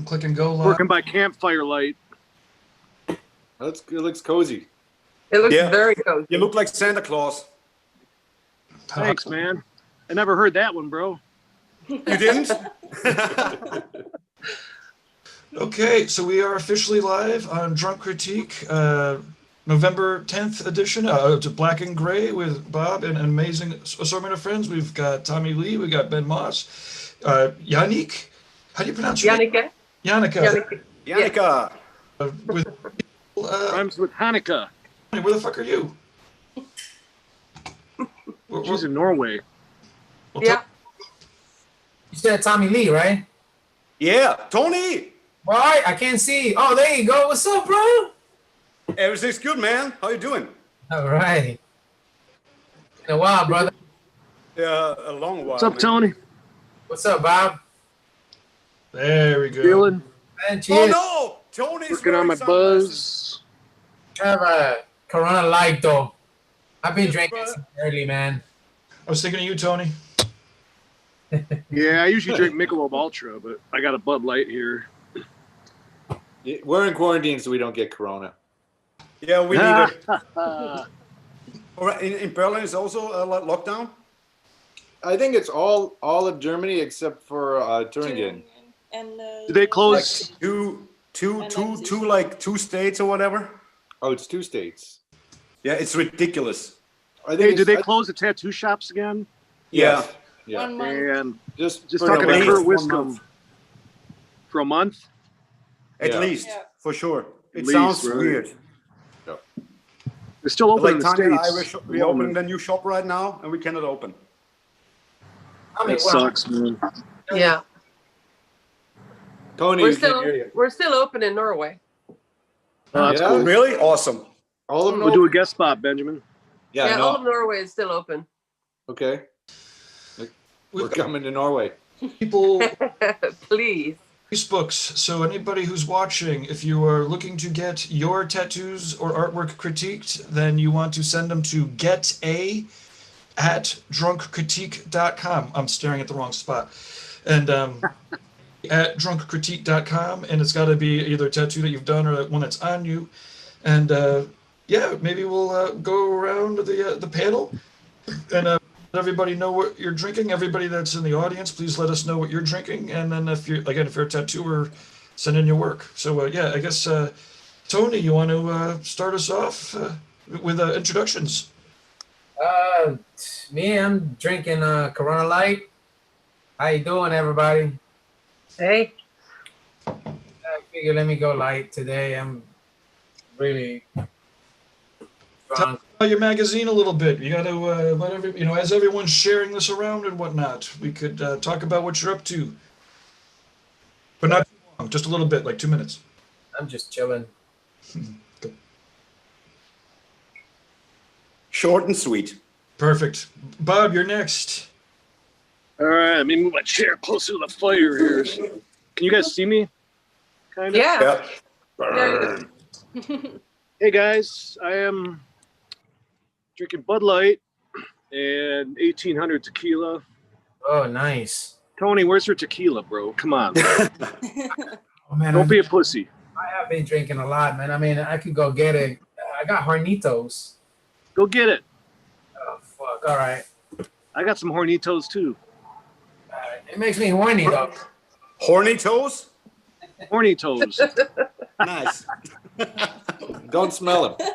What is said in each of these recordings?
I'm clicking go live. Working by campfire light. It looks cozy. It looks Yeah. very cozy. You look like Santa Claus. Thanks, man. I never heard that one, bro. You didn't? Okay, so we are officially live on Drunk Critique, November 10th edition. It's Black and Gray with Bob and an amazing assortment of friends. We've got Tommy Lee, we got Ben Moss, Yannick. How do you pronounce your name? Yannicka. Yannicka. With Rhymes with Hanukkah. where the fuck are you? She's in Norway. Well, Yeah. You said Tommy Lee, right? Yeah, Tony. Why? I can't see. Oh, there you go. What's up, bro? Everything's good, man. How you doing? All right. Been a while, brother. A long while. What's up, man. Tony? What's up, Bob? There we go. Feeling? Man, Oh cheers. no, Tony's Working on wearing my sunglasses. buzz. I have a Corona Light, though. I've been Yes, drinking bro. since early, man. I was thinking of you, Tony. Yeah, I usually drink Michelob Ultra, but I got a Bud Light here. Yeah, we're in quarantine, so we don't get corona. Yeah, we need it. Uh, All right, in Berlin is also a lockdown. I think it's all of Germany except for Thuringen. And Do they Like close? two states or whatever. Oh, it's 2 states. Yeah, it's ridiculous. I think Hey, do it's- they close the tattoo shops again? Yeah. Yeah. 1 month. And Just just for talking to November. Kurt One Wisdom month. for a month. At Yeah. least, Yeah. for sure. It Least, sounds right. weird. They're still open Like in the Tanya States. and I, we're opening the new shop right now, and we cannot open. I mean, That well, sucks, man. Yeah. Tony, We're you can't hear you. still open in Norway. Oh, that's Yeah. cool. Really? Awesome. All of them. We'll do a guest spot, Benjamin. Yeah, I all of know. Norway is still open. Okay, we're We've got coming to Norway. people Please. Facebooks. So anybody who's watching, if you are looking to get your tattoos or artwork critiqued, then you want to send them to geta@drunkcritique.com. I'm staring at the wrong spot. And at drunkcritique.com, and it's got to be either a tattoo that you've done or one that's on you. And yeah, maybe we'll go around the panel and let everybody know what you're drinking. Everybody that's in the audience, please let us know what you're drinking. And then if you're a tattooer, send in your work. So yeah, I guess Tony, you want to start us off with introductions? Me, I'm drinking Corona Light. How you doing, everybody? Hey. I figure let me go light today. I'm really drunk. Tell your magazine a little bit. You got to let as everyone's sharing this around and whatnot, we could talk about what you're up to, but not too long, just a little bit, like 2 minutes. I'm just chilling. Short and sweet. Perfect. Bob, you're next. All right, let me move my chair closer to the fire here. So- Can you guys see me? Kind of. Yeah. Yeah. Hey guys, I am drinking Bud Light and 1800 tequila. Oh, nice. Tony, where's your tequila, bro? Come on, Oh, man, don't be a pussy. I have been drinking a lot, man. I mean, I could go get it. I got Hornitos. Go get it. Oh, fuck. All right. I got some Hornitos too. It makes me horny, though. Horny toes? Hornitos. Nice. Don't smell them.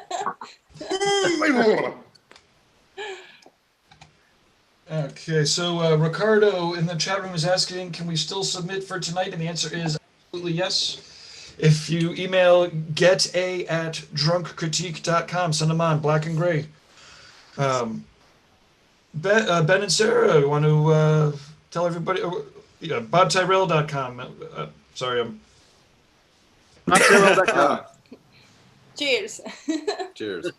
Okay, so Ricardo in the chat room is asking, can we still submit for tonight? And the answer is absolutely yes. If you email geta@drunkcritique.com, send them on, Black and Gray. Ben and Sarah, you want to tell everybody? Yeah, BobTyrell.com. Sorry, I'm. Cheers. Cheers.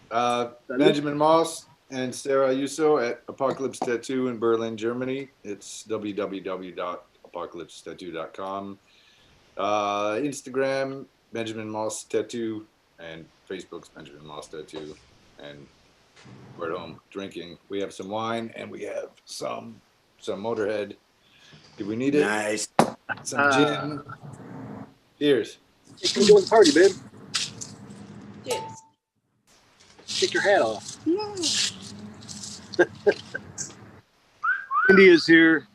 Benjamin Moss and Sarah Ayuso at Apocalypse Tattoo in Berlin, Germany. It's www.apocalypsetattoo.com. Instagram, Benjamin Moss Tattoo, and Facebook's Benjamin Moss Tattoo. And we're at home drinking. We have some wine and we have some Motorhead. Do we need it? Nice. Some gin. Cheers. Hey, come join the party, babe. Cheers. Take your hat off. No. India's here.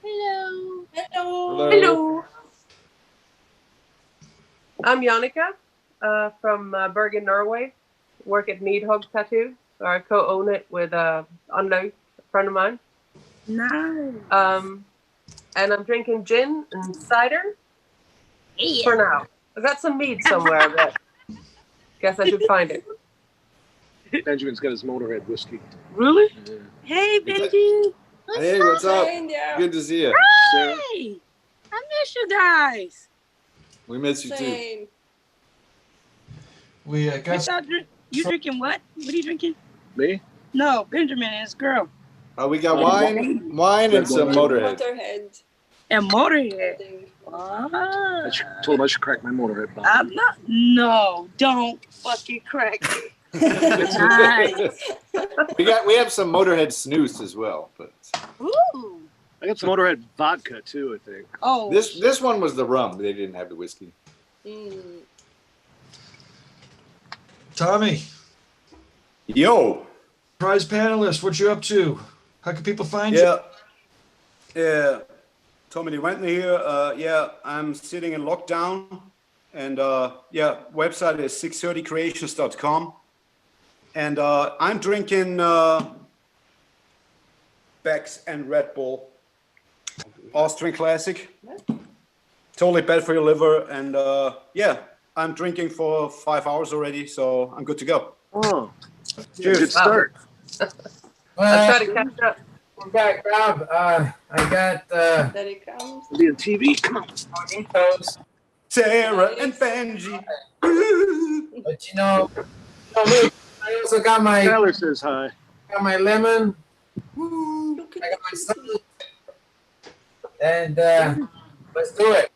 Hello. Hello. Hello. I'm Jannica from Bergen, Norway. Work at Needhug Tattoo. So I co-own it with Anlaug, a friend of mine. Nice. And I'm drinking gin and cider Yeah. for now. I've got some mead somewhere, but guess I should find it. Benjamin's got his Motorhead whiskey. Really? Yeah. Hey, Benji. Hey, what's up? India. Good to see you. Sarah? Hey. I miss you guys. We miss you too. Same. We I got thought you drinking what? What are you drinking? Me? No, Benjamin and his girl. We got wine and some Motorhead. Motorhead. And Motorhead. I Ah. told him I should crack my Motorhead bottle. I'm not. No, don't fucking crack it. Nice. we have some Motorhead snooze as well, but Ooh. I got some Motorhead vodka too, I think. Oh. this one was the rum. They didn't have the whiskey. Mm. Tommy, Yo. prize panelist. What you up to? How can people find you? Yeah. Yeah. Tommy Wentner here. Yeah, I'm sitting in lockdown. And yeah, website is 630creations.com. And I'm drinking Beck's and Red Bull. Austrian Classic. Totally bad for your liver. And yeah, I'm drinking for 5 hours already, so I'm good to go. Oh, Cheers. good start. I'm Well, trying to catch up. we're back, Rob. I got That it comes. Be on TV. Come on. Doritos, Sarah and Benji. but you know, me, I also got my Tyler says hi. lemon. Look I at got my sun. And let's do it.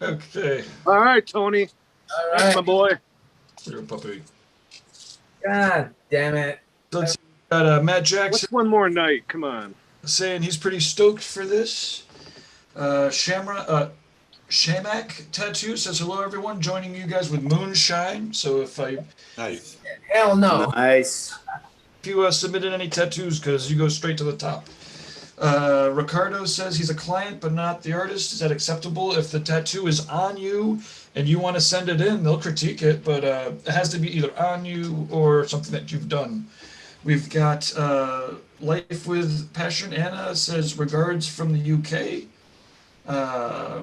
Okay. All right, Tony. All That's my right. boy. Here, puppy. God damn it. Let's got Matt Jackson What's one more night? Come on. saying he's pretty stoked for this. Shamak Tattoo says hello everyone, joining you guys with Moonshine. So if Nice. Hell no. Nice. you submitted any tattoos, because you go straight to the top. Ricardo says he's a client but not the artist. Is that acceptable? If the tattoo is on you and you want to send it in, they'll critique it, but it has to be either on you or something that you've done. We've got Life with Passion. Anna says regards from the UK.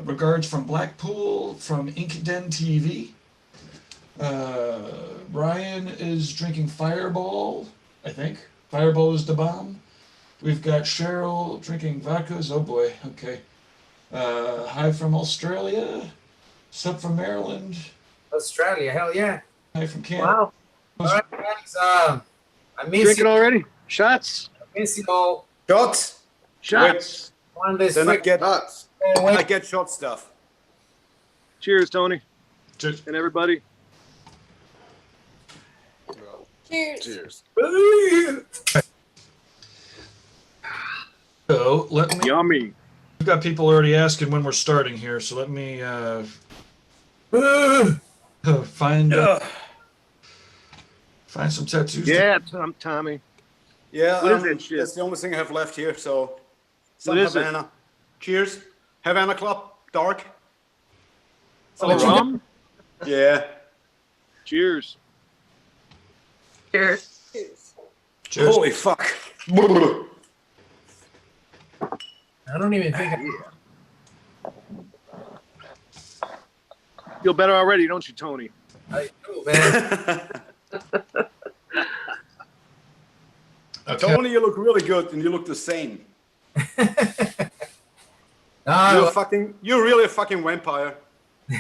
Regards from Blackpool, from Inkden TV. Ryan is drinking Fireball, I think. Fireball is the bomb. We've got Cheryl drinking vodkas. Oh boy, okay. Hi from Australia. Sup from Maryland. Australia, hell yeah. Hi from Canada. Wow. All right, guys. I miss Drink it you. already? Shots? I miss you all. Shots. Shots. One of this Then I freaking get wait. I get shot stuff. Cheers, Tony. Cheers. And everybody. Cheers. Cheers. So let me. Yummy. We've got people already asking when we're starting here, so let me find some tattoos. Yeah, Tommy. Yeah, What is that shit? that's the only thing I have left here. So, some What is it? Havana. Cheers. Havana Club, dark. Oh, rum? Yeah. Cheers. Cheers. Cheers. Cheers. Holy fuck. I don't even think Feel better already, don't you, Tony? I do, man. Okay. Tony, you look really good, and you look the same. No, You're really a fucking vampire. no,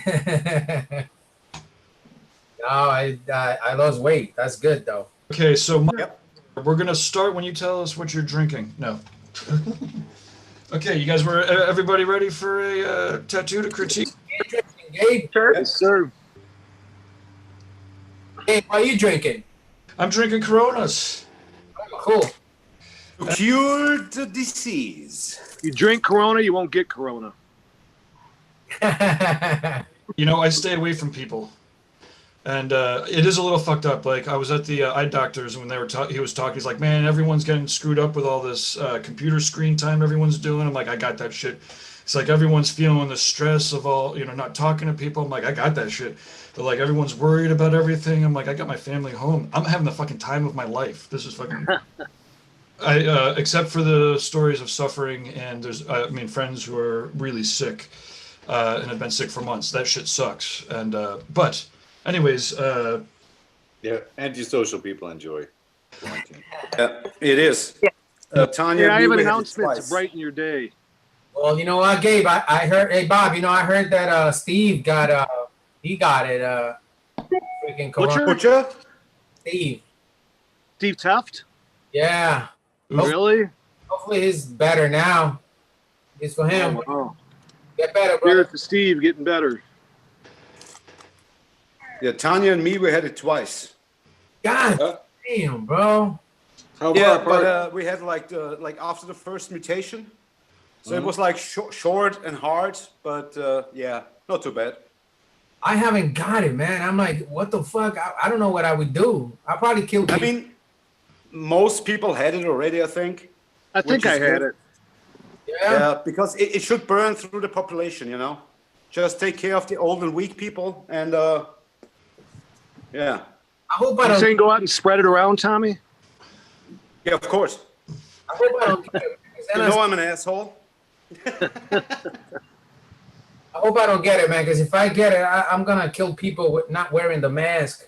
I lost weight. That's good though. Okay, so Yep. we're gonna start when you tell us what you're drinking. No. Okay, you guys were everybody ready for a tattoo to critique? Gabe, Sure. Yes, sir. Gabe, what are you drinking? I'm drinking Coronas. Oh, cool. To cure the disease. You drink Corona, you won't get Corona. you know, I stay away from people. And it is a little fucked up. Like I was at the eye doctor's when they were he was talking. He's like, "Man, everyone's getting screwed up with all this computer screen time everyone's doing." I'm like, "I got that shit." It's like everyone's feeling the stress of all, you know, not talking to people. I'm like, "I got that shit." But like everyone's worried about everything. I'm like, "I got my family home. I'm having the fucking time of my life. This is fucking." Except for the stories of suffering, and there's, I mean, friends who are really sick and have been sick for months. That shit sucks. And but. Anyways, Yeah, antisocial people enjoy quarantine. Yeah, it is. Tanya, Yeah, I we have an had it announcement to twice. brighten your day. Well, you know what, Gabe? I heard. Hey, Bob. You know, I heard that Steve got he got it. Freaking Butcher? Butcher? Steve. Steve Tuft? Yeah. Really? Hopefully he's better now. It's for him. Oh, Get better, Here's brother. to Steve getting better. Yeah, Tanya and me, we had it twice. God Uh, damn, bro. How Yeah, far apart? but we had like after the first mutation, so it was like short and hard, but yeah, not too bad. I haven't got it, man. I'm like, what the fuck? I don't know what I would do. I'll probably kill I people. mean, most people had it already, I think. I think Which I is had good. it. Yeah. Because it should burn through the population, you know. Just take care of the old and weak people, and yeah, I hope I You don't. saying go out and spread it around, Tommy? yeah, of course. I hope I don't get it. Because You then know I'm an asshole. I hope I don't get it, man. Because if I get it, I'm gonna kill people with not wearing the mask.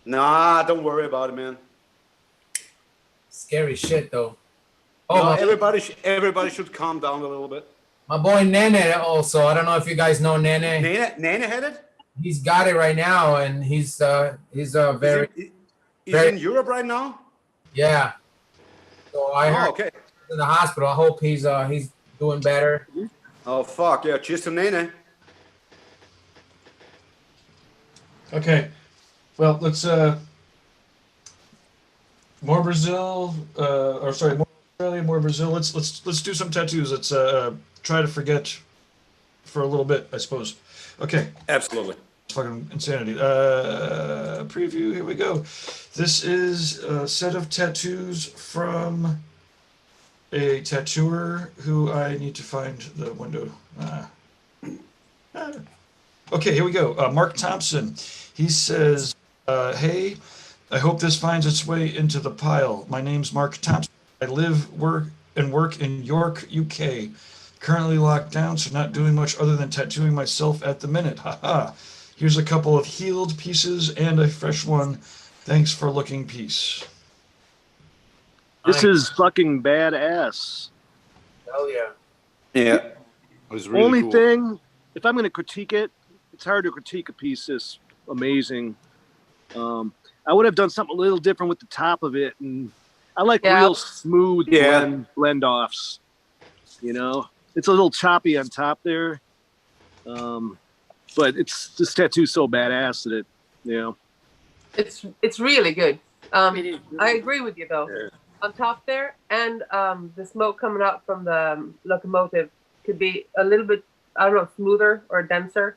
Nah, don't worry about it, man. Scary shit, though. No, Oh, everybody should calm down a little bit. my boy Nene also. I don't know if you guys know Nene. Nana had it. He's got it right now, and he's very He's very- in Europe right now. yeah. So I Oh, heard okay. he's in the hospital. I hope he's doing better. Oh fuck yeah! Cheers to Nene. okay. Well, let's more Brazil, or sorry, more Australia, more Brazil. Let's do some tattoos. Let's try to forget for a little bit, I suppose. Okay. Absolutely. Fucking insanity. Preview. Here we go. This is a set of tattoos from a tattooer who I need to find the window. Okay, here we go. Mark Thompson. He says, "Hey, I hope this finds its way into the pile. My name's Mark Thompson. I live, work in York, UK. Currently locked down, so not doing much other than tattooing myself at the minute. Haha. Here's a couple of healed pieces and a fresh one. Thanks for looking, peace." This is fucking badass. Hell yeah. Yeah. It was really Only cool. thing, if I'm going to critique it, it's hard to critique a piece this amazing. I would have done something a little different with the top of it, and I like Yeah. real smooth Yeah. blend offs. You know, it's a little choppy on top there, but this tattoo's so badass that It's really good. It is. I agree with you though. Yeah. On top there, and the smoke coming out from the locomotive could be a little bit, I don't know, smoother or denser,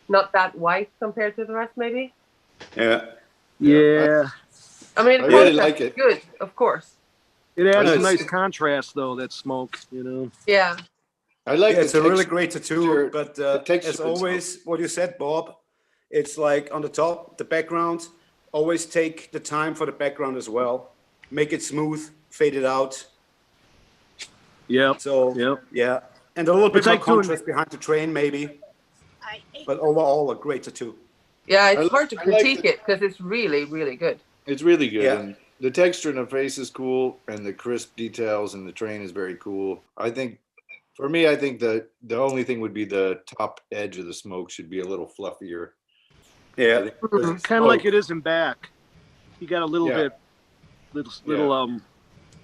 not that white compared to the rest, maybe. Yeah. yeah. I mean, I of really course, like that's it. good, of course. It adds a Nice. nice contrast though. That smoke, you know. Yeah, I like Yeah, it's a really text- great tattoo, but texture as and always, what you said, Bob, it's like on the top, the background. Always take the time for the background as well. Make it smooth, fade it out. Yep. So Yep. yeah, and a little bit It's more like doing- contrast behind the train, maybe. But overall, a great tattoo. yeah. I It's hard to I like critique it because it's really, really good. It's really good. Yeah. And the texture in the face is cool, and the crisp details in the train is very cool. I think, for me, I think the only thing would be the top edge of the smoke should be a little fluffier. I Yeah, think because it's Kind of like smoke. it is in back. You got a little Yeah. bit, little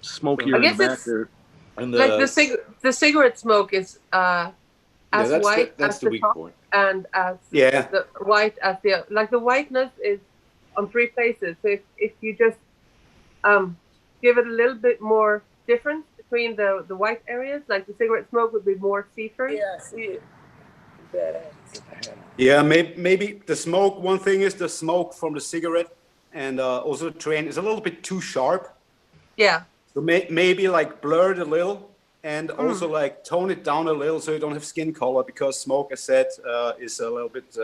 smokier I in guess the back it's- there. And Like the cigarette smoke is yeah, as white that's as the the weak top point. and as yeah, the white as the the whiteness is on three places. So if you just give it a little bit more difference between the white areas, like the cigarette smoke would be more see-through. Yeah, I see it. Yeah, maybe the smoke. One thing is the smoke from the cigarette, and also the train is a little bit too sharp. Yeah. So maybe like blur it a little, and also like tone it down a little so you don't have skin color, because smoke, as said, is a little bit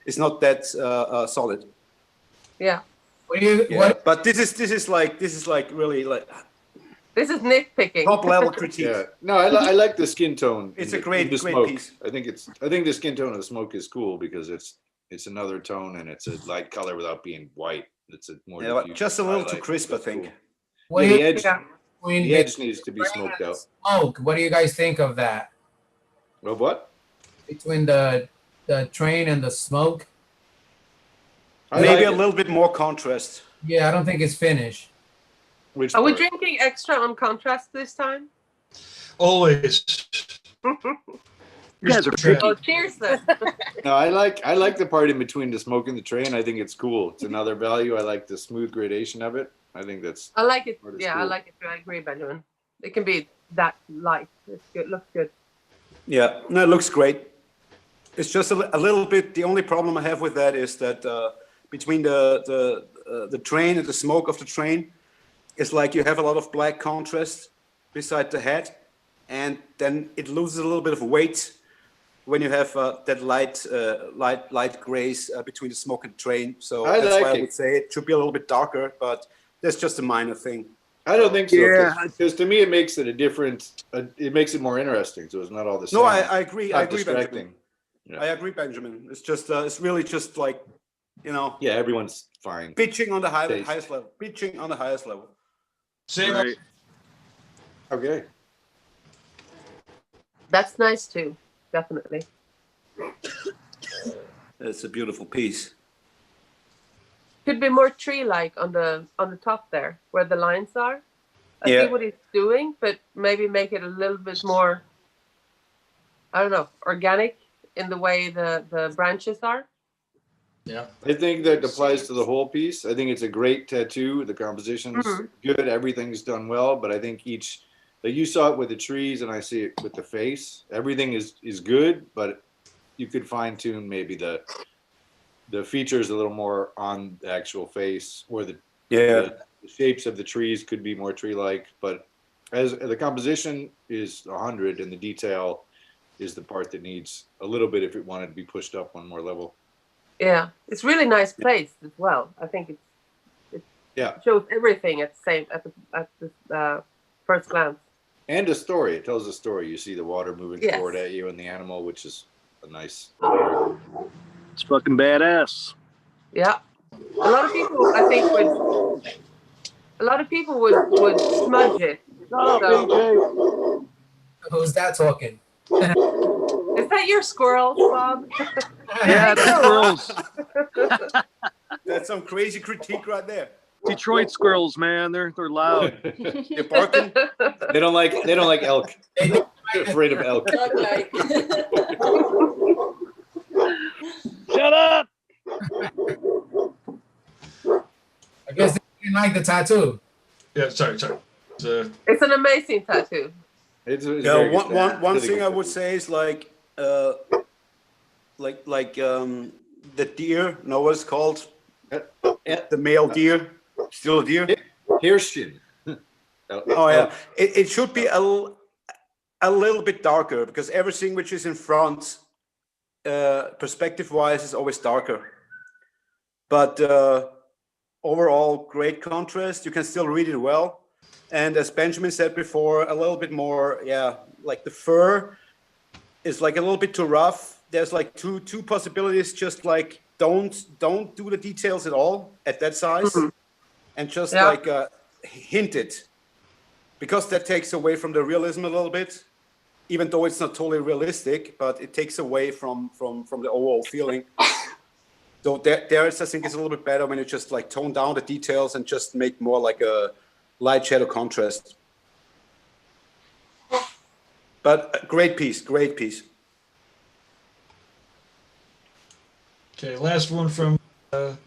is not that solid. Yeah. What do you Yeah, what but this is like really like This is nitpicking. top level critique. Yeah, no, I like the skin tone. It's in a great smoke. piece. I think the skin tone of the smoke is cool because it's another tone and it's a light color without being white. It's a more Yeah, but diffuse just a little too highlight. crisp, I That's think. cool. what Yeah, do the you edge, Yeah. between the edge needs to be smoked out. smoke? What do you guys think of that? Of what? Between the train and the smoke? I Maybe like a it. little bit more contrast. Yeah, I don't think it's finished. Which Are we part? drinking extra on contrast this time? Always. You guys are Trent. Oh, cheers then. No, I like the part in between the smoke and the train. I think it's cool. It's another value. I like the smooth gradation of it. I think that's I like it. Part is Yeah, I cool. like it too. I agree, Benjamin. It can be that light. It's good. Looks good. Yeah, no, it looks great. It's just a little bit. The only problem I have with that is that between the train and the smoke of the train, it's like you have a lot of black contrast beside the head, and then it loses a little bit of weight when you have that light grays between the smoke and the train. So I that's like why I it. would say it should be a little bit darker, but that's just a minor thing. I don't think so. Yeah. Because to me, it makes it a different. It makes it more interesting. So it's not all the same. No, I agree. It's I not agree, distracting. Benjamin. Yeah. I agree, Benjamin. It's just it's really just like, you know, Yeah, everyone's fine. pitching on the Taste. highest level. Pitching on the highest level. Same. Right. Okay. That's nice too. Definitely. It's a beautiful piece. Could be more tree-like on the top there, where the lines are. I Yeah. see what he's doing, but maybe make it a little bit more, I don't know, organic in the way the branches are. Yeah. I think that applies to the whole piece. I think it's a great tattoo. The composition's good. Everything's done well. But I think like you saw it with the trees, and I see it with the face. Everything is good, but you could fine tune maybe the features a little more on the actual face, or the shapes of the trees could be more tree-like. But as the composition is 100, and the detail is the part that needs a little bit if it wanted to be pushed up one more level. Yeah, it's really nice place as well. I think it shows everything at the first glance. And a story. It tells a story. You see the water moving Yes. forward at you and the animal, which is a nice. It's fucking badass. Yeah, a lot of people I think would smudge it. Oh, So, BJ. Who's that talking? is that your squirrel, Bob? Yeah, the squirrels. That's some crazy critique right there. Detroit squirrels, man. They're loud. You're barking. They don't like elk. They're afraid of elk. Okay. Shut up. I guess they didn't like the tattoo. Yeah. Sorry. It's, It's an amazing tattoo. It's Yeah, very one good. one Really thing good. I would say is like the deer. No, what it's called? The male deer. Still a deer. Hirschchen. Oh yeah, it should be a little bit darker, because everything which is in front, perspective-wise, is always darker. But overall, great contrast. You can still read it well. And as Benjamin said before, a little bit more, like the fur is like a little bit too rough. There's like two possibilities. Just like don't do the details at all at that size, and just like hint it, because that takes away from the realism a little bit. Even though it's not totally realistic, but it takes away from the overall feeling. So there is, I think, it's a little bit better when you just like tone down the details and just make more like a light shadow contrast. But a great piece. okay. Last one from the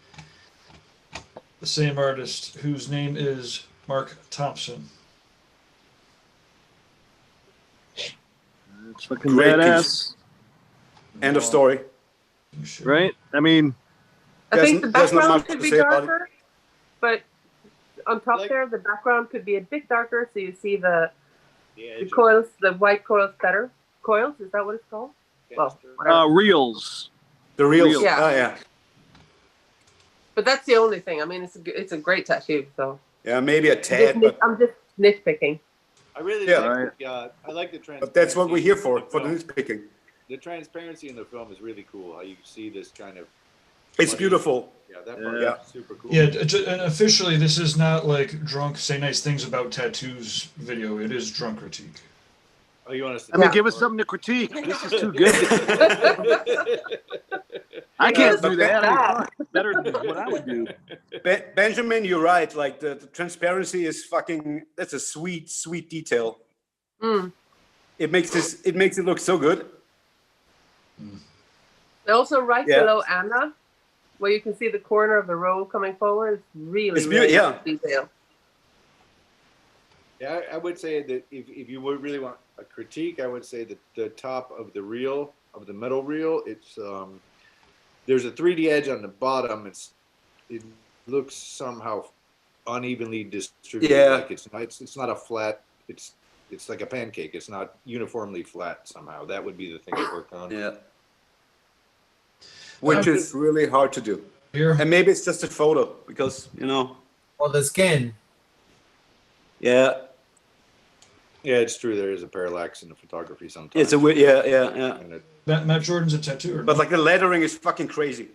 same artist, whose name is Mark Thompson. It's fucking Great badass. End of story. You should- Right? I mean, I think the There's not background much could to be say about it. darker, but on top Like- there, the background could be a bit darker, so you see the yeah, coils, the white coils better. Coils, is that what it's called? Well, whatever. reels. The reels. Yeah. Oh, yeah. But that's the only thing. I mean, it's a great tattoo. So Yeah, maybe a tad, but I'm just nitpicking. I really Yeah. like, I like the transparency. but that's what we're here for in the the film. nitpicking. The transparency in the film is really cool. How you see this kind of, It's beautiful. yeah, that part Yeah. is super cool. Yeah, and officially, this is not like drunk say nice things about tattoos video. It is drunk critique. Oh, you want us to? I mean, Yeah. give us something to critique. This is too good. I can't do that. I mean, fuck, better than what I would do. Benjamin, you're right. Like the transparency is fucking. That's a sweet, sweet detail. Mm. It makes it look so good. Also, right Yeah. below Anna, where you can see the corner of the row coming forward, it's really, It's really yeah. nice detail. Yeah, I would say that if you would really want a critique, I would say that the top of the reel, of the metal reel, it's there's a 3D edge on the bottom. It looks somehow unevenly distributed. Yeah. Like it's not a flat. It's like a pancake. It's not uniformly flat somehow. That would be the thing to work on. Yeah. Which is really hard to do. Here, And maybe it's just a photo because Or the skin. Yeah, Yeah, it's true. There is a parallax in the photography sometimes. it's a weird. Yeah. And it- Matt Jordan's a tattooer. But like the lettering is fucking crazy.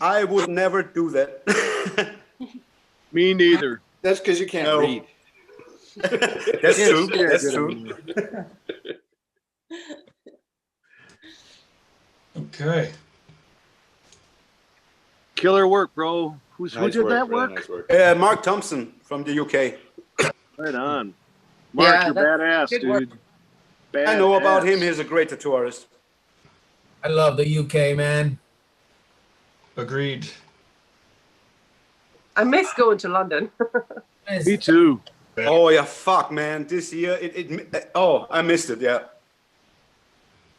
I would never do that. Me neither. that's because you can't No. read. That's true. Yeah, That's good true. on you. Okay. Killer work, bro. Who Nice did that really work? nice work. Mark Thompson from the UK. Right on. Mark, Yeah, you're that's badass, good work. dude. I know about Badass. him. He's a great tattoo artist. I love the UK, man. Agreed. I miss going to London. Me too. Oh yeah, fuck man. This year, I missed it. Yeah.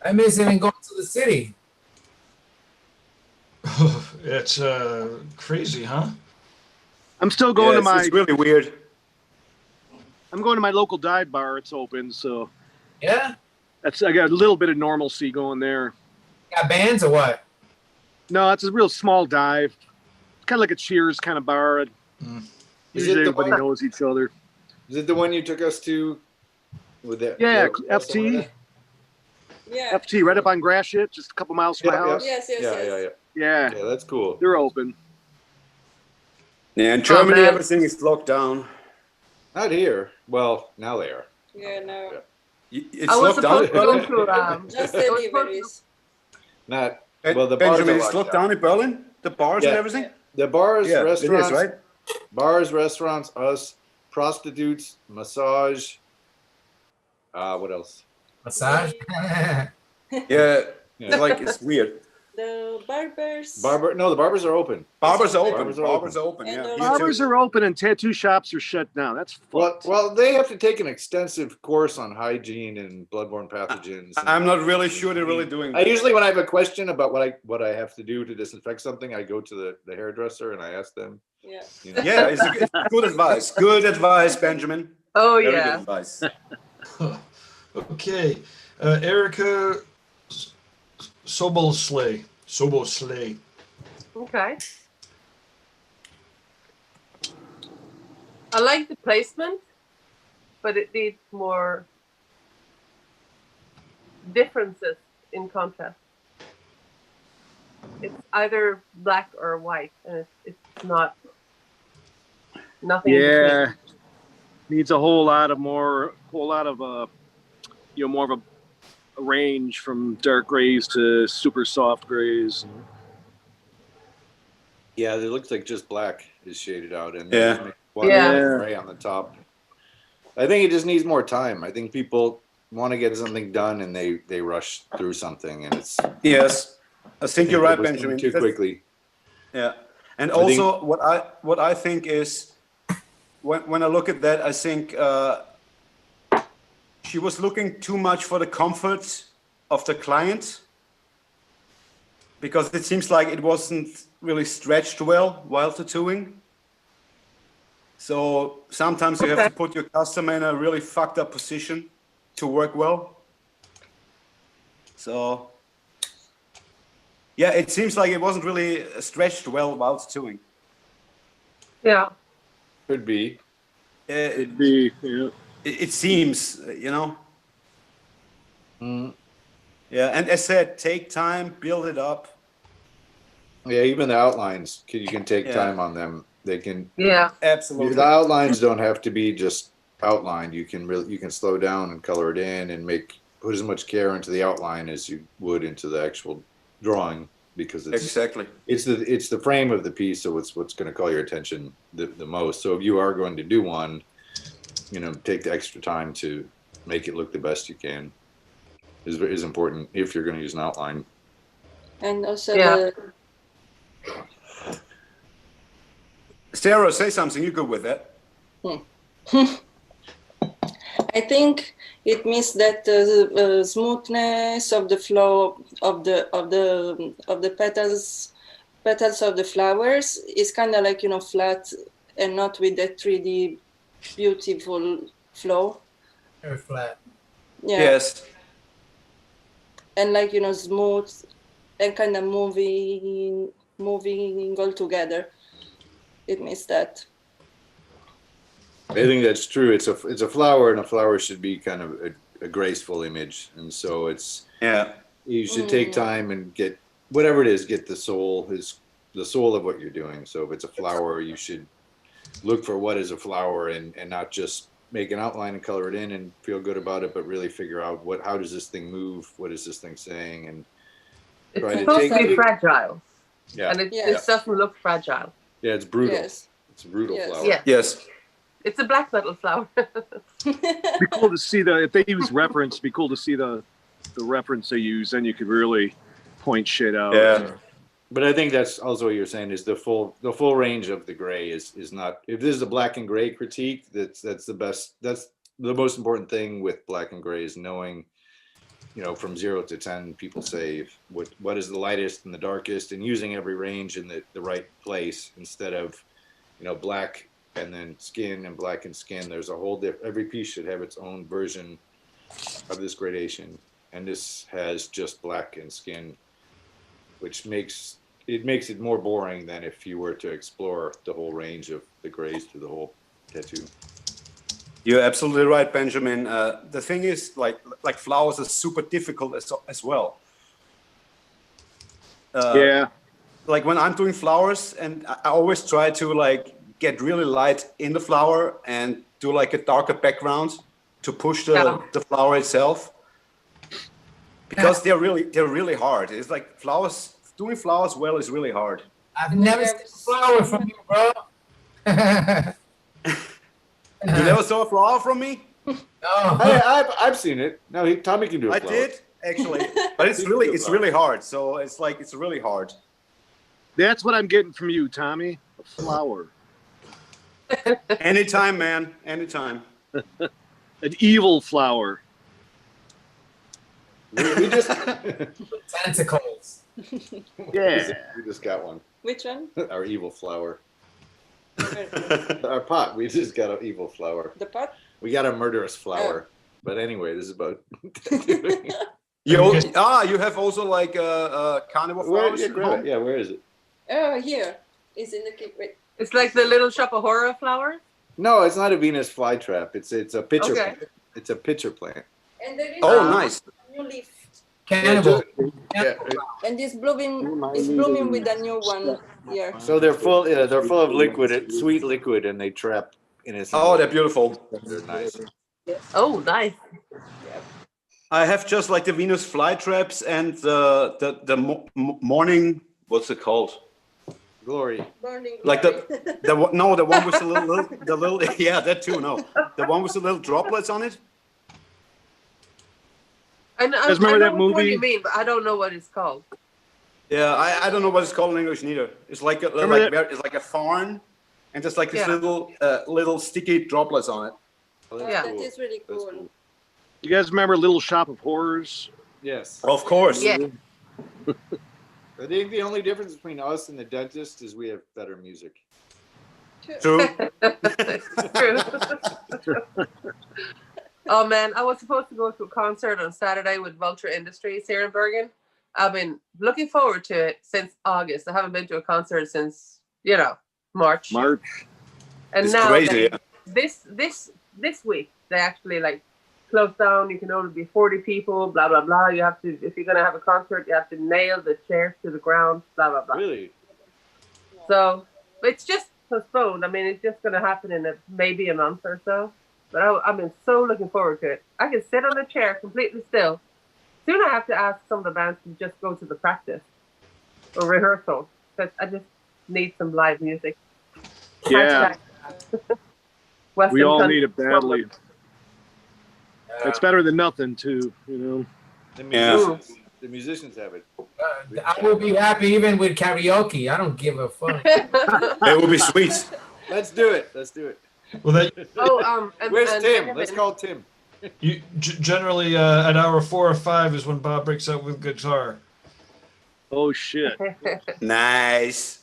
I miss even going to the city. It's crazy, huh? I'm still going to my. It's really weird. I'm going to my local dive bar. It's open, so Yeah? I got a little bit of normalcy going there. Got bands or what? No, it's a real small dive. It's kind of like a Cheers kind of bar. Mm. Is Usually it the everybody one- knows each other. Is it the one you took us to? With that? Yeah, last summer FT. there? Yeah. FT right up on Gratiot, just a couple miles from my Yeah, yeah. house. Yes, yes, Yeah, yes. yeah, yeah. Yeah, Yeah, that's cool. they're open. Yeah, in Germany, man. everything is locked down. Not here. Well, now they are. Yeah, no. Yeah. It's I was locked down. supposed to go to Just I the was supposed to- deliveries. Not well. The bars Benjamin, are it's locked locked down. down in Berlin. The bars and Yeah. everything. The bars, Yeah, it restaurants, is right. bars, restaurants, us, prostitutes, massage. What else? Massage? Yeah, Yeah. it's weird. The barbers. No, the barbers are open. Barbers are open. Barbers are Barbers are open. And Yeah. the here Barbers too. are open and tattoo shops are shut down. That's fucked. Well, they have to take an extensive course on hygiene and bloodborne pathogens. I'm not really sure they're really doing I that. usually, when I have a question about what I have to do to disinfect something, I go to the hairdresser and I ask them. Yeah. You know. Yeah, it's good advice. Good advice, Benjamin. Oh Very good yeah. advice. Okay. Erica Soboslay. Okay. I like the placement, but it needs more differences in contrast. It's either black or white, and it's not nothing. in between. Yeah, needs a whole lot of more of more of a range from dark grays to super soft grays. Yeah, it looks like just black is shaded out, and Yeah. just make one Yeah. gray on the top. I think it just needs more time. I think people want to get something done, and they rush through something, and it's. Yes, I think you're right, it was done Benjamin. Too That's- quickly. Yeah, and I think- also what I think is when I look at that, I think she was looking too much for the comfort of the client, because it seems like it wasn't really stretched well while tattooing. So sometimes you have to put your customer in a really fucked up position to work well. So yeah, it seems like it wasn't really stretched well while tattooing. Yeah. Could be. It'd be, yeah. It seems, you know. Mm. Yeah, and as said, take time, build it up. Yeah, even the outlines, you can take Yeah. time on them. They can. Yeah. Absolutely. The outlines don't have to be just outlined. You can slow down and color it in and put as much care into the outline as you would into the actual drawing, because Exactly. it's the frame of the piece, so it's what's going to call your attention the most. So if you are going to do one, take the extra time to make it look the best you can. Is important if you're going to use an outline. And also Yeah. Sarah, say something. You're good with that. I think it means that the smoothness of the flow of the petals of the flowers is kind of like, flat and not with that 3D beautiful flow. Very flat. Yeah. Yes. And like, smooth and kind of moving all together. It means that. I think that's true. It's a flower, and a flower should be kind of a graceful image, and so Yeah. you should take time and get whatever it is, get the soul of what you're doing. So if it's a flower, you should look for what is a flower and not just make an outline and color it in and feel good about it, but really figure out how does this thing move? What is this thing saying? And It's try to supposed to be take- fragile. yeah, And it Yes. doesn't look fragile. yeah, it's brutal. Yes. It's a brutal Yes. flower. Yeah. Yes. It's a black metal flower. Be cool to see if they use reference. Be cool to see the reference they use. Then you could really point shit out. Yeah. But I think that's also what you're saying is the full range of the gray is not. If this is a black and gray critique, that's the best. That's the most important thing with black and gray is knowing, from 0 to 10, people say what is the lightest and the darkest, and using every range in the right place instead of, black and then skin and black and skin. There's a whole every piece should have its own version of this gradation, and this has just black and skin, which makes it more boring than if you were to explore the whole range of the grays through the whole tattoo. You're absolutely right, Benjamin. The thing is, like flowers are super difficult as well. Yeah. Like when I'm doing flowers, and I always try to get really light in the flower and do a darker background to push the flower itself, because they're really hard. It's like doing flowers well is really hard. I've never seen a flower from you, bro. You never saw a flower from me? No. I've seen it. No, Tommy can do a I flower. did actually, but it's really hard. So it's really hard. That's what I'm getting from you, Tommy. A flower. Anytime, man. Anytime. An evil flower. We just Tentacles. Yeah. we just got one. Which one? Our evil flower. The Our pot. We just got an evil flower. pot? We got a murderous flower. But anyway, this is about. You have also carnivore flowers? at home? Yeah, where is it? Oh, here. It's in the wait. It's like the little Shopahora flower. No, it's not a Venus flytrap. It's a pitcher Okay. plant. It's a pitcher plant. And there is Oh, a nice. new leaf. Cannibal. Yeah. And it's blooming with a new one here. So they're full. Yeah, they're full of liquid, sweet liquid, and they trap innocent. Oh, they're beautiful. They're nice. Oh, nice. I have just the Venus flytraps and the morning. What's it called? Glory. Burning. The one with the little yeah, that too. No, the one with the little droplets on it. I guys remember know that which one movie? you mean, but I don't know what it's called. Yeah, I don't know what it's called in English neither. It's like it's like a thorn, and there's this Yeah. little sticky droplets on it. Oh, that's Yeah. That cool. is really That's cool. You guys remember Little Shop of Horrors? Yes. Of course. Yeah. I think the only difference between us and the dentist is we have better music. True. It's true. Oh man, I was supposed to go to a concert on Saturday with Vulture Industries here in Bergen. I've been looking forward to it since August. I haven't been to a concert since, March. And It's now crazy. they- this week they actually like closed down. You can only be 40 people, blah blah blah. You have to, if you're gonna have a concert, you have to nail the chairs to the ground, blah blah blah. Really? So it's just postponed. I mean, it's just gonna happen in maybe a month or so. But I've been so looking forward to it. I can sit on the chair completely still. Soon I have to ask some of the bands to just go to the practice or rehearsal because I just need some live music. Yeah. Western We all country. need it badly. It's better than nothing, too. The Yeah. musicians have it. I will be happy even with karaoke. I don't give a fuck. It would be sweet. Let's do it. Let's do it. Well, And, Where's and Tim? Benjamin- Let's call Tim. generally at hour 4 or 5 is when Bob breaks out with guitar. Oh, shit. Nice.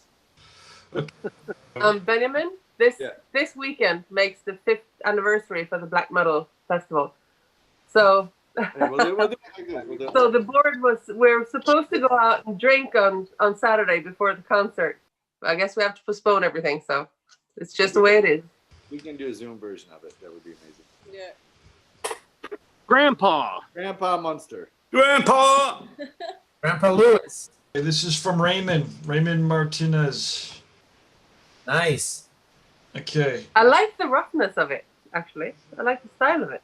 Benjamin, this Yeah. this weekend makes the 5th anniversary for the Black Metal Festival. So Hey, we'll do it like this. We'll do it. so the board we're supposed to go out and drink on Saturday before the concert. But I guess we have to postpone everything, so it's just the way it is. We can do a Zoom version of it. That would be amazing. Yeah. Grandpa. Grandpa Munster. Grandpa. Grandpa Lewis. Okay, this is from Raymond Martinez. Nice. Okay. I like the roughness of it, actually. I like the style of it.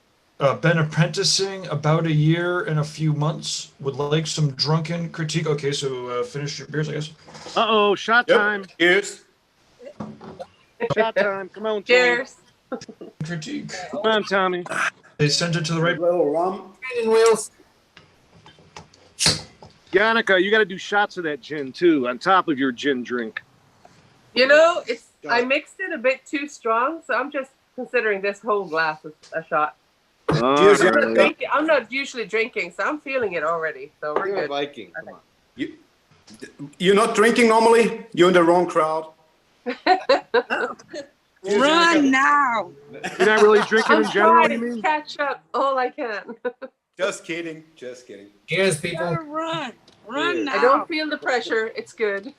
Been apprenticing about a year and a few months. Would like some drunken critique. Okay, so finish your beers, I guess. Uh-oh, shot time. Yep. Cheers. Shot time. Come on, Tommy. Cheers. Critique. Come on, Tommy. They sent it to the right. Little rum. Training wheels. Yannicka, you got to do shots of that gin, too, on top of your gin drink. I mixed it a bit too strong, so I'm just considering this whole glass as a shot. Cheers, All Yannicka. right. I'm not usually drinking, so I'm feeling it already. So we're You're a good. Viking. Come on. You're not drinking normally? You're in the wrong crowd. Run now. You're not really drinking I'm in general, trying you to mean? catch up all I can. Just kidding. Just kidding. Cheers, people. Gotta run. Run now. I don't feel the pressure. It's good.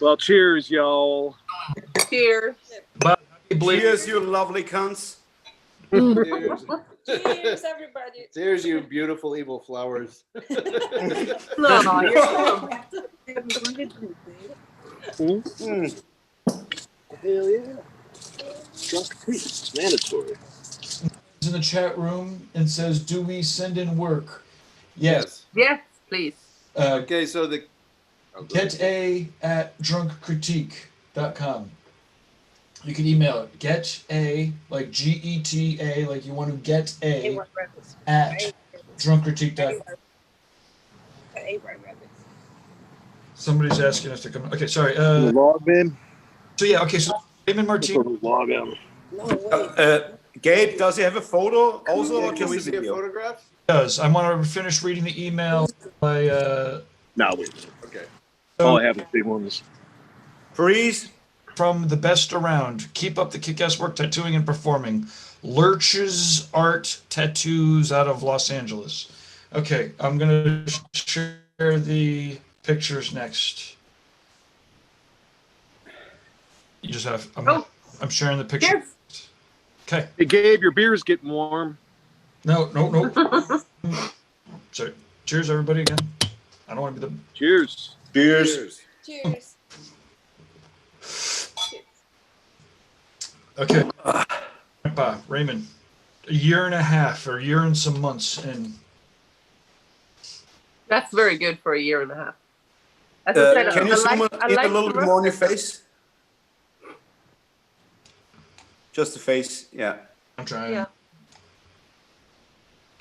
Well, cheers, y'all. Cheers. Cheers, you lovely cunts. Cheers. Cheers, everybody. Cheers, you beautiful evil flowers. No, you're welcome. Mm. Hell yeah. Drunk it's mandatory. Is in the chat room and says, "Do we send in work?" Yes. Yes, please. Okay, so the geta@drunkcritique.com. You can email it. Get like GETA, like you want to get a at drunkcritique.com. Somebody's asking us to come. Okay, sorry. Log in. So yeah, okay. So Raymond Martinez. Log in. Gabe, does he have a photo also, or can we see see a video? photograph? does. I want to finish reading the email by. No, wait. Okay. All I have is big ones. Freeze. From the best around. Keep up the kick-ass work tattooing and performing. Lurch's Art Tattoos out of Los Angeles. Okay, I'm gonna share the pictures next. You just have. I'm sharing the picture. Cheers. Okay. Hey, Gabe, your beer's getting warm. No. Sorry. Cheers, everybody. Again. I don't want to be the. Cheers. Cheers. Cheers. Okay. Grandpa, Raymond, a year and a half or a year and some months in. That's very good for a year and a half. As I said, Can you zoom in a little the bit more on your roughness. face? Just the face, yeah. I'm trying. Yeah.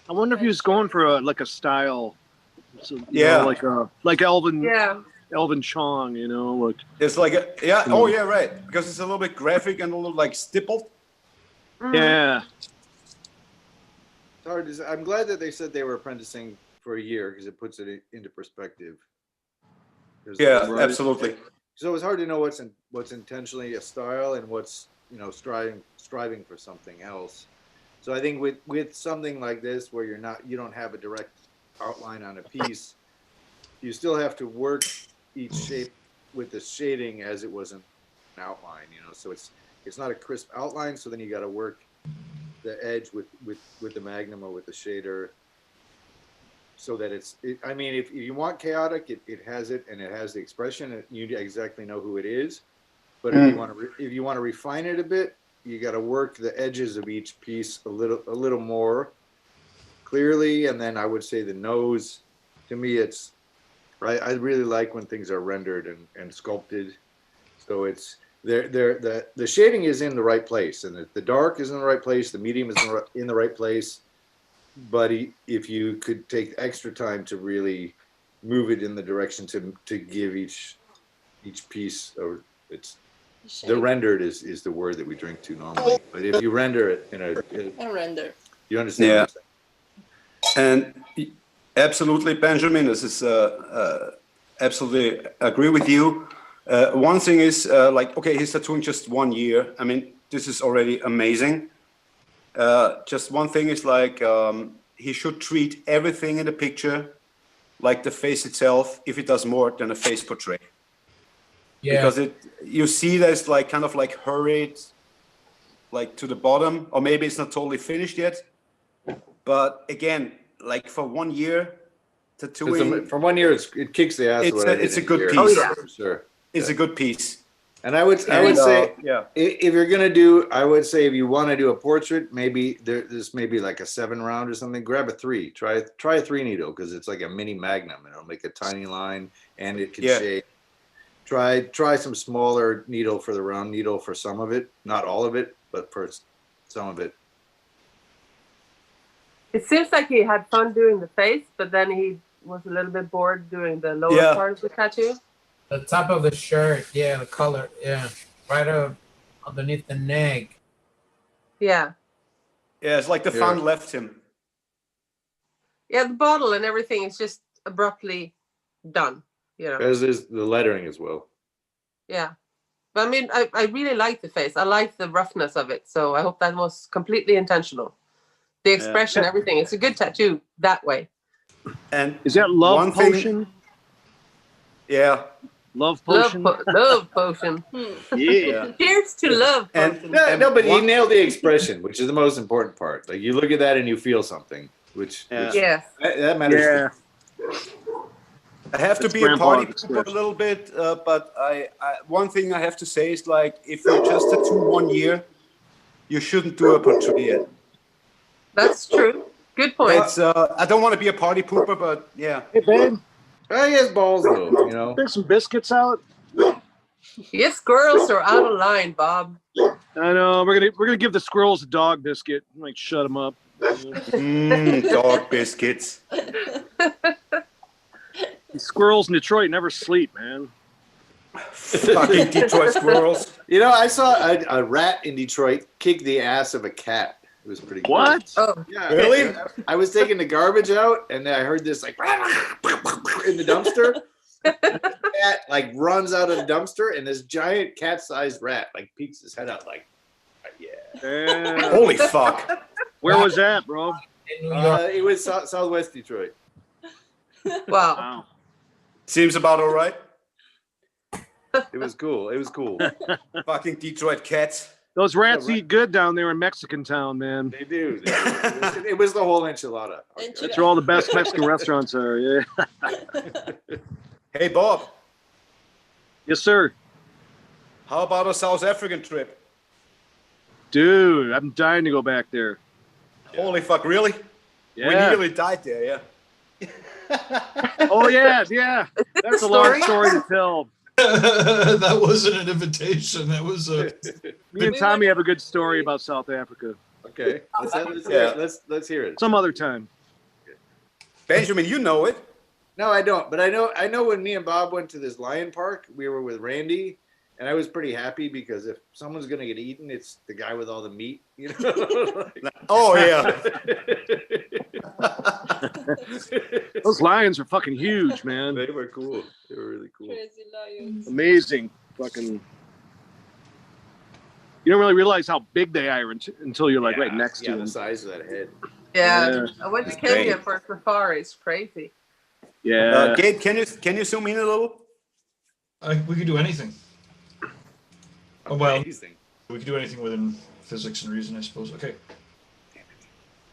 I wonder if he was going for a style. So, you Yeah. know, like Elvin Yeah. Elvin Chong, you know, like It's like, oh yeah, right. Because it's a little bit graphic and a little like stippled. Mm. yeah. hard to say. I'm glad that they said they were apprenticing for a year because it puts it into perspective. Yeah, absolutely. So it's hard to know what's intentionally a style and what's, you know, striving for something else. So I think with something like this where you don't have a direct outline on a piece, you still have to work each shape with the shading as it was an outline, you know. So it's not a crisp outline, so then you got to work the edge with the Magnum or with the shader, so that I mean, if you want chaotic, it has it, and it has the expression, and you exactly know who it is. But if you want to refine it a bit, you got to work the edges of each piece a little more clearly. And then I would say the nose, to me, I really like when things are rendered and sculpted. So it's the shading is in the right place, and the dark is in the right place, the medium is in the right place. But if you could take extra time to really move it in the direction to give each piece, or the rendered is the word that we drink to normally. But if you render it A render. you understand. Yeah. What I'm saying? And absolutely, Benjamin, this is absolutely agree with you. One thing is like, okay, he's tattooing just 1 year. I mean, this is already amazing. Just one thing is like, he should treat everything in the picture like the face itself, if it does more than a face portrait. Yeah. Because you see that it's like kind of like hurried, like to the bottom, or maybe it's not totally finished yet. But again, like for 1 year, tattooing, For 1 year, it kicks the ass. it's a good year, piece. for sure. it's a good piece. And I would say, yeah. if you're gonna do, I would say if you want to do a portrait, maybe this may be like a 7 round or something. Grab a 3. Try a 3 needle, because it's like a mini Magnum, and it'll make a tiny line, and it can shade. Try some smaller needle for the round needle for some of it, not all of it, but for some of it. It seems like he had fun doing the face, but then he was a little bit bored doing the lower part of the tattoo. The top of the shirt, yeah, the color, yeah, right up underneath the neck. Yeah. Yeah, it's like the fun left him. Yeah, the bottle and everything is just abruptly done, you know. As is the lettering as well. Yeah. But I mean, I really like the face. I like the roughness of it. So I hope that was completely intentional. The expression, everything. It's a good tattoo that way. And is that love potion? Yeah. Love potion. Love potion. Yeah. Cheers to love potion. No, but he nailed the expression, which is the most important part. Like, you look at that and you feel something, which that matters. Yeah. I have to be a party pooper a little bit, but I one thing I have to say is, like, if you just tattoo 1 year, you shouldn't do a portrait yet. That's true. Good point. It's, I don't want to be a party pooper, but yeah. Hey, babe. He has balls, though, you know. There's some biscuits out. Yes, squirrels are out of line, Bob. I know. We're gonna give the squirrels a dog biscuit. Like, shut them up. Dog biscuits. The squirrels in Detroit never sleep, man. Fucking Detroit squirrels. You know, I saw a rat in Detroit kick the ass of a cat. It was pretty cool. What? Oh, yeah. Really? I was taking the garbage out, and I heard this like in the dumpster. The cat like runs out of the dumpster, and this giant cat-sized rat like peeks his head out like, yeah. Damn. Holy fuck. Where was that, bro? In New York. It was Southwest Detroit. wow. Wow. Seems about all right. It was cool. It was cool. Fucking Detroit cats. Those rats eat good down there in Mexican town, man. They do. It was the whole enchilada. That's where all the best Mexican restaurants are. Yeah. Hey, Bob. Yes, sir. How about a South African trip? Dude, I'm dying to go back there. Holy fuck, really? Yeah. We nearly died there, yeah. Oh, yeah, yeah. That's a long story to tell. That wasn't an invitation. That was a. Me and Tommy have a good story about South Africa. Okay, let's hear it. Some other time. Benjamin, you know it. No, I don't. But I know when me and Bob went to this lion park, we were with Randy, And I was pretty happy because if someone's gonna get eaten, it's the guy with all the meat, you know. Oh yeah. Those lions are fucking huge, man. They were cool. They were really cool. Crazy lions. Amazing. Fucking. You don't really realize how big they are until you're like right next to the them. size of that head. Yeah, I went to That's Kenya great. for safari. It's crazy. Yeah. Gabe, can you zoom in a little? We could do anything. Oh, well, Amazing. we could do anything within physics and reason, I suppose. Okay.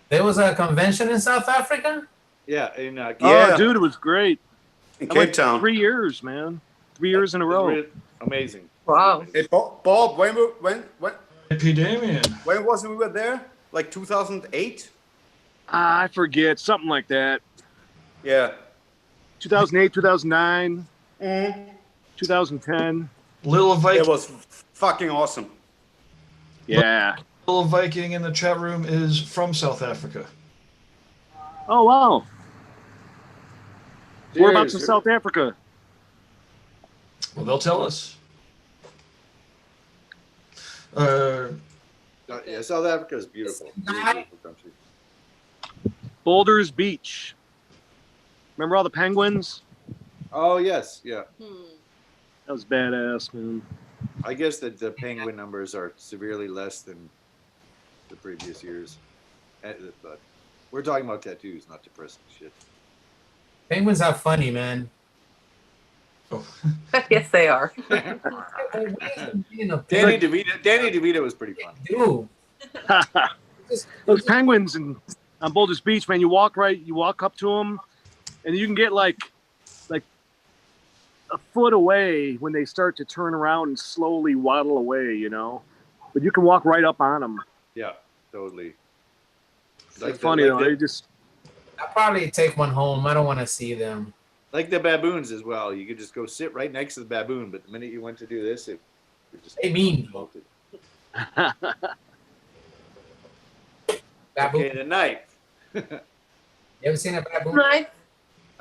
There was a convention in South Africa. Yeah, and Oh, Yeah. dude, it was great. In I went Cape Town. 3 years, man. 3 years in a row. amazing. Wow. Hey, Bob, when Epidemian. was it we were there? Like 2008? I forget. Something like that. Yeah. 2008, 2009, Mm. 2010. Little Viking. It was fucking awesome. Yeah. Little Viking in the chat room is from South Africa. Oh, wow. Whereabouts in Cheers. South Africa? Well, they'll tell us. Yeah, South Africa is beautiful. Beautiful country. Boulders Beach. Remember all the penguins? Oh yes, yeah. That was badass, man. I guess that the penguin numbers are severely less than the previous years. But we're talking about tattoos, not depressing shit. Penguins are funny, man. Oh. Yes, they are. Danny DeVito was pretty fun. Dude, Those penguins on Boulders Beach, man. You walk up to them, and you can get like a foot away when they start to turn around and slowly waddle away, you know. But you can walk right up on them. Yeah, totally. It's funny though. They just I'll probably take one home. I don't want to see them. like the baboons as well. You could just go sit right next to the baboon, but the minute you went to do this, it just They mean. melted. Baboon. Okay, the knife. You ever seen a baboon? Nice.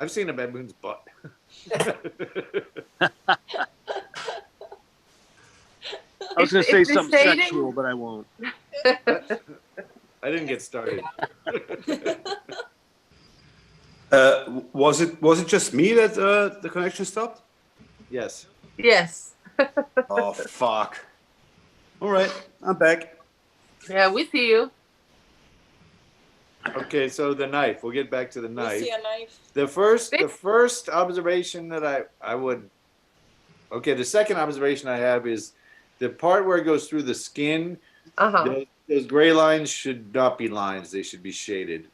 I've seen a baboon's butt. I was going to say If something deciding- sexual, but I won't. I didn't get started. Was it just me that the connection stopped? Yes. Yes. Oh fuck. All right, I'm back. Yeah, we see you. Okay, so the knife. We'll get back to the We knife. see a knife. The first observation that I would. Okay, the second observation I have is the part where it goes through the skin. Uh-huh. Those gray lines should not be lines; they should be shaded.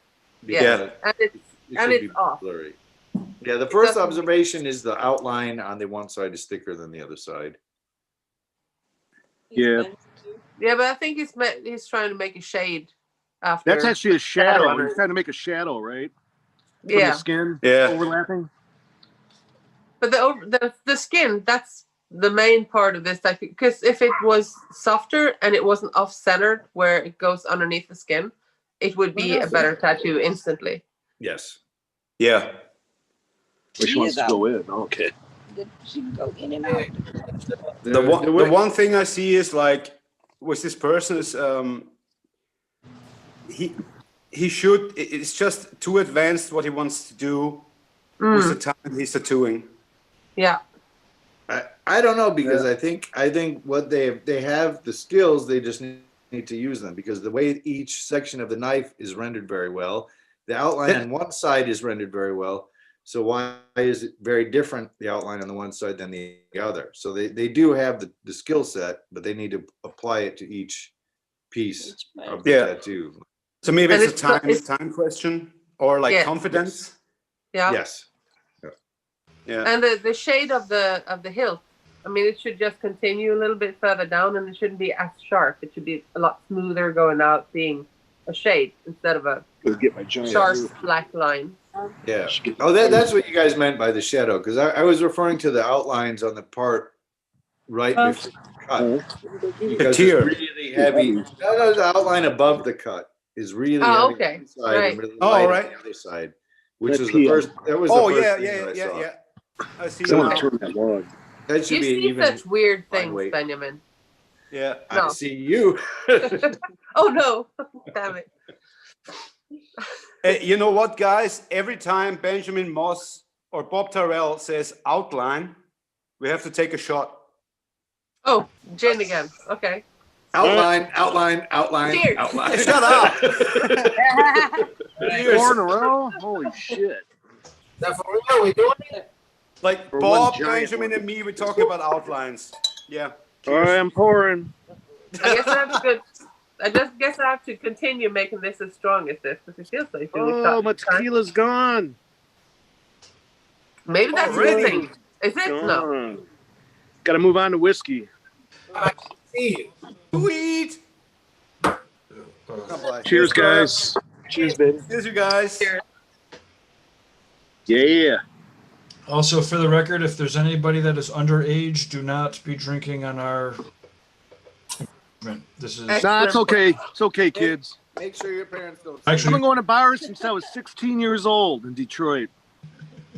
Yeah. And it's It and should it's be off. blurry. Yeah, the first doesn't- observation is the outline on the one side is thicker than the other side. Yeah. Yeah, but I think he's trying to make a shade after. That's actually a shadow. Shadow. He's trying to make a shadow, right? From yeah. the skin Yeah. overlapping. But the skin, that's the main part of this type, because if it was softer and it wasn't off-centered where it goes underneath the skin, it would be a better tattoo instantly. Yes. Yeah. Which wants to go in? Okay. She can go in and out. The one thing I see is like with this person is he should it's just too advanced what he wants to do with the time he's tattooing. Yeah. I don't know because I think what they have the skills, they just need to use them because the way each section of the knife is rendered very well, the outline on one side is rendered very well. So why is it very different, the outline on the one side than the other? So they do have the skill set, but they need to apply it to each piece of the Yeah. tattoo. So maybe And it's it's- a time question or like Yeah. confidence. Yeah. Yes. Yeah. And the shade of the hilt, I mean, it should just continue a little bit further down, and it shouldn't be as sharp. It should be a lot smoother going out, being a shade instead of a Go get my giant. sharp black line. Yeah. Oh, that's what you guys meant by the shadow, because I was referring to the outlines on the part right before the cut. Because tear. it's really heavy. No, the outline above the cut is really Oh, heavy okay. on one side Right. and really Oh, light right. on the other side, which That was tear. the first. That was Oh the first yeah, thing yeah, that I yeah, saw. yeah. I see. Someone now. turn that log. That should You be see even. such weird fine things, weight. Benjamin. Yeah. I No. see you. Oh no! Damn it! You know what, guys? Every time Benjamin Moss or Bob Tyrrell says outline, we have to take a shot. Oh, gin again. Okay. Outline, outline, outline, Cheers. outline. Shut up. 4 in a row. Holy shit! Now for real, we doing it? Like For Bob, one giant Benjamin, one. and me, we talk about outlines. Yeah. All right, I'm pouring. I guess I have to. I just guess I have to continue making this as strong as this because it feels like doing Oh, shots my at a time. tequila's gone. Maybe that's the Already? thing. Is it? No. Got to move on to whiskey. I can see you. Sweet. Cheers, guys. Cheers, baby. Cheers, you guys. Cheers. Yeah. Also, for the record, if there's anybody that is underage, do not be drinking on our. This is Nah, it's okay. It's okay, kids. Make sure your parents don't. I've actually been going to bars since I was 16 years old in Detroit.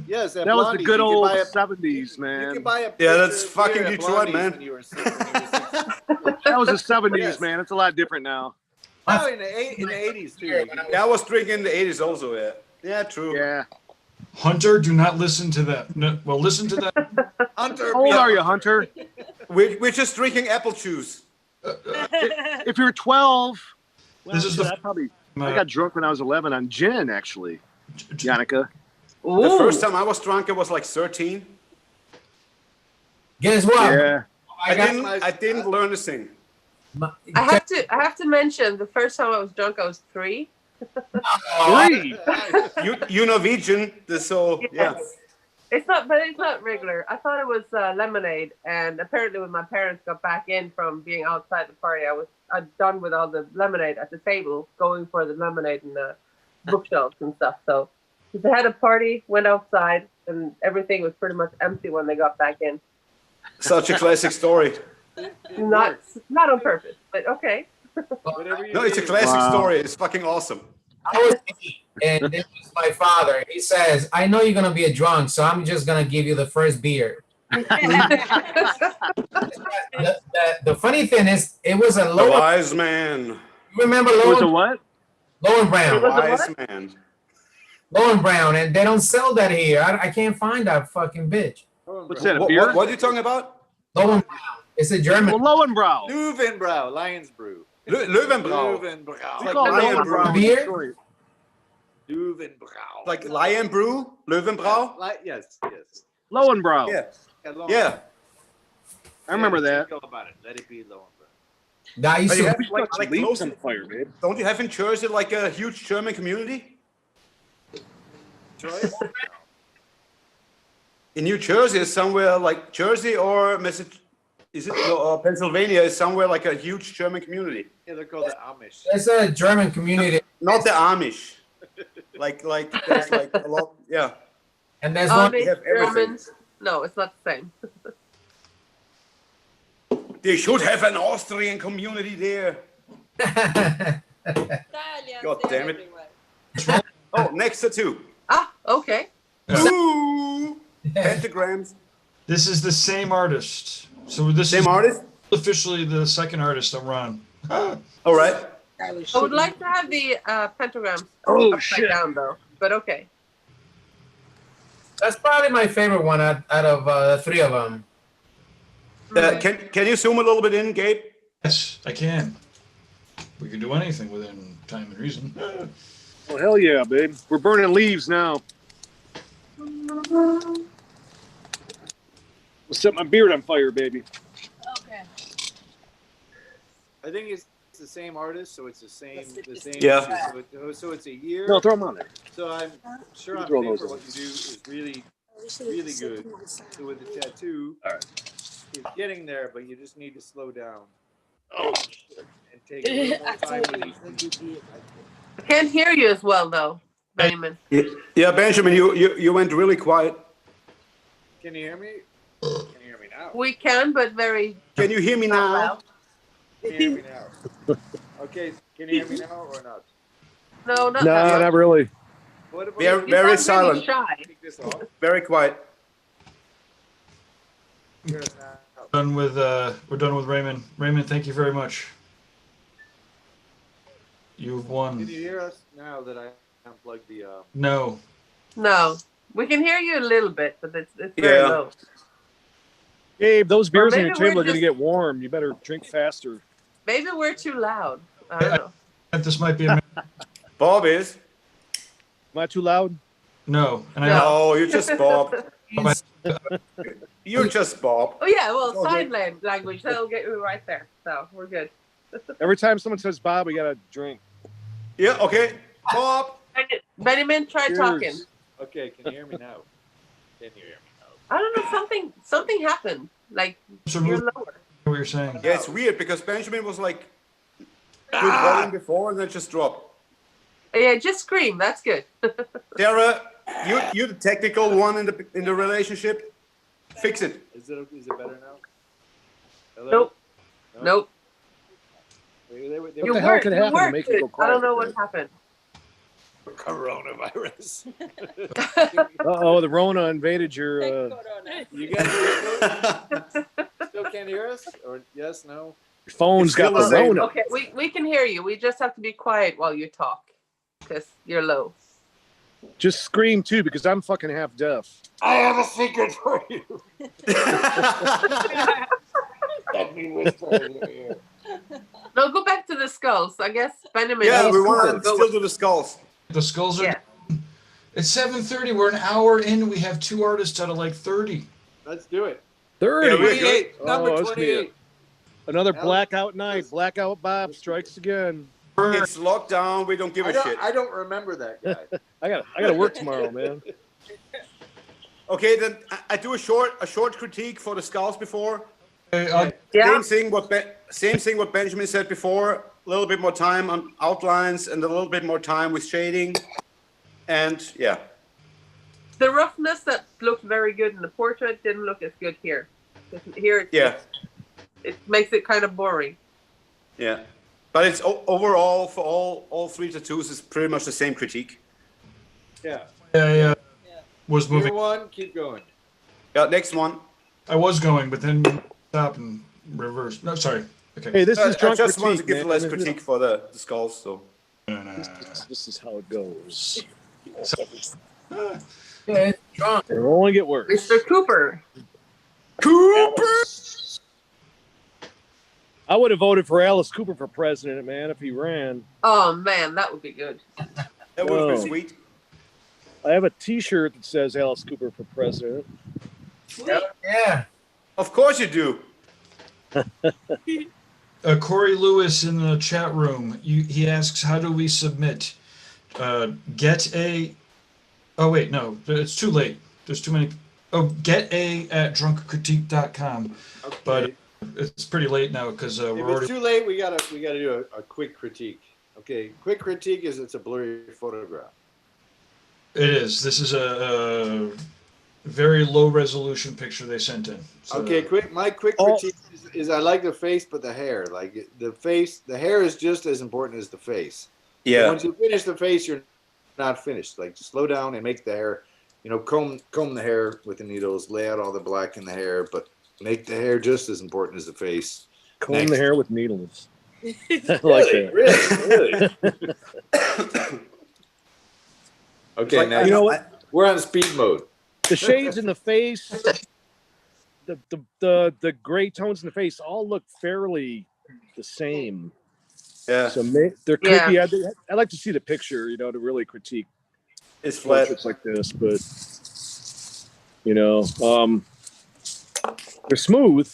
Yes, That was the good old 70s, You man. can buy a Yeah, that's picture of fucking beer at Detroit, Blondie's man. when you were 16. That was the 70s, Yes. man. It's a lot different now. Oh, in the 80s too. Yeah, I was drinking in the 80s also, yeah. Yeah, true. Yeah. Hunter, do not listen to that. No, well, listen to that. Hunter, How old are you, Hunter? We're just drinking apple juice. If you're 12, well, This is the- I got drunk when I was 11 on gin, actually. Yannicka. The first time I was drunk, I was like 13. Guess what? Yeah. I didn't learn to sing. I have to mention the first time I was drunk, I was 3. 3. You Norwegian, so yeah. It's not regular. I thought it was lemonade, and apparently when my parents got back in from being outside the party, I'd done with all the lemonade at the table, going for the lemonade and the bookshelves and stuff. So they had a party, went outside, and everything was pretty much empty when they got back in. Such a classic story. Not on purpose, but okay. whatever you No, it's a need. classic Wow. story. It's fucking awesome. I was 8, and this was my father. He says, "I know you're gonna be a drunk, so I'm just gonna give you the first beer." The funny thing is, it was a The low. wise man. You remember It was a Low what? and Brown? It was a Wise what? man. Low and Brown, and they don't sell that here. I can't find that fucking bitch. What's that, a What, beer? what are you talking about? Low and Brown. It's a German. Well, Lowenbrow. Löwenbräu, Lions Brew. Löwenbräu. Löwenbräu. We like call it Lion Lowenbrow in Beer? Detroit. Löwenbräu. Like Lion Brew? Löwenbräu? Yes. Lowenbrow. Yeah. Lowenbräu. Yeah. I remember that. Go about it. Let it be Lowenbräu. That used But you to. have, Like, like leaves close, on fire, babe. don't you have in Jersey like a huge German community? Detroit? In New Jersey is somewhere like Jersey or Pennsylvania is somewhere like a huge German community. Yeah, they're called the Amish. There's a German community, Not the Amish. Like there's like a lot. Yeah. and there's one. Amish, have everything. Germans. No, it's not the same. They should have an Austrian community there. God damn it. Oh, next to 2. Okay. Ooh. Pentagrams. This is the same artist. So this Same is artist? officially the second artist I'm on. All right. I would like to have the pentagrams Oh, upside shit. down though, but okay. That's probably my favorite one out of the 3 of them. Can you zoom a little bit in, Gabe? Yes, I can. We can do anything within time and reason. Oh, hell yeah, babe. We're burning leaves now. We'll set my beard on fire, baby. Okay. I think it's the same artist, so it's the same. Yeah. So it's a year. No, throw them on there. So I'm sure on Throw paper those what you do is really good. So with the tattoo, it's getting there, but you just need to slow down Oh, and take a little more time with each. I can't hear you as well though, Benjamin. Yeah, Benjamin, you went really quiet. Can you hear me? Can you hear me now? We can, but very Can you hear me not now? loud. Can you hear me now? Okay, can you hear me now or not? No, not no, that. not really. What Very, You very sound really silent. shy. Take this off. Very quiet. Done with we're done with Raymond. Raymond, thank you very much. You've Can won. you hear us now that I unplugged the? No. No, we can hear you a little bit, but it's very Yeah. low. Gabe, those beers on your maybe we're table are going to just- get warm. You better drink faster. Maybe we're too loud. I don't know. This might be a Bob is. Am I too loud? no. And I No. Oh, you're just Bob. He's- You're just Bob. Oh yeah, well, all sign language that'll get you right there. So we're good. Every time someone says Bob, we got to drink. Yeah, okay. Bob. Benjamin, try Cheers. talking. Okay, can you hear me now? Can you hear me now? I don't know. Something happened. Like So you're move lower. what you're saying. Yeah, it's weird because Benjamin was like good volume before and then just dropped. Yeah, just scream. That's good. Sarah, you're the technical one in the relationship. Fix it. Is it better now? Hello? Nope. Nope. What the hell could happen to make it go I don't know quiet? what happened. Coronavirus. Uh-oh, the Rona invaded your... You guys still can't hear us? Or yes, no? Your phone's got It's the still the same. Rona. Okay, we can hear you. We just have to be quiet while you talk because you're low. Just scream, too, because I'm fucking half deaf. I have a secret for you. Let me whisper in your ear. No, go back to the skulls. I guess Benjamin. Yeah, we needs want to to go still do the skulls. The skulls are. Yeah. It's 7:30. We're an hour in. We have 2 artists out of like 30. Let's do it. 30. Yeah, we're good. 28. Number Oh, that's me. 28. Another Alex- blackout night. Blackout Bob strikes again. It's lockdown. We don't give a shit. I don't remember that guy. I got to work tomorrow, man. Okay, then I do a short critique for the skulls before. I'll- Yeah. Same thing what Benjamin said before. A little bit more time on outlines and a little bit more time with shading. And yeah, The roughness that looked very good in the portrait didn't look as good here. Here, yeah, it makes it kind of boring. yeah. But it's overall for all 3 tattoos is pretty much the same critique. Yeah. I was Year moving. one, keep going. Yeah, next one. I was going, but then stop and reverse. No, sorry. Okay. Hey, this is I drunk just wanted to critique, give man. less critique for the skulls. So This is how it goes. Yeah, it's drunk. It'll only get worse. Mr. Cooper. Cooper. I would have voted for Alice Cooper for president, man, if he ran. Oh man, that would be good. That would have been Whoa. sweet. I have a T-shirt that says Alice Cooper for president. Yeah. Of course you do. Corey Lewis in the chat room. He asks, "How do we submit? Get a." Oh wait, no, it's too late. There's too many. Oh, geta@drunkcritique.com. Okay. But it's pretty late now because if we're it's already. too late, we gotta do a quick critique. Okay, quick critique is it's a blurry photograph. It is. This is a very low resolution picture they sent in. So, Okay, my quick Oh. critique is I like the face, but the hair, like the hair is just as important as the face. Yeah. Once you finish the face, you're not finished. Like slow down and make the hair, comb the hair with the needles, lay out all the black in the hair, but make the hair just as important as the face. Comb Next. the hair with needles. I like that. Really. Okay, Like, now You know what? we're on speed mode. The shades in the face, the gray tones in the face all look fairly the same. Yeah. So they're creepy. I'd like to see the picture, to really critique It's flat. portraits like this, but they're smooth,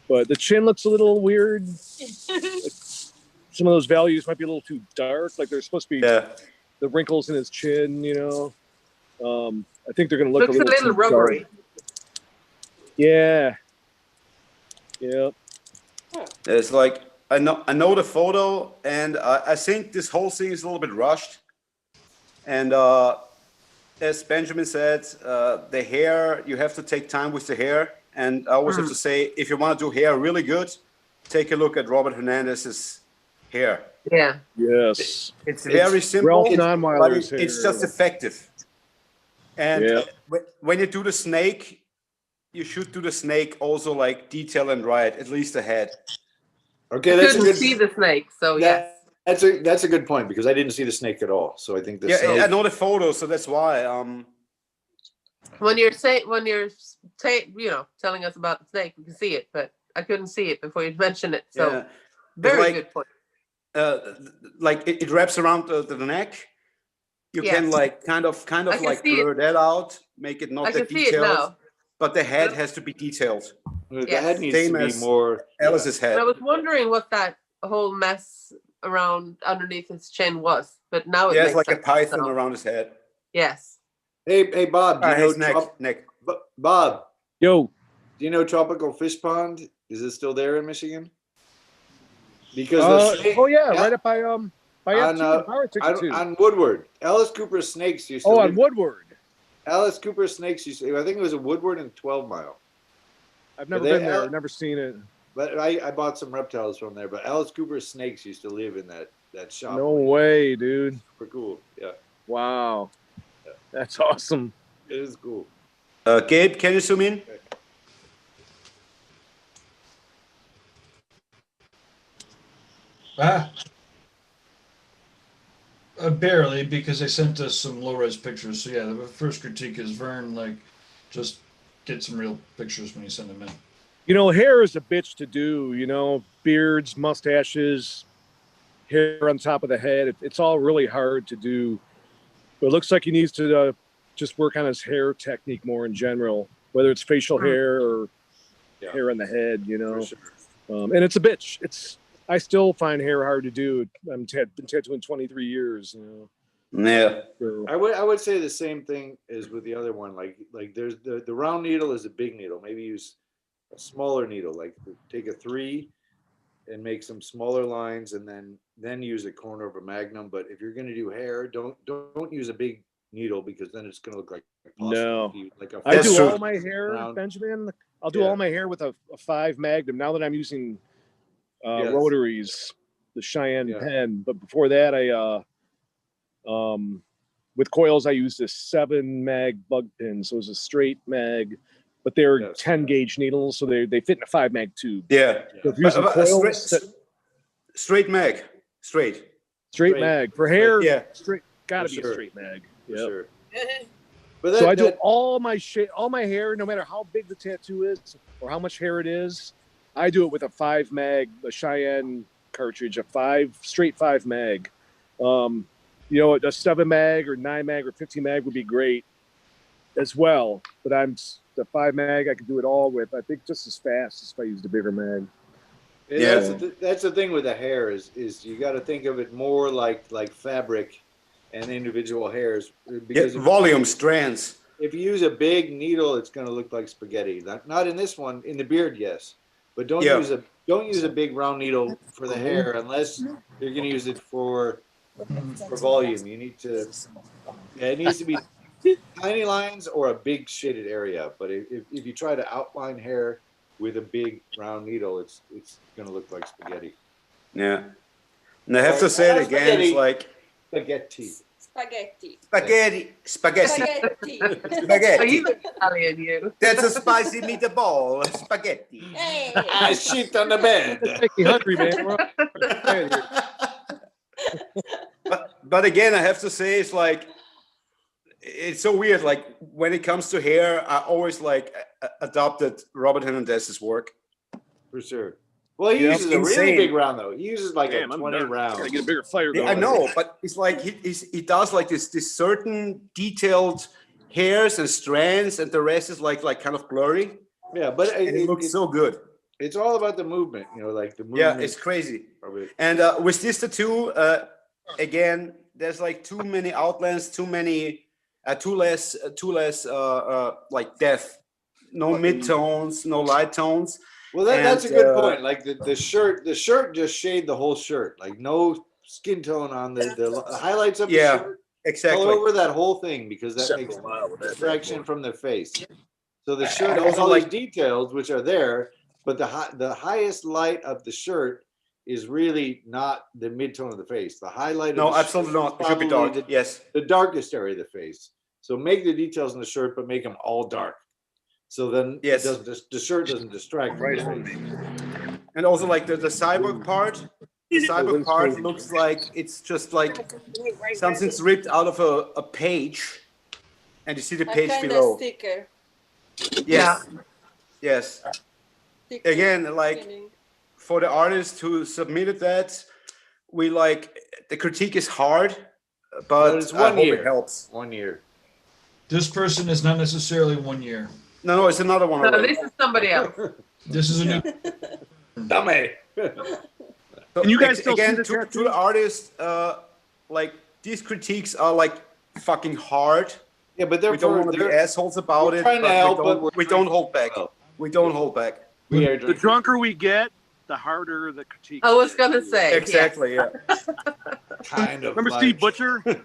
but the chin looks a little weird. Some of those values might be a little too dark. Like they're supposed to be Yeah. the wrinkles in his chin, I think they're going to look Looks a little too rubbery. dark. Yeah. Yeah. It's like I know the photo, and I think this whole thing is a little bit rushed. And as Benjamin said, the hair, you have to take time with the hair. And I always have to say, if you want to do hair really good, take a look at Robert Hernandez's hair. Yeah. Yes. It's very simple, Ralph but Nonweiler's it's hair. just effective. And Yeah. when you do the snake, you should do the snake also like detail and right, at least the head. Okay, I that's a couldn't good. see the snake, so yes. That's a good point because I didn't see the snake at all. So I think the Yeah, snake. I know the photo, so that's why. When you're telling us about the snake, we can see it, but I couldn't see it before you mentioned it. So Yeah. very like- good point. Like it wraps around the neck. You can Yes. like kind of can like see it. blur that out, make it not I that can see it detailed. now. But the head has to be detailed. The Yes. head needs Same to be as more. Alice's And head. I was wondering what that whole mess around underneath his chin was, but now it Yeah, makes it's like a sense. python So, around his head. yes. Hey, Bob. Do you know His neck. Bob? Yo, Do you know Tropical Fish Pond? Is it still there in Michigan? Because the snake, oh yeah, right up by On, FT and Power Ticket too. on Woodward. Alice Cooper snakes used to. Oh, live- on Woodward. Alice Cooper snakes used to. I think it was a Woodward and 12 Mile. I've never They- been there. I've never seen it. But I bought some reptiles from there. But Alice Cooper snakes used to live in that shop. No way, dude. Super cool. Yeah, Wow. That's awesome. it is cool. Gabe, can you zoom in? Barely, because they sent us some low-res pictures. So yeah, the first critique is Vern, like, just get some real pictures when you send them in. You know, hair is a bitch to do. You know, beards, mustaches, hair on top of the head. It's all really hard to do. But it looks like he needs to just work on his hair technique more in general, whether it's facial hair or Yeah. hair on the head. You know, For sure. and it's a bitch. I still find hair hard to do. I'm been tattooing 23 years. You know, Yeah. so, I would say the same thing as with the other one. Like there's the round needle is a big needle. Maybe use a smaller needle. Like take a 3 and make some smaller lines, and then use a corner of a magnum. But if you're gonna do hair, don't use a big needle because then it's gonna look like No. like a I That's do true. all my hair, round. Benjamin. I'll do Yeah. all my hair with a 5 Magnum. Now that I'm using Yes. rotaries, the Cheyenne Yeah. pen. But before that, I with coils I used a 7 mag bug pin, so it was a straight mag, but they're Yes. 10 gauge needles, so they fit in a 5 mag tube. Yeah. So if you're using But coils, straight mag. Straight. straight mag for hair. Yeah. Straight, gotta For be sure. a straight mag. For Yep. sure. But So I do that- all my hair, no matter how big the tattoo is or how much hair it is. I do it with a 5 mag, a Cheyenne cartridge, a straight 5 mag. You know, a 7 mag or 9 mag or 15 mag would be great as well. But the 5 mag I can do it all with. I think just as fast as if I used a bigger mag. And Yeah. that's the thing with the hair is you got to think of it more like fabric and individual hairs Yeah. because Volume, strands. if you use a big needle, it's going to look like spaghetti. Not in this one. In the beard, yes, but don't Yeah. use a big round needle for the hair unless you're going to use it for volume. You need to. Yeah, it needs to be tiny lines or a big shaded area. But if you try to outline hair with a big round needle, it's going to look like spaghetti. Yeah. And I have to say it again, it's like Spaghetti. Spaghetti. spaghetti. Spaghetti. Are Spaghetti. you Italian, you? That's a spicy meatball. Spaghetti. Hey. I shit on the bed. Make me hungry, man. We're all- But again, I have to say, it's like, it's so weird. Like when it comes to hair, I always like adopted Robert Hernandez's work. For sure. Well, he Yeah, uses a really insane. big round though. He uses like Damn, a I'm 20 nervous. round. Gotta get a bigger fire Yeah, going. I know, but it's like he does like this certain detailed hairs and strands, and the rest is like kind of blurry, Yeah, but and it looks so good. it's all about the movement, like the movement. Yeah, it's crazy. of it. And with this tattoo, again, there's like too many outlines, too less like depth. No midtones, no light tones. Well, that's a good And, point. Like the shirt just shade the whole shirt. Like no skin tone on the highlights of Yeah, the shirt. Exactly. All over that whole thing because that makes distraction from the face. So the shirt And has also, all like- these details which are there, but the highest light of the shirt is really not the mid-tone of the face. The highlight of No, the shirt absolutely is not. It should be probably dark. Yes. the darkest area of the face. So make the details in the shirt, but make them all dark. So then Yes. the shirt doesn't distract from Right the on face. And also like the cyborg part. The cyborg part looks like it's just like something's ripped out of a page, and you see the A page kind of below. sticker. Yes. Yes. Sticker Again, like feeling. for the artist who submitted that, we like the critique is hard, but it's I 1 hope year. it helps. 1 year. This person is not necessarily 1 year. No, it's another one So already. this is somebody else. This is a new. Dummy. So Can you guys still again see the to tattoo? the artist, like these critiques are like fucking hard. Yeah, but We don't want to be assholes about we're it, trying to but help, we but don't, we're we trying don't hold back. help. We don't hold back. we are The drinking. drunker we get, the harder the critique. I was gonna say. Exactly, yeah. kind of. Remember like- Steve Butcher? That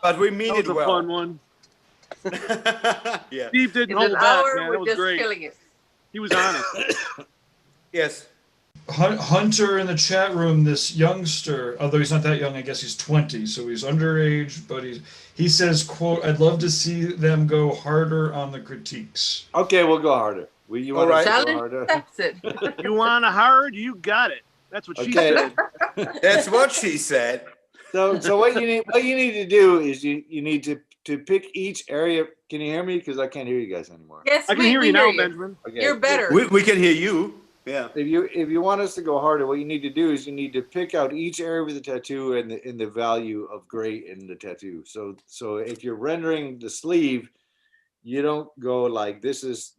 But we mean was it a well. fun one. Yeah. Steve didn't In hold an back, hour, man. That we're was just great. killing it. He was honest. Yes. Hunter in the chat room, this youngster, although he's not that young, I guess he's 20, so he's underage, but he says, quote, I'd love to see them go harder on the critiques. Okay, we'll go harder. You All want right. us to go Challenge harder? accepted. You want a hard? You got it. That's what she Okay. said. That's what she said. So what you need to do is you need to pick each area. Can you hear me? Because I can't hear you guys anymore. Yes, I can hear you now, Benjamin. Okay, You're good. better. We can hear you. Yeah. If you want us to go harder, what you need to do is you need to pick out each area with the tattoo and the value of gray in the tattoo. So if you're rendering the sleeve, you don't go like this is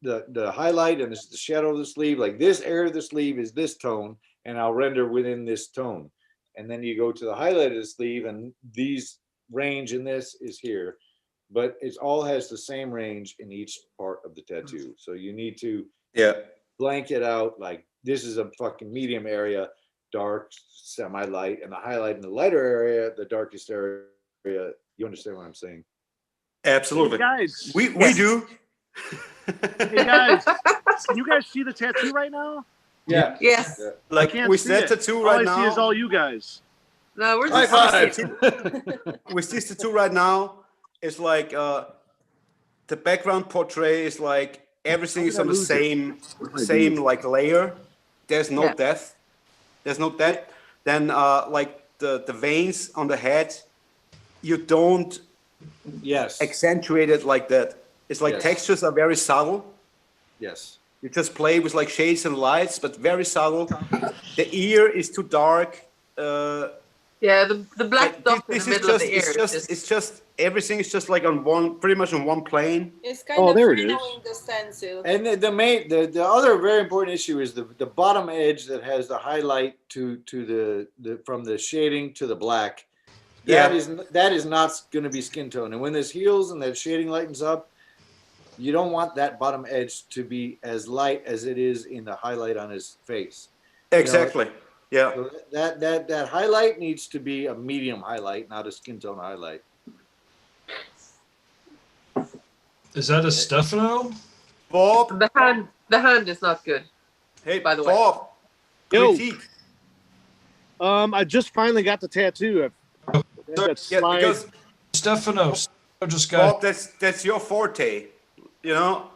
the highlight and this is the shadow of the sleeve. Like this area of the sleeve is this tone, and I'll render within this tone. And then you go to the highlight of the sleeve, and these range in this is here, but it all has the same range in each part of the tattoo. So you need to Yeah. blank it out like this is a fucking medium area, dark, semi-light, and the highlight in the lighter area, the darkest area. You understand what I'm saying? Absolutely. Hey, guys. We do. Hey, guys. Can you guys see the tattoo right now? Yeah. Yes. Yeah. Like can't with see that it. tattoo All right I see is now. all you guys. No, we're High just five. With this tattoo right now, it's like the background portrait is like everything is on the same like layer. There's no Yeah. depth. There's no depth. Then like the veins on the head, you don't Yes. accentuate it like that. It's like Yes. textures are very subtle. Yes. You just play with like shades and lights, but very subtle. The ear is too dark. Yeah, the black Like, dot in this the is middle of just, the ear. it's just everything is just like on one, pretty much on one plane. It's kind Oh, of there it following the stencil. And the other very important issue is the bottom edge that has the highlight to the from the shading to the black. Yeah. That is not going to be skin tone. And when this heals and that shading lightens up, you don't want that bottom edge to be as light as it is in the highlight on his face. Exactly. Yeah. So that highlight needs to be a medium highlight, not a skin tone highlight. Is that a Stefano? Bob. The hand is not good. Hey, By the way. Bob. Yo. Critique. I just finally got the tattoo. That Yeah, slide. because Stefano just got. Bob, that's your forte. You know,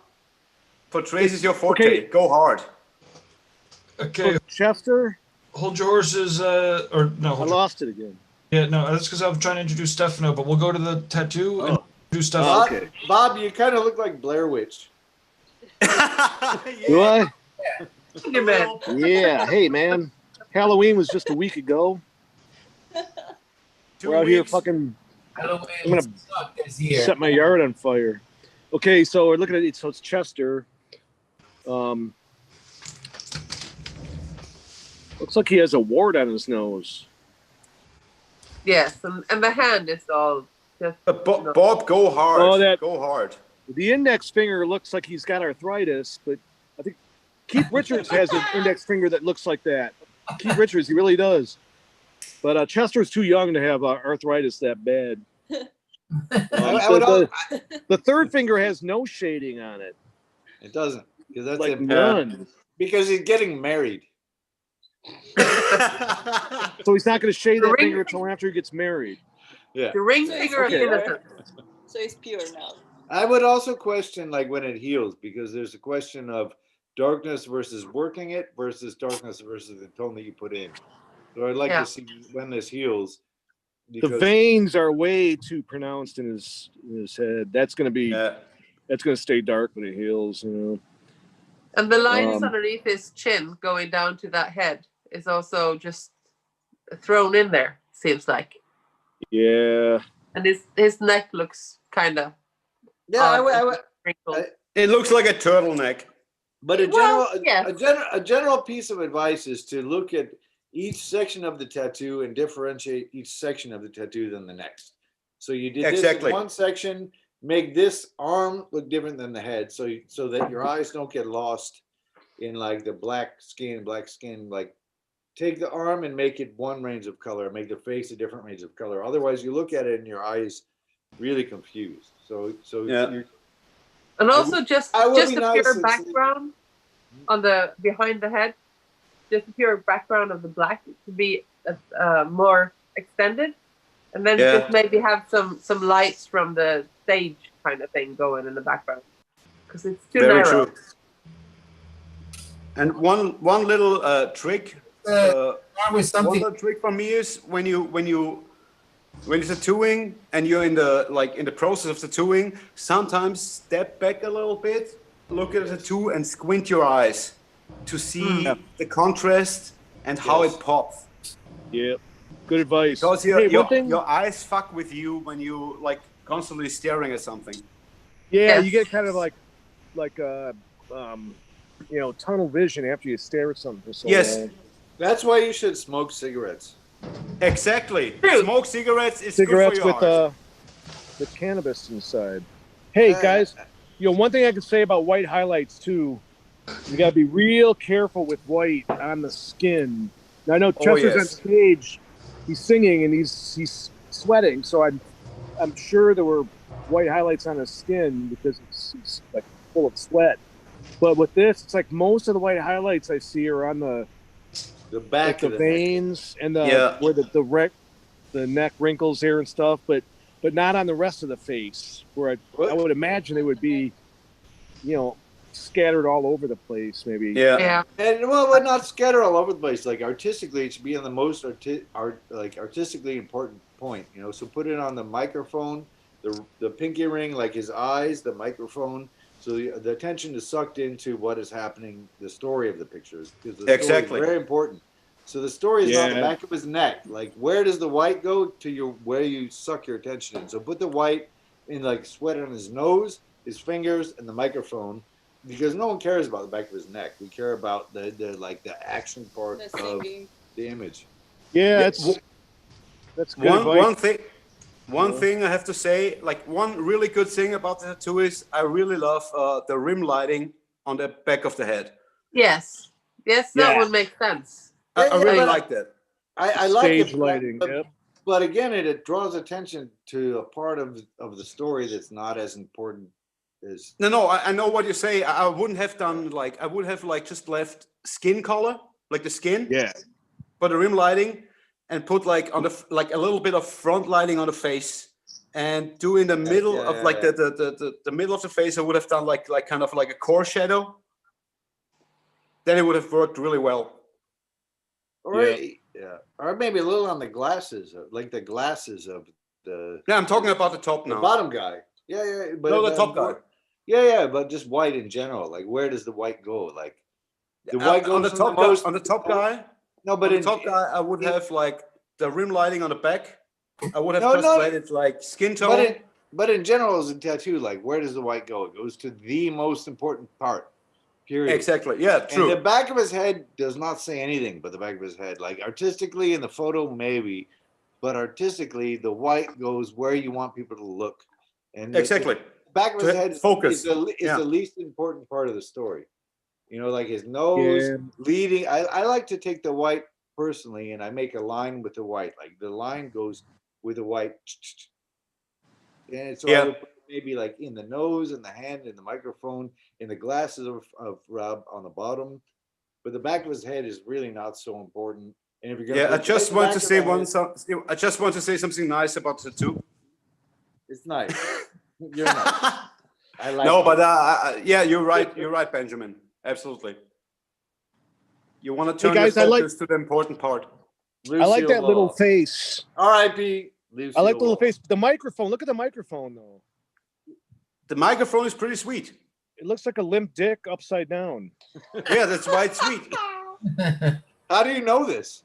portraits is your forte. Okay. Go hard. Okay, Chester, hold your horses. Or no, I hold your, lost it again. yeah, no, that's because I'm trying to introduce Stefano, but we'll go to the tattoo and Oh. do Stefano. Okay. Bob, you kind of look like Blair Witch. Do Yeah. I? Good man. Yeah. Hey, man. Halloween was just a week ago. 2 We're out here weeks. fucking Halloween I'm gonna sucked this year. set my yard on fire. Okay, so we're looking at it. So it's Chester. Looks like he has a wart on his nose. Yes, and the hand is all just. Bob, go hard. Oh, that- Go hard. The index finger looks like he's got arthritis, but I think Keith Richards has an index finger that looks like that. Keith Richards, he really does. But Chester's too young to have arthritis that bad. The third finger has no shading on it, It doesn't, because that's like it. none. Because he's getting married. So he's not going to shade The that ring- finger until after he gets married. Yeah. The ring So it's finger of okay. innocence. So it's pure now. I would also question like when it heals, because there's a question of darkness versus working it versus darkness versus the tone that you put in. So I'd like Yeah. to see when this heals. The Because veins are way too pronounced in his head. That's gonna be Yeah. that's gonna stay dark when it heals. You know. And the lines Um, underneath his chin going down to that head is also just thrown in there, seems like. Yeah. And his neck looks kind of yeah, wrinkled. It looks like a turtleneck. but a Well, general yes. a general piece of advice is to look at each section of the tattoo and differentiate each section of the tattoo than the next. So you did this Exactly. in one section, make this arm look different than the head, so that your eyes don't get lost in like the black skin. Like take the arm and make it one range of color, make the face a different range of color. Otherwise, you look at it and your eyes really confused. So Yeah. you're, And also just I would just be a nice pure and- background on the behind the head, just a pure background of the black to be more extended, and then Yeah. just maybe have some lights from the stage kind of thing going in the background, because it's too Very narrow. true. And one little trick. Start with One something. little trick for me is when you're tattooing and you're in the process of tattooing, sometimes step back a little bit, look at the tattoo and squint your eyes to see the contrast and how Yes. it pops. Yeah. Good advice. Because Hey, your one thing. your eyes fuck with you when you like constantly staring at something. Yeah, Yes. you get kind of like tunnel vision after you stare at something for so Yes. long. that's why you should smoke cigarettes. Exactly. True. Smoke cigarettes is Cigarettes good for your eyes. with cannabis inside. Hey guys, one thing I can say about white highlights too, you gotta be real careful with white on the skin. Now, I know Chester's on yes. stage, he's singing and he's sweating, so I'm sure there were white highlights on his skin because it's like full of sweat. But with this, it's like most of the white highlights I see are on the Back the of the neck. veins and the Yeah. where the neck wrinkles here and stuff, but not on the rest of the face. Where I would imagine they would be, scattered all over the place. Maybe. Yeah. Yeah. And well, not scatter all over the place. Like artistically, it should be on the most artistically important point. So put it on the microphone, the pinky ring, like his eyes, the microphone. So the attention is sucked into what is happening, the story of the pictures, because the story Exactly. is very important. So the story is on the Yeah. back of his neck. Like where does the white go to where you suck your attention in? So put the white in like sweat on his nose, his fingers, and the microphone, because no one cares about the back of his neck. We care about the action part The of singing. the image. Yeah, Yeah, that's good advice. One thing I have to say, like one really good thing about the tattoo is I really love the rim lighting on the back of the head. Yes. Yes, that Yeah. would make sense. I really but like that. I like it, Stage lighting. Yep. but again, it draws attention to a part of the story that's not as important as. No, I know what you say. I wouldn't have done I would have just left skin color, like the skin, Yeah. but the rim lighting, and put on the a little bit of front lighting on the face, and do in the middle of the middle of the face. I would have done like kind of like a core shadow. Then it would have worked really well. Or or maybe a little on the glasses, like the glasses of the Yeah, I'm talking about the top the now. bottom guy. Yeah, but No, the top guy. Yeah, but just white in general. Like where does the white go? Like the white goes on the from top most- guy. On the top guy. No, But but on in the top guy, I would have the rim lighting on the back. I would have No, just no. let it skin tone. but in general, as a tattoo, like where does the white go? It goes to the most important part. Period. Exactly. Yeah, true. And the back of his head does not say anything but the back of his head. Like artistically in the photo, maybe, but artistically, the white goes where you want people to look. And Exactly. the back of his To head focus. is Yeah. the least important part of the story. Like his nose Yeah. leading. I like to take the white personally, and I make a line with the white. Like the line goes with the white. And so I would put maybe like in the nose, in the hand, in the microphone, in the glasses of Rob on the bottom. But the back of his head is really not so important. And if you're gonna Yeah, I put just the want back to of say the head, I just want to say something nice about the tattoo. It's nice. You're nice. I like No, it. but yeah, you're right. You're right, Benjamin. Absolutely. You want to turn guys, I your like- focus to the important part. I like that little Lucille face. Ball. R.I.P. I like the little Lucille face. The microphone. Look at the microphone, though. The microphone is pretty sweet. It looks like a limp dick upside down. Yeah, that's why it's sweet. Ball. How do you know this?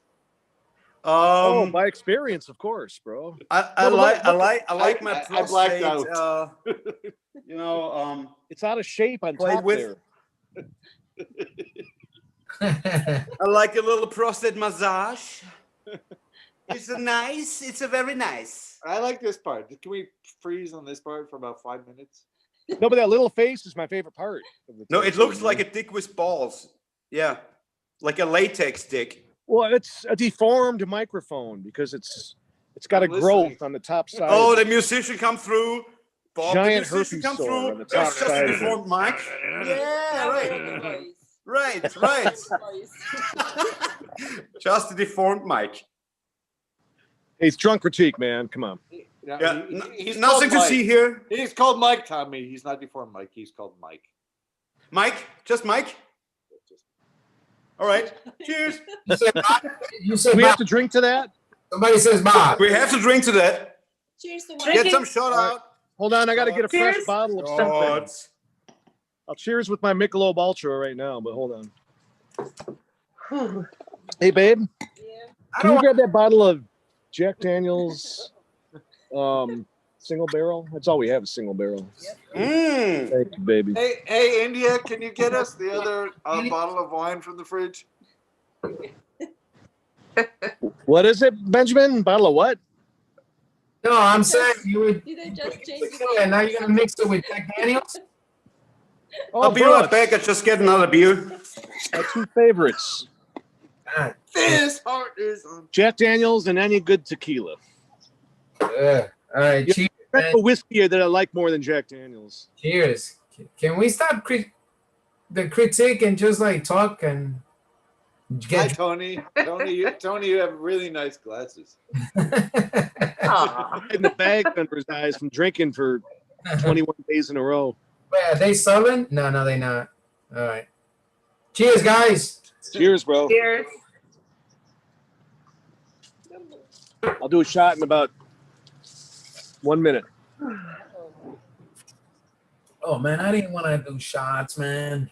Oh, by experience, of course, bro. I No, like I- my I blacked prostate. out. You know, It's out of shape on Played top with- there. I like a little prostate massage. It's a very nice. I like this part. Can we freeze on this part for about 5 minutes? No, but that little face is my favorite part. Of the No, it tattoo, looks man. like a dick with balls. Yeah, like a latex dick. Well, it's a deformed microphone because it's got a I'm growth listening. on the top side. Oh, of the it. musician come through. Bob, Giant the musician herpes come sore through. on the top It's just side a of it. deformed mic. Yeah, right. Right. Just a deformed mic. Hey, it's drunk critique, man. Come on. No, Yeah, he's nothing called to see Mike. here. He's called Mike, Tommy. He's not before Mike. He's called Mike. Mike, just Mike. All right. Cheers. You said Bob. You said Do we have Bob. to drink to that? Somebody says Bob. We have to drink to that. Cheers to Drinking. Get some shot out. Hold on, I got to get a fresh Cheers. bottle of something. God. I'll cheers with my Michelob Ultra right now, but hold on. Hey, babe, can you grab that bottle of Jack Daniels single barrel? That's all we have is single barrel. Mm. Thank you, baby. Hey, India, can you get us the other bottle of wine from the fridge? What is it, Benjamin? Bottle of what? No, I'm saying you would. Did I just change And now you're gonna mix it with Jack Daniels. Oh, I'll be bro, right back. I just get another beer. my two favorites. God, This heart is on. Jack Daniels and any good tequila. all right, Yeah. cheers. That's a whiskey that I like more than Jack Daniels. Cheers. Can we stop the critique and just like talk and Hi, get? Tony. Tony, you have really nice glasses. Aw. In the bag under his eyes from drinking for 21 days in a row. Wait, are they sullen? No, they not. All right. Cheers, guys. Cheers, bro. Cheers. I'll do a shot in about 1 minute. Oh man, I didn't want to do shots, man.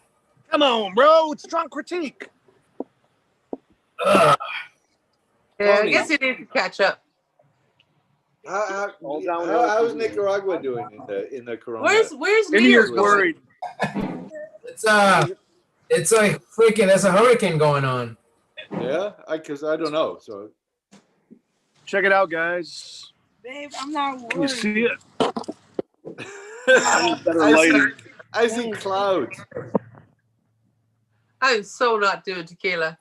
Come on, bro. It's drunk critique. Ugh. Yeah, I Tony. guess you need to catch up. All downhill. How's Nicaragua doing in the corona? Where's New India's Year's going? worried. It's like freaking. There's a hurricane going on. Yeah, because I don't know. So Check it out, guys. Babe, I'm not Can you worried. see it? Better I lighting. see clouds. I'm so not doing tequila.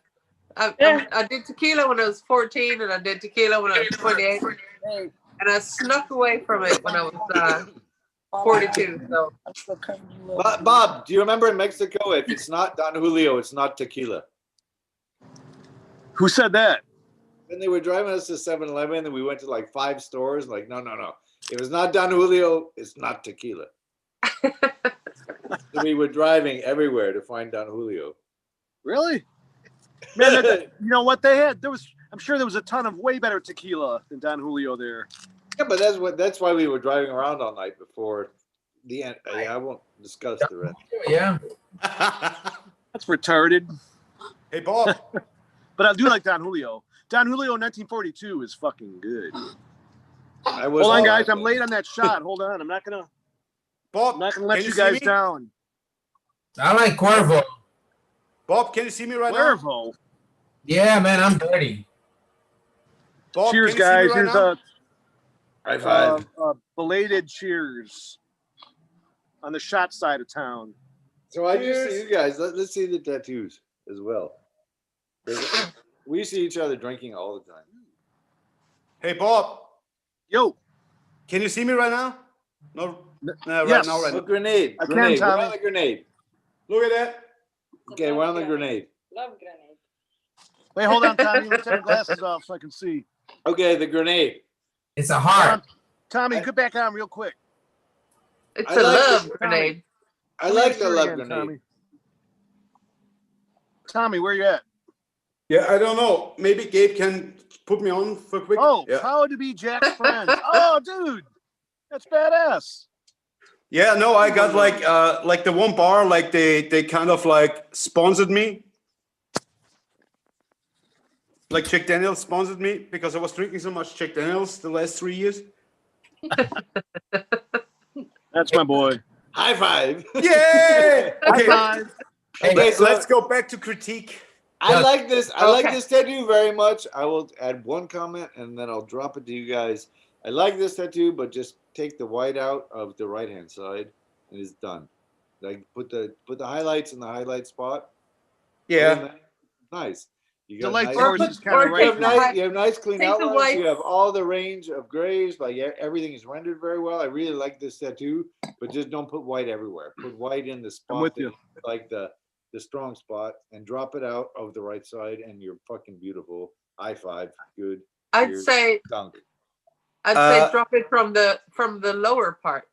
Yeah. I did tequila when I was 14, and I did tequila when I was 28, Babe, and I snuck away from it when I was 42. So I'm still covering you a little bit. Bob, do you remember in Mexico, if it's not Don Julio, it's not tequila? Who said that? When they were driving us to 7-Eleven and we went to like 5 stores, like, no. If it's not Don Julio, it's not tequila. So we were driving everywhere to find Don Julio. Really? Man, you know what they had? I'm sure there was a ton of way better tequila than Don Julio there. Yeah, but that's why we were driving around all night before the end. I won't discuss the rest. Yeah. That's retarded. Hey, Bob. But I do like Don Julio. Don Julio 1942 is fucking good. I was Hold on, all guys. right. I'm late on that shot. Hold on. I'm not gonna Bob, let can you see guys me? down. I like Cuervo. Bob, can you see me right now? Cuervo. Yeah, man, I'm dirty. Bob, Cheers, can you see me guys. right Here's now? High five. a belated cheers on the shot side of town. So I just see you guys. Let's see the tattoos as well. We see each other drinking all the time. Hey, Bob, Yo, can you see me right now? No, right Yes. now, right Oh, now. grenade. I can, Grenade. We're Tommy. on the grenade. Look at that. Okay, we're on the grenade. Love grenade. wait, hold on, Tommy. Let's take my glasses off so I can see. Okay, the grenade. It's a heart. Tommy, get back on real quick. It's I a like love it. grenade. I Come here, like the sure love again, grenade. Tommy. Tommy, where you at? Yeah, I don't know. Maybe Gabe can put me on for quick. Oh, Yeah. proud to be Jack's friend. Oh, dude, that's badass. Yeah, no, I got like the one bar, like they kind of like sponsored me. Like Jack Daniels sponsored me because I was drinking so much Jack Daniels the last 3 years. That's my boy. High five. Yeah. Okay, Five. Okay, so let's go back to critique. I Yes. like this. I like Okay. this tattoo very much. I will add one comment and then I'll drop it to you guys. I like this tattoo, but just take the white out of the right hand side and it's done. Like put the highlights in the highlight spot. Yeah. Nice. You The got light nice, source Or is put- kind of or right. you have take the nice, you have nice clean take the outlines. You whites. have all the range of grays. Like everything is rendered very well. I really like this tattoo, but just don't put white everywhere. Put white in the spot with that you. like the strong spot and drop it out of the right side and you're fucking beautiful. High five. Good. I'd Cheers. say Dunk. drop it from the lower part,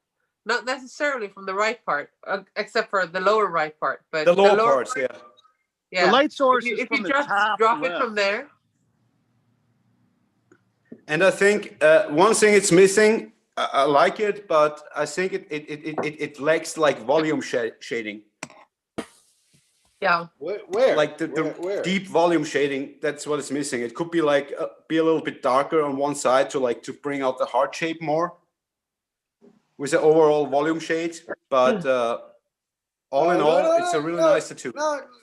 not necessarily from the right part, except for the lower right part. But The lower lower parts, part, yeah. yeah. The light source if is you from the just top drop left. it from there, And I think one thing it's missing, I like it, but I think it lacks like volume shading. yeah. Where? Like the Where? deep volume shading, that's what is missing. It could be like be a little bit darker on one side to bring out the heart shape more with the overall volume shade. But all in No, all, no, it's a no, really no, nice tattoo.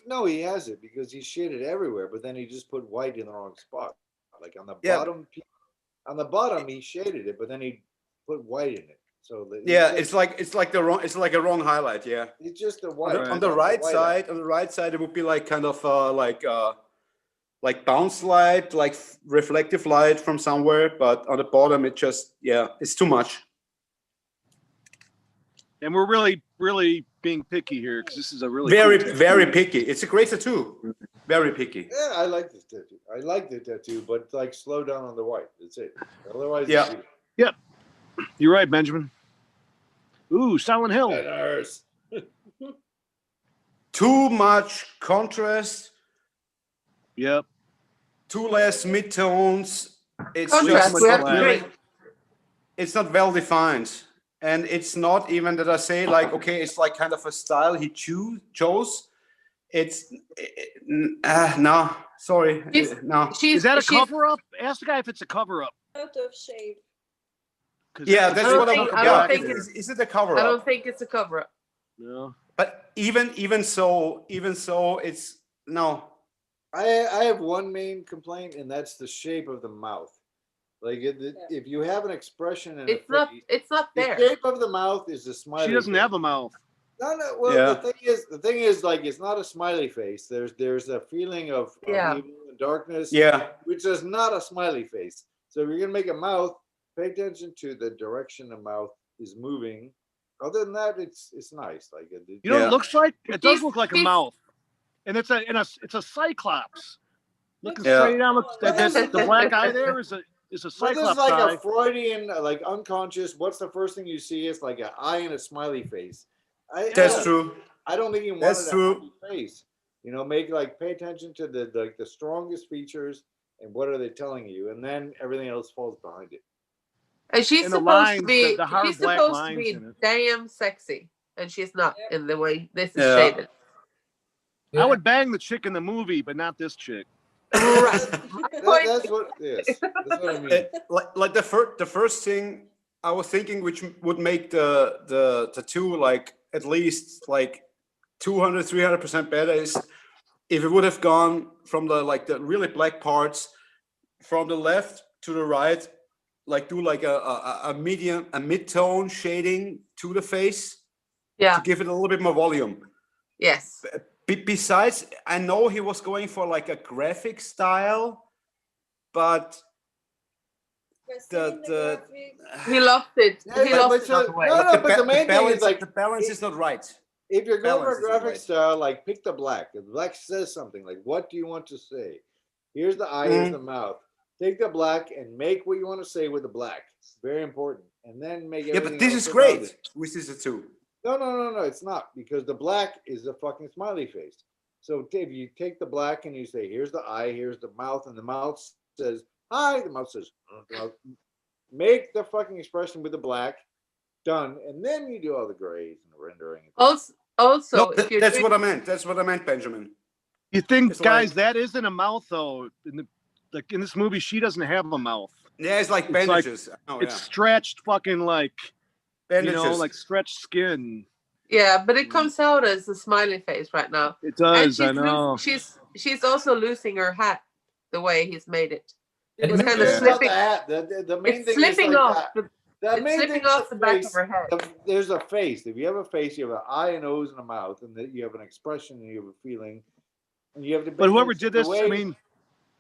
No, he has it because he shaded everywhere, but then he just put white in the wrong spot. Like on the Yeah. bottom, he shaded it, but then he put white in it. So Yeah, it's like a wrong highlight. Yeah. it's just a On white. the, on the right side, it would be like kind of like bounce light, like reflective light from somewhere. But on the bottom, it's too much. And we're really, really being picky here because this is a really Very, cool tattoo. very picky. It's a great tattoo. Very picky. Yeah, I like this tattoo. I like the tattoo, but like slow down on the white. That's it. Otherwise, Yeah. it's beautiful. You're right, Benjamin. Ooh, Silent Hill. And ours. Too much contrast. Yep. Too less midtones. It's Contrast. just We have not to really- drink. it's not well defined, and it's not even that I say like okay, it's like kind of a style he chose. It's no, sorry, She's- no. Is that a she's- cover up? Ask the guy if it's a cover up. Out of shape. Yeah, that's don't what think- I I don't would. think Is it a cover I don't up? think it's a cover up. No. But even so, it's no. I have one main complaint, and that's the shape of the mouth. Like if you have an expression in It's a not. face, It's not the there. shape of the mouth is a smiley. She doesn't face. have a mouth. No. Well, Yeah. the thing is, like, it's not a smiley face. There's a feeling of Yeah. evil and darkness, Yeah, which is not a smiley face. So if you're gonna make a mouth, pay attention to the direction the mouth is moving. Other than that, it's nice. Like You know what Yeah. it looks like? It does She's- look like a she's- mouth. And it's a cyclops. Looking Yeah. straight down. The black eye there is a But this is cyclops like eye. a Freudian, like unconscious. What's the first thing you see? It's like an eye and a smiley face. that's true. I don't think he wanted That's a true. happy face. You know, pay attention to the strongest features and what are they telling you, and then everything else falls behind it. And she's And the supposed lines, to be. the hard She's black supposed to lines be in it. damn sexy, and she's not in the way this is Yeah. shaded. I would bang the chick in the movie, but not this chick. Right. My point- That's what yes. That's what I mean. Like the first thing I was thinking, which would make the tattoo like at least like 200-300% better, is if it would have gone from the really black parts from the left to the right, like do like a mid-tone shading to the face Yeah. to give it a little bit more volume. Yes. Besides, I know he was going for like a graphic style, but the He lost it. Yeah, He but lost it so- on the way. no, the but the main thing is like the balance is not right. if you're going for balance a isn't graphic right. style, like pick the black. The black says something. Like, what do you want to say? Here's the eye, here's the mouth. Take the black and make what you want to say with the black. It's very important. and then make Yeah, everything but this else is around great it. with this tattoo. No, it's not, because the black is the fucking smiley face. So if you take the black and you say, here's the eye, here's the mouth, and the mouth says, hi, the mouth says, make the fucking expression with the black, done, and then you do all the grays and the rendering. Also, No, if you're that's doing, what I meant. That's what I meant, Benjamin. You think, It's guys, like- that isn't a mouth though? Like in this movie, she doesn't have a mouth. Yeah, it's like It's like- bandages. Oh, It's yeah. stretched, fucking like Bandages. you know, like stretched skin. yeah, but it comes out as a smiley face right now. It And does. I know. she's also losing her hat the way he's made it. It was makes kind of It's sense. not slipping. the hat. The main It's thing slipping is like off. that. The It's main slipping thing is off the back of face. her head. There's a face. If you have a face, you have an eye, a nose, and a mouth, and that you have an expression, and you have a feeling, and you have to. But whoever it's did the this, I way mean,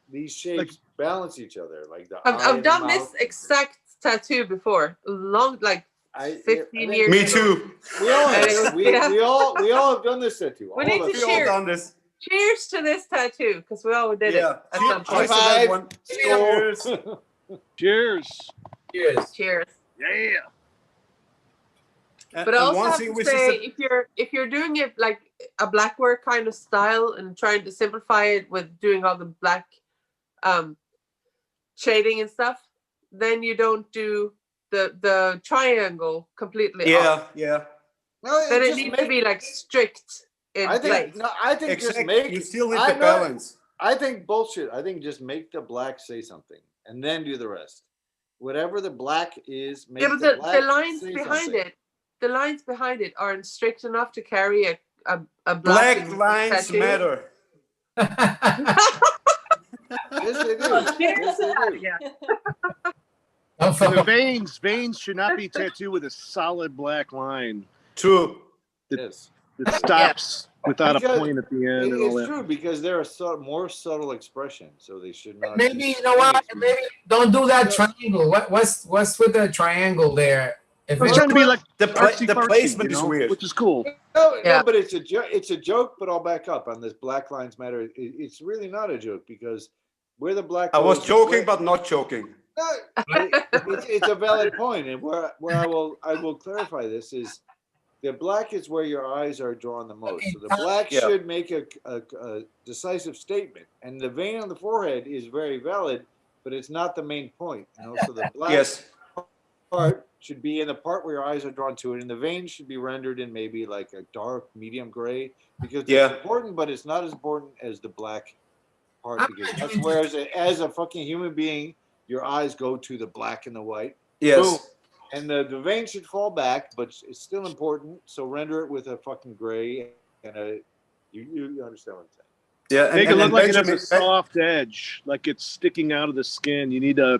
these shapes balance each other, like the. I've, eye I've and the done this mouth. exact tattoo before, long like I- 15 I years. Me ago. too. We all, And it was- have, we all have done this tattoo. We All need of to us. We all share. done this. Cheers to this tattoo because we all did Yeah. it. Cheers. some point. I said that one. Cheers. cheers. Cheers. Cheers. Yeah. But I And also one have thing to which say, is if you're doing it like a black work kind of style and trying to simplify it with doing all the black shading and stuff, then you don't do the triangle completely off. yeah. No, Then it just needs to make- be like strict in I place. think no, I think just Exactly. make. You still need I the know- balance. I think bullshit. I think just make the black say something and then do the rest. Whatever the black is, make Yeah, but the the black lines say behind something. it, the lines behind it aren't strict enough to carry a black Black and lines tattoo. matter. Yes, they do. Yes, they do. Yeah. I'm And the fucking- veins should not be tattooed with a solid black line True. Yes. that stops without a Because point at the end and all It's that. true because they're a more subtle expression, so they should not. Maybe be you know what? so Maybe don't do that triangle. What's with the triangle there? If It's it- trying to be like The artsy-fartsy, placement you is know, weird. which is cool. No, Yeah. no, but it's a joke. It's a joke, but I'll back up on this. Black Lives Matter. It's really not a joke because where the black. I was goes- joking, where- but not joking. No, it's a valid point, and where I will clarify this is the black is where your eyes are drawn the most. So the black Yeah. should make a decisive statement, and the vein on the forehead is very valid, but it's not the main point. You know, so the black Yes. part should be in the part where your eyes are drawn to it, and the vein should be rendered in maybe like a dark medium gray because Yeah. it's important, but it's not as important as the black part I'm because not that's doing where as a fucking human being, your eyes go to the black and the white. Yes. Boom. And the vein should fall back, but it's still important. So render it with a fucking gray and a. You understand what I'm saying? Yeah. Make it look like it has a Benjamin- soft edge, like it's sticking out of the skin. You need to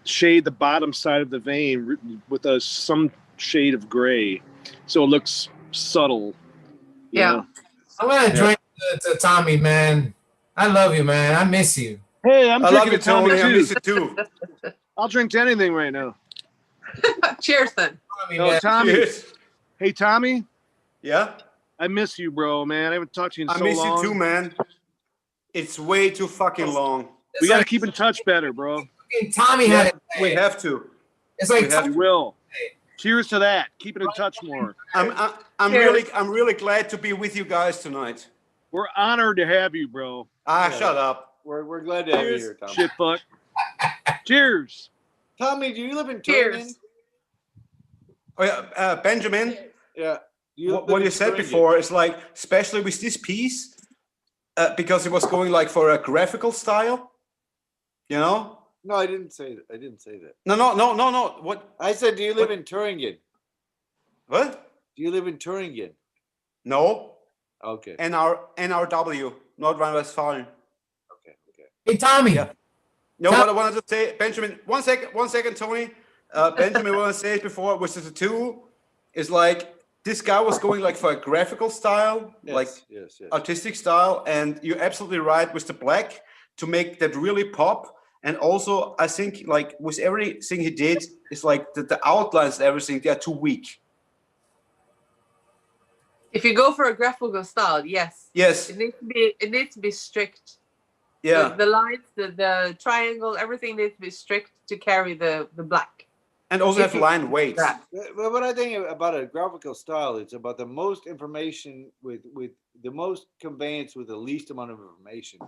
shade the bottom side of the vein with some shade of gray, so it looks subtle. you Yeah. know? I'm gonna drink to Tommy, man. I love you, man. I miss you. Hey, I'm I love drinking you, a Tommy Tony. I too. miss you too. I'll drink to anything right now. Cheers then. Tommy, No, man. Tommy. Cheers. Hey, Tommy. Yeah. I miss you, bro, man. I haven't talked to you in I so miss long. you too, man. It's way too fucking long. We got to keep in touch better, bro. Fucking Tommy had it. We have to. It's like we have We will. Cheers to that. Keep it in touch more. I'm Cheers. really glad to be with you guys tonight. We're honored to have you, bro. Yeah. Shut up. We're glad to have you Cheers, here, Tommy. shit fuck. Cheers. Tommy, do you live in Cheers. Turingen? Oh, yeah, Benjamin, Yeah. Do you what live you in said Thuringen? before is like, especially with this piece, because it was going like for a graphical style, you know? No, I didn't say that. I didn't say that. No. What? I said, do you live in Turingen? What? Do you live in Turingen? No. Okay. NRW, North Rhine-Westphalia. Okay. Hey, Tommy. Yeah. No, what I wanted to say, Benjamin, one second, Tony. Benjamin, what I said before was the tattoo is like, this guy was going like for a graphical style, Yes, like yes. artistic style, and you're absolutely right with the black to make that really pop. And also, I think like with everything he did, it's like the outlines and everything, they are too weak. If you go for a graphical style, yes, Yes, it needs to be strict. yeah, The lines, the triangle, everything needs to be strict to carry the black. And also have line weights. that. But what I think about a graphical style, it's about the most information with the most conveyance with the least amount of information.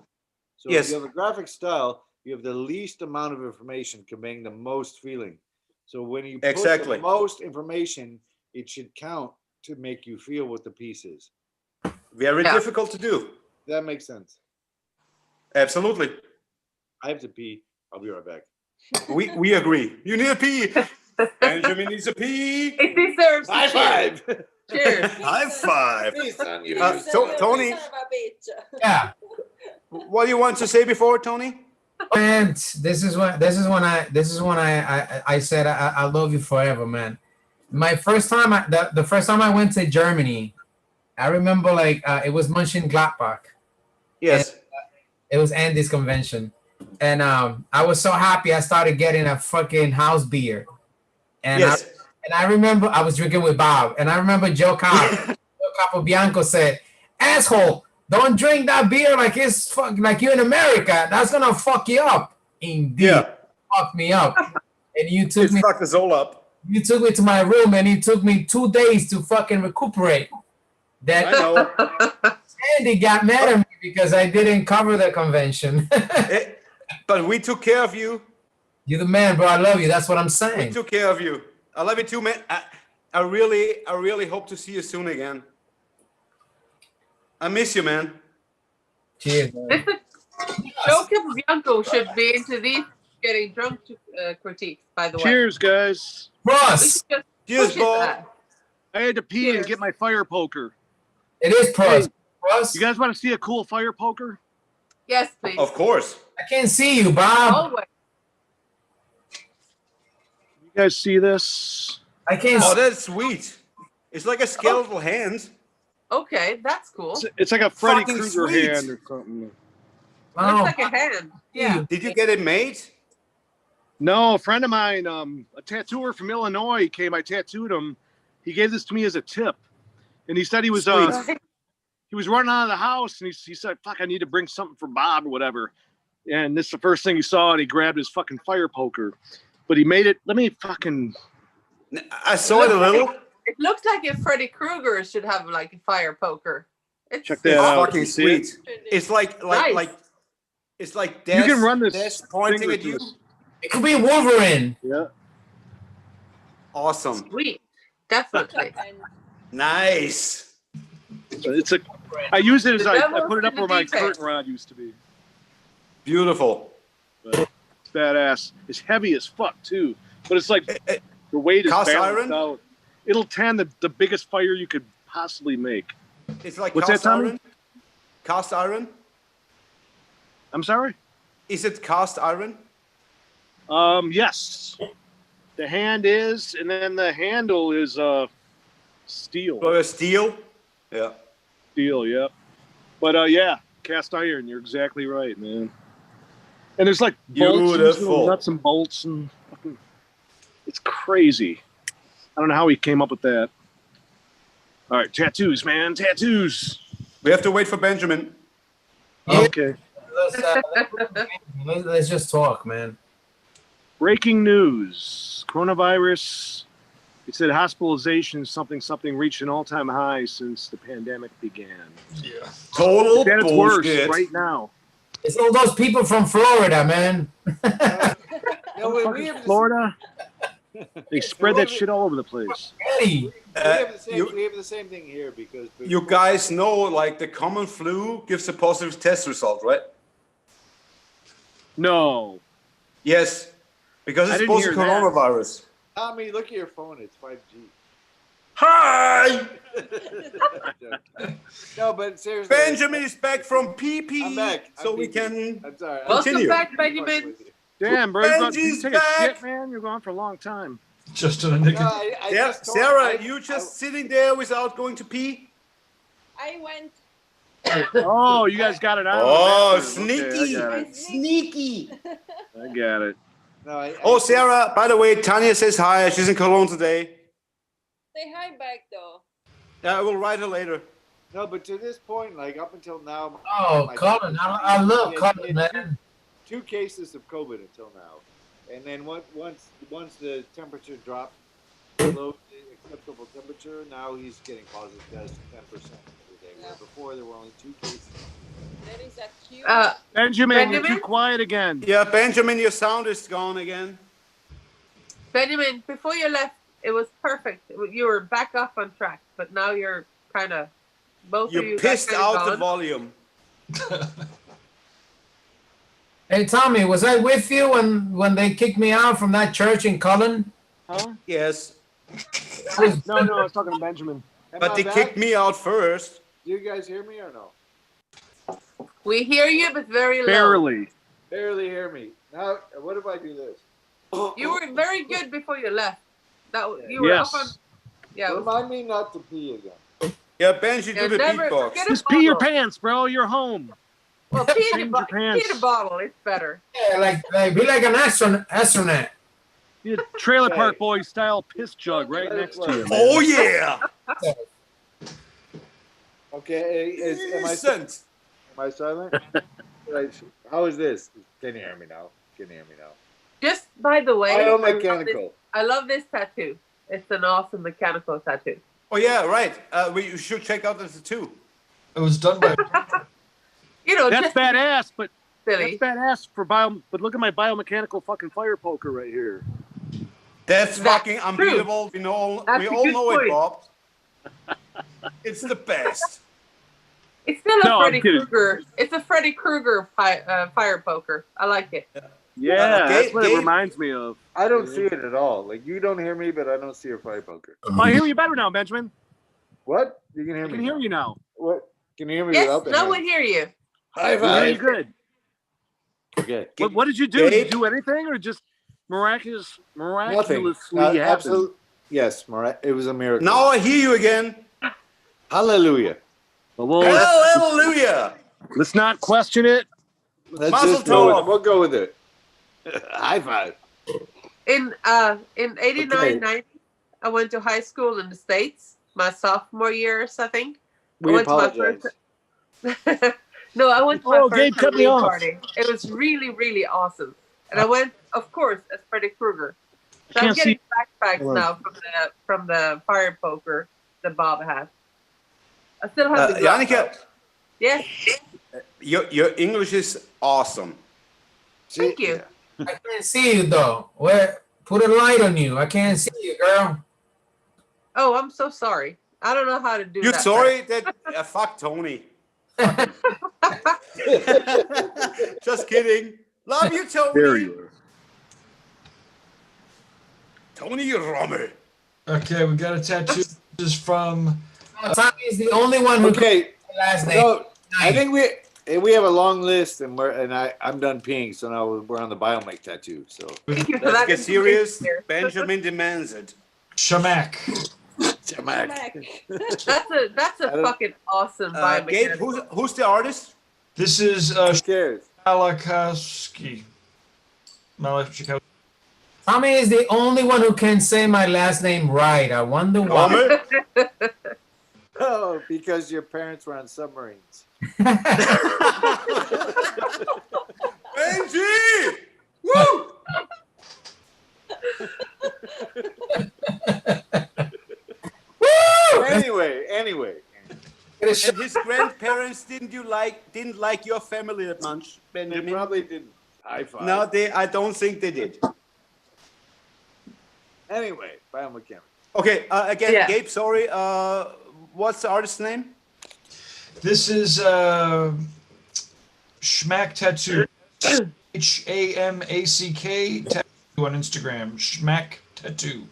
So Yes. if you have a graphic style, you have the least amount of information conveying the most feeling. So when you put Exactly. the most information, it should count to make you feel what the piece is. Very Yeah. difficult to do. That makes sense. Absolutely. I have to pee. I'll be right back. We agree. You need a pee. Benjamin needs a pee. It deserves a High cheers. five. Cheers. High five. Peace on you. Tony. Son of a bitch. Yeah. What do you want to say before, Tony? And this is when I said I love you forever, man. My first time, the first time I went to Germany, I remember like it was Mönchengladbach. Yes. It was Andy's convention, and I was so happy I started getting a fucking house beer, and Yes. I remember I was drinking with Bob, and I remember Joe Capobianco said, "Asshole, don't drink that beer like it's like you in America. That's gonna fuck you up." Indeed, Yeah. fuck me up. And you took It me. fucked us all up. You took me to my room, and it took me 2 days to fucking recuperate. I That know. Andy got mad at me because I didn't cover the convention. But we took care of you. You're the man, bro. I love you. That's what I'm We saying. took care of you. I love you too, man. I really hope to see you soon again. I miss you, man. Cheers, man. This is Joe Capobianco should be into these getting drunk critiques, by the way. Cheers, guys. We Ross, should just Cheers, push it Bob. back. I had to pee Cheers. and get my fire poker. it is pros. Hey, Ross, You guys want to see a cool fire poker? Yes, please. Of course. I can't see you, Bob. Always. You guys see this? I can't. Oh, that's sweet. It's like a skeletal hand. Okay, that's cool. It's like a Freddy Fucking Krueger sweet. hand or something. Oh, Looks like a hand. Yeah. Did you get it made? No, a friend of mine, a tattooer from Illinois came. I tattooed him. He gave this to me as a tip, and he said he was he was running out of the house, and he said, "Fuck, I need to bring something for Bob or whatever." And this is the first thing he saw, and he grabbed his fucking fire poker. But he made it. Let me fucking. I saw it a little. It looks like if Freddy Krueger should have like a fire poker. It's Check that It's out. fucking See it? sweet. It's like Nice. it's like You can run this Des pointing finger at you. through this. it could be Wolverine. Yeah. Awesome. sweet. Definitely. And Nice. It's a. I use it as The I devil's put it up in the where my details. curtain rod used to be. Beautiful. It's badass. It's heavy as fuck too, but it's like the weight is Cast balanced iron? out. It'll tan the biggest fire you could possibly make. It's like What's cast that, Tommy? iron. Cast iron. I'm sorry. Is it cast iron? Yes. The hand is, and then the handle is steel. Or steel? Yeah. Steel, yeah. But yeah, cast iron. You're exactly right, man. And there's like bolts, Beautiful. nuts and bolts, and fucking, it's crazy. I don't know how he came up with that. All right, tattoos, man, tattoos. We have to wait for Benjamin. Yeah. Okay. Let's just talk, man. Breaking news: coronavirus. It said hospitalization something reached an all-time high since the pandemic began. Yeah. Total Then it's worse bullshit. right now. It's all those people from Florida, man. No, we Fucking have the- Florida. They spread that shit all over the place. Really? we have the same thing here because You guys know, like, the common flu gives a positive test result, right? No. Yes, because I it's didn't supposed to hear that. coronavirus. Tommy, look at your phone. It's 5G. Hi! No, but seriously, Benjamin is back from PP, I'm back. so I'm we PP. can... I'm sorry. Welcome Continue. back, Benjamin. Damn, bro. You Benji's take a back. shit, man. You're gone for a long time. Just in a No, nickel. I Yeah, just told- Sarah, I- you just sitting there without going to pee? I went. Oh, you guys got it out. Oh, of the bathroom. Okay, sneaky. I got it. Sneaky. I got it. No, I, Oh, Sarah, by the way, Tanya says hi. She's in Cologne today. Say hi back though. Yeah, I will write her later. No, but to this point, like up until now, Oh, my- Colin. I love Yeah, Colin, yeah, man. 2 cases of COVID until now. and then once the temperature dropped below the acceptable temperature, now he's getting positive tests 10% every day. Where Yeah. before there were only 2 cases. There is a queue. Benjamin, you're Benjamin? too quiet again. Yeah, Benjamin, your sound is gone again. Benjamin, before you left, it was perfect. You were back up on track, but now you're kind of both of You you. pissed kinda out the gone. volume. Hey Tommy, was I with you when they kicked me out from that church in Cullen? Huh? Yes, No, I was talking to Benjamin. but they kicked me out first. Do you guys hear me or no? We hear you, but very low. Barely. Barely hear me. Now, what if I do this? You were very good before you left. You were up on. Yes. Yeah. it was- Remind me not to pee again. Yeah, Benji, Yeah, do the never beatbox. forget Just pee your bottle. pants, bro. You're home. Well, pee in Change your pants. the bottle. It's better. Yeah, like be like an astronaut. You trailer Okay. park boy style piss jug right Let it next to flow. you. Man. Oh yeah! Okay, am Decent. I silent? Right, how is this? Can you hear me now? Can you hear me now? Just by the way, Biomechanical. I love this tattoo. It's an awesome mechanical tattoo. Oh yeah, right. You should check out the tattoo. It was done by You know, That's just badass, but silly. that's badass for bio. But look at my biomechanical fucking fire poker right here. That's That's fucking unbeatable. We all That's a know good it, Bob. It's the best. It's still a No, I'm Freddy kidding. Krueger. It's a Freddy Krueger fire poker. I like it. Yeah, that's what it Gabe- reminds me of. I don't see it at all. Like, you don't hear me, but I don't see your fire poker. Oh, I hear you better now, Benjamin. What? You can hear I me. can hear now. you now. What? Can you hear me Yes, without the now we hand? hear you. High I hear you five. good. Okay. What did you do? Did Gabe? you do anything, or just miraculously Nothing. happened? Absolutely. Yes, it was a miracle. Now I hear you again. Hallelujah. Well, Hallelujah! let's not question it. Let's Mazel just go with tov. it. We'll go with it. High five. In 89, Okay. 90, I went to high school in the States. My sophomore years, I think. We went to my apologize. No, I went to my Oh, first Gabe cut me Halloween off. party. It was really, really awesome. And I went, of course, as Freddy Krueger. So I'm Can't getting see- flashbacks now from the fire poker that Bob had. I still have the glove. Yannicka, Yes, your English is awesome. thank you. I can't see you though. Where? Put a light on you. I can't see you, girl. Oh, I'm so sorry. I don't know how to do You're that. sorry that fuck Tony. Just kidding. Love you, Tony. There you are. Tony Rommel. Okay, we got a tattoo. This is from Tommy is the only one who Okay. can the last name. So I think we have a long list, and I'm done peeing, so now we're on the biomech tattoo. So Thank you for Let's that get serious. information. Benjamin demands it. Shamak. Mac. That's a fucking awesome Gabe, biomechanical. who's the artist? This is who cares? Malakowski. Malakowski. Tommy is the only one who can say my last name right. I wonder why. Rommel? Oh, because your parents were on submarines. Benji! Woo! Anyway. And his grandparents didn't like your family that much, They Benjamin. probably didn't. High five. No, I don't think they did. Anyway, biomechanics. Okay, again, Yeah. Gabe, sorry. What's the artist's name? This is Schmack Tattoo. HAMACK Tattoo on Instagram. Schmack Tattoo.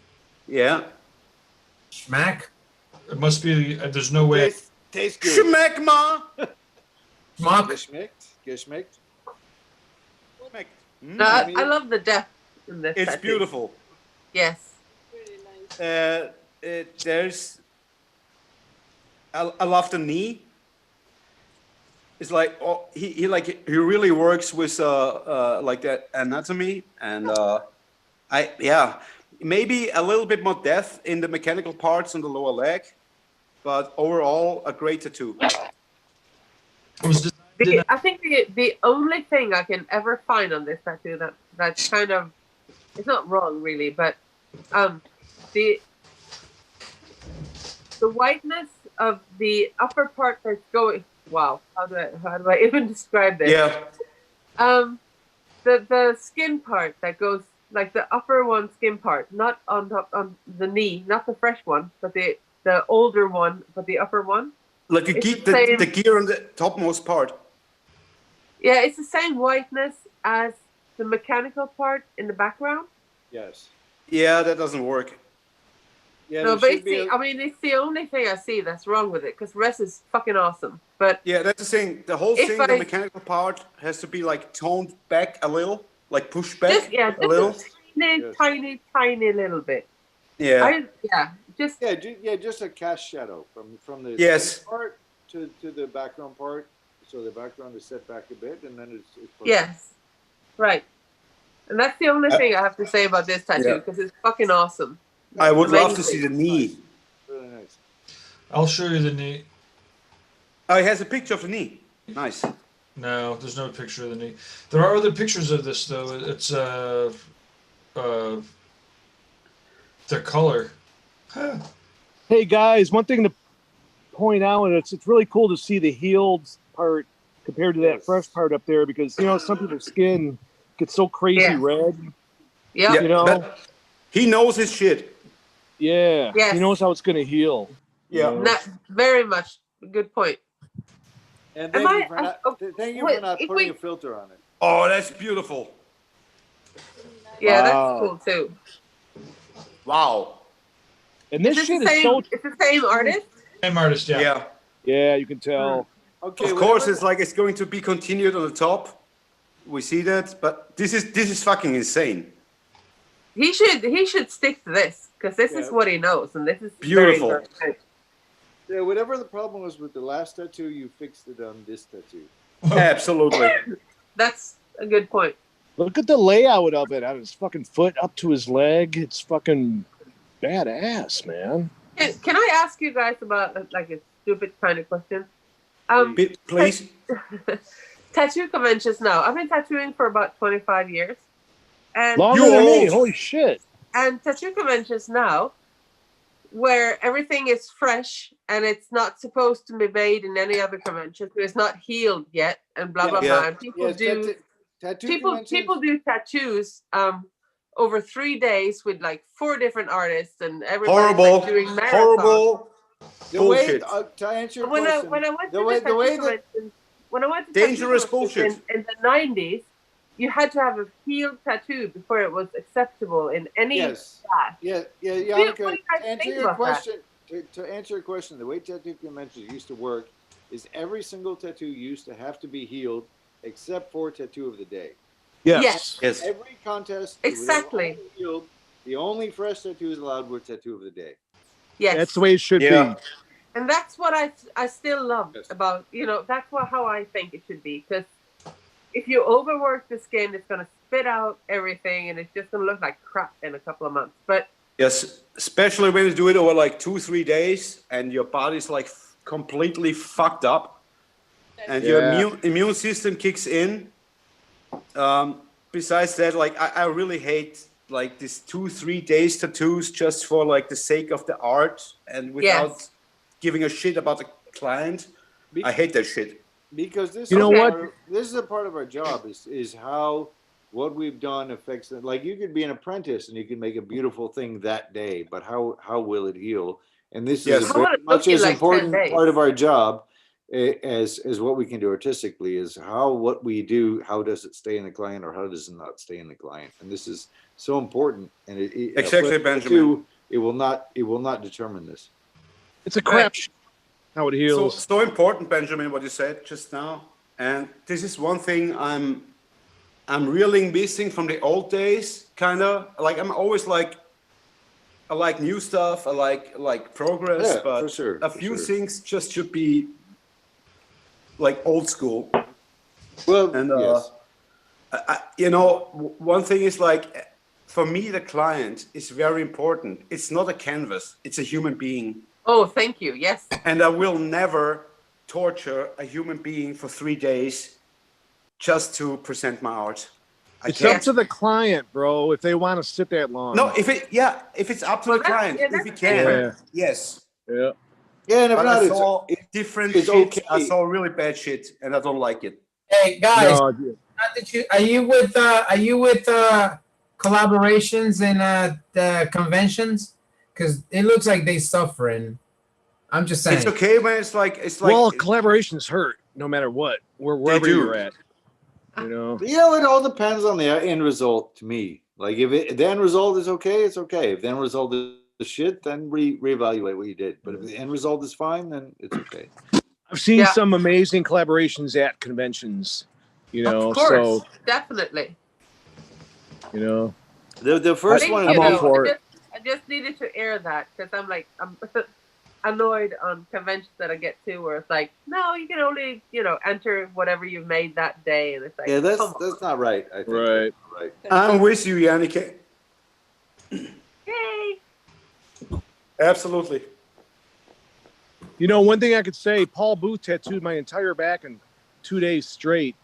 Yeah. Schmack. It must be. There's no way. Tastes good. Schmeckma. Schmuck. Geschmeckt. Schmeck. No, I love the depth in this. It's tattoo. beautiful. Yes. Really nice. There's. I love the knee. It's like he really works with like that anatomy, and maybe a little bit more depth in the mechanical parts on the lower leg, but overall a great tattoo. It was designed in I think the only thing I can ever find on this tattoo that's kind of it's not wrong really, but the whiteness of the upper part that's going. Wow, how do I even describe this? Yeah. The skin part that goes like the upper one skin part, not on top on the knee, not the fresh one, but the older one, but the upper one. Like you It's keep the same- the gear on the topmost part. Yeah, it's the same whiteness as the mechanical part in the background. Yes. Yeah, that doesn't work. Yeah, No, there but should be I mean, it's the only thing I see that's wrong with it because the rest is fucking awesome. But Yeah, that's the thing. The whole If thing, the I- mechanical part has to be like toned back a little, like pushed back just a little. a tiny little bit. Yeah. Just just a cast shadow from the Yes. part to the background part. So the background is set back a bit, and then it's perfect. yes, right. And that's the only thing I have to say about this tattoo Yeah. because it's fucking awesome. I would love to Amazing. see the knee. Really nice. I'll show you the knee. Oh, it has a picture of the knee. Nice. No, there's no picture of the knee. There are other pictures of this though. It's the color. Huh. Hey guys, one thing to point out, and it's really cool to see the healed part compared to that Yes. fresh part up there because some people's skin gets so crazy Yeah. red. Yep. You know? but he knows his shit. Yeah. Yes. He knows how it's gonna heal. Yeah. Not very much. Good point. And Am thank I- you for not, oh, thank you wait, for not if putting we- a filter on it. Oh, that's beautiful. Yeah, Wow. that's cool too. Wow. And this It's shit the is same. so It's the same artist. Same artist, yeah. Yeah. yeah, you can tell. Okay. Of course, whatever- it's like it's going to be continued on the top. We see that, but this is fucking insane. He should stick to this because this is Yeah. what he knows, and this is Beautiful. Very, very good. Yeah, whatever the problem was with the last tattoo, you fixed it on this tattoo. Absolutely. That's a good point. Look at the layout of it on his fucking foot up to his leg. It's fucking badass, man. Can I ask you guys about like a stupid kind of question? Please. Tattoo conventions now. I've been tattooing for about 25 years, and Longer You than me. old. Holy shit. and tattoo conventions now, where everything is fresh and it's not supposed to be made in any other convention, so it's not healed yet, and blah blah Yeah. blah. And people Yes, do tattoo people conventions- do tattoos over 3 days with like 4 different artists and everybody's Horrible. like doing marathons. Horrible. The way, Bullshit. to answer your When I question, when I went the to way- the the way tattoo that- convention, when I went to Dangerous tattoo conventions bullshit. in the 90s, you had to have a healed tattoo before it was acceptable in any yes, class. yeah, what do you Yannicka, guys to answer think your about that? question, to answer your question, the way tattoo conventions used to work is every single tattoo used to have to be healed except for tattoo of the day. Yes. Yes. Every contest, Exactly. Healed, the only fresh tattoos allowed were tattoo of the day. Yes. That's the way it should Yeah. be. And that's what I still love Yes. about, that's how I think it should be. Because if you overwork the skin, it's going to spit out everything and it's just going to look like crap in a couple of months. But Yes, especially when you do it over like 2-3 days and your body's like completely fucked up and your Yeah. immune system kicks in. Besides that, like I really hate like these 2-3 days tattoos just for like the sake of the art and without Yes. giving a shit about the client. Be- I hate that shit. Because this You know is what? this is a part of our job is how what we've done affects it. Like you could be an apprentice and you can make a beautiful thing that day, but how will it heal? And this Yes. is How will very it look much in as like 10 important days? part of our job as what we can do artistically is how what we do, how does it stay in the client or how does it not stay in the client? And this is so important. And Exactly, Benjamin. it will not determine this. It's a crap how it So, heals. so important, Benjamin, what you said just now. And this is one thing I'm really missing from the old days, kind of. Like I'm always like, I like new stuff. I like progress, Yeah, but for sure, a for few sure. things just should be like old school. Well, And yes. one thing is like, for me, the client is very important. It's not a canvas; it's a human being. oh, thank you. Yes. And I will never torture a human being for 3 days just to present my art. I It's can't. up to the client, bro, if they want to sit that long. No, if it's up to the Well, that's- client, yeah, if he that's can, different. yes. Yeah. Yeah, and if But not, I it's saw different it's shit. I okay. saw really bad shit, and I don't like it. Hey guys, No, not that you are you with collaborations and the conventions? Because it looks like they suffering. I'm just saying. It's okay, man. It's like well, collaborations hurt no matter what, wherever do. you're at. You know. You know, it all depends on the end result to me. Like if the end result is okay, it's okay. If the end result is shit, then reevaluate what you did. But if the end result is fine, then it's okay. I've seen Yeah. some amazing collaborations at conventions. You know, Of course, so definitely. you know. The first Thank one, I'm you, all though. for it. I just needed to air that because I'm annoyed on conventions that I get to where it's like, no, you can only enter whatever you've made that day, and it's like, yeah, come on. that's not right. I think. Right. Right. I'm with you, Yannick. Yay! Absolutely. You know, one thing I could say, Paul Booth tattooed my entire back in 2 days straight.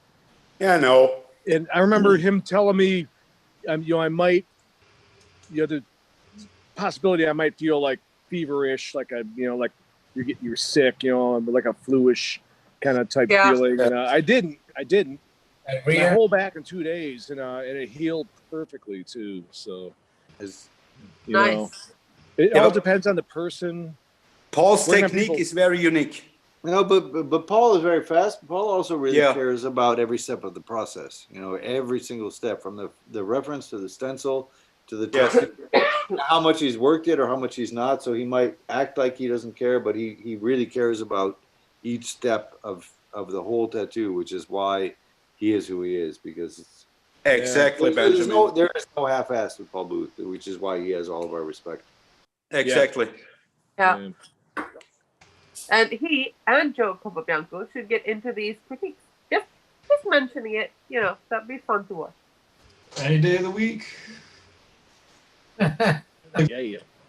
Yeah, I know. And I remember him telling me, I might, the possibility I might feel like feverish, like like you're sick, like a fluish kind of type Yeah. feeling. And I didn't. Every My year? whole back in 2 days, and it healed perfectly too. So, Is- you know, Nice. it Yeah, all but- depends on the person. Paul's We're gonna have technique people- is very unique. but Paul is very fast. Paul also really Yeah. cares about every step of the process. Every single step from the reference to the stencil to the Yes. tattoo, how much he's worked it or how much he's not. So he might act like he doesn't care, but he really cares about each step of the whole tattoo, which is why he is who he is, because it's Exactly, there is Benjamin. no half-assed with Paul Booth, which is why he has all of our respect. Exactly. Yeah. And And he and Joe Capobianco should get into these critiques. Just mentioning it, that'd be fun to watch. Any day of the week. yeah.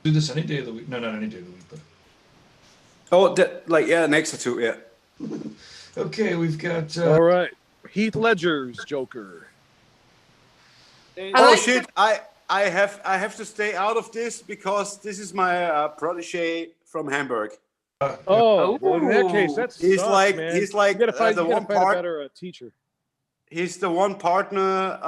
Do this any day of the week. No, not any day of the week, but Oh, next to two, yeah. okay. We've got All right. Heath Ledger's Joker. I Oh like shit! I have to stay out of this because this is my protege from Hamburg. Oh, well, in that case, that's He's like man. he's like you gotta find, the you gotta one find part. a better teacher. He's the one partner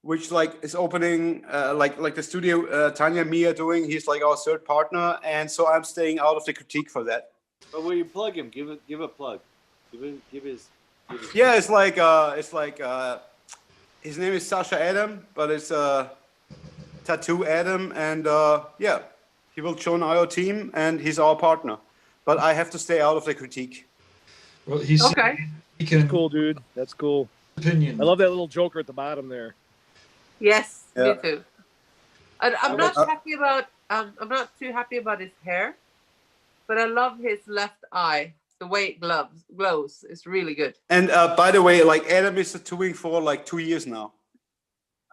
which like is opening like the studio Tanya and me are doing. He's like our third partner, and so I'm staying out of the critique for that. But will you plug him? Give a plug. Give his. Yeah, it's like his name is Sasha Adam, but it's Tattoo Adam, and yeah, he will join our team, and he's our partner. But I have to stay out of the critique. well, he's Okay. He can Cool, dude. That's cool. opinion. I love that little Joker at the bottom there. Yes, Yeah. me too. I'm not happy about. I'm not too happy about his hair, but I love his left eye. The way it glows. It's really good. And by the way, like Adam is tattooing for like 2 years now.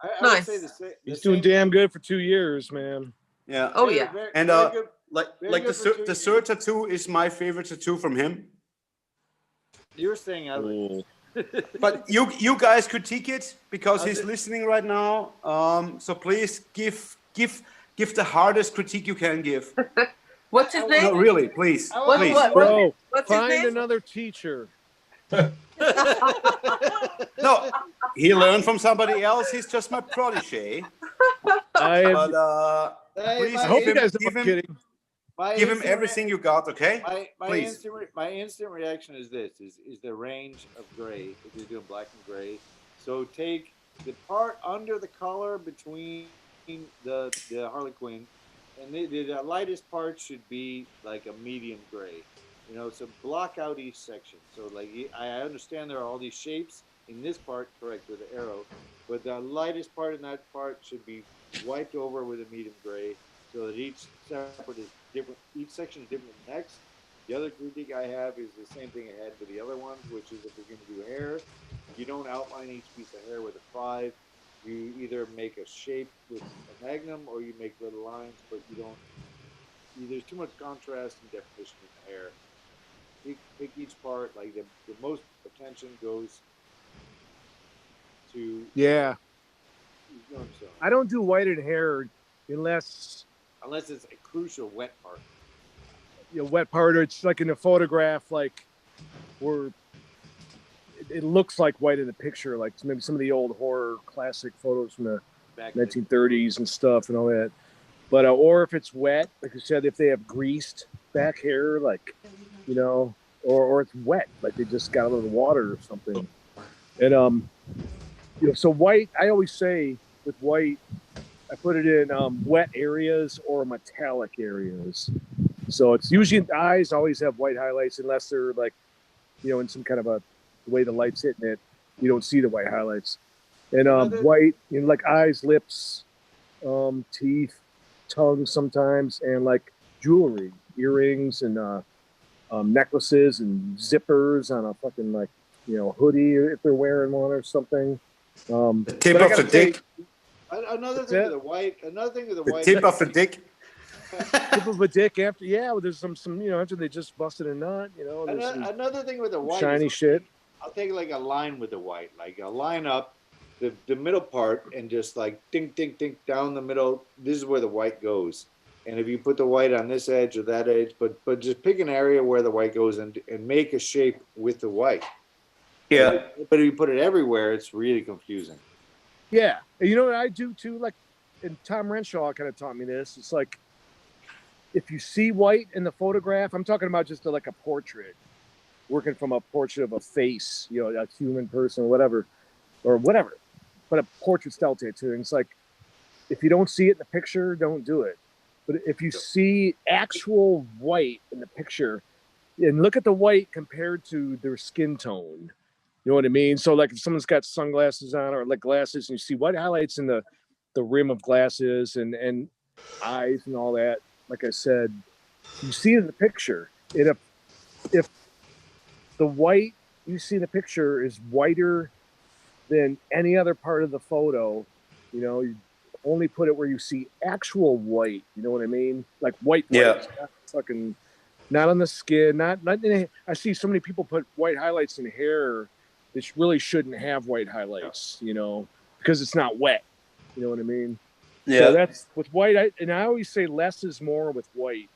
I would Nice. say the He's doing damn good for 2 years, man. Yeah. Oh yeah. And, good. Like Very like good for 2 the third tattoo is my favorite tattoo from him. You're staying out of it. Cool. But you guys critique it because I he's did- listening right now. So please give the hardest critique you can give. What's his No, name? really, please, What- please. what- Bro, What's his find name? another teacher. No, he learned from somebody else. He's just my protege. I But please I hope you give him- guys know give I'm him- kidding. give him everything you got, okay? My Please. instant reaction is this: is the range of gray. If you're doing black and gray, so take the part under the collar between the Harley Quinn, and the lightest part should be like a medium gray. So block out each section. So like I understand there are all these shapes in this part, correct, with the arrow, but the lightest part in that part should be wiped over with a medium gray, so that each separate is different. Each section is different than the next. The other critique I have is the same thing I had with the other ones, which is if you're going to do hair, you don't outline each piece of hair with a 5. You either make a shape with a magnum or you make little lines, but you don't. There's too much contrast and definition in the hair. Pick each part, like the most attention goes to. Yeah, So, I don't do white in hair unless unless it's a crucial wet part. wet part, or it's like in a photograph, like where it looks like white in the picture, like maybe some of the old horror classic photos from the Back in the- 1930s and stuff and all that. But or if it's wet, like you said, if they have greased back hair, like or it's wet, like they just got a little water or something. And so white, I always say with white, I put it in wet areas or metallic areas. So it's usually the eyes always have white highlights unless they're like, in some kind of the way the light's hitting it, you don't see the white highlights. And white, like eyes, lips, teeth, tongue sometimes, and like jewelry, earrings and necklaces and zippers on a fucking like, hoodie if they're wearing one or something. The tip but I of the gotta say, dick. Another thing with the white. Another thing with the The white. tip of the dick. tip of a dick after, there's some after they just busted a nut, there's some Another thing with the white. shiny is shit. I'll take like a line with the white, like a line up the middle part and just like dink, dink, dink down the middle. This is where the white goes. And if you put the white on this edge or that edge, but just pick an area where the white goes and make a shape with the white. Yeah. But if you put it everywhere, it's really confusing. Yeah. And you know what I do too? Like, and Tom Renshaw kind of taught me this. It's like, if you see white in the photograph, I'm talking about just like a portrait, working from a portrait of a face, a human person or whatever, but a portrait style tattooing. It's like, if you don't see it in the picture, don't do it. But if you see actual white in the picture, and look at the white compared to their skin tone, you know what I mean? So like if someone's got sunglasses on or like glasses and you see white highlights in the rim of glasses and eyes and all that, like I said, you see it in the picture. And if the white you see in the picture is whiter than any other part of the photo, you only put it where you see actual white. You know what I mean? Like white. Yeah. Not fucking, not on the skin. Not. I see so many people put white highlights in hair that really shouldn't have white highlights. Because it's not wet. You know what I mean? Yeah. So that's with white. I always say less is more with white.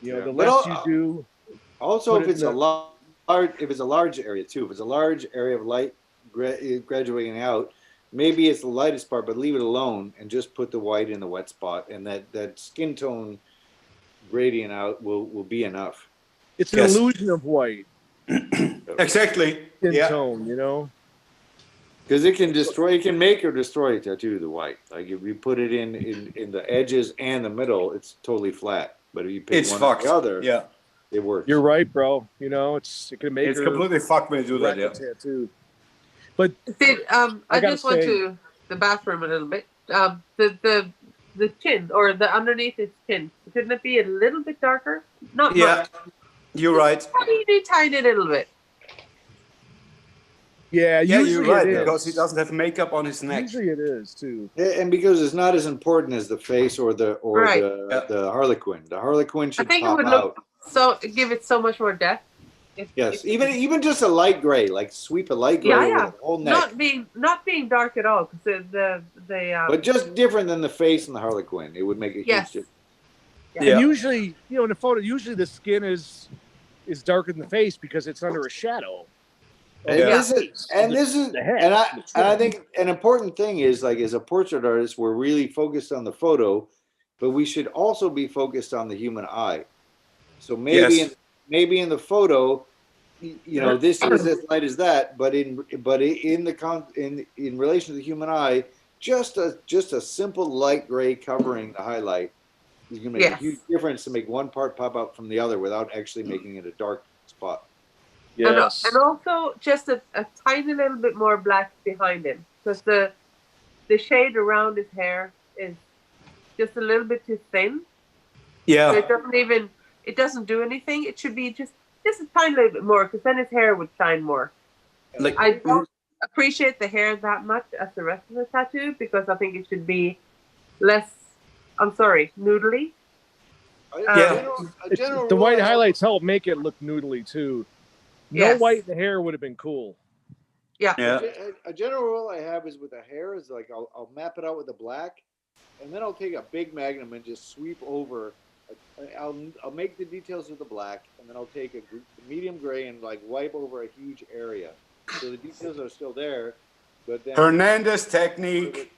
The less you do. Also, if it's a large area too, if it's a large area of light graduating out, maybe it's the lightest part, but leave it alone and just put the white in the wet spot, and that skin tone gradient out will be enough. It's an illusion of white. Exactly. Skin Yeah. tone, Because it can make or destroy a tattoo, the white. Like if you put it in the edges and the middle, it's totally flat. But if you pick It's one fucked. or the other, Yeah. it works. You're right, bro. It can make It's or completely fucked when you do that. wreck a Yeah. tattoo. But See, I gotta just went say- to the bathroom a little bit. The chin or the underneath its chin, couldn't it be a little bit darker? Not Yeah. much. You're right. Tiny little bit. yeah, Yeah, usually you're right, it is. because he doesn't have makeup on his neck. Usually it is too. Yeah, and because it's not as important as the face or the Right. the Harlequin. The Harlequin should think it pop would out. look so give it so much more depth. Yes, even just a light gray, like sweep a light gray Yeah, over yeah. the whole neck. Not being dark at all, because the But just different than the face and the Harlequin. It would make a huge yes. difference. Yeah. And usually, in the photo, usually the skin is darker than the face because it's under a shadow. And Yeah. this is The head, and the I trim. think an important thing is, like, as a portrait artist, we're really focused on the photo, but we should also be focused on the human eye. So maybe Yes. maybe in the photo, this is as light as that, but in relation to the human eye, just a simple light gray covering the highlight is going to make a Yes. huge difference to make one part pop out from the other without actually making it a dark spot. Yes. And also just a tiny little bit more black behind him, because the shade around his hair is just a little bit too thin. So Yeah. it doesn't do anything. It should be just a tiny little bit more, because then his hair would shine more. Like I don't appreciate the hair that much as the rest of the tattoo, because I think it should be less, I'm sorry, noodly. The white highlights help make it look noodly too. No Yes. white in the hair would have been cool. Yeah. Yeah. A general rule I have is with the hair is like I'll map it out with the black, and then I'll take a big magnum and just sweep over. I'll make the details with the black, and then I'll take a medium gray and like wipe over a huge area, so the details are still there. But then Hernandez technique.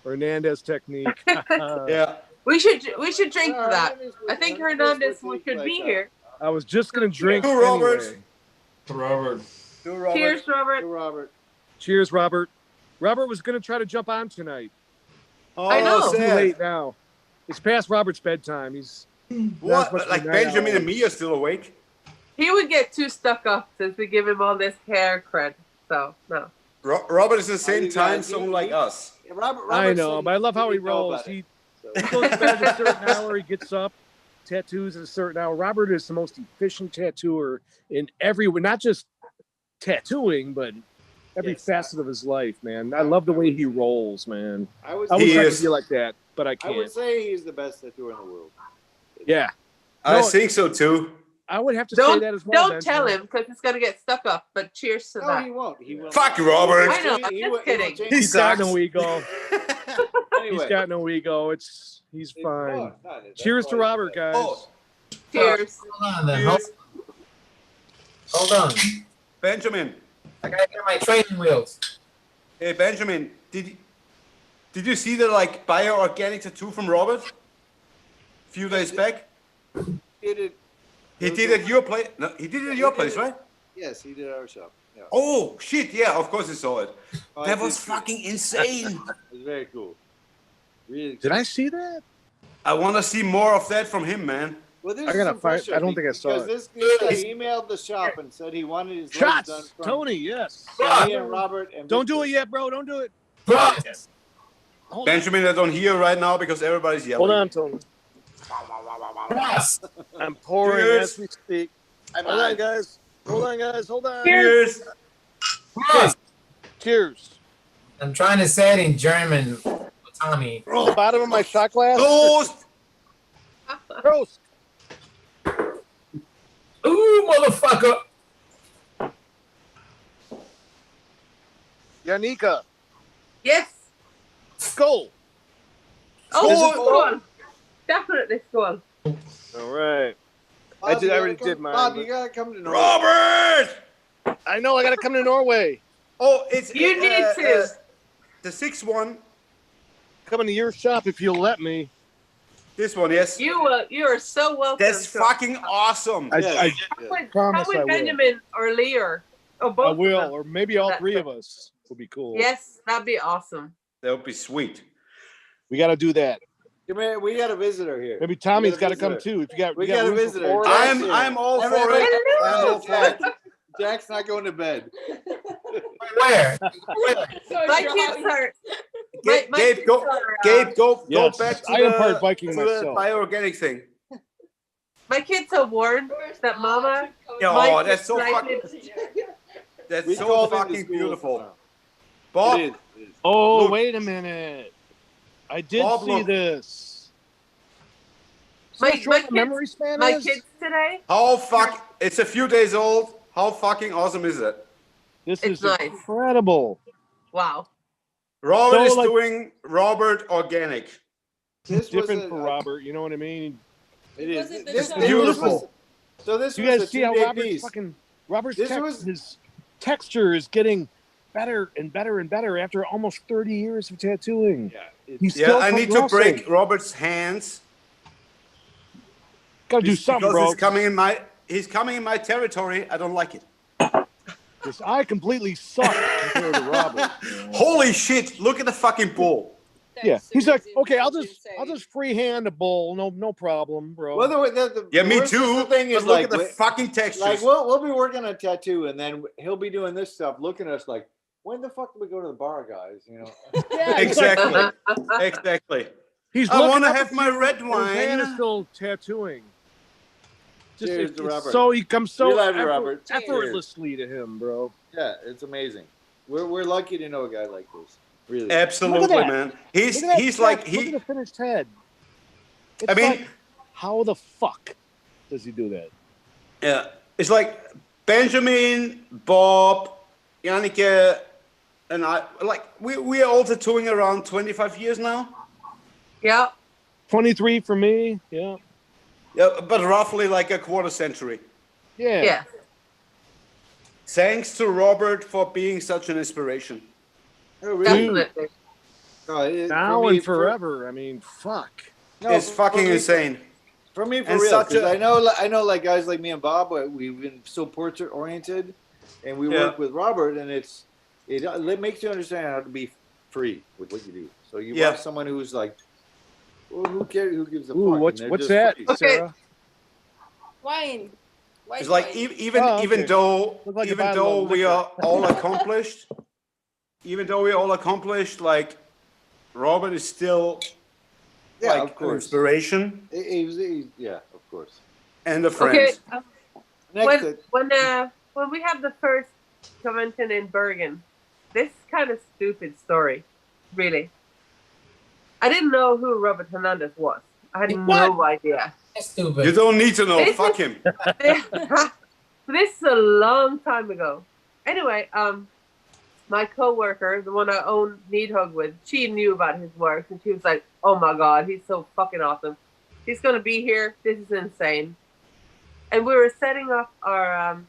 Hernandez technique. Yeah. We should drink for that. I think Hernandez should be here. I was just gonna drink To Robert. anyway. Robert. To Robert. Cheers, Robert. Robert. Cheers, Robert. Robert was gonna try to jump on tonight. Oh, I know. Too sad. late now. It's past Robert's bedtime. He's What? supposed to Like be night Benjamin and owls. me are still awake? He would get too stuck up since we give him all this hair cred. So no. Robert is in the same you time guys- zone like us. Robert I said know, but I love how he didn't know rolls. about it, He so. goes to bed at a certain hour. He gets up, tattoos at a certain hour. Robert is the most efficient tattooer in every way, not just tattooing, but every Yes. facet of his life, man. I love the way he rolls, man. I would I He wish I is. could be like that, but I I would can't. say he's the best tattooer in the world. Yeah, I No, think so too. I would have to say that as well. Don't tell him because it's gonna get stuck up. But cheers to No, that. he won't. He will. Fuck not. Robert. I know, I'm He just will- he kidding. will change He He's got sucks. no ego. Anyway, He's got no ego. He's it's fine. not, that's Cheers why to he's Robert, the guys. Oh, Cheers. Hold on then. Hold on. Benjamin. I gotta get my training wheels. Hey, Benjamin. Did you see the like bioorganic tattoo from Robert? A few days back. best. He did. He did it at your place. No, he did it at your place, right? Yes, he did our shop. Yeah. Oh shit! Yeah, of course I saw it. Oh, That I was did too. fucking insane. It was very cool. Really. Did I see that? I want to see more of that from him, man. Well, this I is gotta some find- pressure I don't think I saw because it. this guy emailed the shop and said he wanted his legs done Shots, from Tony. Yes. me and Robert and Don't do Victor. it yet, bro. Don't do it. Yes. Hold on. Benjamin, I don't hear right now because everybody's yelling. Hold on, Tony. Yes. I'm pouring Cheers. as we speak. Hold on, guys. Hold on, guys. Hold on. Cheers. Yes. Cheers. I'm trying to say it in German, Tommy. The bottom of my shot glass. Toast. Toast. Ooh, motherfucker. Yanika. Yes. Skull. Oh, Skull. skull. Definitely skull. All right. Bob, I did- you I gotta already come- did mine, Bob, but- you gotta come to Norway. Robert. I know. I got to come to Norway. Oh, it's You need to. the 6th one. Coming to your shop if you'll let me. This one, yes. You are so welcome. That's to- fucking awesome. I, Yes. I, How would, promise how would I will. Benjamin or Lee or both? I of will, them? or maybe all three of us will be cool. Yes, that'd be awesome. That would be sweet. We got to do that. Come here, we got a visitor here. Maybe Tommy's We got got to a come visitor. too. If you got, We you got got a room for visitor. four? Jack- I'm all Everybody- for it. I'm Hello. all for it. Jack's not going to bed. Where? My kids are. Gabe, my Gabe, kids go, are, Gabe, go Yes, back to I am the, part Viking to the myself. bioorganic thing. My kids are warned that Mama. Yeah, might oh, that's so slightly- fucking, that's We so called into fucking school. beautiful. Bob, It is. It is. Oh, Look. wait a minute. I did Bob, see look. this. See My- how short my the kids- memory span My is? kids today. how fuck? It's a few days old. How fucking awesome is it? This It's is nice. incredible. Wow. Robert So, is like- doing Robert Organic. This was Different a- for Robert, you know what I mean? It is. Was it the This, show? this Beautiful. was- so this You was guys a see how 2-day Robert's piece. fucking Robert's This text, was- his texture is getting better and better and better after almost 30 years of tattooing. Yeah, it- He's Yeah, still I need to progressing. break Robert's hands Gotta do because something, bro. he's coming in my territory. I don't like it. 'Cause I completely suck compared to Robert. Holy shit! Look at the fucking bull. Yeah, he's like, okay, I'll just freehand a bowl, no problem, bro. Well, the Yeah, me worst too. thing But is look like, at the fucking textures. like we'll be working on a tattoo, and then he'll be doing this stuff, looking at us like, when the fuck do we go to the bar, guys? You know. Yeah, he's like- Exactly. Exactly. He's I looking want to up have at my you, red and his hand is wine. still tattooing. Just Cheers it- to it's Robert. so he comes so We love you, Robert. Cheers. effortlessly to him, bro. Yeah, it's amazing. We're lucky to know a guy like this. Really. Look Absolutely, at that. man. He's Look at that he's check. like Look at he. the finished head. It's I mean, like, how the fuck does he do that? yeah, it's like Benjamin, Bob, Jannike, and I, like, we are all tattooing around 25 years now. Yeah. 23 for me. Yeah. Yeah, but roughly like a quarter century. Yeah. Yeah. Thanks to Robert for being such an inspiration. Oh, really? Definitely. No, Now for me, and forever. I mean, fuck. No, It's fucking me, insane. For me, for And real, such 'cause a- I know, like guys like me and Bob, we've been so portrait oriented, and we Yeah. work with Robert, and it makes you understand how to be free with what you do. So you Yeah. want someone who's like, well, who cares? Who gives a Ooh, fuck? what's And they're just that, free. Okay. Sarah? Wine. White It's like wine. even Oh, even okay. though Look like a even bottle though of we liquor. are all accomplished, like Robert is still Yeah, like of an course. inspiration Yeah, of course. and a friend. Okay. Next, When we had the first convention in Bergen, this kind of stupid story, really. I didn't know who Robert Hernandez was. I had no idea. That's stupid. You don't need to know. This Fuck is- him. This is a long time ago. Anyway, my coworker, the one I own Needhug with, she knew about his work, and she was like, "Oh my god, he's so fucking awesome. He's gonna be here. This is insane." And we were setting up our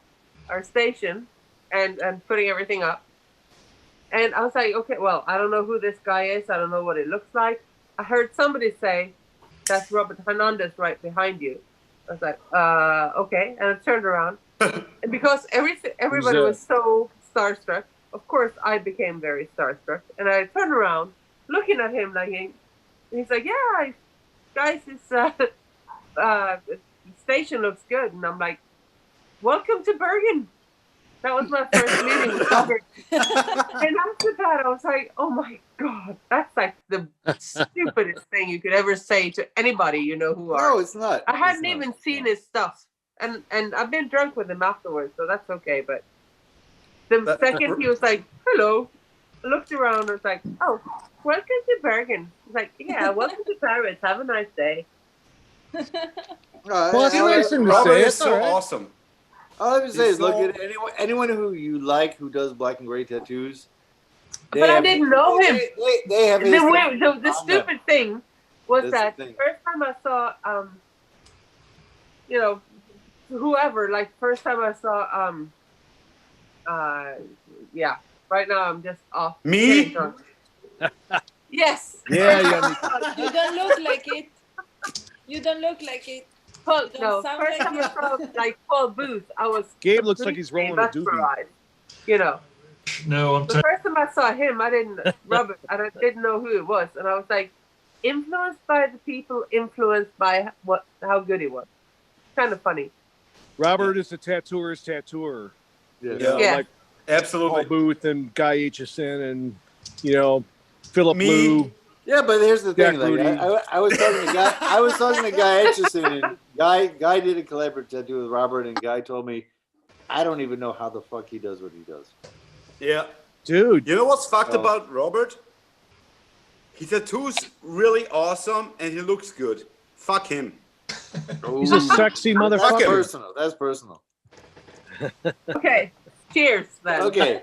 station and putting everything up. And I was like, "Okay, well, I don't know who this guy is. I don't know what it looks like." I heard somebody say, "That's Robert Hernandez right behind you." I was like, okay. And I turned around. And because everybody was so starstruck, of course I became very starstruck. And I turned around, looking at him like, and he's like, "Yeah, guys, the station looks good." And I'm like, "Welcome to Bergen." That was my first meeting with Robert. And after that, I was like, "Oh my god, that's like the stupidest thing you could ever say to anybody you know who are." no, it's not. I hadn't It's not. even seen his stuff, and I've been drunk with him afterwards, so that's okay. But the second he was like, "Hello," I looked around, and was like, "Oh, welcome to Bergen." He's like, "Yeah, welcome to Paris. Have a nice day." Well, it's nice to Robert say. is It's so all right. awesome. All I have to say He's is, look so- at anyone who you like who does black and gray tattoos. they But I have- didn't know him. They have And his the stupid thing was That's that the the thing. first time I saw, whoever, like first time I saw, yeah. Right now I'm just off. Me? getting drunk. Yes. Yeah, yeah. You don't look like it. You don't look like it. Paul, Don't no, sound first like time you. I saw like Paul Booth, I was. Gabe looks like he's completely rolling a doobie. mesmerized, You know, No, I'm the first time I saw him, I didn't didn't know who it was, and I was like, influenced by the people, influenced by how good he was. Kind of funny. Robert is a tattooer's tattooer. Yes. You know, Yeah. like Paul Absolutely. Booth and Guy Aitchison and, Philip Me. Liu. Yeah, but here's the thing. Jack Like, Rudy. I was talking to Guy. I was talking to Guy Aitchison, and Guy did a collaborative tattoo with Robert, and Guy told me, I don't even know how the fuck he does what he does. Yeah. Dude. You know what's fucked Oh. about Robert? He tattoos really awesome and he looks good. Fuck him. He's a sexy That's motherfucker. personal. That's personal. Okay, cheers then. Okay.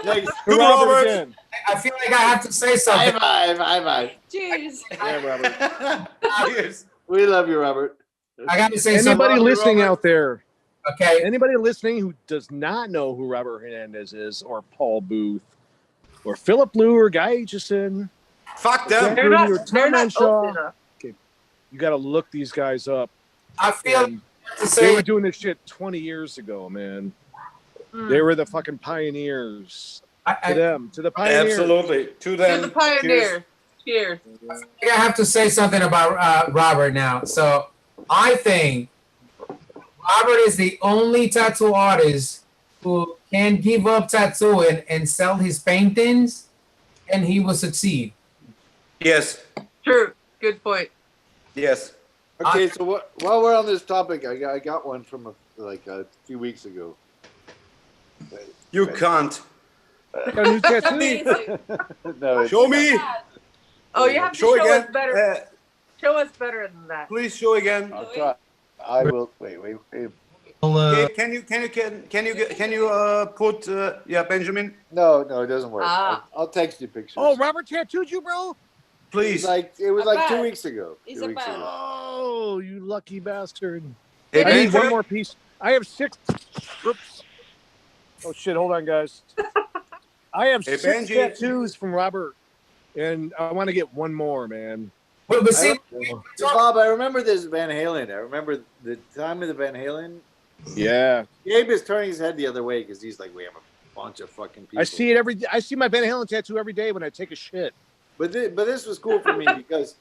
Next. Good, Robert Robert. again. I feel like I have to say High something. five. High five. Cheers. Yeah, Robert. Cheers. We love you, Robert. I got to say Anybody something. listening Robert. out there, Okay. anybody listening who does not know who Robert Hernandez is, or Paul Booth, or Philip Liu, or Guy Aitchison, Fuck them. They're not. Rudy or They're Tom not Henshaw. old enough. you got to look these guys up. I feel And to they say were doing this shit 20 years ago, man. Mm. They were the fucking pioneers. To I them, to the pioneers. Absolutely. To To them. the pioneers. Cheers. I have to say something about Robert now. So I think Robert is the only tattoo artist who can give up tattooing and sell his paintings, and he will succeed. Yes. True. Good point. Yes. Okay, so while we're on this topic, I got one from a few weeks ago. You can't. Got a new tattoo. Amazing. No, it's, Show me. Oh, you have to Show show again. us better. Show us better than that. Please show again. I'll try. I will. Wait. Gabe, can you put Benjamin, No, it doesn't work. Ah. I'll text you pictures. Oh, Robert tattooed you, bro? please? It was A like 2 bad. weeks ago. It's 2 a weeks bad. ago. Oh, you lucky bastard. Hey, I need one Benjamin, more piece. I have 6. Oops. Oh, shit. Hold on, guys. I have Hey, 6 Benji. tattoos from Robert, and I want to get one more, man. But see, Bob, I remember this Van Halen. I remember the time of the Van Halen. Yeah. Gabe is turning his head the other way because he's like, we have a bunch of fucking people. I see it I see my Van Halen tattoo every day when I take a shit. But this was cool for me because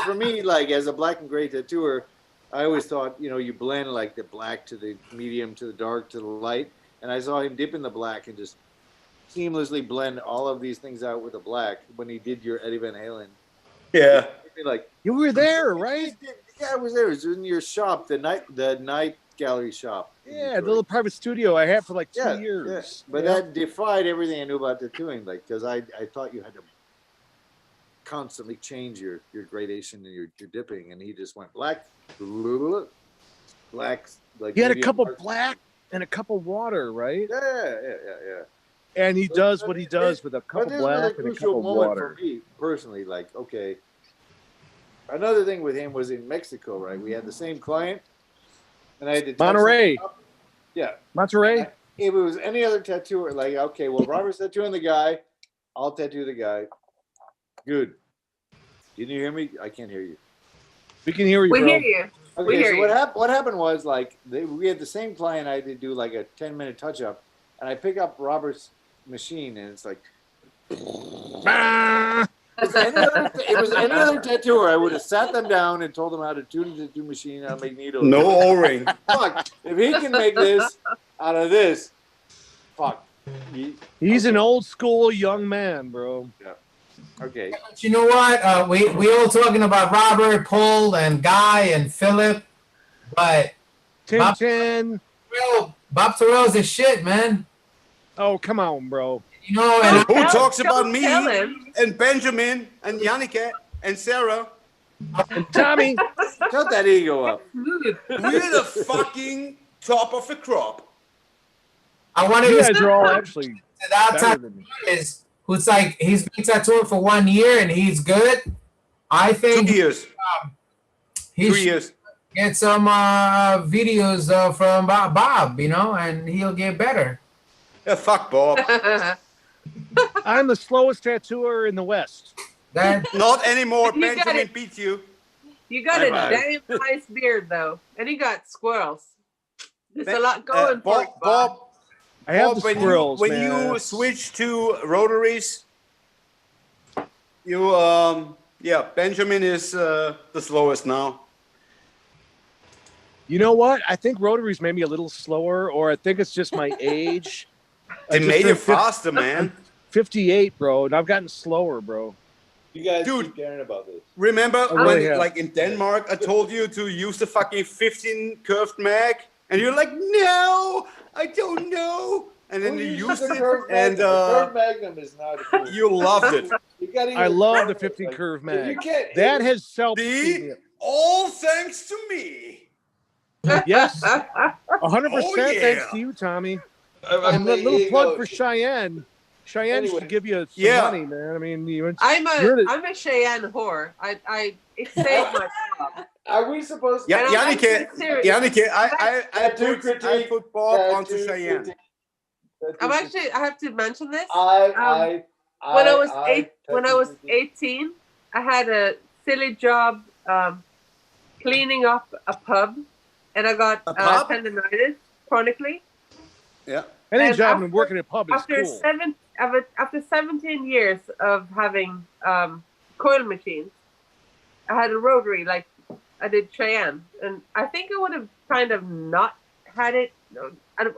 for me, like as a black and gray tattooer, I always thought, you blend like the black to the medium to the dark to the light. And I saw him dip in the black and just seamlessly blend all of these things out with the black when he did your Eddie Van Halen. yeah. Like, You were there, right? yeah, I was there. It was in your shop, the night gallery shop. in Yeah, the Detroit. little private studio I had for like 2 Yeah, years. yeah. But Yeah. that defied everything I knew about tattooing, like because I thought you had to constantly change your gradation and your dipping, and he just went black, black, like He had a medium couple dark. black and a couple water, right? Yeah. And he does what he does with a But couple this was a black and a crucial couple moment water. for me personally. Like, okay. Another thing with him was in Mexico, right? We had the same client, and I had to touch Monterey. something up. Yeah. Monterey? If it was any other tattooer, like, okay, well, Robert's tattooing the guy, I'll tattoo the guy. Good. Can you hear me? I can't hear you. We can hear you, We bro. hear you. We Okay, hear so you. what happened was like we had the same client. I had to do like a 10-minute touch up, and I pick up Robert's machine, and it's like Ah! it was any other tattooer. I would have sat them down and told them how to tune the tattoo machine, how to make needles. No O-ring. Fuck, if he can make this out of this, fuck. He's an old school young man, bro. Okay. but you know what? We all talking about Robert, Paul, and Guy and Philip, but Bob- Tintin. Bob Terrell's a shit, man. Oh, come on, bro. You know, and Who Tell- talks don't about me tell him. and Benjamin and Janneke and Sarah? And Tommy, Shut that ego up. Smooth. We're the fucking top of the crop. I wanted you to guys say are all actually that better time than me. is who's like he's been tattooing for 1 year and he's good. I 2 think years. he 2 should years. get some videos from Bob, and he'll get better. Yeah, fuck Bob. I'm the slowest tattooer in the West. That Not anymore. You got Benjamin it. beat you. You got a Bye-bye. damn nice beard, though. And you got squirrels. There's a lot going for Bob, you, Bob. Bob, I have Bob, the squirrels, when man. you switch to rotaries, Benjamin is the slowest now. You know what? I think rotaries made me a little slower, or I think it's just my age. They I just made you turned faster, man. 58, bro, and I've gotten slower, bro. You guys Dude. keep caring about this. Remember I really when, have. like in Denmark, I told you to use the fucking 15 curved mag, and you're like, no, I don't know. And then you used it, and the curved Magnum is not cool. you loved it. You gotta I use love the curve, 50 like, curve if mag. you can't- That has helped. See? All thanks to me. Yes, 100%. Oh, yeah. Thanks to you, Tommy. I- And a there little you plug go. for Cheyenne. Cheyenne Anyway. should give you some Yeah. money, man. I mean, you're I'm the- a Cheyenne whore. It saved my job. Are we supposed to? Yeah, And I'm Janneke, actually serious. Janneke, I Tattoo critique, put Bob onto tattoo Cheyenne. critique. I have to mention this. When When I was 18, I had a silly job cleaning up a pub, and I got A pub? tendonitis chronically. Yeah. any and job after- and working in a pub is After cool. after 17 years of having coil machines, I had a rotary like I did Cheyenne, and I think I would have kind of not had it.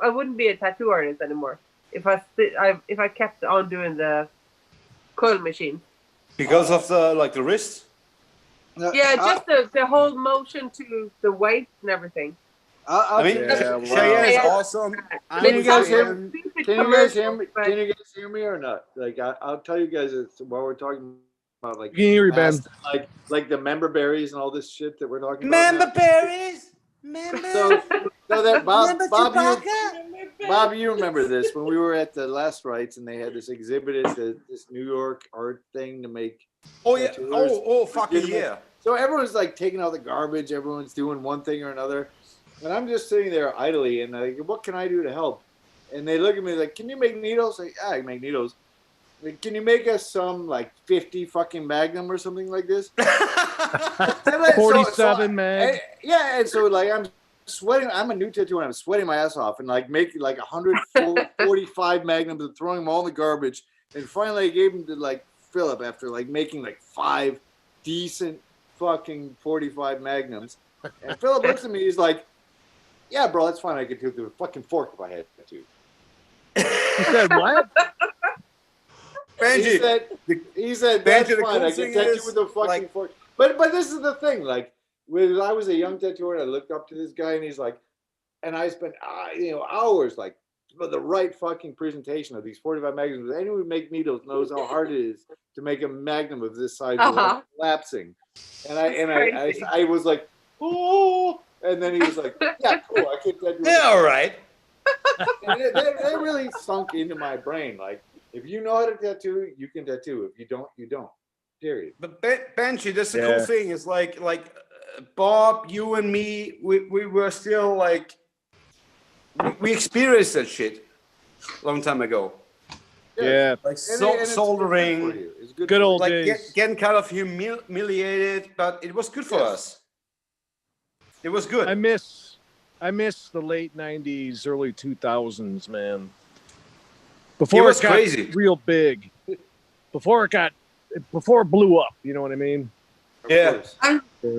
I wouldn't be a tattoo artist anymore if I kept on doing the coil machine. Because of the wrist. Yeah, just the whole motion to the weight and everything. I mean, Yeah, wow. Cheyenne is Yeah. awesome. Can you guys hear Cheyenne- Can you guys hear me? Can you guys hear me or not? Like I'll tell you guys while we're talking about like You can hear you, Ben. past, like the member berries and all this shit that we're talking about. now. Member berries. So remember that, Bob? Remember Bob, Chewbacca? Bob, you remember this when we were at the Last Rites and they had this exhibit at this New York art thing to make. Oh yeah. tattooers. Oh fucking Legitimate. yeah. So everyone's like taking out the garbage. Everyone's doing one thing or another, and I'm just sitting there idly and like, what can I do to help? And they look at me like, can you make needles? Like, yeah, I can make needles. Like, can you make us some like 50 fucking Magnum or something like this? 47 mag. Yeah, and so like I'm sweating. I'm a new tattooer and I'm sweating my ass off and like making like 145 Magnums and throwing them all in the garbage. And finally I gave them to like Philip after like making like 5 decent fucking 45 Magnums. And Philip looks at me, he's like, yeah, bro, that's fine. I could do it with a fucking fork if I had to. He said what? Benji, He said Benji, that's the fine. cool I thing can tattoo is, with a fucking like- fork. But this is the thing. Like when I was a young tattooer, and I looked up to this guy, and he's like, and I spent hours like for the right fucking presentation of these 45 magnums. Anyone who make needles knows how hard it is to make a magnum of this size without collapsing. And I was like, oh, and then he was like, yeah, cool. I can tattoo. yeah, all right. And they really sunk into my brain. Like, if you know how to tattoo, you can tattoo. If you don't, you don't. Period. But Benji, that's the Yeah. cool thing. Is like Bob, you and me, we were still like we experienced that shit a long time ago. Yeah. Like And it's good soldering, for you. It's good. Good for old you. like days. getting kind of humiliated, but it was good for Yes. us. It was good. I miss the late 90s, early 2000s, man. Before was it got crazy. real big. Before it blew up, you know what I mean? Of Yeah. course.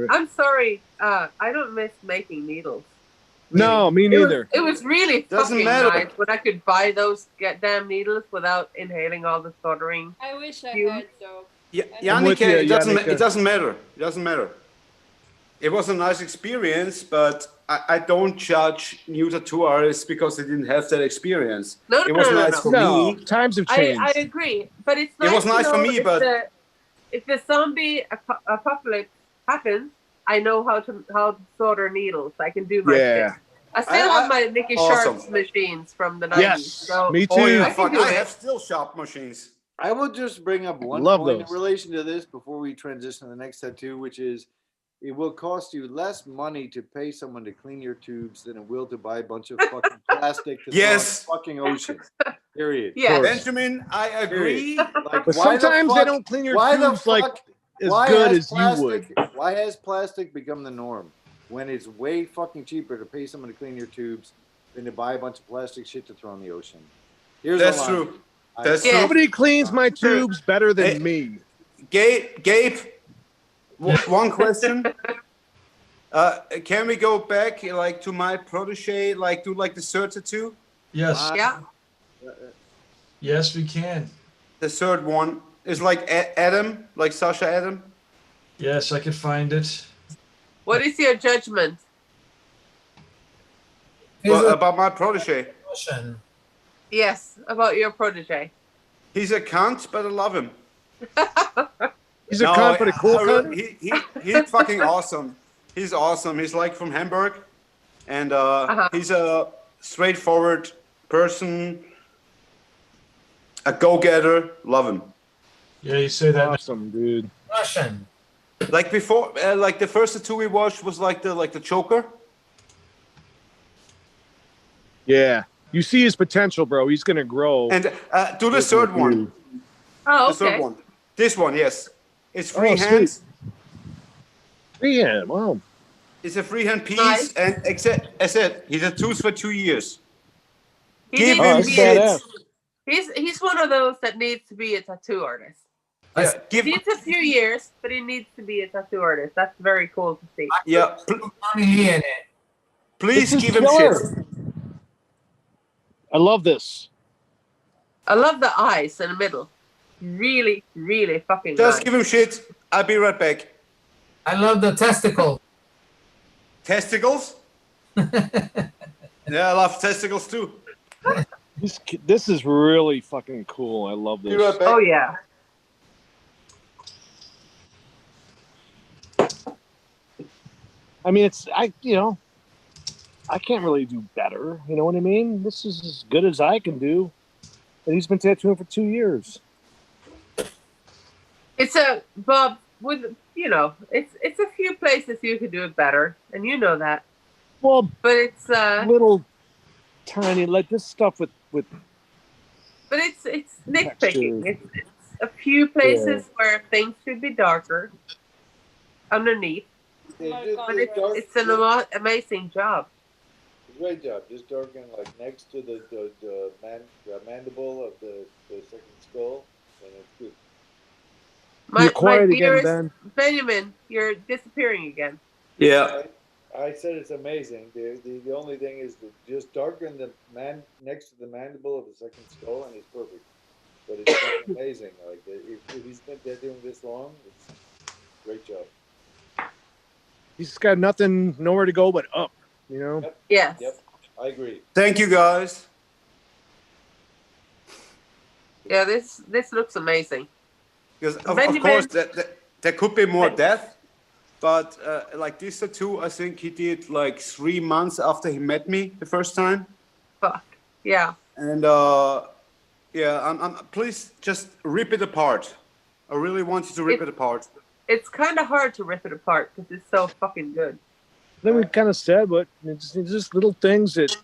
I'm sorry. I don't miss making needles. No, me neither. It was really Doesn't fucking matter. nice when I could buy those damn needles without inhaling all the soldering. I wish I You- had though. Yeah, I'm with Janneke, you, it doesn't Janneke. it doesn't matter. It doesn't matter. It was a nice experience, but I don't judge new tattoo artists because they didn't have that experience. No, It was nice for No, me. times have changed. I agree, but it's It nice was to nice for know me, if but- if the zombie apocalypse happens, I know how to solder needles. I can do my Yeah. shit. I still have my Nicky Awesome. Sharps machines from the 90s. Yes, So me too. Oh yeah, I can fuck! do I it. have still sharp machines. I will just bring up one Love point those. in relation to this before we transition to the next tattoo, which is it will cost you less money to pay someone to clean your tubes than it will to buy a bunch of fucking plastic to throw in Yes. the fucking ocean. Period. Yeah. course. Benjamin, I agree. Like, But why the sometimes they fuck- don't clean your why the tubes like fuck- as why good has as you plastic, would. Why has plastic become the norm when it's way fucking cheaper to pay someone to clean your tubes than to buy a bunch of plastic shit to throw in the ocean? Here's That's the line. true. That's Yeah. true. Nobody cleans my tubes better than Hey. me. Gabe, one question. Can we go back like to my protege, like do like the third tattoo? Yes, Yeah. yes, we can. The third one is like Adam, like Sasha Adam. Yes, I can find it. What is your judgment? Here's Well, a about my protege. question. Yes, about your protege. He's a cunt, but I love him. He's a cunt, but a cool I really- cunt. He's fucking awesome. He's awesome. He's like from Hamburg, and he's a straightforward person, a go-getter. Love him. Yeah, you say that. Awesome, dude. Question. Like before, like the first tattoo we watched was like the Joker. Yeah. You see his potential, bro. He's gonna grow. And do the third one. Oh, The okay. third one. This one, yes. It's Oh, freehand. sweet. Yeah, wow. It's a freehand piece, Nice. and except I said he tattoos for 2 years. He Give needs Oh, him to that's be a- badass. he's one of those that needs to be a tattoo artist. Yeah, give He needs a few years, but he needs to be a tattoo artist. That's very cool to see. yeah. Money in it. Please This is give him killer. shit. I love this. I love the eyes in the middle. Really, really fucking Just nice. give him shit. I'll be right back. I love the testicle. Testicles? Yeah, I love testicles too. This is really fucking cool. I love Be right this. back. Oh yeah. I mean, I can't really do better. You know what I mean? This is as good as I can do. And he's been tattooing for 2 years. It's a Bob with it's a few places you could do it better, and you know that. Well, But it's little tiny like this stuff with but it's nitpicking. Texture. It's a few places where things should be darker underneath, but it's an amazing job. Great job. Just darken like next to the mandible of the second skull, and it's good. You're quiet again, dearest Ben. Benjamin, you're disappearing again. Yeah. I said it's amazing. The only thing is to just darken the man next to the mandible of the second skull, and it's perfect. But it's fucking amazing. Like if he's been doing this long, it's a great job. He's got nowhere to go but up, you know? Yes. Yep, I agree. Thank you, guys. Yeah, this looks amazing. Because of Benjamin- course there could be more depth, but like this tattoo, I think he did like 3 months after he met me the first time. Fuck. Yeah. And I'm please just rip it apart. I really want you to rip it apart. It's kind of hard to rip it apart because it's so fucking good. Then we kind of said, but it's just little things that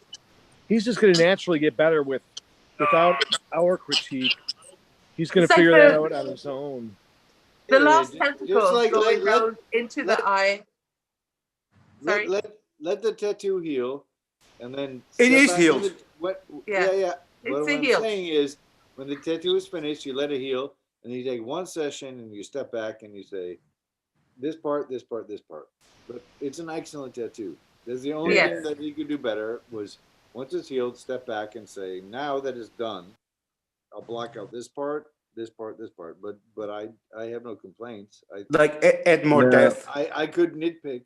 he's just going to naturally get better without our critique. He's going to It's like figure that the- out on his own. The Yeah, last just tentacle like- going let- down into the let- eye. Sorry. Let the tattoo heal, and then It step is back healed. in the- Yeah. yeah. It's What a I'm heal. saying is, when the tattoo is finished, you let it heal, and you take one session, and you step back, and you say, this part, this part, this part. But it's an excellent tattoo. That's the only Yes. thing that you could do better was once it's healed, step back and say, now that it's done, I'll block out this part, this part, this part. But I have no complaints. Like add more Yeah. depth. I could nitpick.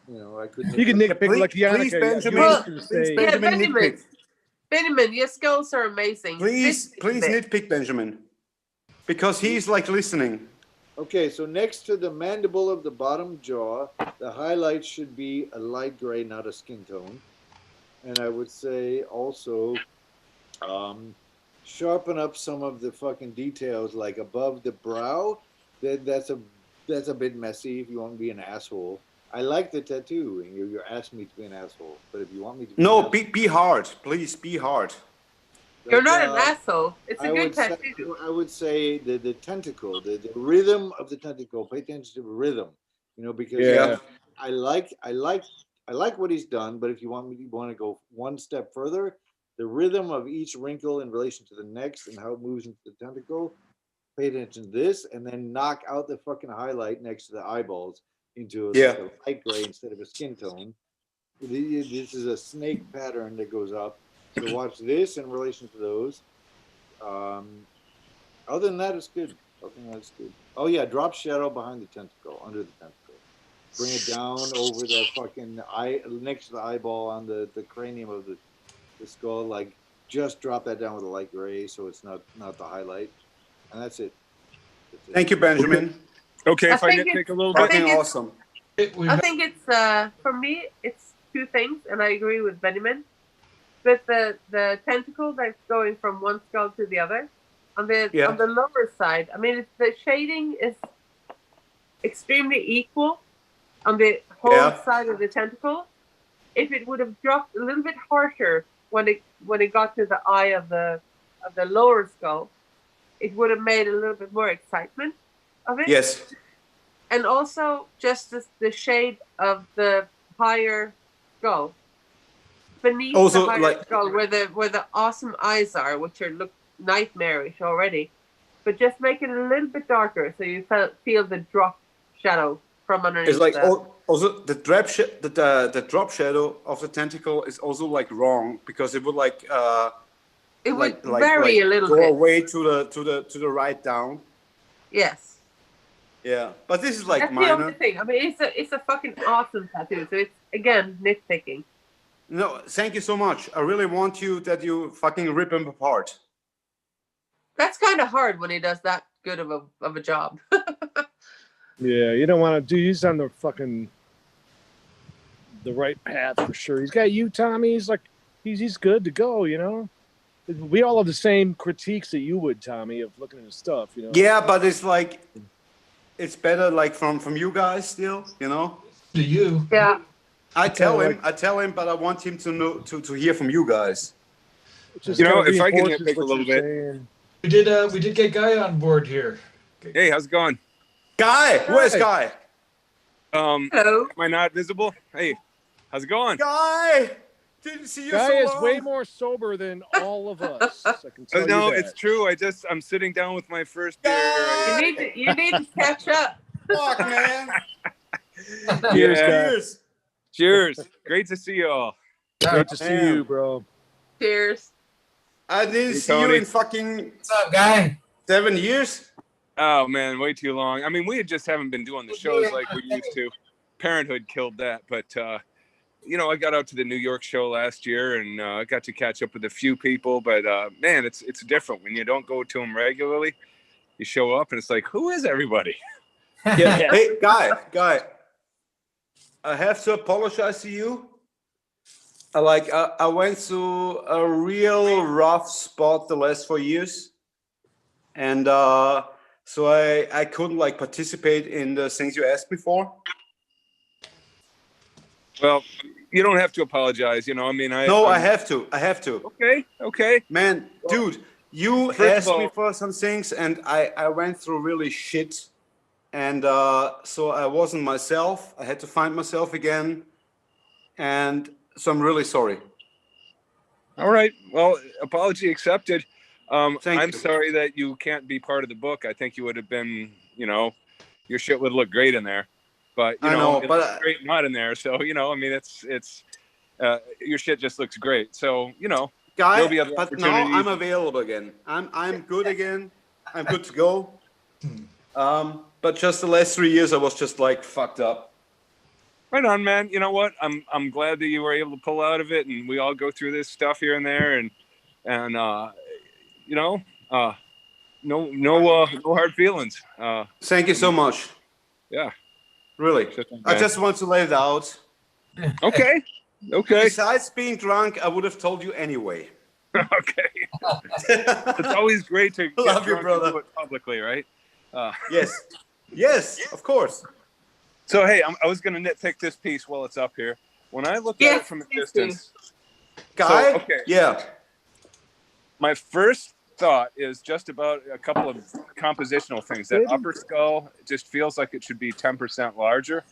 You know, I could. You can nitpick. nitpick like Yannicka. Please, You Benjamin. used to Please, say- Yeah, Benjamin, Benjamin. nitpick. Benjamin, your skills are amazing. Please, Nitpick a please bit. nitpick Benjamin, because he's like listening. Okay, so next to the mandible of the bottom jaw, the highlight should be a light gray, not a skin tone. And I would say also sharpen up some of the fucking details, like above the brow. That's a bit messy if you want to be an asshole. I like the tattoo, and you're asking me to be an asshole. But if you want me to be No, an asshole, be hard, please be hard. You're not but, an asshole. It's a I good would say- tattoo. I would say the tentacle, the rhythm of the tentacle. Pay attention to the rhythm, because Yeah. I like what he's done. But if you want to go one step further, the rhythm of each wrinkle in relation to the next and how it moves into the tentacle. Pay attention to this, and then knock out the fucking highlight next to the eyeballs into like a light gray instead of a skin tone. This is a snake pattern that goes up. So watch this in relation to those. Other than that, it's good. Oh yeah, drop shadow behind the tentacle, under the tentacle. Bring it down over the fucking eye, next to the eyeball on the cranium of the skull. Like just drop that down with a light gray, so it's not the highlight. And that's it. Thank you, Benjamin. Okay, I if I think nitpick it's- a little I bit. think Fucking it's- awesome. I think it's for me it's two things, and I agree with Benjamin. But the tentacle that's going from one skull to the other, on the lower side, I mean the shading is extremely equal on the whole side of the tentacle. If it would have dropped a little bit harsher when it got to the eye of the lower skull, it would have made a little bit more excitement of it. Yes. And also just the shade of the higher skull. Beneath Also, the higher like- skull where the awesome eyes are, which look nightmarish already. But just make it a little bit darker so you feel the drop shadow from underneath. It's like the- also the drop shadow of the tentacle is also like wrong, because it would it would vary a little go bit. away to the right down. Yes. Yeah, but this is like That's the minor. only thing. I mean, it's a fucking awesome tattoo. So it's again nitpicking. No, thank you so much. I really want you fucking rip him apart. That's kind of hard when he does that good of a job. Yeah, you don't want to do. He's on the fucking the right path for sure. He's got you, Tommy. He's like, he's good to go. You know, we all have the same critiques that you would, Tommy, of looking at his stuff. You know. Yeah, but it's like, it's better like from you guys still, you know. Do you? Yeah. I tell kinda him, but I want him to know to hear from you guys. Just You know, kinda if I can reinforces nitpick a what little you're bit. saying. We did get Guy on board here. Hey, how's it going? Guy, where's Hey. Guy? Hello. Am I not visible? Hey, how's it going? Guy, didn't see you Guy so is long. way more sober than all of us. I can tell No, you that. it's true. I'm sitting down with my first beer. Guy! You need to catch up. Fuck, man. Cheers, Yeah. guy. Cheers. Cheers. Great to see you all. Great to see Damn. you, bro. Cheers. I didn't Hey, see you Tony. in fucking What's up, guy? 7 years. Oh man, way too long. I mean, we just haven't been doing the shows like we used to. Parenthood killed that, but you know, I got out to the New York show last year and I got to catch up with a few people. But man, it's different when you don't go to them regularly. You show up and it's like, who is everybody? Yeah. Hey, Guy. I have to apologize to you. I went through a real rough spot the last 4 years, and so I couldn't like participate in the things you asked me for. Well, you don't have to apologize. You know, I mean, I have to. I have to. Okay. Man, dude, you First of asked me all- for some things, and I went through really shit, and so I wasn't myself. I had to find myself again, and so I'm really sorry. All right. Well, apology accepted. Thank I'm you. sorry that you can't be part of the book. I think you would have been, you know, your shit would look great in there. But you I know, know, it but looks great not in there. So you know, I mean, it's your shit just looks great. So you know, Guy, there'll be other but now opportunities. I'm available again. I'm good again. I'm good to go. But just the last 3 years, I was just like fucked up. Right on, man. You know what? I'm glad that you were able to pull out of it, and we all go through this stuff here and there, and you know, no hard feelings. Thank you so much. Yeah. Really. I just want to lay it out. Okay. Besides being drunk, I would have told you anyway. Okay. It's always great to get Love you, drunk and brother. do it publicly, right? Yes, of course. So hey, I was going to nitpick this piece while it's up here. When I look at Yes, it from a please do. distance, Guy? okay. Yeah. my first thought is just about a couple of compositional things. That upper skull just feels like it should be 10% larger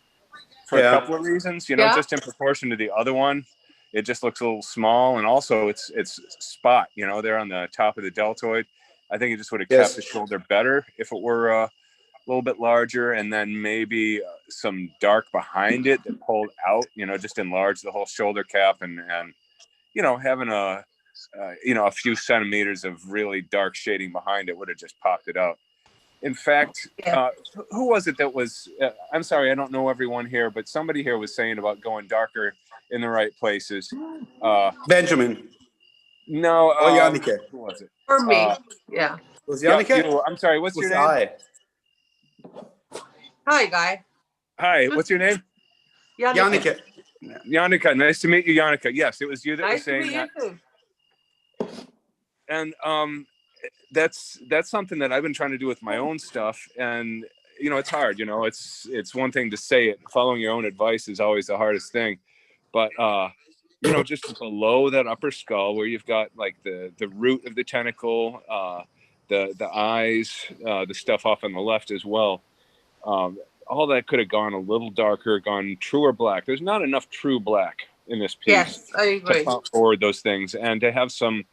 for a couple of reasons. You know, Yeah. just in proportion to the other one, it just looks a little small, and also it's spot. You know, there on the top of the deltoid. I think it just would have kept the shoulder better if it were a little bit larger, and then maybe some dark behind it that pulled out. You know, just enlarge the whole shoulder cap, and you know, having a few centimeters of really dark shading behind it would have just popped it out. In fact, who was it that was, I'm sorry, I don't know everyone here, but somebody here was saying about going darker in the right places. Benjamin. No. Oh, Janneke. Who was it? For me. Yeah. Was Yeah, Janneke? you. I'm sorry, what's your name? I. Hi, Guy. Hi, what's your name? Janneke. Yannicka. Nice to meet you, Yannicka. Yes, it was you that was Nice to saying meet that. you too. And that's something that I've been trying to do with my own stuff, and you know, it's hard. You know, it's one thing to say it. Following your own advice is always the hardest thing, but you know, just below that upper skull where you've got like the root of the tentacle, the eyes, the stuff off on the left as well. All that could have gone a little darker, gone truer black. There's not enough true black in this piece. Yes, I agree. To pop forward those things, and to have some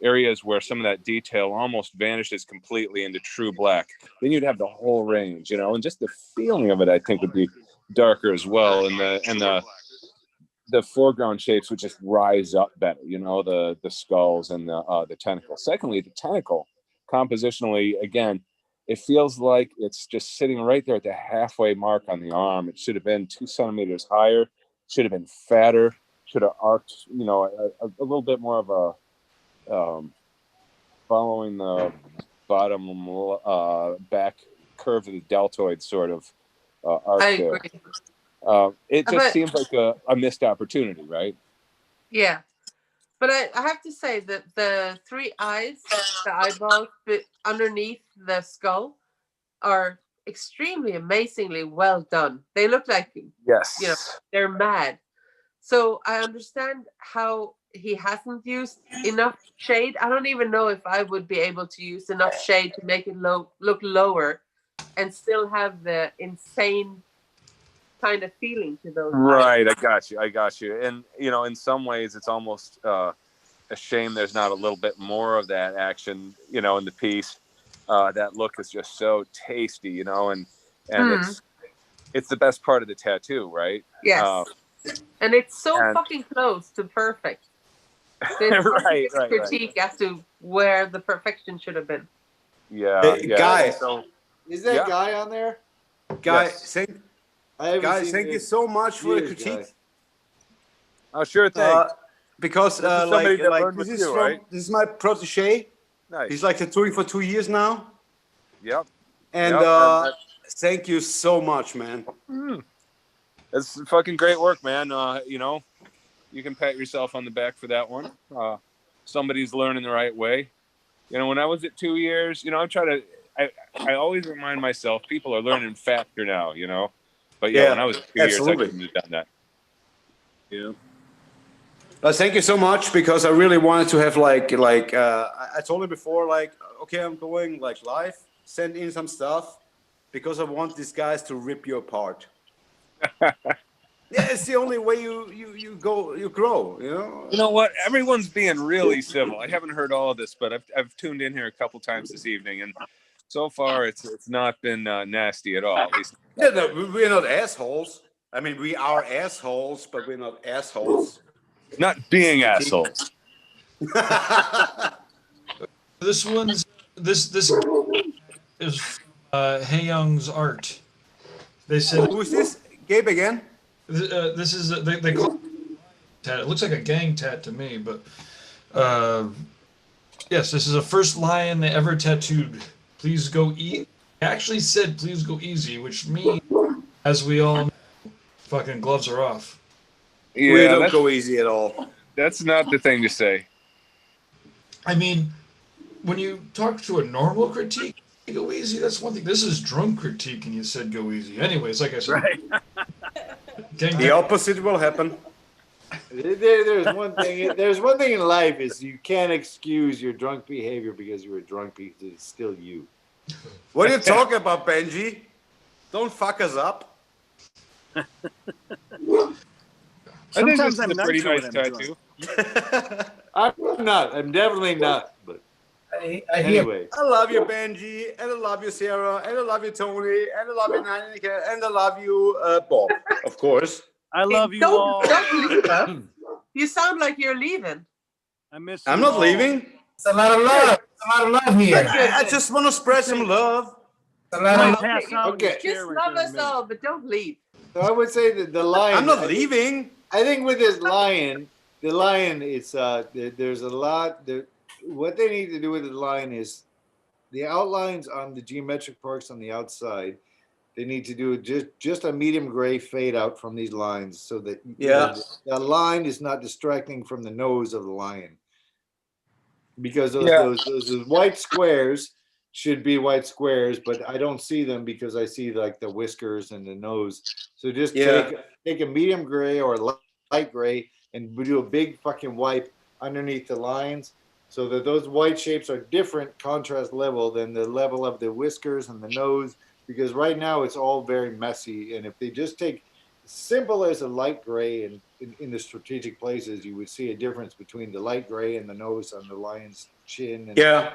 areas where some of that detail almost vanishes completely into true black, then you'd have the whole range, you know, and just the feeling of it, I think, would be darker as well, and the foreground shapes would just rise up better, you know, the skulls and the tentacle. Secondly, the tentacle compositionally, again, it feels like it's just sitting right there at the halfway mark on the arm. It should have been 2 centimeters higher, should have been fatter, should have arced, you know, a little bit more of a following the bottom back curve of the deltoid sort of arc I there. agree. It just But- seems like a missed opportunity, right? Yeah. But I have to say that the three eyes, the eyeballs underneath the skull, are extremely amazingly well done. They look like Yes. you know, they're mad. So I understand how he hasn't used enough shade. I don't even know if I would be able to use enough shade to make it look lower and still have the insane kind of feeling to those eyes. Right, I got you. And in some ways, it's almost a shame there's not a little bit more of that action, in the piece. That look is just so tasty, and it's the best part of the tattoo, right? Yes. And it's so and- fucking close to perfect. There's Right. critique as to where the perfection should have been. Yeah, Hey, yeah. Guy. So, Is that Yeah. guy on there? Guys, Yes. I thank you so much for the years, critique. guys. oh, sure thing. Because This is somebody that learned this with is you, right? this is my protege. Nice. He's like tattooing for 2 years now, Yep. and Yep, thank you so much, man. It's fucking great work, man. You can pat yourself on the back for that one. Somebody's learning the right way. When I was at 2 years, I'm trying to. I always remind myself people are learning faster now. But Yeah, when I was 2 absolutely. years, I couldn't have done that. Yeah. But thank you so much because I really wanted to have I told him before, okay, I'm going live, send in some stuff because I want these guys to rip you apart. Yeah, it's the only way you grow, You know what? Everyone's being really civil. I haven't heard all of this, but I've tuned in here a couple times this evening, and so far it's not been nasty at all. At least Yeah, no, we're not assholes. I mean, we are assholes, but we're not assholes. not being assholes. This this is Hey Young's art. They said Who is this? Gabe again? this is they call it tat. It looks like a gang tat to me, but yes, this is the first lion they ever tattooed. Please go eat. Actually said please go easy, which means, as we all know, fucking gloves are off. We Yeah, don't that's, go easy at all. that's not the thing to say. I mean, when you talk to a normal critique, go easy. That's one thing. This is drunk critique, and you said go easy. Anyways, like I said, gang The tat. opposite will happen. There's one thing. There's one thing in life is you can't excuse your drunk behavior because you're a drunk because it's still you. What are you talking about, Benji? Don't fuck us up. I think Sometimes this is I'm a not pretty sure nice what I'm doing. tattoo. I'm not. I'm definitely not. But I hear anyway, I love you, Benji, and I love you, Sarah, and I love you, Tony, and I love you, Nanika, and I love you, Bob, of course. I love you all. Don't leave us. You sound like you're leaving. I miss I'm you not all. leaving. it's a lot of love. It's a lot of love here. I just want to spread some love. It's a I lot might of pass out in Okay. this chair Just right love there in a us minute. all, but don't leave. so I would say that the lion. I'm not leaving. I think with this lion, the lion, it's there's a lot. What they need to do with the lion is the outlines on the geometric marks on the outside. They need to do just a medium gray fade out from these lines so that Yeah. the line is not distracting from the nose of the lion. Because those, Yeah. those white squares should be white squares, but I don't see them because I see like the whiskers and the nose. So just Yeah. take a medium gray or light gray and do a big fucking wipe underneath the lines so that those white shapes are different contrast level than the level of the whiskers and the nose, because right now it's all very messy. And if they just take simple as a light gray and in the strategic places, you would see a difference between the light gray and the nose on the lion's chin. And Yeah.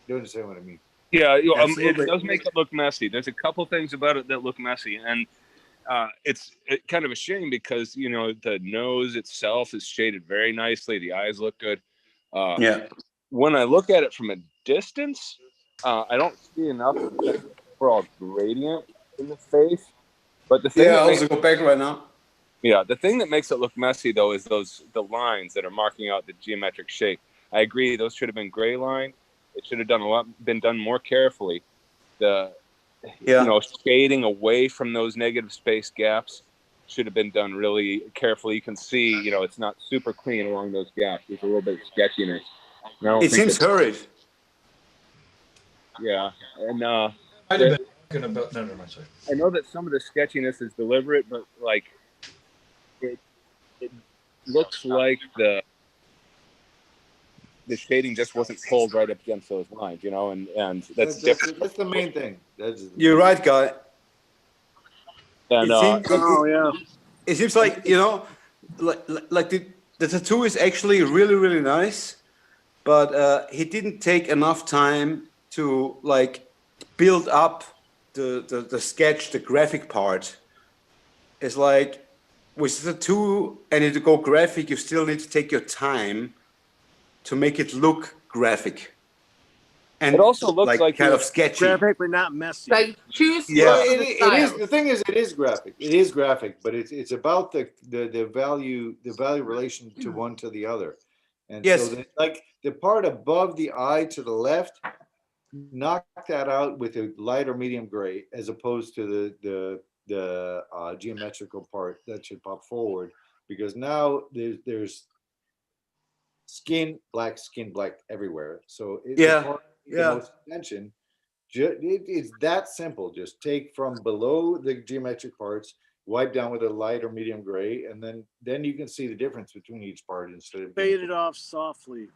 you understand what I mean? Yeah, it Absolutely. does make it look messy. There's a couple things about it that look messy, and it's kind of a shame because the nose itself is shaded very nicely. The eyes look good. Yeah. When I look at it from a distance, I don't see enough of the overall gradient in the face. But the thing Yeah, that I'll makes, also go back right now. the thing that makes it look messy though is the lines that are marking out the geometric shape. I agree; those should have been gray line. It should have been done more carefully. The Yeah. you know, shading away from those negative space gaps should have been done really carefully. You can see, you know, it's not super clean along those gaps. There's a little bit of sketchiness. And I don't It think seems that- hurried. Yeah, and Might have been talking about, no, never mind, sorry. I know that some of the sketchiness is deliberate, but like it looks like the shading just wasn't pulled right up against those lines, you know, and that's different. That's the main thing. You're right, guy. And Oh yeah. It seems like, you know, like the tattoo is actually really, really nice, but he didn't take enough time to like build up the sketch, the graphic part. It's like with the tattoo and it to go graphic, you still need to take your time to make it look graphic. And it also looks like kind you're- of sketchy. Graphic, but not messy. Like choose Yeah. one of the It is. styles. The thing is, it is graphic. It is graphic, but it's about the value relation to one to the other. And Yes. so like the part above the eye to the left, knock that out with a light or medium gray, as opposed to the geometrical part that should pop forward, because now there's skin black everywhere. So Yeah. the most attention. It's that simple. Just take from below the geometric parts, wipe down with a light or medium gray, and then you can see the difference between each part instead of Fade it off softly.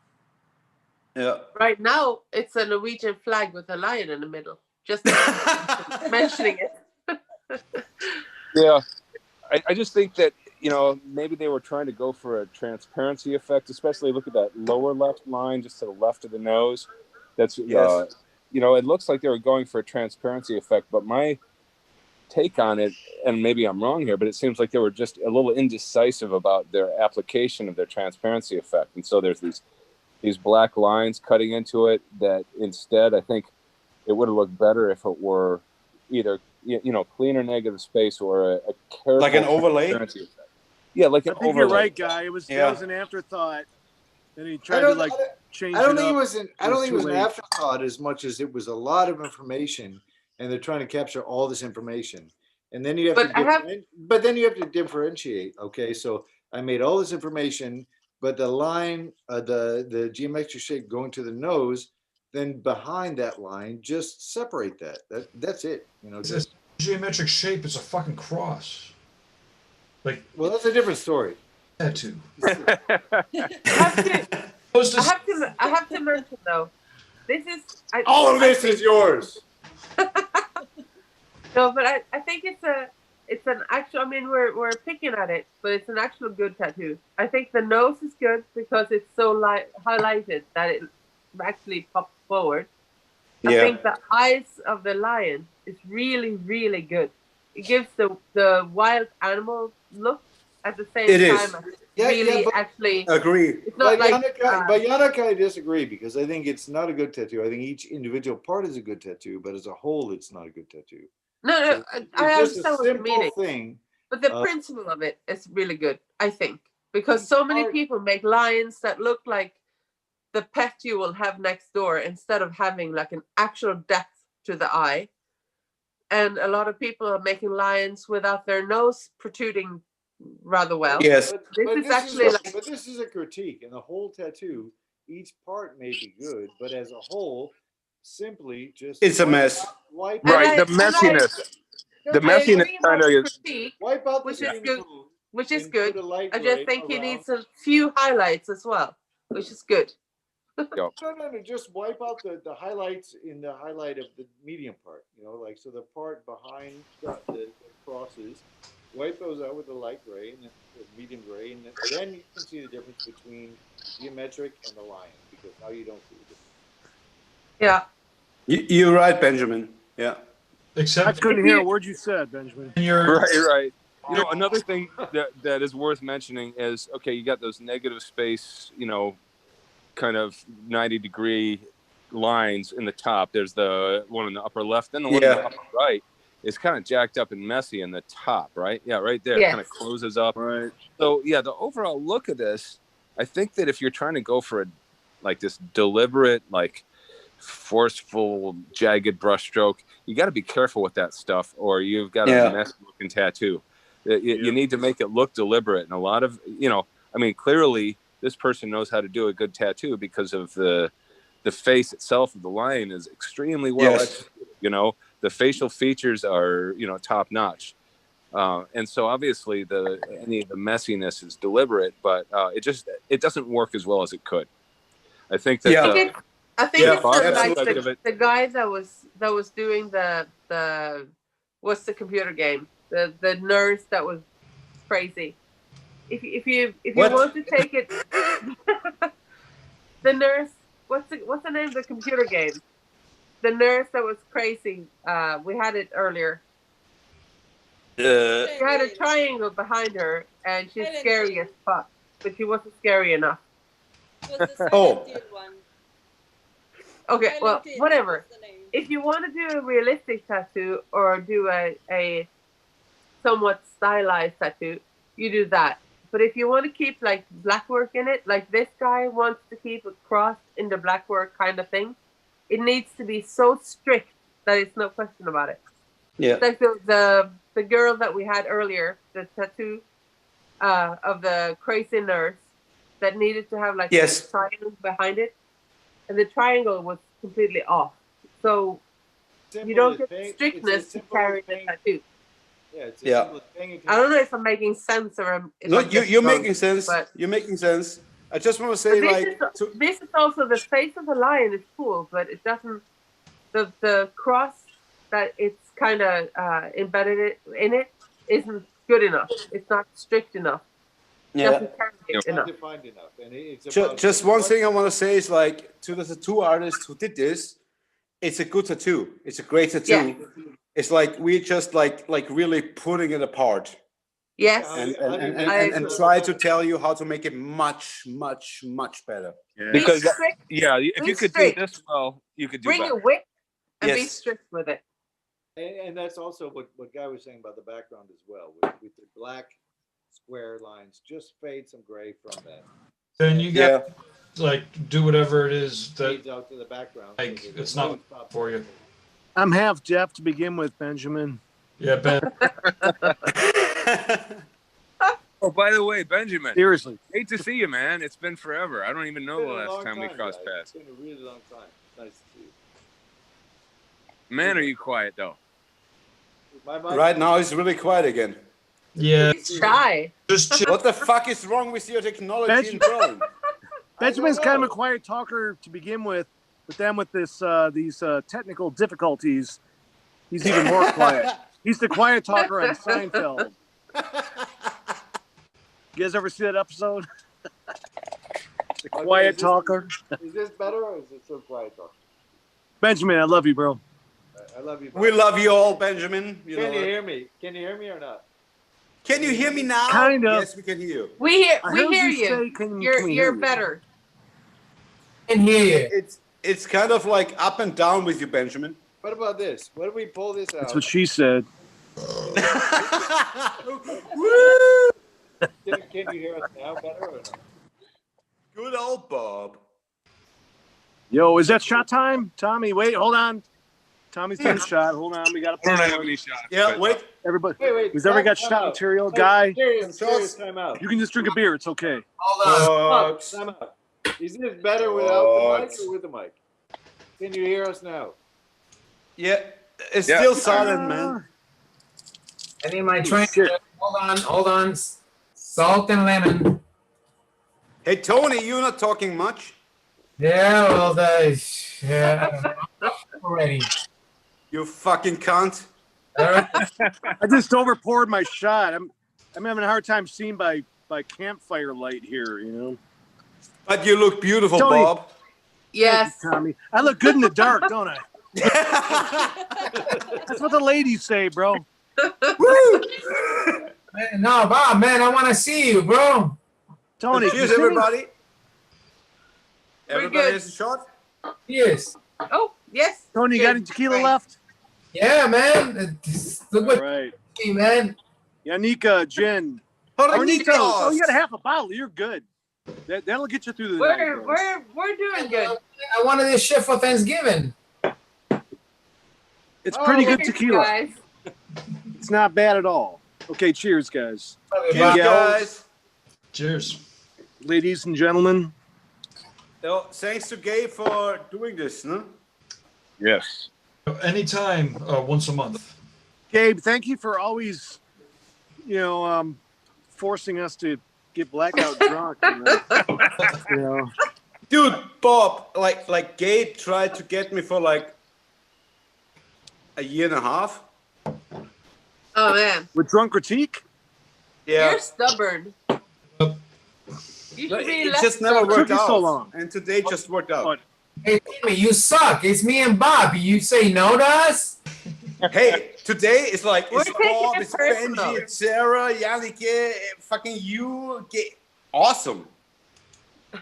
Yeah. Right now, it's a Norwegian flag with a lion in the middle. Just mentioning it. Yeah, I just think that, you know, maybe they were trying to go for a transparency effect, especially look at that lower left line just to the left of the nose. That's, Yes. you know, it looks like they were going for a transparency effect, but my take on it, and maybe I'm wrong here, but it seems like they were just a little indecisive about their application of their transparency effect. And so there's these black lines cutting into it that instead, I think it would have looked better if it were either, you know, cleaner negative space or a careful Like an overlay? transparency effect. Yeah, like I an think overlay. you're right, guy. It was Yeah. that was an afterthought. And he tried to like change I don't it think up. it was I don't think it was too an late. afterthought as much as it was a lot of information, and they're trying to capture all this information. And then you have But then you have to differentiate. Okay, so I made all this information, but the line, the geometric shape going to the nose, then behind that line, just separate that. That's it. You know, It's just a geometric shape. It's a fucking cross. Like well, that's a different story. tattoo. I have to mention though, this is All of this is yours. No, but I think it's an actual. I mean, we're picking at it, but it's an actual good tattoo. I think the nose is good because it's so highlighted that it actually pops forward. I Yeah. think the eyes of the lion is really, really good. It gives the wild animal look at the same It is. time. As Yeah, really, yeah, but- actually, Agree. it's not like. But Yannick, I disagree because I think it's not a good tattoo. I think each individual part is a good tattoo, but as a whole, it's not a good tattoo. No, So I it's just a understand what you're simple meaning. thing. But the Uh, principle of it is really good, I think, because so many people make lions that look like the pet you will have next door instead of having like an actual depth to the eye. And a lot of people are making lions without their nose protruding rather well. Yes. This is actually like but this is a critique, and the whole tattoo, each part may be good, but as a whole, simply just It's a mess. Wipe Right, out, the messiness. The I messiness agree kind about of critique, wipe out the which is green good. food which is and good. put a light I gray just think he around. needs a few highlights as well, which is good. No, just wipe out the highlights in the highlight of the medium part, you know, like, so the part behind the crosses, wipe those out with the light gray and the medium gray, and then you can see the difference between geometric and the lion, because now you don't see the difference. Yeah. You're right, Benjamin. Yeah. I Except couldn't hear a word you said, Benjamin. in your Right. You know, another thing that is worth mentioning is, okay, you got those negative space, you know, kind of 90-degree lines in the top. There's the one in the upper left, then the one in the upper right is kind of jacked up and messy in the top, right? Yeah, right there. Yes. Kind of closes up. Right. So yeah, the overall look of this, I think that if you're trying to go for like this deliberate, like forceful, jagged brushstroke. You got to be careful with that stuff, or you've got Yeah. a messy looking tattoo. You need to make it look deliberate. And a lot of, I mean, clearly this person knows how to do a good tattoo because of the face itself of the lion is extremely well Yes. executed. The facial features are, top notch. And so obviously any of the messiness is deliberate, but it doesn't work as well as it could. I think that Yeah. I think Yeah, it's sort of like aspect of it. the guy that was doing the what's the computer game? The nurse that was crazy. If you What? want to take it, the nurse. What's the name of the computer game? The nurse that was crazy. We had it earlier. She had a triangle behind her, and she's Silent scary Hill. as fuck. But she wasn't scary enough. It was the Oh. Silent Hill one. Okay, Silent well, Hill, whatever. that's the name. If you want to do a realistic tattoo or do a somewhat stylized tattoo, you do that. But if you want to keep like black work in it, like this guy wants to keep a cross in the black work kind of thing, it needs to be so strict that it's no question about it. Yeah. Like the girl that we had earlier, the tattoo of the crazy nurse that needed to have like Yes. a triangle behind it, and the triangle was completely off. So you don't get the strictness to carry the tattoo. Yeah, it's Yeah. simple thing. I don't know if I'm making sense or if No, I'm just you're wrong, making sense. but- You're making sense. I just want to But say, this, like, is, this is also the face of the lion is cool, but it doesn't. The cross that it's kind of embedded in it isn't good enough. It's not strict enough. yeah. Doesn't carry it It's not enough. defined enough, and it's Just, about just one thing I want to say is, like, to the tattoo artist who did this, it's a good tattoo. It's a great tattoo. Yeah. It's like we just like really putting it apart Yes. and try to tell you how to make it much, much, much better. Because be strict, if be you could strict. do this well, you could do bring better. a wick and be Yes. strict with it. And that's also what Guy was saying about the background as well. With the black square lines, just fade some gray from that. Then you Yeah. got like do whatever it is that Fades out to the background. like, so that it's the not nose pops for out. you. I'm half deaf to begin with, Benjamin. Yeah, Ben. Oh, by the way, Benjamin, Seriously. hate to see you, man. It's been forever. I don't even know It's the been a last long time we crossed guys. paths. It's been a really long time. Nice to see you. Man, are you quiet though? My mic- Right now, it's really quiet again. Yeah, He's shy. just chill. What the fuck is wrong with your technology in Benjamin. drawing? Benjamin's know. kind of a quiet talker to begin with, but then with this these technical difficulties, he's even more quiet. He's the quiet talker on Seinfeld. You guys ever see that episode? The quiet is this- talker. Is this better or is it still quiet talk? Benjamin, I love you, bro. I love you. We bud. love you all, Benjamin. You Can know you that. hear me? Can you hear me or not? Can you hear me now? Kind of. Yes, we can hear you. We hear I heard you. say, can You're we hear you? better. In here. It's kind of like up and down with you, Benjamin. What about this? What if we pull this out? That's what she said. Woo! Can you hear us now better or not? Good old Bob. Yo, is that shot time? Tommy, wait, hold on. Tommy's doing a shot. Hold on, we got I don't to have any shots. Yeah, but- wait. everybody. Wait. Who's ever got time shot out. material? Wait, Guy, serious time out. you can just drink a beer. It's okay. Stop, time out. Is this better without the mic or with the mic? Can you hear us now? Yeah, it's Yeah. still silent, man. I need my train. Hold on. Salt and lemon. Hey, Tony, you're not talking much. Yeah, well, yeah, I don't know. Already. You fucking cunt. All right. I just over poured my shot. I'm having a hard time seeing by campfire light here. You know. But you look beautiful, Tony. Bob. Yes. Thank you, Tommy. I look good in the dark, don't I? That's what the ladies say, bro. Woo! Man, no, Bob, man, I want to see you, bro. Tony, Cheers, can you see me? everybody. We're Everybody good. has a shot. Yes. Oh, yes. Tony, you got any Good. tequila Right. left? Yeah, man. Look All what right. you see, man. Yanika, Jen. Arnito. Oh, you got a Hornitos. half a bottle. You're good. That'll get you through the night. We're doing good. I wanted this shit for Thanksgiving. It's pretty good Cheers, tequila. guys. It's not bad at all. Okay, cheers, guys. Cheers, Gals, guys. Cheers. ladies and gentlemen. So, thanks to Gabe for doing this, no? Yes. Anytime, once a month. Gabe, thank you for always, forcing us to get blackout drunk. You know. Dude, Bob, like Gabe tried to get me for like a year and a half. Oh man, With drunk critique? Yeah. you're stubborn. You should be It less just never stubborn. worked Took you out. so long. And today just worked out. Hey, Timmy, you suck. It's me and Bob. You say no to us? Hey, today it's like We're it's taking Bob, it it's personal. Benji, it's Sarah, Yannick, fucking you. Awesome.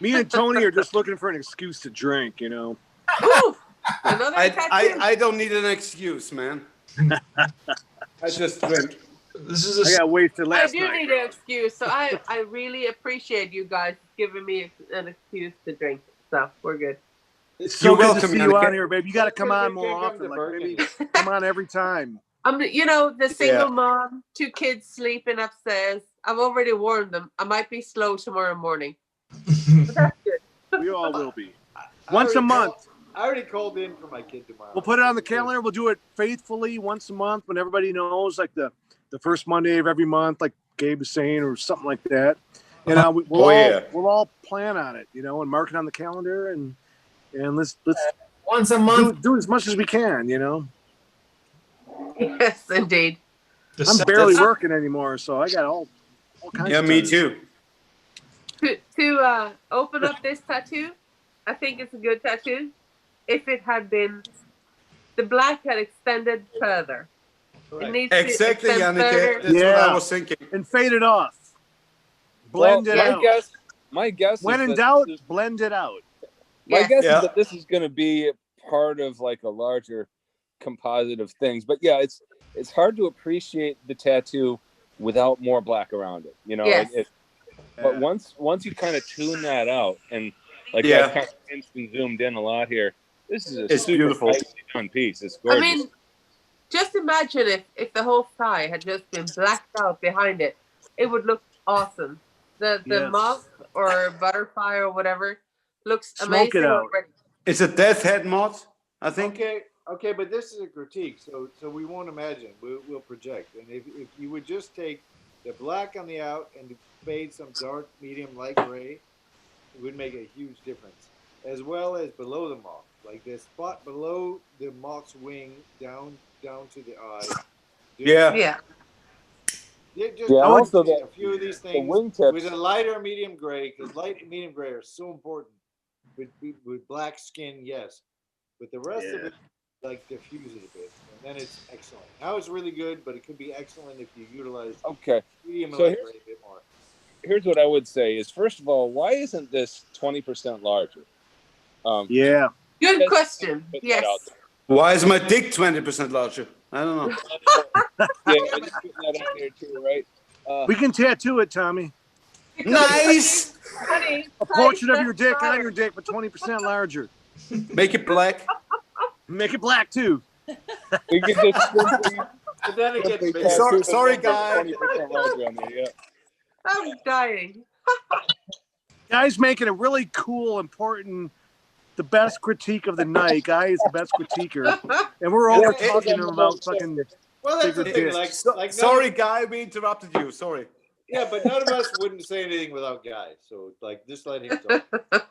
Me and Tony are just looking for an excuse to drink, you know. Ooh, another tattoo. I don't need an excuse, man. I just drink. This is I a got wasted I last do night. need an excuse, so I really appreciate you guys giving me an excuse to drink. So we're good. It's so You're good welcome, to see you Yannick. on here, babe. You got to come on more Come often. to Like, Burgundy. maybe come on every time. I'm, the single mom, 2 kids sleeping upstairs. I've already warned them. I might be slow tomorrow morning. But that's good. We all will be. Once a month. I already called in for my kid tomorrow. We'll put it on the calendar. We'll do it faithfully once a month when everybody knows, like the first Monday of every month, like Gabe was saying, or something like that. And we'll all plan on it, and mark it on the calendar, and let's Once a month. do as much as we can, Yes, indeed. I'm barely working anymore, so I got all kinds Yeah, of me time. too. To open up this tattoo, I think it's a good tattoo. If it had been, the black had extended further. It needs Exactly, to extend Yannick. further. That's what Yeah. I was thinking. And fade it off. Blend it out. My guess When is in that doubt, this is- blend it out. my Yes. guess Yeah. is that this is going to be part of like a larger composite of things. But yeah, it's hard to appreciate the tattoo without more black around it. Yes. But once you kind of tune that out, and like Yeah. I've kind of instant zoomed in a lot here. This is a It's super beautiful. nicely done piece. It's I gorgeous. mean, just imagine if the whole sky had just been blacked out behind it. It would look awesome. The Yes. moth or butterfly or whatever looks Smoke amazing it out. already. It's a death head mod, I think. Okay, but this is a critique, so we won't imagine. We'll project. And if you would just take the black on the out and fade some dark, medium, light gray, it would make a huge difference. As well as below the moth, like the spot below the moth's wing, down to the eye. Yeah. Yeah. Just Yeah, also a few of these the things wingtips. with a lighter medium gray, because light and medium gray are so important. With black skin, yes, but the rest of it, like, diffuse it a bit, and then it's excellent. Now it's really good, but it could be excellent if you utilize Okay. medium and So light here's- gray a bit more. Here's what I would say is, first of all, why isn't this 20% larger? Yeah. Good Let's question. put that Yes. out there. Why is my dick 20% larger? I don't know. Yeah, I just put that out there too, right? We can tattoo it, Tommy. Nice. Honey, A portrait of honey, your dick on that's your dick, but 20% larger. Make it black. Make it black, too. We could just simply, But then it gets simply big. tattoo Sorry, the guy. 20% larger on there, yeah. I'm dying. Guy's making a really cool, important, the best critique of the night. Guy is the best critiquer. And we're over Yeah, talking to him about fucking... Well, that's the Bigger thing. dicks. Like Sorry, guy, we interrupted you. Sorry. Yeah, but none of us wouldn't say anything without Guy. So, like, just let him talk.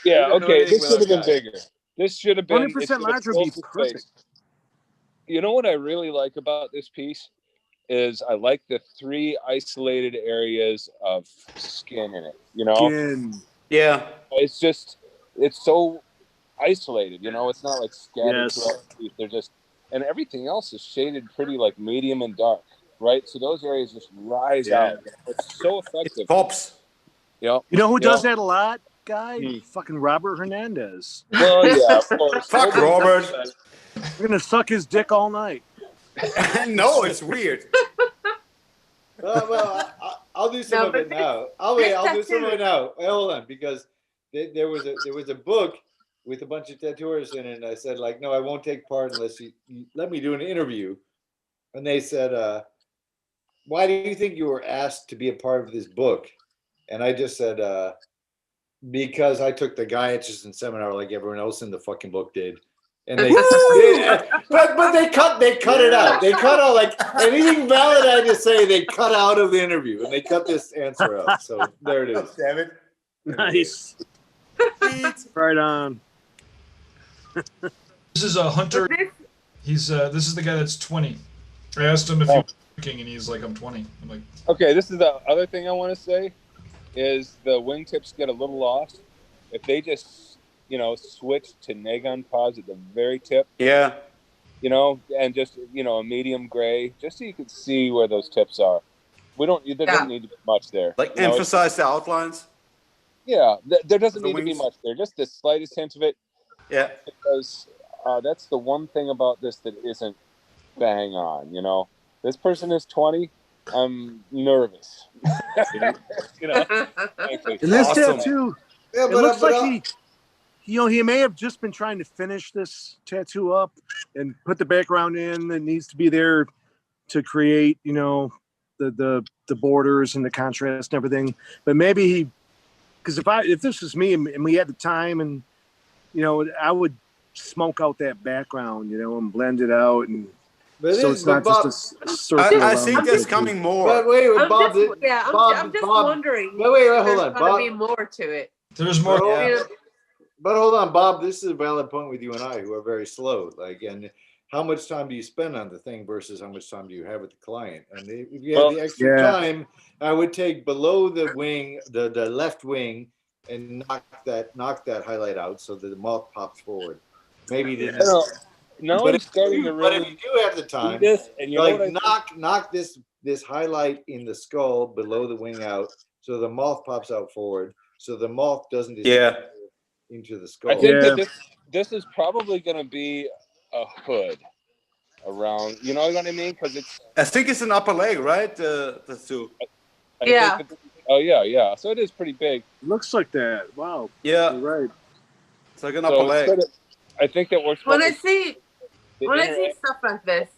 Yeah, don't know okay, anything this should have been without that. bigger. This should have been 20% it should have larger would be filled the perfect. space. You know what I really like about this piece is I like the 3 isolated areas of skin in it. Skin. Yeah. It's so isolated. It's not like scattered Yes. throughout the piece. They're just, and everything else is shaded pretty like medium and dark, right? So those areas just rise out. It's so effective. Pops. Yep. You know who Yeah. does that a lot, Guy? Hmm. Fucking Robert Hernandez. Well, yeah, of course. Fuck Robert. We're going to suck his dick all night. No, it's weird. Well, I'll do some No, of it but now. I'll do some of it now. Wait, hold on, because there was a book with a bunch of tattooers in it, and I said like, no, I won't take part unless you let me do an interview. And they said, why do you think you were asked to be a part of this book? And I just said, because I took the Gaiatrician seminar like everyone else in the fucking book did. And they, but they cut it out. They cut out like anything valid I had to say. They cut out of the interview, and they cut this answer out. So there it is. Damn it. Nice. Right on. This is a Hunter. He's this is the guy that's 20. I asked him if he was drinking, and he's like, I'm 20. I'm like, Okay, this is the other thing I want to say is the wingtips get a little lost. If they just, switch to Nagon pause at the very tip, Yeah. and just, a medium gray, just so you can see where those tips are. There doesn't need to be much there. Like emphasize the outlines. Yeah, there doesn't The need to be wings. much there. Just the slightest hint of it, Yeah. because that's the one thing about this that isn't bang on. This person is 20. I'm nervous. Frankly. And this Awesome. tattoo, Yeah, it looks like he may have just been trying to finish this tattoo up and put the background in that needs to be there to create, the borders and the contrast and everything. But maybe because if this was me and we had the time and, I would smoke out that background, and blend it out and. But So it it's is, not but Bob, just a circle. I around think the there's tattoo. coming more. but wait, Bob, I'm just Bob, wondering. wait, hold There's on, gonna Bob. be more to it. there's more. Yeah. But hold on, Bob. This is a valid point with you and I, who are very slow. Like, and how much time do you spend on the thing versus how much time do you have with the client? And if you have the extra time, I would take below the wing, the left wing, and knock that highlight out so that the moth pops forward. Maybe the Now but I'm starting to but if really you do have the time, do this, and like knock this highlight in the skull below the wing out, so the moth pops out forward, so the moth doesn't disappear into the skull. I think that this is probably going to be a hood around. You know what I mean? Because it's. I think it's an upper leg, right? That's two. Yeah. Oh yeah. So it is pretty big. Looks like that. Wow. Yeah. You're right. It's like an upper leg. I think that works. When well I with see the when I inner- see stuff like this,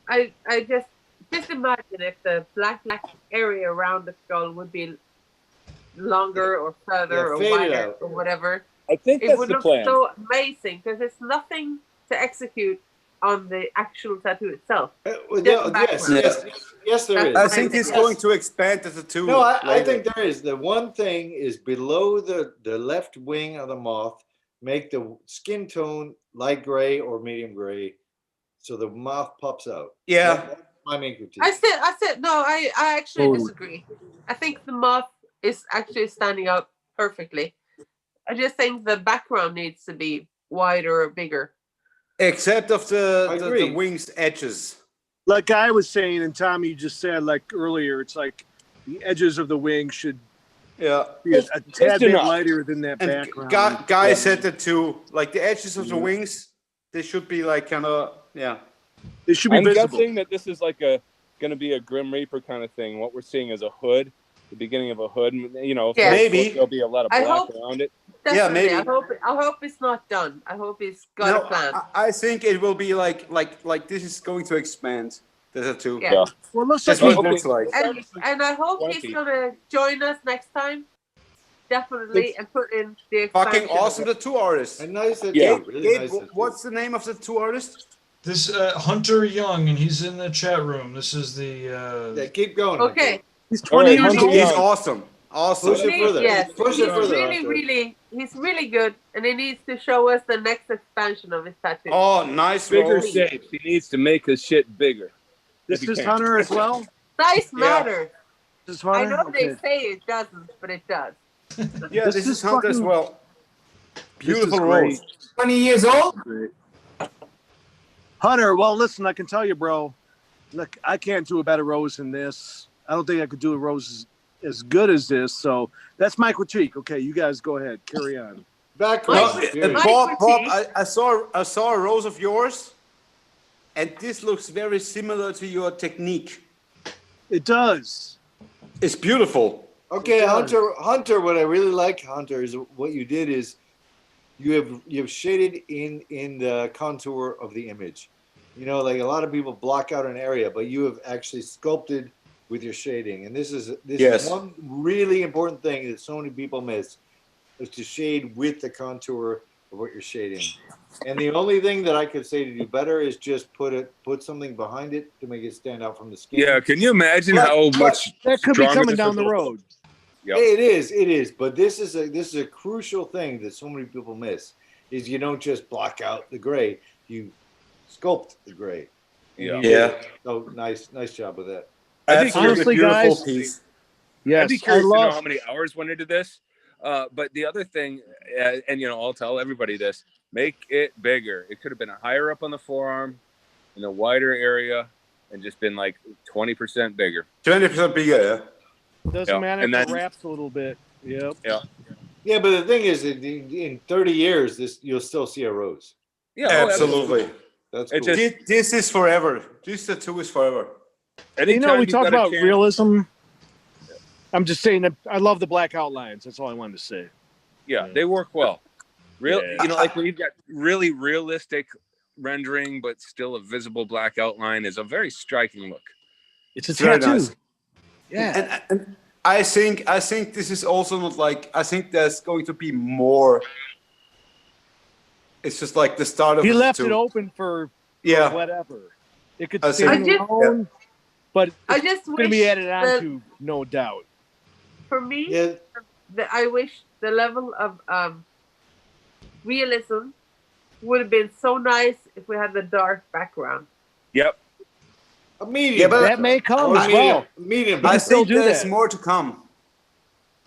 I just imagine if the black area around the skull would be longer or further or fade it wider out. or whatever. I think It that's would the look plan. so amazing because it's nothing to execute on the actual tattoo itself. Yes, there is. I think he's going to expand the tattoo. No, I later. think there is. The one thing is below the left wing of the moth, make the skin tone light gray or medium gray, so the moth pops out. Yeah. That's my main critique. I said no. I actually disagree. I think the moth is actually standing out perfectly. I just think the background needs to be wider or bigger. Except of the wings edges. Like I was saying, and Tommy, you just said like earlier, it's like the edges of the wing should be a tad bit lighter than that background. Guy said that too. Like the edges of the wings, they should be like kind of It should be I'm visible. guessing that this is like going to be a Grim Reaper kind of thing. What we're seeing is a hood, the beginning of a hood. Maybe there'll be a lot of I black hope- around it. Definitely. maybe. I hope it's not done. I hope it's got a plan. I think it will be like this is going to expand the tattoo. Yeah. Well, looks That's like what it looks like. And I hope 20. he's gonna join us next time. Definitely, and put in the expansion. Fucking awesome tattoo artist. And nice tattoo. Yeah. Really Gabe, nice tattoo. what's the name of the tattoo artist? This Hunter Young, and he's in the chat room. This is the. Yeah, keep going. Okay. He's 20 All right, years Hunter old. He's Young. awesome. Awesome. Push it further. Yes, Push he's it further. really, he's really good, and he needs to show us the next expansion of his tattoo. Oh, nice Bigger roll. shapes. He needs to make his shit bigger. This If you is can. Hunter as well. Size matters. This is I Hunter. know Okay. they say it doesn't, but it does. Yeah, this is Hunter as fucking- well. This is Beautiful great. rolls. 20 years old? Great. Hunter, well, listen, I can tell you, bro. Look, I can't do a better rose than this. I don't think I could do a rose as good as this. So that's my critique. Okay, you guys go ahead, carry on. Back My- on. my Bob, critique- I saw a rose of yours, and this looks very similar to your technique. It does. It's beautiful. Okay, Hunter. What I really like, Hunter, is what you did is you have shaded in the contour of the image. You know, like a lot of people block out an area, but you have actually sculpted with your shading. And this is one really important thing that so many people miss, is to shade with the contour of what you're shading. And the only thing that I could say to do better is just put something behind it to make it stand out from the skin. Yeah, can you imagine how much that could be stronger coming this down would the look? road. Yep. It is. But this is a crucial thing that so many people miss, is you don't just block out the gray, you sculpt the gray. Yeah. So nice job with that. Honestly, guys, piece. Yes, I'd be curious to know how many hours went into this. But the other thing, and you know, I'll tell everybody this: make it bigger. It could have been higher up on the forearm, in a wider area, and just been like 20% bigger. 20% bigger, yeah. Doesn't matter and if it then- wraps a little bit. Yep. Yeah, but the thing is, in 30 years, you'll still see a rose. Yeah, absolutely. That's It cool. just- This is forever. This tattoo is forever. You know, we Anytime talk you've got a about chance- realism. I'm just saying that I love the black outlines. That's all I wanted to say. Yeah, they work well. Yeah. You know, like when you've got really realistic rendering, but still a visible black outline, is a very striking look. It's a Very tattoo. nice. Yeah. And I think this is also not like, I think there's going to be more. It's just like the start of He the left tattoo. it open for Yeah. whatever. It could I stand think- alone, but I it's just going to wish be added on that- to, no doubt. For me, Yeah. I wish the level of realism would have been so nice if we had the dark background. Yep. A medium. Yeah, but- That may come Or as well. medium. I still think do there's that. more to come.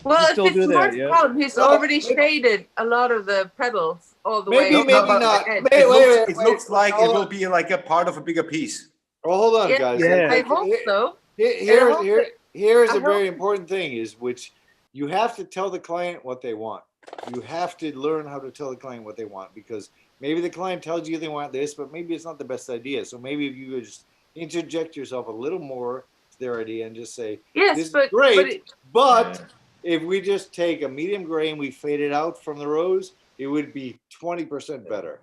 Well, You if still it's do that, more to yeah. come, he's No, already maybe- shaded a lot of the pedals all the Maybe, way. maybe up to the not. edge. It looks like it will be like a part of a bigger piece. Oh, hold on, Yeah, guys. Yeah. I hope so. Here's I a very hope important thing, is which you have to tell the client what they want. You have to learn how to tell the client what they want, because maybe the client tells you they want this, but maybe it's not the best idea. So maybe if you could just interject yourself a little more to their idea and just say, Yes, this but is great, but it- but if we just take a medium gray and we fade it out from the rose, it would be 20% better.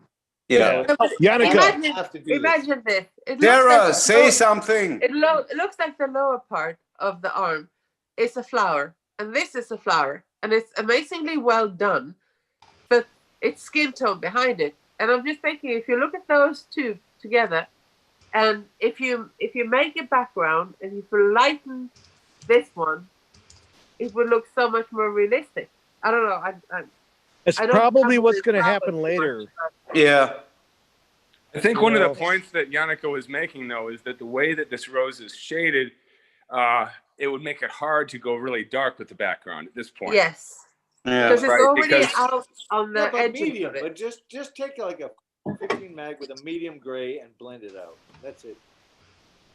Yeah. Yannicka. Have to do this. Imagine this. It looks Dara, like say something. it looks like the lower part of the arm is a flower, and this is a flower, and it's amazingly well done, but it's skin tone behind it. And I'm just thinking, if you look at those two together, and if you make a background and if you lighten this one, it would look so much more realistic. I don't know. It's I don't probably have what's this going to problem happen later. Yeah. I think You one of know. the points that Yannicka was making, though, is that the way that this rose is shaded, it would make it hard to go really dark with the background at this point. Yes, Yeah. because it's Right, already because- out on the Yeah, but edge medium, of it. but just take like a 15 mag with a medium gray and blend it out. That's it.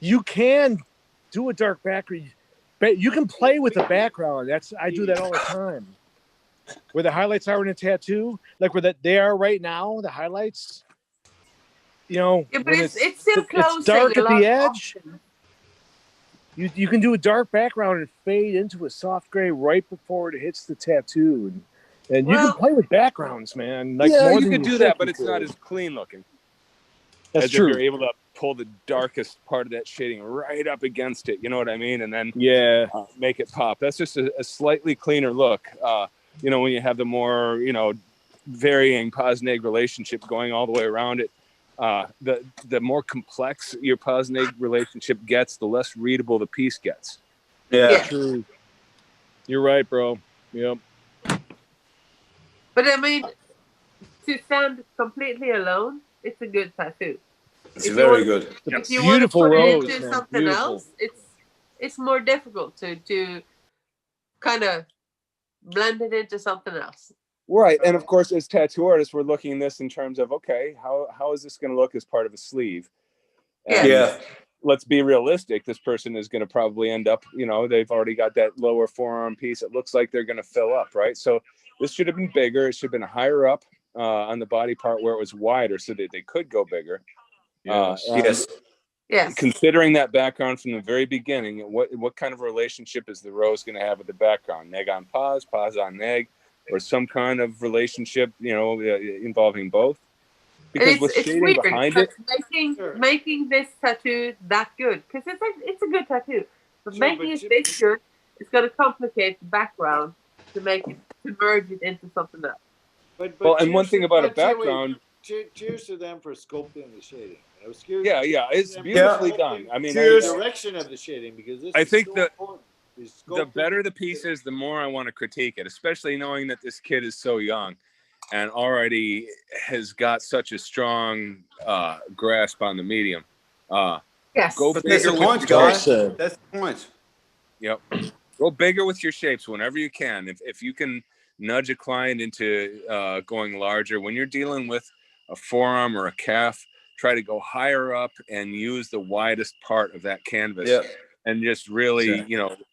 You can do a dark background, but you can play with the background. I do that all the time. Where the highlights are in a tattoo, like where they are right now, the highlights. You know, Yeah, but when it's still closing it's dark a at lot the edge. often. You can do a dark background and fade into a soft gray right before it hits the tattoo, and you Well- can play with backgrounds, man. Like yeah, more you than could do think that, but you it's not could. as clean looking. That's as true. If you're able to pull the darkest part of that shading right up against it, you know what I mean, and then Yeah. make it pop. That's just a slightly cleaner look. You know, when you have the more, varying pos-neg relationship going all the way around it, the more complex your pos-neg relationship gets, the less readable the piece gets. Yeah. Yeah. True. You're right, bro. Yep. But I mean, to stand completely alone, it's a good tattoo. It's If you very want- good. If you Beautiful want to put rose, it into man. something Beautiful. else, it's more difficult to kind of blend it into something else. Right, and of course, as tattoo artists, we're looking at this in terms of, okay, how is this going to look as part of a sleeve? Yeah. And Yeah. let's be realistic. This person is going to probably end up, they've already got that lower forearm piece. It looks like they're going to fill up, right? So this should have been bigger. It should have been higher up on the body part where it was wider so that they could go bigger. Yes. And Yes. Yes. Considering that background from the very beginning, what kind of relationship is the rose going to have with the background? Neg on pause, pause on neg, or some kind of relationship, involving both? Because with shading weird, behind it, making this tattoo that good, because it's a good tattoo, but Sure, making it this good, it's going to complicate the background to merge it into something else. But well, and one cheers thing to- about a but cheer- wait, background, cheers to them for sculpting the shading. Excuse yeah, it's beautifully done. I mean, the direction of the shading, because this I is think so that important. Is the sculpting better the piece is, the more I want to critique it, especially knowing that this kid is so young and already has got such a strong grasp on the medium. Yes. Go But bigger that's the with point, your guys. shapes. That's the point. Yep. Go bigger with your shapes whenever you can. If you can nudge a client into going larger, when you're dealing with a forearm or a calf, try to go higher up and use the widest part of that canvas. Yeah. And just really,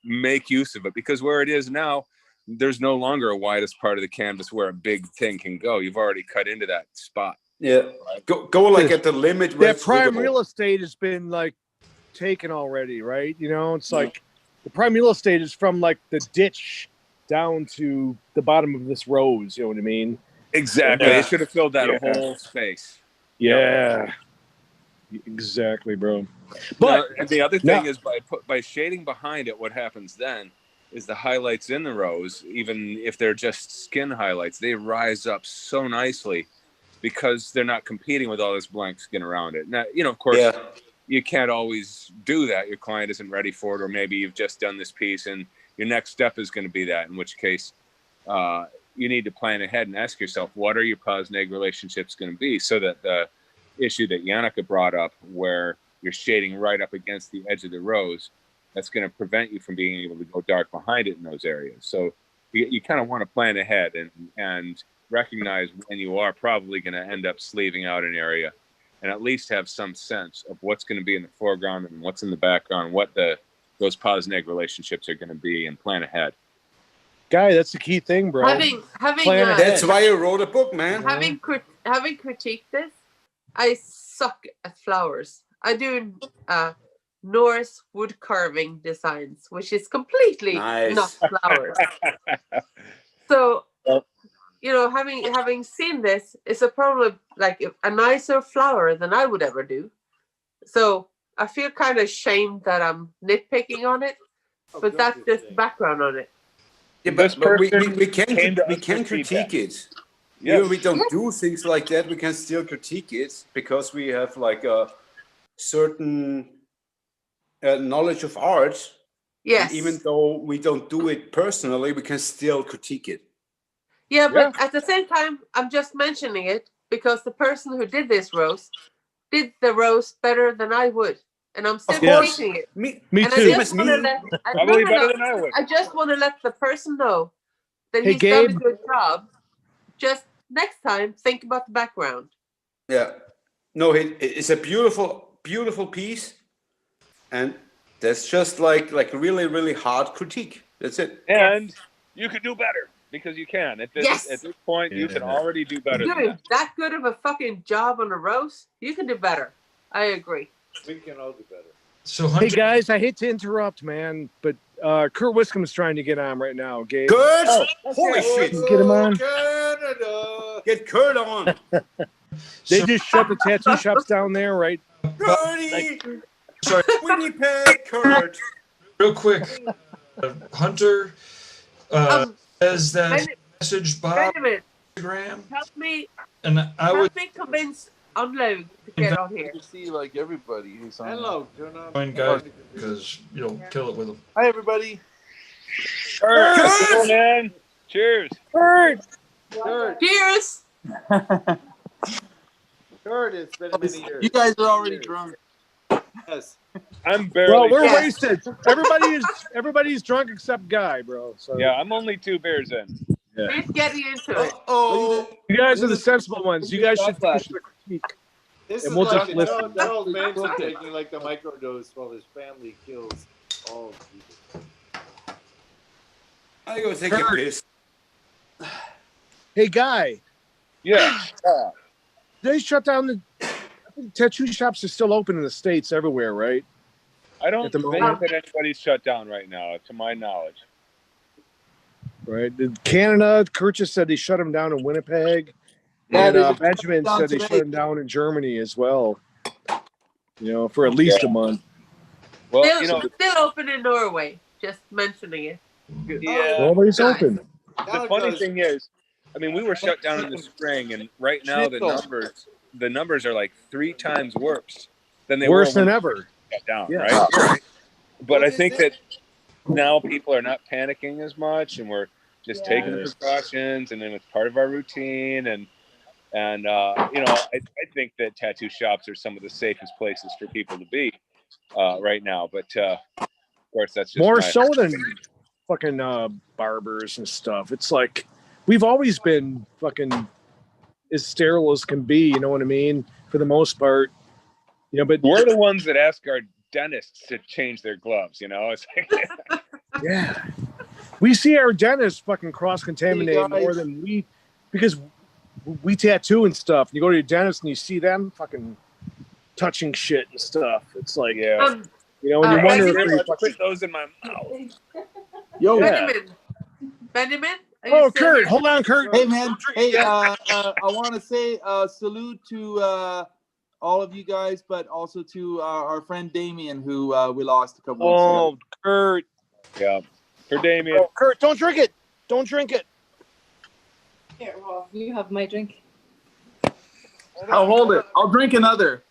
make use of it, because where it is now, there's no longer a widest part of the canvas where a big thing can go. You've already cut into that spot. Yeah. Go like at the limit where That it's prime livable. real estate has been like taken already, right? It's like the prime real estate is from like the ditch down to the bottom of this rose. You know what I mean? Exactly. Yeah. It should have filled that Yeah. whole space. Yeah. Exactly, bro. But and the other thing is by shading behind it, what happens then is the highlights in the rose, even if they're just skin highlights, they rise up so nicely because they're not competing with all this blank skin around it. Now, of course, you can't always do that. Your client isn't ready for it, or maybe you've just done this piece and your next step is going to be that, in which case you need to plan ahead and ask yourself, what are your pause-neg relationships going to be, so that the issue that Janneke brought up, where you're shading right up against the edge of the rose, that's going to prevent you from being able to go dark behind it in those areas. So you kind of want to plan ahead and recognize when you are probably going to end up sleeving out an area, and at least have some sense of what's going to be in the foreground and what's in the background, what those pause-neg relationships are going to be, and plan ahead. Guy, that's the key thing, bro. Having That's why you wrote a book, man. having critiqued this, I suck at flowers. I do Norse wood carving designs, which is completely not flowers. So, having seen this, it's a problem, like a nicer flower than I would ever do. So I feel kind of ashamed that I'm nitpicking on it, but that's just background on it. Yeah, but we can critique critique it. Yes. Even if we don't do things like that, we can still critique it, because we have like a certain knowledge of art. Yes. And even though we don't do it personally, we can still critique it. Yeah, but at the same time, I'm just mentioning it because the person who did this roast did the roast better than I would, and I'm still critiquing it. Me and too. Probably better than I would. I just want to let the person know that Hey, he's done a Gabe. good job. Just next time, think about the background. Yeah. No, it's a beautiful piece, and that's just like really, really hard critique. That's it. And you can do better, because you can. At this Yes. point, you can already do better than Doing that. that good of a fucking job on a roast, you can do better. I agree. We can all do better. So Hey Hunter, guys, I hate to interrupt, man, but Kurt Wiscom's trying to get on right now. Gabe, Kurt! Oh, Holy shit! get him on. Canada. Get Kurt on! They just shut the tattoo shops down there, right? Kurtie! sorry, Winnipeg, Kurt! real quick, Hunter says that Wait message Bob a minute. Instagram, Help me and convince Unload to get on here. You see, like everybody who's on. Hello, turn on. join guys because you'll kill it with them. Hi, everybody. Kurt, come on, man. Cheers. Kurt! Cheers! Kurt, it's been many years. You guys are already drunk. Yes. I'm Bro, barely. we're wasted. Everybody's drunk except Guy, bro. So Yeah, I'm only 2 beers in. He's getting into it. Oh, you guys are the sensible ones. You guys should push the critique. This And is we'll like just listen. Charles Manson taking like the microdose while his family kills all people. I go take a piss. Hey, Guy, Yeah. they shut down the tattoo shops are still open in the States everywhere, right? I don't At the think moment. that anybody's shut down right now, to my knowledge. Right. Canada, Kurt just said they shut them down in Winnipeg. Yeah, And they just Benjamin shut said them they down shut them down in Germany as well. You know, for at least a month. Well, Still, you know, still open in Norway. Just mentioning it. yeah. Nobody's open. The funny thing is, I mean, we were shut down in the spring, and right now the numbers are like 3 times worse than they Worse were than when ever. we shut down, Yeah. right? But I think that now people are not panicking as much, and we're just taking the precautions, and then it's part of our routine, and you know, I think that tattoo shops are some of the safest places for people to be right now. But of course, that's just More my... so than fucking barbers and stuff. It's like we've always been fucking as sterile as can be. You know what I mean? For the most part, you know. But we're the ones that ask our dentists to change their gloves. You know, it's like yeah, we see our dentists fucking cross-contaminate Hey, guys. more than we, because we tattoo and stuff. You go to your dentist and you see them fucking touching shit and stuff. It's like, you know, and you wonder if they put those in my mouth. Yo, Benjamin, are you Oh, still Kurt, here? hold on, Kurt. hey man, hey, I want to say salute to all of you guys, but also to our friend Damien, who we lost a couple weeks ago. Oh, Kurt. Yeah, for Damien. Oh, Kurt, don't drink it. Don't drink it. Here, well, you have my drink. I'll hold it. I'll drink another.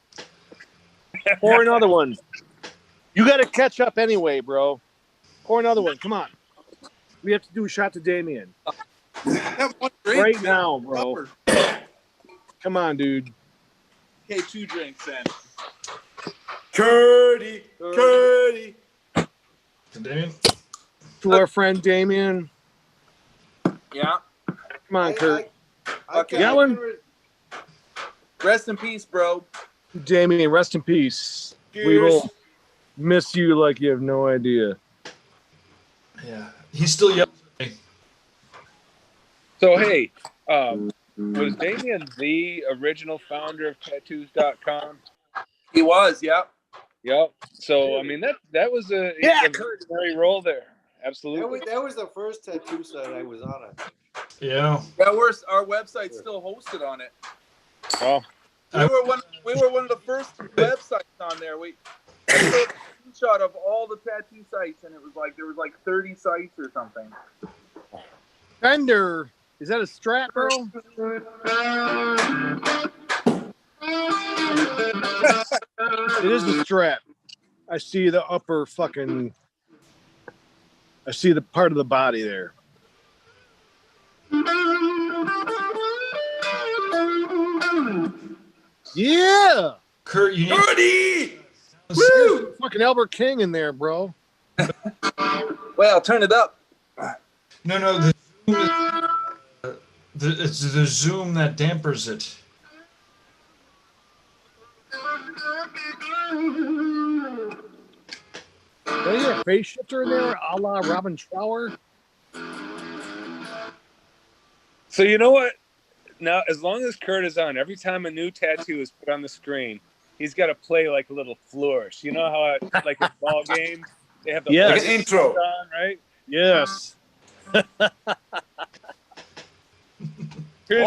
Pour another one. You got to catch up anyway, bro. Pour another one. Come on. We have to do a shot to Damien. Have one drink, Right man. now, bro. Come on, dude. Okay, 2 drinks then. Curdy. Damien? To our friend Damien. Yeah. Come on, Kurt. Okay. You got one? Rest in peace, bro. Damien, rest in peace. We will miss you like you have no idea. Yeah. He's still yelling at me. So hey, was Damien the original founder of tattoos.com? He was, yep. Yep. So I mean that was a very role there. Absolutely. That was the first tattoo site I was on. I think. Yeah. Yeah, our website's still hosted on it. Oh. We were one of the first websites on there. We took a screenshot of all the tattoo sites, and it was like there was like 30 sites or something. Fender, is that a strap, bro? It is a strap. I see the upper fucking. I see the part of the body there. Yeah. Kurt, you need. Curdy! Woo! Fucking Albert King in there, bro. Well, turn it up. No. It's the zoom that dampers it. Is there a face shifter in there, a la Robin Trower? So you know what? Now, as long as Kurt is on, every time a new tattoo is put on the screen, he's got to play like a little flourish. You know how, like a ball game, they have the Yes. like an intro on, right? Yes. Here's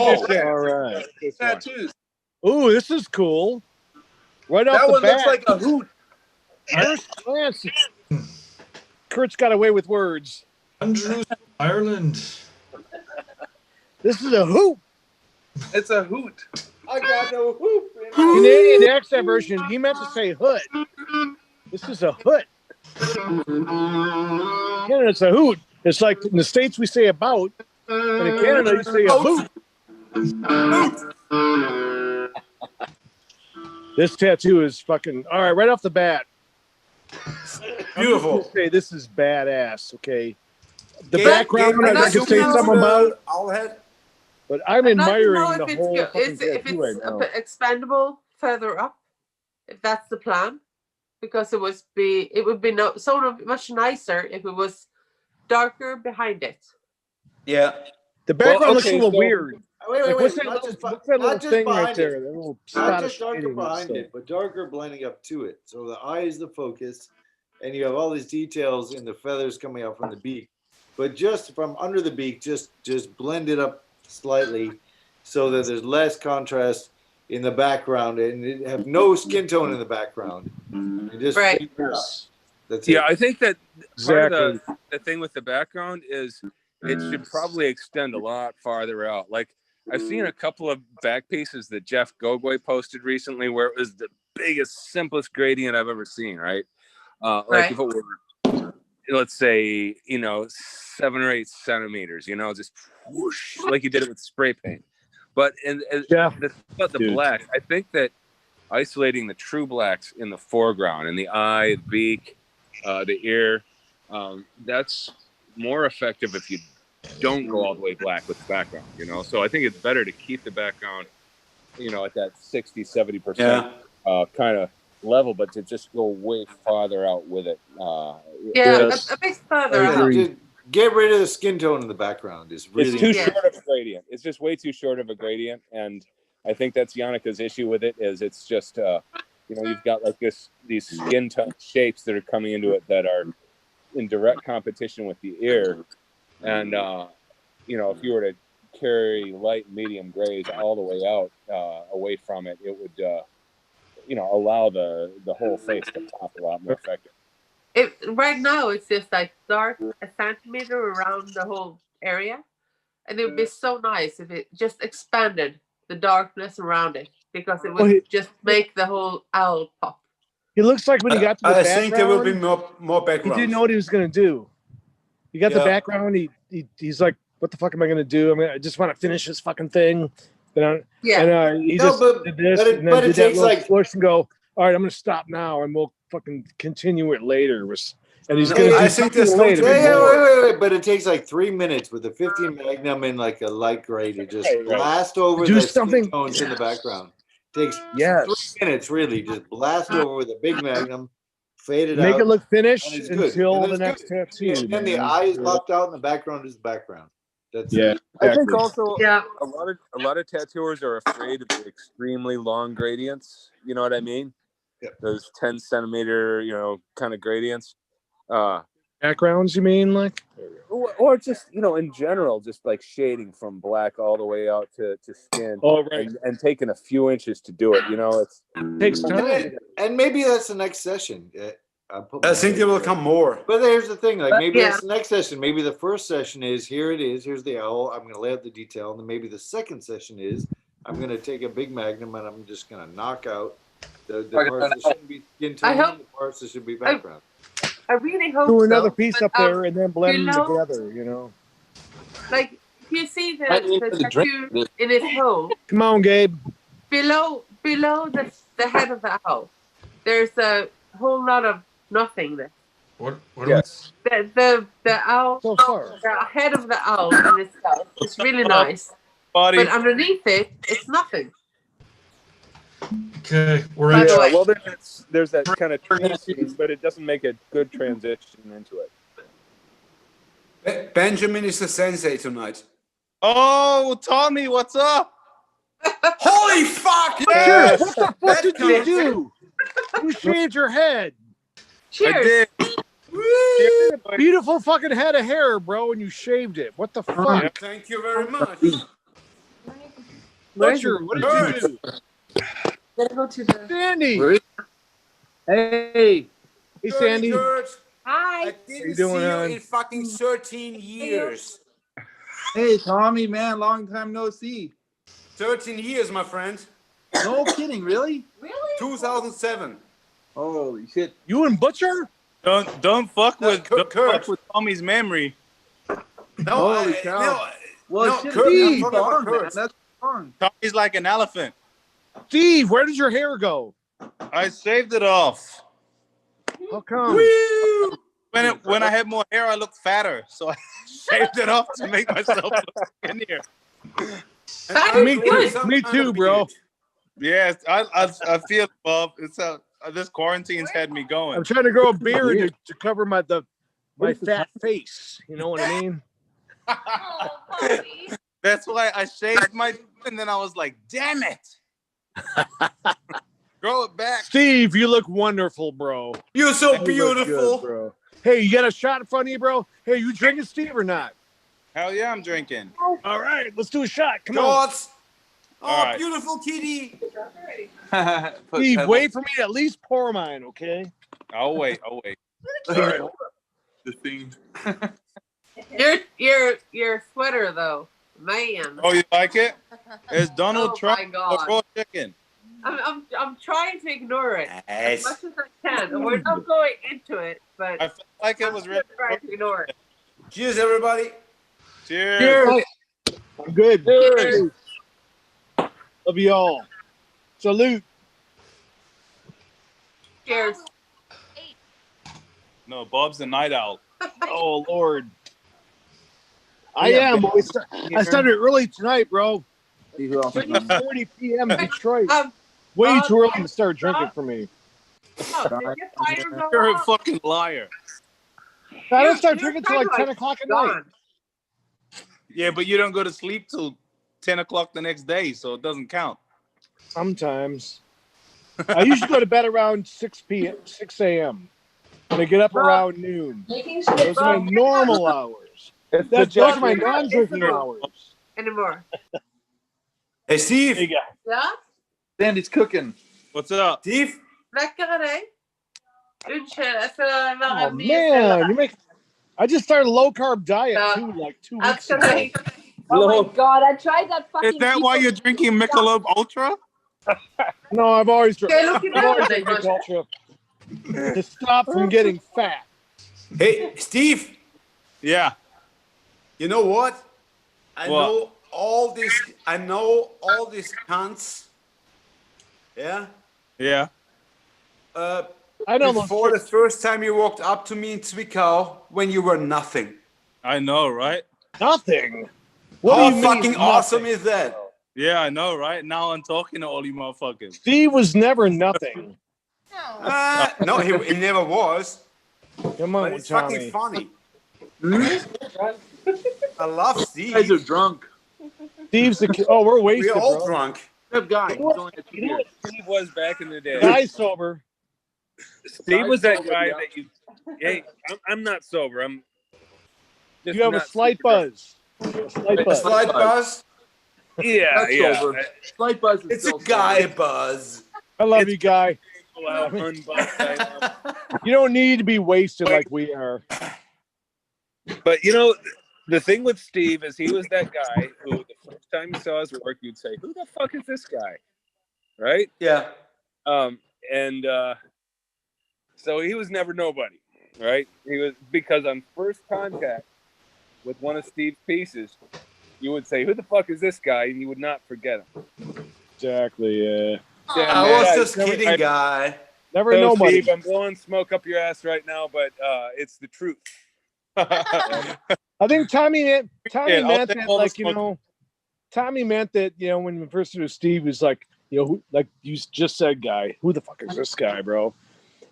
Oh, your chance. all right. This one. Tattoos. Ooh, this is cool. Right off That the one bat. looks like a hoot. First glance. Kurt's got a way with words. Andrews, Ireland. This is a hoop. It's a hoot. I got no hoop. Canadian accent version. He meant to say hoot. This is a hoot. Canada, it's a hoot. It's like in the States we say about, and in Canada you say a hoot. This tattoo is fucking all right. Right off the bat, Beautiful. I'm just gonna say this is badass. Okay, the Gabe, background Gabe, I like to say something about, I'll head. but I'm I'd like to admiring know the if it's whole good. fucking If tattoo right it's now. expandable further up, if that's the plan, because it would be so much nicer if it was darker behind it. Yeah. The background looks okay, a little so- weird. Wait. What's that Not little, just, what's that not little just thing right behind there? it. That little Not spot of just darker shading and behind stuff. it, but darker blending up to it. So the eye is the focus, and you have all these details in the feathers coming out from the beak. But just from under the beak, just blend it up slightly so that there's less contrast in the background, and you have no skin tone in the background. You just Right. fade it up. That's Yeah, it. I think that part Exactly. of the thing with the background is it should probably extend a lot farther out. Like I've seen a couple of back pieces that Jeff Gogoi posted recently where it was the biggest, simplest gradient I've ever seen, right? Like Right. if it were, let's say, 7 or 8 centimeters, just whoosh, like you did it with spray paint. But about the black, I think that isolating the true blacks in the foreground, in the eye, the beak, the ear, that's more effective if you don't go all the way black with the background, So I think it's better to keep the background, at that 60-70% kind of level, but to just go way farther out with it. A bit further out. Just get rid of the skin tone in the background. It's really It's too short of a gradient. It's just way too short of a gradient, and I think that's Jannika's issue with it. Is it's just you've got like these skin tone shapes that are coming into it that are in direct competition with the ear, and if you were to carry light and medium grays all the way out away from it, it would allow the whole face to pop a lot more effective. Right now it's just like dark a centimeter around the whole area, and it would be so nice if it just expanded the darkness around it, because it would just make the whole owl pop. He looks like when he got to the I background, think there will be more he background. didn't know what he was going to do. He got the background. He's like, "What the fuck am I going to do? I just want to finish this fucking thing." He No, just but- did this, but it- and then but it did that takes, little like- push and go. All right, I'm going to stop now, and we'll fucking continue it later. And he's No, going to I do think something later. wait, but it takes like 3 minutes with a 15 Magnum and like a light gray to just blast over Do the something- skin tones in the background. Takes Yes. 3 minutes really. Just blast over with a big Magnum, fade it out. Make it look finished and it's good. until And then the it's next good. tattoo. And then the man. eye is popped out and the background is the background. That's it. I think also Yeah. a lot of tattooers are afraid of the extremely long gradients. You know what I mean? Yep. Those 10 centimeter, kind of gradients. Backgrounds, you mean, like? Or just, in general, just like shading from black all the way out to skin. Oh, right. And taking a few inches to do it. It's Takes time. And maybe that's the next session. I think there will come more. But here's the thing, like maybe Yeah. that's the next session. Maybe the first session is here it is, here's the owl. I'm gonna lay out the detail, and then maybe the second session is I'm gonna take a big Magnum and I'm just gonna knock out the parts that shouldn't be skin I tone hope- and the parts that should be background. I really hope Do so, another piece but, up there and then blend them below- together, Like you see I need the to tattoo drink in its hole Come on, Gabe. below the head of the owl. There's a whole lot of nothingness. What Yes. The owl, So far. the head of the owl in itself is really nice, Body. but underneath it, it's nothing. Okay, we're By in. the way. well, there's that kind of tree piece, but it doesn't make a good transition into it. Benjamin is the sensei tonight. Oh, Tommy, what's up? Holy fuck! Cheers. What the fuck That did you comes- do? You shaved your head. Cheers. I did. Beautiful fucking head of hair, bro, and you shaved it. What the fuck? Thank you very much. Butcher, what did you do? Gotta go to the. Sandy. Hey. Hey, Sandy. George, Hi. I didn't you doing, see you hon? in fucking 13 years. Hey, Tommy, man, long time no see. 13 years, my friend. No kidding, really? 2007. Holy shit. You and Butcher? Don't fuck No, with Kurt. Tommy's memory. No, Holy cow. Well, no, shit, Kurt, it's I'm not talking about long, man. Kurt. That's long. Tommy's like an elephant. Steve, where did your hair go? I shaved it off. How come? Woo! When I had more hair, I looked fatter, so I shaved it off to make myself look skinnier. That Me is too. good. Me too, bro. Yes, I feel, Bob. It's this quarantine's had me going. I'm trying to grow a beard to cover my fat face. You know what I mean? That's why I shaved my, and then I was like, damn it. Grow it back. Steve, you look wonderful, bro. You're so You look beautiful. good, bro. Hey, you got a shot in front of you, bro? Hey, you drinking, Steve, or not? Hell yeah, I'm drinking. All right, let's do a shot. Come on. Gods. Oh, All right. beautiful kitty. Steve, wait for me to at least pour mine, okay? I'll wait. Sorry. The thing. Your sweater though, man. Oh, you like it? It's Donald Oh, Trump my God. or raw chicken. I'm trying to ignore it as Nice. much as I can. And we're not going into it, but I felt like it was I'm really. trying to ignore it. Cheers, everybody. Cheers. Cheers. I'm good. Cheers. Love you all. Salute. Cheers. No, Bob's the night owl. Oh, Lord. I am. Boys. I started early tonight, bro. 3:40 p.m. Detroit. Way too early to start drinking for me. Oh, did your fire go You're a off? fucking liar. I don't start drinking till like 10 o'clock at night. Gone. Yeah, but you don't go to sleep till 10 o'clock the next day, so it doesn't count. Sometimes. I usually go to bed around 6 a.m. And I get up around noon. Those are my normal hours. Those are my non-drinking hours. Anymore. Hey, Steve. There you go. Yeah? Sandy's cooking. What's up? Steve. Lekker, Une chaise, Oh, man. You make... I just started a low-carb diet, too, like 2 weeks ago. Oh my god, I tried that fucking. Is that why you're drinking Michelob Ultra? No, I've always Okay, drank look at that. Ultra to stop from getting fat. Hey, Steve. Yeah. You know what? I What? know all these cunts. Yeah. Yeah. I know before the first time you walked up to me in Zwickau when you were nothing. I know, right? Nothing. What How do you mean fucking nothing? awesome is that? Yeah, I know, right? Now I'm talking to all you motherfuckers. Steve was never nothing. No, he never was. Come But on, it's Tommy. fucking funny. I love Steve. You guys are drunk. Steve's the oh, we're wasted, We're all bro. drunk. Good guy. He's only had 2 You know years. what Steve was back in the day? Guy's sober. Steve was that guy that you. Hey, I'm not sober. I'm. Just You have a not slight super- buzz. Slight A buzz. slight buzz. Yeah, That's yeah. sober. Slight buzz is It's a still guy sober. buzz. I love you, guy. Oh, how unbuzzed I am. You don't need to be wasted like we are. But you know, the thing with Steve is he was that guy who the first time you saw his work, you'd say, "Who the fuck is this guy?" Right? Yeah. And so he was never nobody, right? He was because on first contact with one of Steve's pieces, you would say, "Who the fuck is this guy?" and you would not forget him. Exactly. Yeah, I man. was Yeah, just never- kidding, guy. Never So, nobody. Steve, I'm blowing smoke up your ass right now, but it's the truth. I think Tommy meant I'll that, take all the like, you smoke. know, Tommy meant that, you know, when we first knew Steve, was like, you know, who, like you just said, guy, who the fuck is this guy, bro?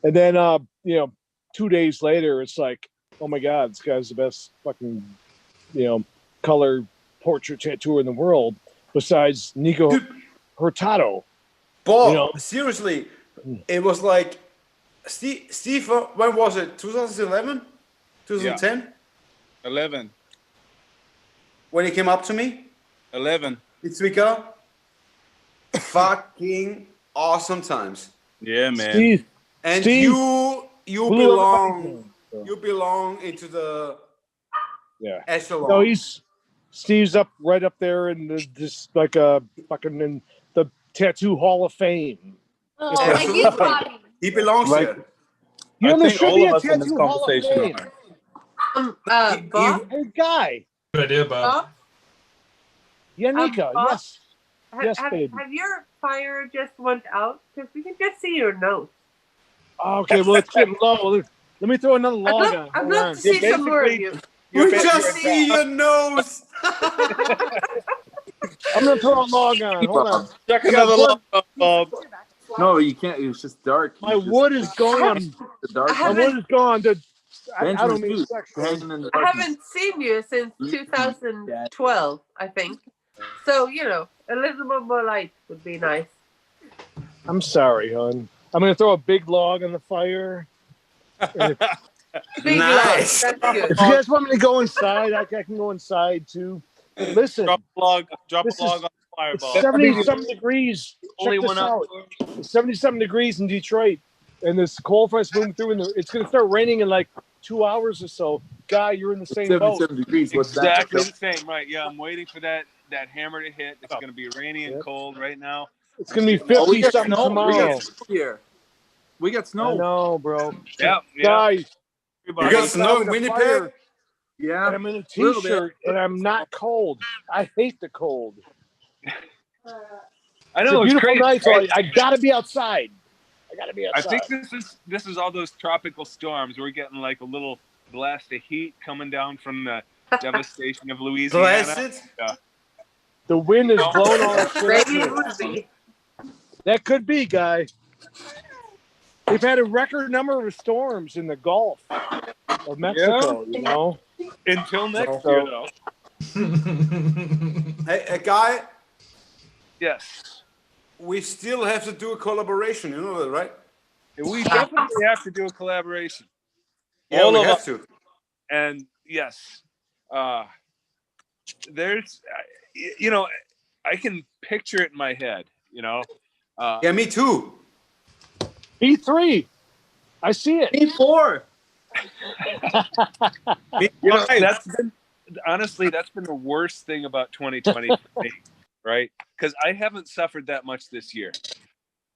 And then, you know, 2 days later, it's like, oh my God, this guy's the best fucking, you know, color portrait tattooer in the world, besides Nico Hurtado. Bob, You know? seriously, it was like Steve. When was it? 2011, 2010, 11. when he came up to me 11. in Zwickau. Fucking awesome times. Yeah, man. Steve, And Steve you blew belong. everybody. You belong into the Yeah. echelon. No, Steve's up right up there in this like a fucking in the Tattoo Hall of Fame. Oh, Yeah. like his body. He belongs Like- there. You know, I there think should all be of a us in this Tattoo Hall of conversation Fame. are. Bob? Hey, guy, Good idea, Bob. Bob? Yanika, Bob? yes. Yes, have baby. your fire just went out? Because we can just see your nose. Okay, well, it's getting low. Let me throw another log on. I'd Hold love on. to see some more of you. We just see your nose. I'm gonna throw a log on. Hold on. Check I got another wood. log, Bob. No, you can't. It's just dark. My It's just wood is gone. the dark. My wood is gone. The I don't mean sexual. I haven't seen you since 2012, I think. So, you know, a little bit more light would be nice. I'm sorry, hon. I'm gonna throw a big log on the fire. And Big Nice. love. That's good. if you guys want me to go inside, I can go inside too. Listen, Drop a log on This the is- it's fireball. 70-something degrees. Check Only this one up. out. It's 70-something degrees in Detroit, and this cold front's moving through, and it's gonna start raining in like 2 hours or so. Guy, you're in the same boat. 77 degrees. What's Exactly that? the same, right? Yeah, I'm waiting for that hammer to hit. It's going to be rainy and cold right now. It's gonna be Oh, we got 50-something snow. We tomorrow. got snow here. We got I snow. know, bro. Yeah, yeah. Guys, You got snow in Winnipeg? Yeah. and I'm in a Little bit. t-shirt, and I'm not cold. I hate the cold. I It's know a it's beautiful crazy. night, so I gotta be outside. I gotta be I outside. think this is all those tropical storms. We're getting like a little blast of heat coming down from the devastation of Louisiana. Blasted? Yeah. The wind is blowing all the shit. Rainy up would here. be. That could be, guy. We've had a record number of storms in the Gulf of Mexico, you know? Until next So- year, though. Hey, a guy, Yes. we still have to do a collaboration, you know that, right? We definitely have to do a collaboration. Yeah, All we of have us. to. And yes, there's, you know, I can picture it in my head, you know. Yeah, me too. P3. I see it. P4. You know, that's been the worst thing about 2020 for me, right? Because I haven't suffered that much this year.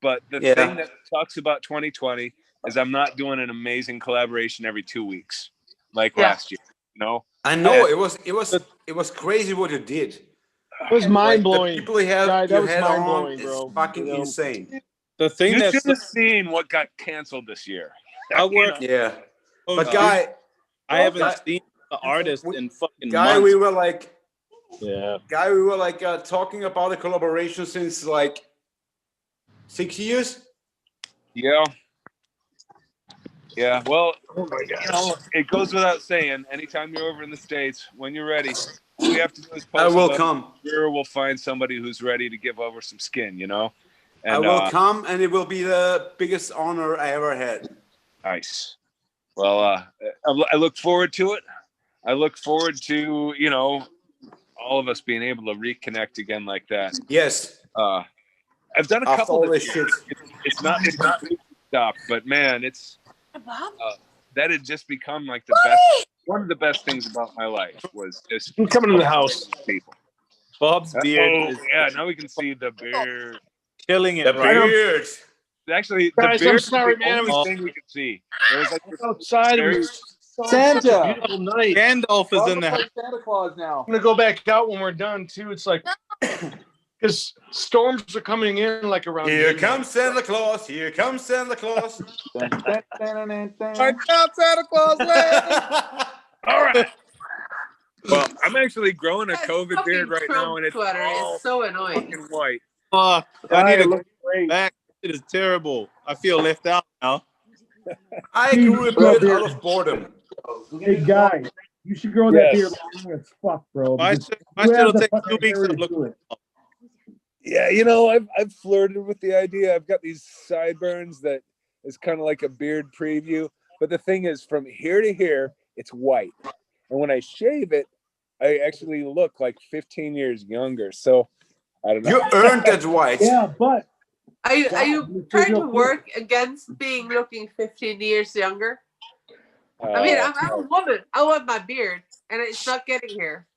But the Yeah. thing that sucks about 2020 is I'm not doing an amazing collaboration every 2 weeks like Yeah. last year. You know? I know Yeah. it was crazy what you did. It was mind The blowing. people you have Guy, that you was had on mind-blowing, is bro. fucking You know? insane. The thing You that's should have seen what got canceled this year. I work. Yeah, Oh, but dude, guy, I haven't Guy- seen the artist in fucking guy, months. we were like, Yeah. talking about a collaboration since like 6 years. Yeah. Yeah. Well, Oh my you gosh. know, it goes without saying, anytime you're over in the States, when you're ready, all we have to do is post I will a come. Sure, we'll find somebody who's ready to give over some skin, you know? And, I will come, and it will be the biggest honor I ever had. Nice. Well, I look forward to it. I look forward to, you know, all of us being able to reconnect again like that. Yes. I've done a After couple all of this shit. It's not stopped, but man, it's that had just become like the best. One of the best things about my life was just I'm coming to the house. people. Bob's beard Oh, is yeah, now we can see the beard. killing it. The right? beard. Actually, Guys, the beard I'm sorry, is the man. only thing we can see. There was like this Outside. It very- was Santa. such a beautiful night. Gandalf is in the house. Santa Claus now. I'm gonna go back out when we're done too. It's like because storms are coming in like around Here midnight. comes Santa Claus. Here comes Santa Claus. Watch out, Santa Claus! All right. Well, I'm actually growing a That COVID fucking beard right Trump now, and it's sweater all is so annoying. fucking white. I Guy, need it to looks go great. back. It is terrible. I feel left out now. I grew a beard out of boredom. Hey, guy, you should grow that beard long as fuck, bro. I because should, you I should have have the taken fucking 2 weeks hair to to look. do it. Yeah, you know, I've flirted with the idea. I've got these sideburns that is kind of like a beard preview. But the thing is, from here to here, it's white. And when I shave it, I actually look like 15 years younger. So I don't know. You earned that white. Yeah, but Are you trying to work against looking 15 years younger? I mean, I'm a woman. I want my beard, and it's not getting here.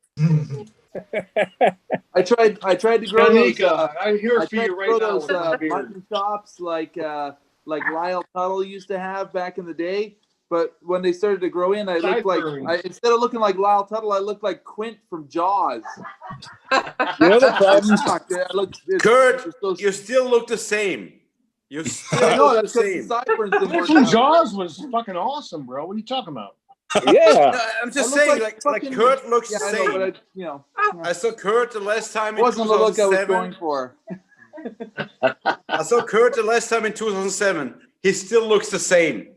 I tried to grow those. Danica, I'm here I for tried you to right grow now those with my beard. mutton chops like Lyle Tuttle used to have back in the day. But when they started to grow in, I looked like instead of looking like Lyle Tuttle, I looked like Quint from Jaws. You know the problem? Kurt, you still look the same. You still I know look that's the because the same. sideburns didn't Quint work from out. Jaws was fucking awesome, bro. What are you talking about? Yeah. No, I'm just I look saying, like like fucking- Kurt looks Yeah, the I know, same. but you know, I saw Kurt the last time it in wasn't the look I was 2007. going for. I saw Kurt the last time in 2007. He still looks the same.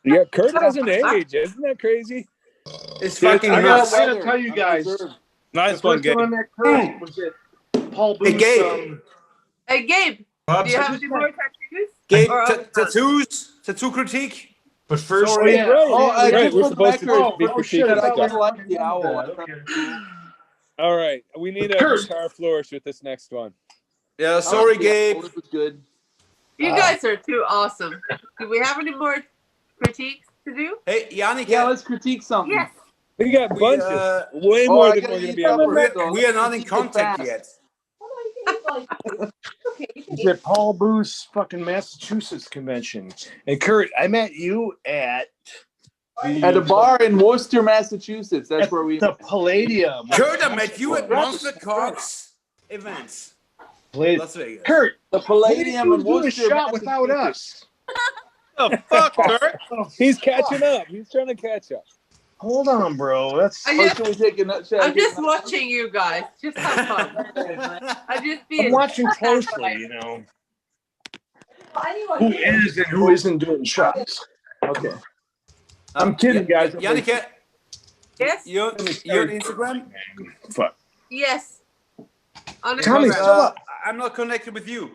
Yeah, Kurt doesn't age. Isn't that crazy? It's I fucking gotta nuts. tell you guys. Nice the one, first Gabe. one that Kurt was it Paul Booth. Hey, Gabe. Hey, Gabe, Bob, do you have any more tattoos? Gabe, Or other tattoos, tattoo critique. but first, Oh yeah. Oh, Right, just we're for the supposed to record, be oh, shit, critiquing I I thought we stuff. kind of like the owl. I thought Okay. it was cool. All right, we need a Kurt. guitar flourish with this next one. Yeah, I sorry, like the owl. Gabe. It was good. You guys are too awesome. Do we have any more critiques to do? Hey, Yannick. Yeah, let's critique something. Yes. We got bunches, way Oh, more I than gotta we're going to eat be able to. supper, so We are let's not in critique it contact fast. yet. It's at Paul Booth's fucking Massachusetts convention. And Kurt, I met you at At a bar in Worcester, Massachusetts. That's where we. the Palladium. Kurt, I met you at Monster Cox events. Las Vegas. Kurt, The Palladium you in do a Worcester, shot without Massachusetts. us. The fuck, Kurt? He's catching up. He's trying to catch up. Hold on, bro. That's I Or just, should we take a nut? Should I I'm take just a nut? watching you guys. Just have fun. I just be I'm watching closely, you know. Who is and who isn't doing shots. Okay. I'm kidding, guys. Yannick, Yes. you're on Instagram? Fuck. Yes. On Tommy, Instagram. still up. I'm not connected with you.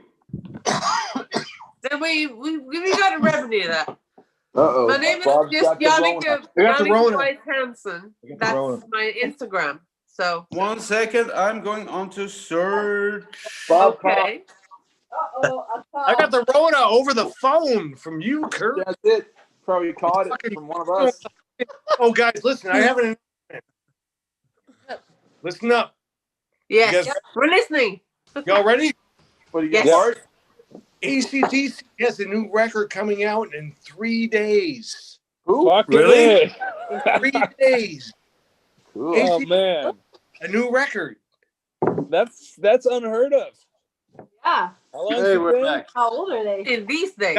Then we got to remedy that. Uh-oh. My name is Bob's just got the Yannick Rona. I got the Yannick Rona. White Hansen. I got the That's Rona. my Instagram. So 1 second, I'm going on to search. Bob, okay. I got the Rona over the phone from you, Kurt. That's it. Probably caught it from one of us. Oh, guys, listen. I have an announcement. Listen up. Yes. You guys- We're listening. Y'all ready? What do you Yes. got, Bart? ACDC has a new record coming out in 3 days. Who? Fuck Really? it. In 3 days. Cool. Oh man, A new record. that's unheard of. Yeah. How long Hey, it we're been? back. How old are they? In these days.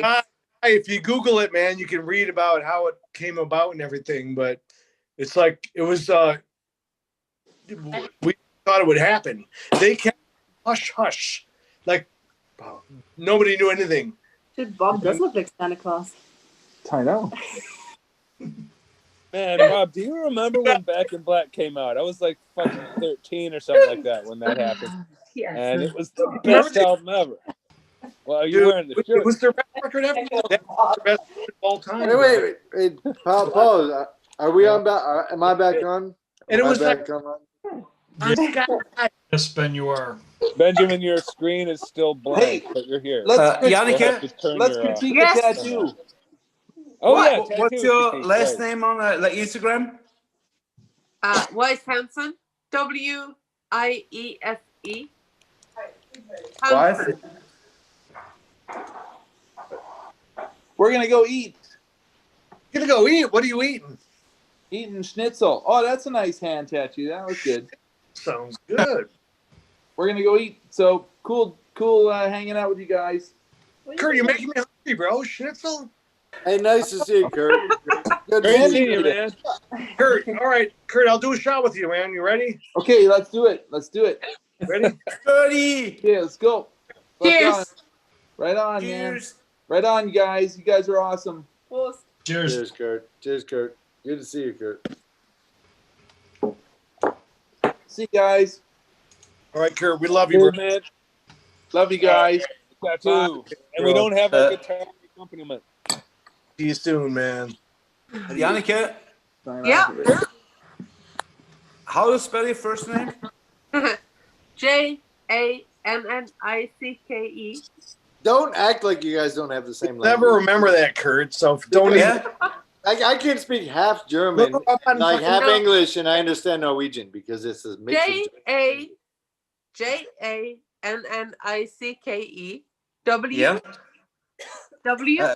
If you Google it, man, you can read about how it came about and everything. But it's like it was. We thought it would happen. They kept hush hush, like nobody knew anything. Dude, Bob does look like Santa Claus. I know. Man, Rob, do you remember when Back in Black came out? I was like fucking 13 or something like that when that happened, Yes. and it was the best album ever. Well, you're wearing the It shirt. was their best record ever. That was their best record of all time. Wait. Paul, are we on back? Am I back on? And it Am I was back like, on? yes, Ben, you are. Benjamin, your screen is still blank, Hey, but you're here. let's Yannick, let's your, critique Yes. the tattoo. Oh What- yeah, what's tattoo your critique, last right. name on like Instagram? Wise Hansen. WIESE. Wise? We're gonna go eat. You're gonna go eat. What are you eating? Eating schnitzel. Oh, that's a nice hand tattoo. That looks good. Sounds good. We're gonna go eat. So cool hanging out with you guys. Kurt, you're making me hungry, bro. Schnitzel. Hey, nice to see you, Kurt. Good Great to to see see you. you, man. Kurt, all right. Kurt, I'll do a shot with you, man. You ready? Okay, let's do it. Ready? 30. Yeah, let's go. Let's Cheers. go. Right on, man. Cheers. Right on, you guys. You guys are awesome. Cheers. Cheers, Kurt. Cheers, Kurt. Good to see you, Kurt. See you guys. All right, Kurt, we love you, Good, bro. man. Love you guys. Tattoo, and we don't have a guitar accompaniment. See you soon, man. Yannick, Yeah. how do you spell your first name? JANNICKE. Don't act like you guys don't have the same language. Never remember that, Kurt. So don't Yeah. I can speak half German, Look up on like half No. English, and I understand Norwegian because it's a mix of JANNICKE. W Yeah.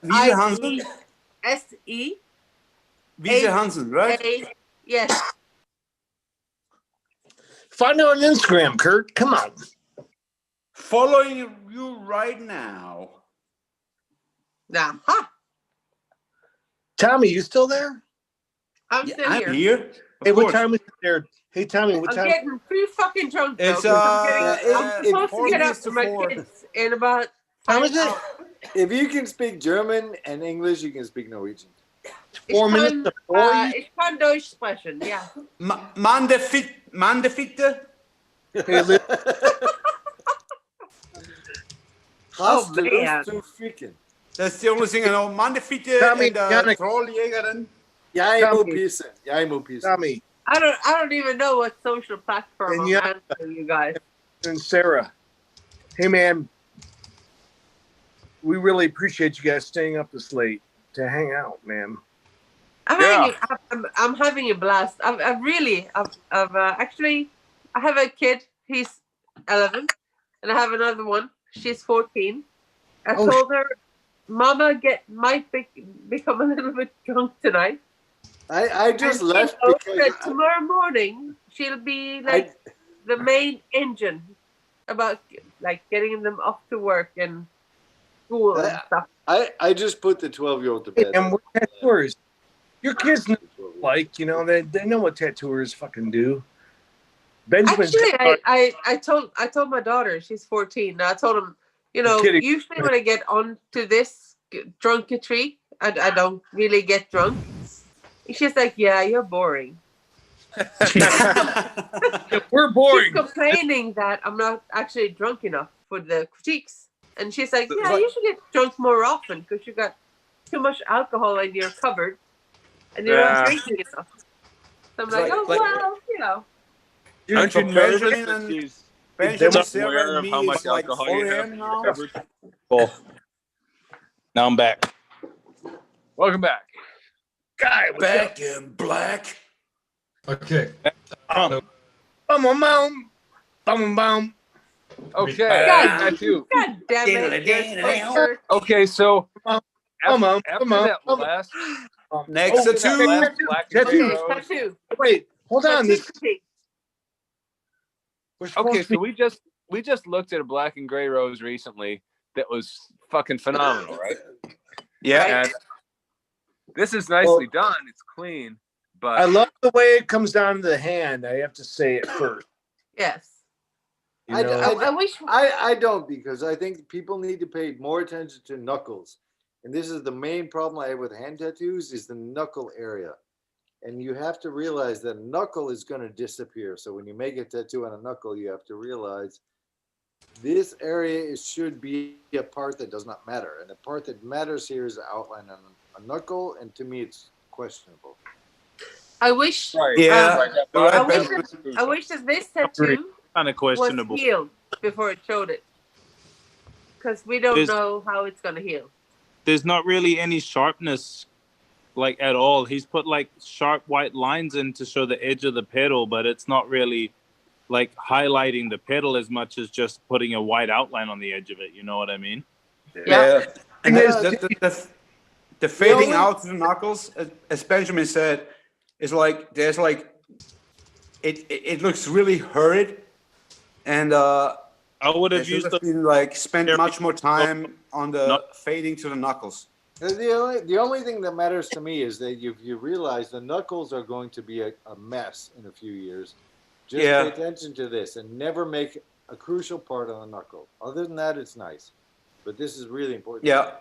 Wiese Hansen. WIESE. Wiese Hansen, right? Yes. Find me on Instagram, Kurt. Come on. Following you right now. Now, huh? Tommy, you still there? I'm Yeah, still I'm here. here. Hey, Of what course. time is it there? Hey, Tommy, what I'm time? getting pretty fucking drunk. Though, It's, 'cause I'm it's supposed to 4 get up minutes to to my 4. kids in about Time 5 is it? hours. If you can speak German and English, you can speak Norwegian. Ich kann Deutsch sprechen, ja. Man de Fitte. Hast du man. Lust zu ficken? That's the only thing I know. Man de Fitte Tommy, and Yannick. Trolljägaren. Jij Tommy. moet pissen. Jij moet pissen. Tommy I don't even know what social platform And I'm yeah. answering you guys. and Sarah. Hey, man. We really appreciate you guys staying up this late to hang out, man. I'm having a blast. Actually, I have a kid. He's 11, and I have another one. She's 14. I told her, Mama might become a little bit drunk tonight. I just And left she knows because that tomorrow morning she'll be like the main engine about like getting them off to work and school and stuff. I just put the 12-year-old to bed. And we're tattooers. Your kids know what it's like, they know what tattooers fucking do. Benjamin's Actually, I told my daughter, she's 14. I told him, usually when I get onto this drunketry, I don't really get drunk. She's like, yeah, you're boring. We're boring. She's complaining that I'm not actually drunk enough for the critiques. And she's like, yeah, you should get drunk more often because you got too much alcohol in your cupboard and you're not drinking enough. So I'm like, Aren't you nervous Benjamin that and she's Benjamin, self-aware Sarah, of and how me much is like alcohol you 4 have a.m. in now. your cupboard? Cool. Now I'm back. Welcome back. Guy, Back in black. Okay. Bum, bum, bum. Bum, bum. Okay. God damn it. Okay, so after that bum. last Next that tattoo. last Black and Gray Tattoo. Rose- Tattoo. Wait, hold on. Tattoo critique. Okay, so we just looked at a Black and Gray Rose recently that was fucking phenomenal, right? Yeah. And this is nicely done. It's clean, but I love the way it comes down to the hand. I have to say it first. Yes. You know? I wish I don't, because I think people need to pay more attention to knuckles. And this is the main problem I have with hand tattoos is the knuckle area. And you have to realize that knuckle is going to disappear. So when you make a tattoo on a knuckle, you have to realize this area should be a part that does not matter. And the part that matters here is the outline on a knuckle. And to me, it's questionable. I wish Yeah. I wish that this tattoo Kind of was questionable. healed before it showed it. Because we don't There's- know how it's gonna heal. There's not really any sharpness, like at all. He's put like sharp white lines in to show the edge of the pedal, but it's not really like highlighting the pedal as much as just putting a white outline on the edge of it. You know what I mean? Yeah. And Thing is, the fading out of the knuckles, as Benjamin said, is like there's like it looks really hurried, and I would have there should used have been like spent much more time on the Not- fading to the knuckles. The only thing that matters to me is that you realize the knuckles are going to be a mess in a few years. Just Yeah. pay attention to this and never make a crucial part on a knuckle. Other than that, it's nice. But this is really important. Yeah.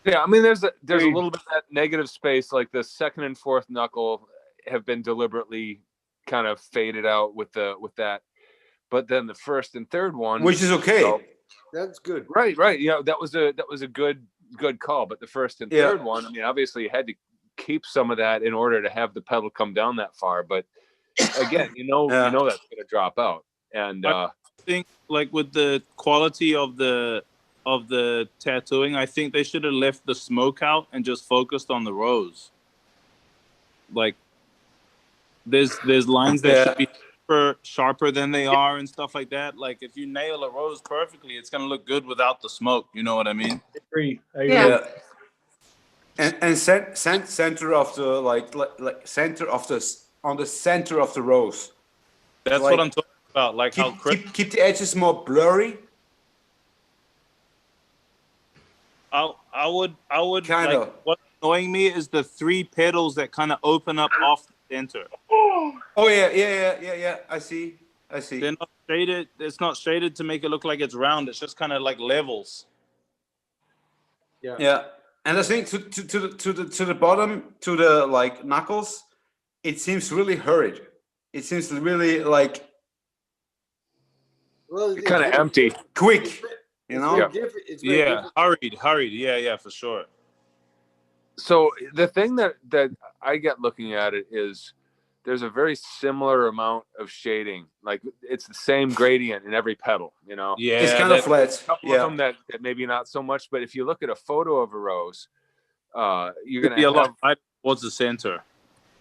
yeah, I mean, there's a little bit of that negative space. Like the second and fourth knuckle have been deliberately kind of faded out with that, but then the first and third one, Which is okay. That's good. right. Yeah, that was a good call. But the first and Yeah. third one, I mean, obviously you had to keep some of that in order to have the pedal come down that far. But again, Yeah. you know that's going to drop out. And I think like with the quality of the tattooing, I think they should have left the smoke out and just focused on the rose. Like there's lines that should be sharper than they are and stuff like that. Like if you nail a rose perfectly, it's gonna look good without the smoke. You know what I mean? I agree. Yeah. And center of the like center of on the center of the rose. That's Like, what I'm talking about. Like how keep the edges more blurry. I would Kind like, of. what's annoying me is the 3 pedals that kind of open up off the center. Oh yeah. I see. They're not shaded. It's not shaded to make it look like it's round. It's just kind of like levels. Yeah. Yeah. And I think to the bottom, to the like knuckles, it seems really hurried. It seems really like Well, Kind of empty. quick, you know? Yeah, hurried. Yeah, for sure. So the thing that I get looking at it is there's a very similar amount of shading. Like it's the same gradient in every petal, you know? Yeah, It's kind of flat. A couple Yeah. of them that maybe not so much, but if you look at a photo of a rose, you're Could gonna be a have, lot right towards the center.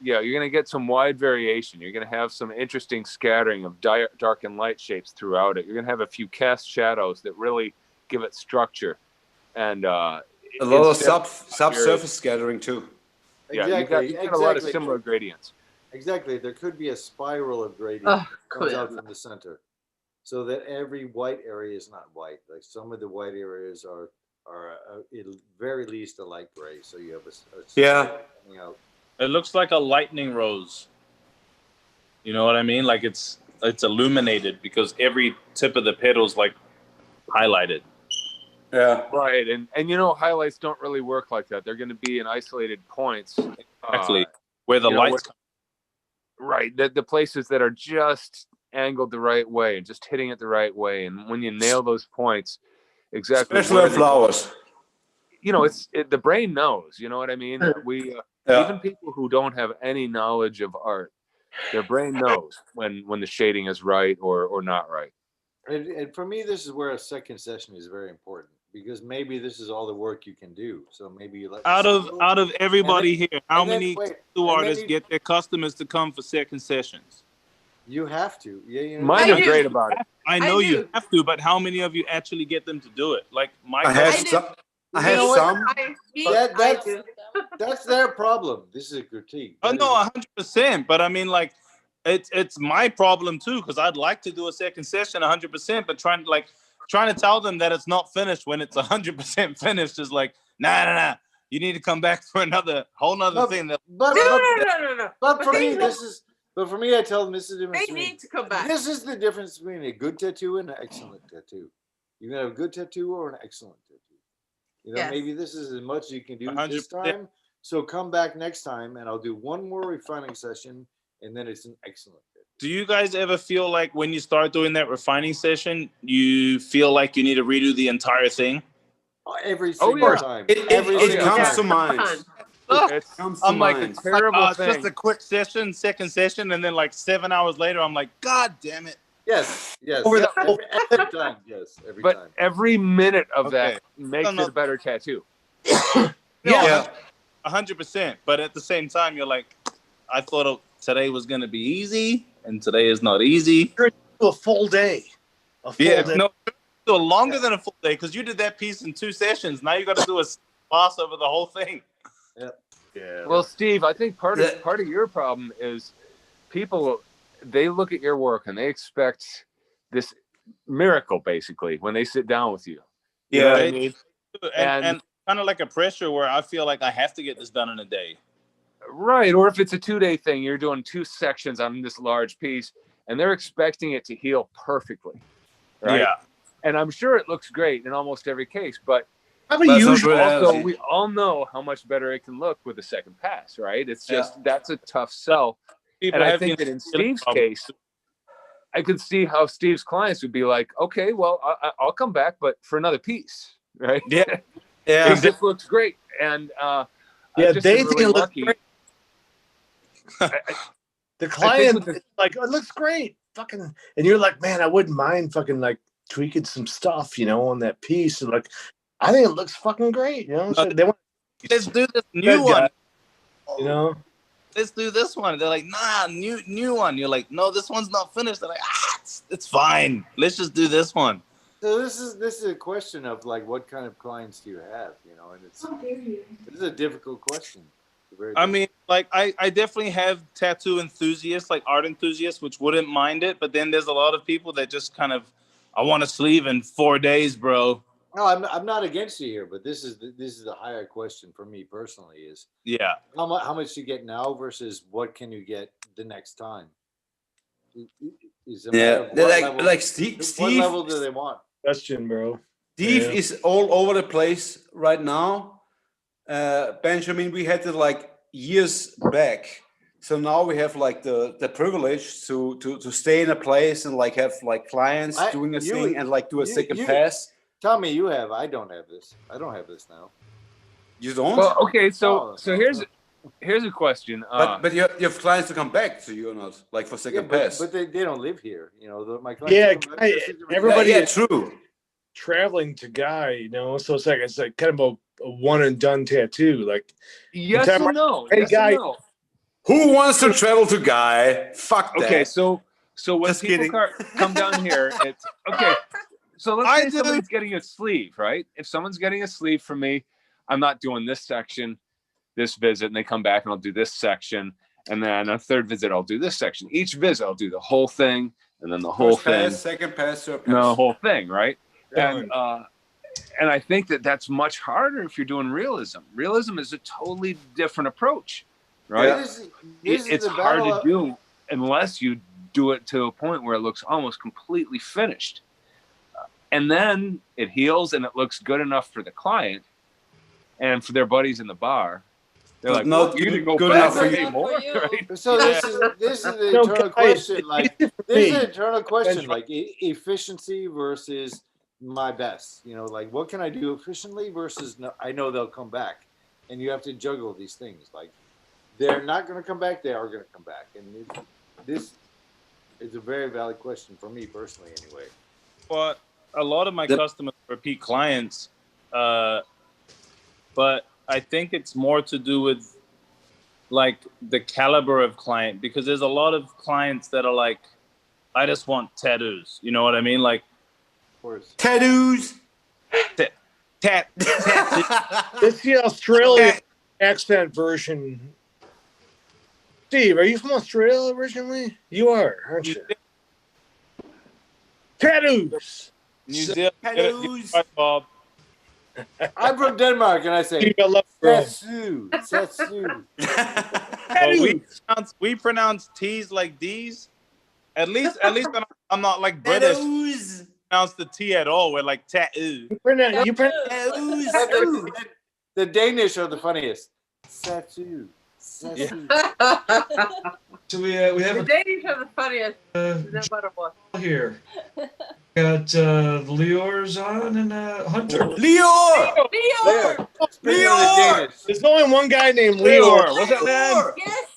yeah, you're gonna get some wide variation. You're gonna have some interesting scattering of dark and light shapes throughout it. You're gonna have a few cast shadows that really give it structure, and a lot of instead subsurface scattering too. Yeah, Exactly, you got a lot of exactly. similar gradients. Exactly. There could be a spiral of gradient Oh, that comes come out on. from the center, so that every white area is not white. Like some of the white areas are at very least a light gray. So you have a Yeah. coming out. It looks like a lightning rose. You know what I mean? Like it's illuminated because every tip of the petal's like highlighted. Yeah. Right, and you know, highlights don't really work like that. They're going to be in isolated points. Exactly. Where the you know, lights come. Right, the places that are just angled the right way and just hitting it the right way, and when you nail those points, exactly. Especially where on they go, flowers. you know, the brain knows. You know what I mean? We Yeah. even people who don't have any knowledge of art, their brain knows when the shading is right or not right. And for me, this is where a second session is very important because maybe this is all the work you can do. So maybe you let Out of everybody here, how and then- many wait, tattoo and then artists you- get their customers to come for second sessions? You have to. Yeah, you know, Mine I are do. great about it. I know you do. have to, but how many of you actually get them to do it? Like my I have I do. some. I have know what? some. That's their problem. This is a critique. Oh That no, is- 100%. But I mean, like, it's my problem too because I'd like to do a second session 100%, but trying to tell them that it's not finished when it's 100% finished is like, nah. You need to come back for whole nother thing. But No. But for they me, know- this is. But for me, I tell them this is the difference. They between- need to come back. This is the difference between a good tattoo and an excellent tattoo. You can have a good tattoo or an excellent tattoo. You know, Yes. maybe this is as much as you can do 100%. this time. So come back next time, and I'll do one more refining session, and then it's an excellent tattoo. Do you guys ever feel like when you start doing that refining session, you feel like you need to redo the entire thing? Every single time. Every It single comes time. to mind. It comes to I'm like, mind. it's terrible it's just thing. a quick session, second session, and then like 7 hours later, I'm like, God damn it. Yes. Over the- every time. Yes, every But time. every minute of Okay. that makes No. it a better tattoo. Yeah, 100%. But at the same time, you're like, I thought today was gonna be easy, and today is not easy. A full day. A full Yeah, day. no, do longer than a full day because you did that piece in 2 sessions. Now you got to do a pass over the whole thing. Yeah. Well, Steve, I think part of your problem is people, they look at your work and they expect this miracle basically when they sit down with you. You know what I mean? And kind of like a pressure where I feel like I have to get this done in a day. Right. Or if it's a 2-day thing, you're doing 2 sections on this large piece and they're expecting it to heal perfectly. Right. Yeah. And I'm sure it looks great in almost every case, but Probably That's not usually. reality. also we all know how much better it can look with a second pass, right? It's just that's a tough sell. People And I have think the that in feeling Steve's of- case, I could see how Steve's clients would be like, okay, well, I'll come back, but for another piece, right? Yeah. Because this looks great. And Yeah, I've just they been think really it looks lucky. great. The I think client with is like, it looks great. Fucking, and you're like, man, I wouldn't mind fucking like tweaking some stuff, you know, on that piece. And like, I think it looks fucking great, you know. So they want, Let's do this Good new one. guy. you know. Let's do this one. They're like, nah, new one. You're like, no, this one's not finished. They're like, it's fine. Let's just do this one. So this is a question of like what kind of clients do you have, you know, and this is a difficult question. I mean, like I definitely have tattoo enthusiasts, like art enthusiasts, which wouldn't mind it. But then there's a lot of people that just kind of, I want a sleeve in 4 days, bro. No, I'm not against you here, but this is the higher question for me personally is Yeah. how much you get now versus what can you get the next time. Is a matter Yeah, of what level- like Steve. What level do they want? Question, bro. Steve Yeah. is all over the place right now, Benjamin, we had it like years back. So now we have like the privilege to stay in a place and like have like clients doing a thing and like do a second pass. Tell me you have. I don't have this. I don't have this now. You don't? Well, okay, No, so here's a question. But you have clients to come back to you or not? Like for second pass. But they don't live here. You know, my clients. Yeah, don't live here. everybody yeah, is true. traveling to Guy, you know, so it's like kind of a one and done tattoo. Like, Yes anytime and no. Hey, Yes Guy. and no. Who wants to travel to Guy? Fuck that. Okay, so when Just people kidding. come down here, it's okay. So let's I say do. somebody's getting a sleeve, right? If someone's getting a sleeve from me, I'm not doing this section, this visit, and they come back and I'll do this section, and then a third visit I'll do this section. Each visit I'll do the whole thing, and then the whole First thing, pass, second pass, third pass. no, the whole thing, right? And I think that's much harder if you're doing realism. Realism is a totally different approach, right? This is It's the hard battle to do unless you do it to a point where it looks almost completely finished. And then it heals and it looks good enough for the client and for their buddies in the bar. They're But like, not well, you didn't go good back enough for any you. more, right? So this is the No, internal guys, question. Like easy for this is me. an internal question. Benjamin. Like efficiency versus my best. You know, like what can I do efficiently versus I know they'll come back, and you have to juggle these things. Like they're not going to come back. They are going to come back, and this is a very valid question for me personally, anyway. But a lot of my customers are repeat clients, but I think it's more to do with like the caliber of client, because there's a lot of clients that are like, I just want tattoos. You know what I mean? Like tattoos. Tat. It's the Australian accent version. Steve, are you from Australia originally? You are, aren't you? Tattoos. New Zealand. Tattoos. Right, Bob. I'm from Denmark, and I say Steve, I love you, bro. Setsu, Setsu. Well, we pronounce T's like D's. At least I'm not like British. Tattoos. Pronounce the T at all. We're like tattoo. You pronounce The Danish are the funniest. Setsu. Setsu. So we have The a Danish are the funniest. No matter what. here. Got Leor's on and Hunter. Leor! Leor! Leor! There's only one guy named Leor. Leor. What's up, man? Yes!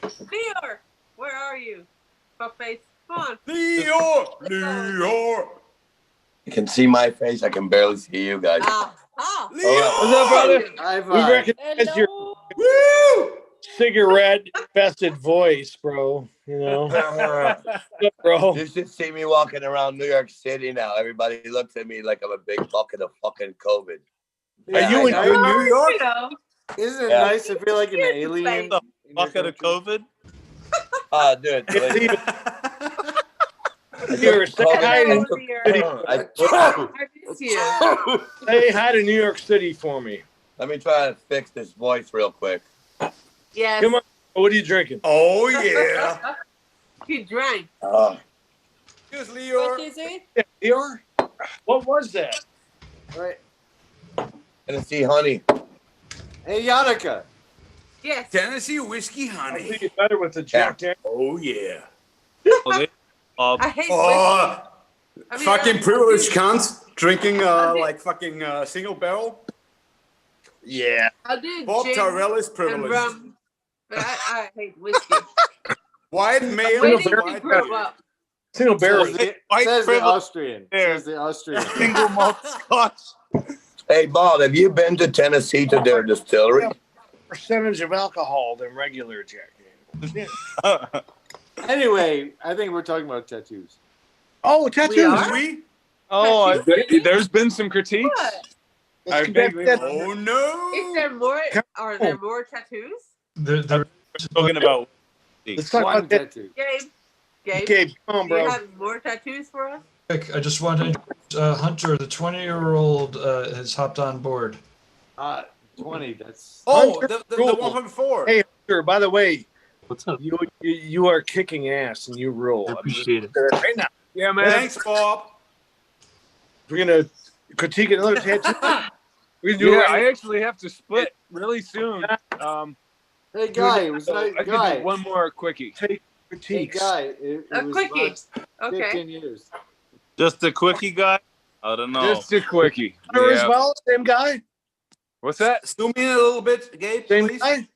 Leor! Where are you? Fuckface. Come on. Leor! Leor! You can see my face. I can barely see you guys. Leor! What's up, brother? High We five. recognize your Woo! cigarette-infested voice, bro. You know, bro. You should see me walking around New York City now. Everybody looks at me like I'm a big bucket of fucking COVID. Yeah, Are you in I know. New York? You know. Isn't it Yeah. nice to feel like an alien? The in your bucket of country? COVID. Dude. Here, say hi to Hello, Leor. I miss you. say hi to New York City for me. Let me try to fix this voice real quick. Yes. Come on. What are you drinking? Oh yeah. He drank. Here's What Leor. is it? Leor? What was that? Right. Tennessee honey. Hey, Yannicka. Yes. Tennessee whiskey I honey. think it's better with the Jack Daniels. Oh yeah. I hate Oh, whiskey. I mean, fucking I- privileged cunt. Drinking like fucking single barrel. Yeah. I did Bob gin Tyrrell is and privileged. rum, but I hate whiskey. White male. Where is did you white grow male. up? Single barrel. Says the, White says the privilege Austrian. there. Says the Austrian. Single malt scotch. Hey, Bob, have you been to Tennessee to their distillery? Percentage of alcohol than regular Jack Daniels. Anyway, I think we're talking about tattoos. Oh, We tattoos. are? We? Oh, There's been some critiques. What? Let's I get back to vaguely that. Oh no. Is there more? Are there more tattoos? They're talking about. Let's talk One about that. tattoo. Gabe, Gabe, come on, do you bro. have more tattoos for us? quick. I just want to introduce Hunter, the 20-year-old, has hopped on board. 20. That's. Oh, Hunter the Rule. one from before. Hey, Hunter, by the way, What's up? you are kicking ass and you rule. I appreciate it. Right now. Yeah, man. Thanks, Bob. We're gonna critique another tattoo. We do Yeah, it. I actually have to split really soon. Hey, Guy, it was nice. I can Guy, do one more quickie. hey, Critiques. Guy, it A was quickie. about Okay. 15 years. Just a quickie guy? I don't know. Just a quickie. Hunter as Yeah. well, same guy. What's that? Zoom in a little bit, Gabe, Same please. guy.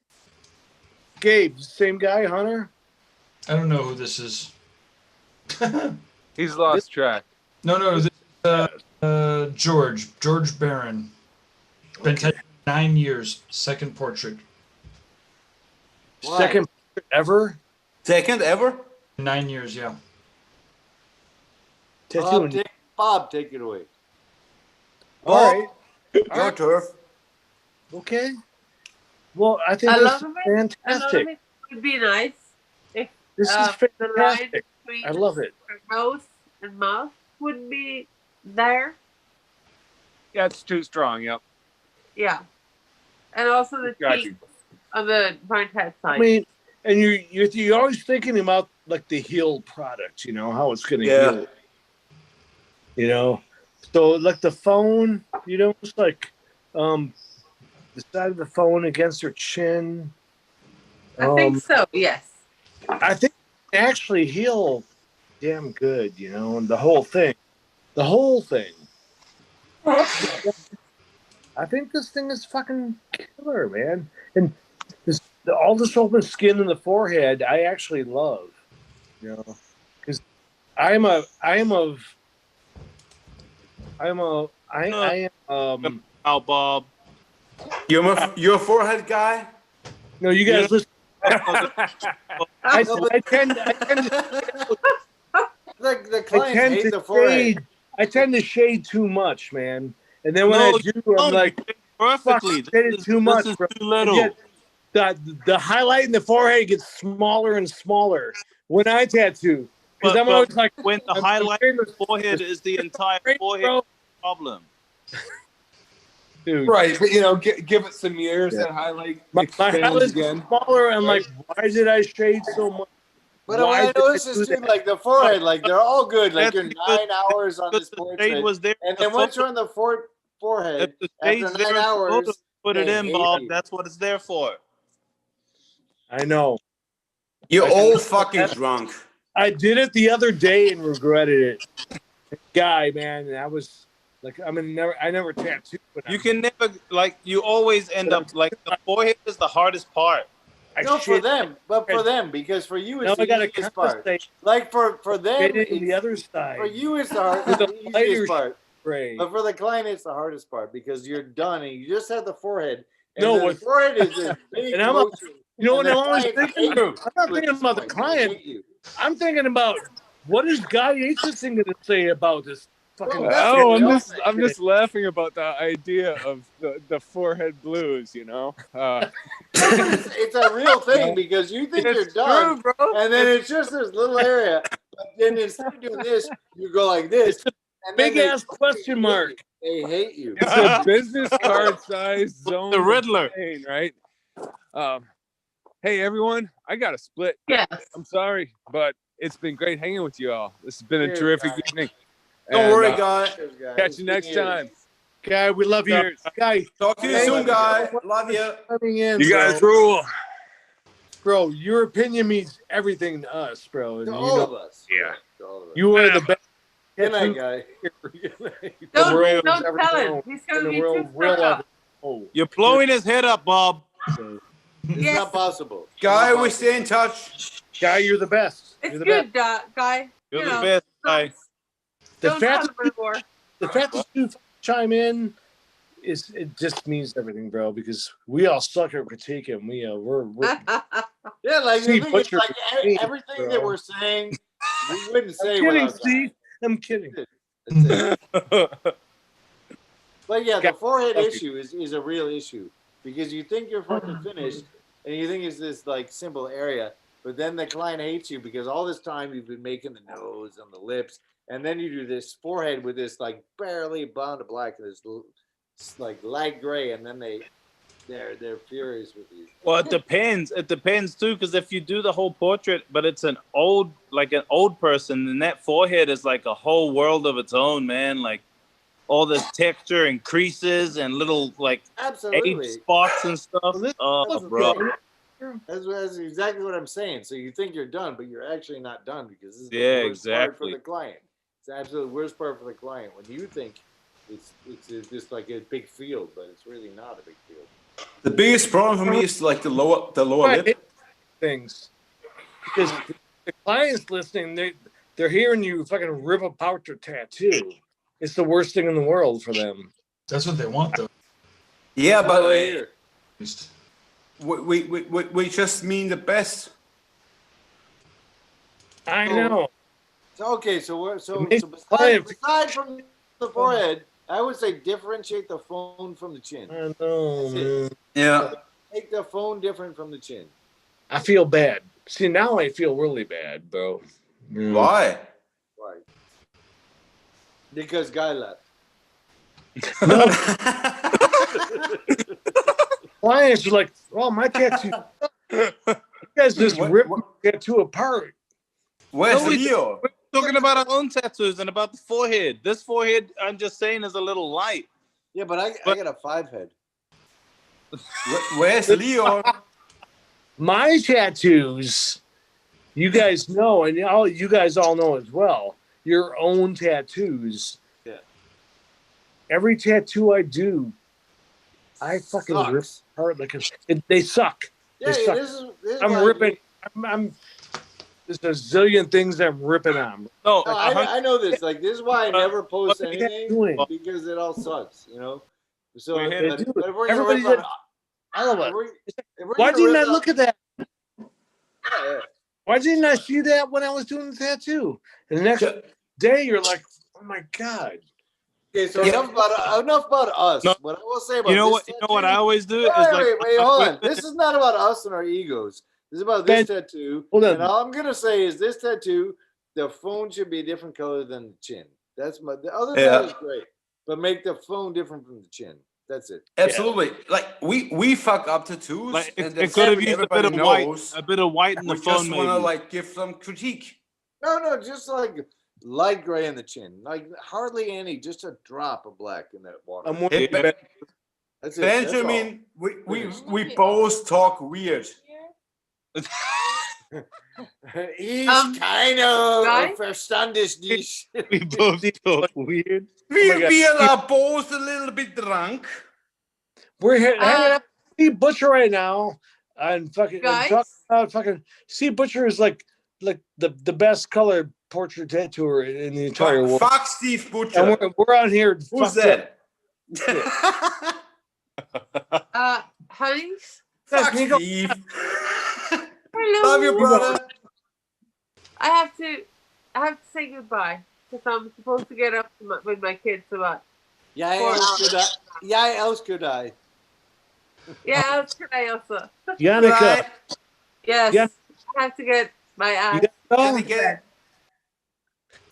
Gabe, same guy. Hunter. I don't know who this is. He's lost track. No, this is George Barron. Been tattooed 9 years. Second portrait. Why? Second ever. Second ever? 9 years, yeah. Tattooing. Bob, take it away. All right. Your turf. Okay. Well, I think I this love is it. I love fantastic. it. Would be nice if This is the line fantastic. between I love it. nose and mouth would be there. Yeah, it's too strong. Yep. Yeah, and also the Got cheeks on the front head side. I mean, and you're always thinking about like the heel product, you know, how it's gonna Yeah. heal. You know, so like the phone, you know, it's like the side of the phone against her chin. I think so. Yes. I think it actually heal damn good, you know, and the whole thing. I think this thing is fucking killer, man. And all this open skin in the forehead, I actually love, you know, because I am Out, Bob. You're a forehead guy? No, you guys listen. I tend to The clients hate the forehead. shade. I tend to shade too much, man. And then when No, I you do, don't. I'm like, You shade perfectly. fuck, I shaded too much, This is bro. too little. And yet the highlight in the forehead gets smaller and smaller when I tattoo. Because I'm always like, when the I'm highlight wearing of the forehead is the entire forehead bro. problem. Dude. Right, but you know, give it some years. Yeah. That highlight My expands highlight's again. smaller. I'm like, why did I shade so much? But Why I did noticed do this too, that? like the forehead, like they're all good. Like That's you're because- 9 hours on this the portrait, shade was there. and then once you're on the forehead, If the after shade's 9 there, hours, put it they in, hate Bob. you. That's what it's there for. I know. You're all fucking drunk. I did it the other day and regretted it. Guy, man, and I was like, I never tattooed. But You can never you always end up like the forehead is the hardest part. No, for them, but for them, because for you Now it's I the gotta easiest part. compensate. Like for them, Shading the it's, other side. for you it's With a the lighter easiest part. spray. But for the client, it's the hardest part because you're done and you just have the forehead. And No, then the what- forehead is this big And I'm motion. You know what and the I'm always client thinking? hates I'm not you. thinking about the They client. hate you. I'm thinking about what is Guy Aitchison going to say about this fucking. Well, that's Oh, what we all I'm just laughing about the idea of the forehead blues. You know. It's a real thing because you think you're done, true, bro. and then it's just this little area. But then instead of doing this, you go like this. And then Big they- ass question mark. They hate you. It's a business card size zone. The Riddler. of pain, right? Hey everyone, I got to split. Yes. I'm sorry, but it's been great hanging with you all. This has been a Cheers, terrific guys. evening. Don't And, worry, guy. Cheers, guys. Catch It's you been next years. time. Guy, we love you. Guy, Talk to you Thank soon, you. guy. Love you. coming in, You bro. guys rule. Bro, your opinion means everything to us, bro. And To you all know, of us. Yeah. To all of us. you are the best. Good night, guy. The Don't world don't has ever tell him. known. He's And gonna the be world too will stuck ever up. know. You're blowing his head up, Bob. So, It's Yes. not possible. It's Guy, not we possible. stay in touch. Guy, you're the best. It's You're the good, best. guy. You're You the know, best guy. The Don't tell fact him that anymore. the fact that you chime in it just means everything, bro. Because we all suck at critiquing. We're Yeah, like See, the thing what's is, your like critique, everything bro? that we're saying, we wouldn't say I'm kidding, without that. Steve. I'm kidding. That's it. But yeah, the Got- forehead okay. issue is a real issue because you think you're fucking finished and you think it's this like simple area, but then the client hates you because all this time you've been making the nose and the lips, and then you do this forehead with this like barely blonde to black, this like light gray, and then they're furious with you. Well, it depends. It depends too, because if you do the whole portrait, but it's an old person, then that forehead is like a whole world of its own, man. Like all the texture and creases and little like Absolutely. age spots and stuff. Oh, bro. That's exactly what I'm saying. So you think you're done, but you're actually not done because this is the Yeah, worst part for exactly. the client. It's the absolute worst part for the client when you think it's just like a big field, but it's really not a big field. The biggest problem for me is like the lower lip. Things because the clients listening, they're hearing you fucking rip apart your tattoo. It's the worst thing in the world for them. That's what they want, though. Yeah, but here. we just mean the best. I know. So okay, so makes aside from the forehead, I would say differentiate the phone from the chin. I know, man. Yeah. Make the phone different from the chin. I feel bad. See, now I feel really bad, bro. Why? Why? Because guy left. Clients are like, "Oh, my tattoo." You guys just rip my tattoo apart. Where's No, we- Leo? We're talking about our own tattoos and about the forehead. This forehead, I'm just saying, is a little light. Yeah, but I got a 5 head. Where's Leo? My tattoos, you guys know, and you guys all know as well. Your own tattoos. Yeah. Every tattoo I do, I fucking rip Sucks. apart like they suck. Yeah, They yeah, suck. this is I'm why- ripping. I'm. There's a zillion things I'm ripping on. No, No, I know this. Like, this is why I never post what are you anything doing? because it all sucks, you know. So We're here to but do if it. we're gonna Everybody rip did. on, All of if it. we're- if we're Why gonna didn't I rip look on- at that? Yeah, Why didn't I see that when I was doing the tattoo? And the next day, you're like, "Oh my god!" Okay, so enough about us. No. What I will say about You know this what? You know what I tattoo- always do Wait, is like. wait, hold on. This is not about us and our egos. This is about this Ben, tattoo. hold on. And all I'm gonna say is this tattoo, the phone should be a different color than the chin. That's my. The other than that is great, but make the phone different from the chin. That's it. Absolutely. Like we fuck up tattoos, Like, and it that's could have used a everybody bit of white, knows. a bit of white in We the phone, just want to maybe. like give some critique. No, just like light gray in the chin, like hardly any, just a drop of black in that water. I'm with Hey, you, Ben. That's it. That's all. Benjamin, we both talk weird. Ich keine guys? Verstandes nicht. We both talk weird. We, my God. we are both a little bit drunk. We're hanging out with Steve Butcher right now, and fucking and Guys? talking about fucking. Steve Butcher is like the best colored portrait tattooer in the entire world. Fuck Steve And Butcher. we're on here. Who's fucked up. that? Hanks? Fuck can you go- Steve. Hello. Love you, brother. I have to say goodbye because I'm supposed to get up with my kids about. Jag 4 älskar dig. hours. Jag älskar dig. Yeah, that's today also. Yannicka, Right. Yes, Yeah. I have to get my ass. you gotta go. Yannicka,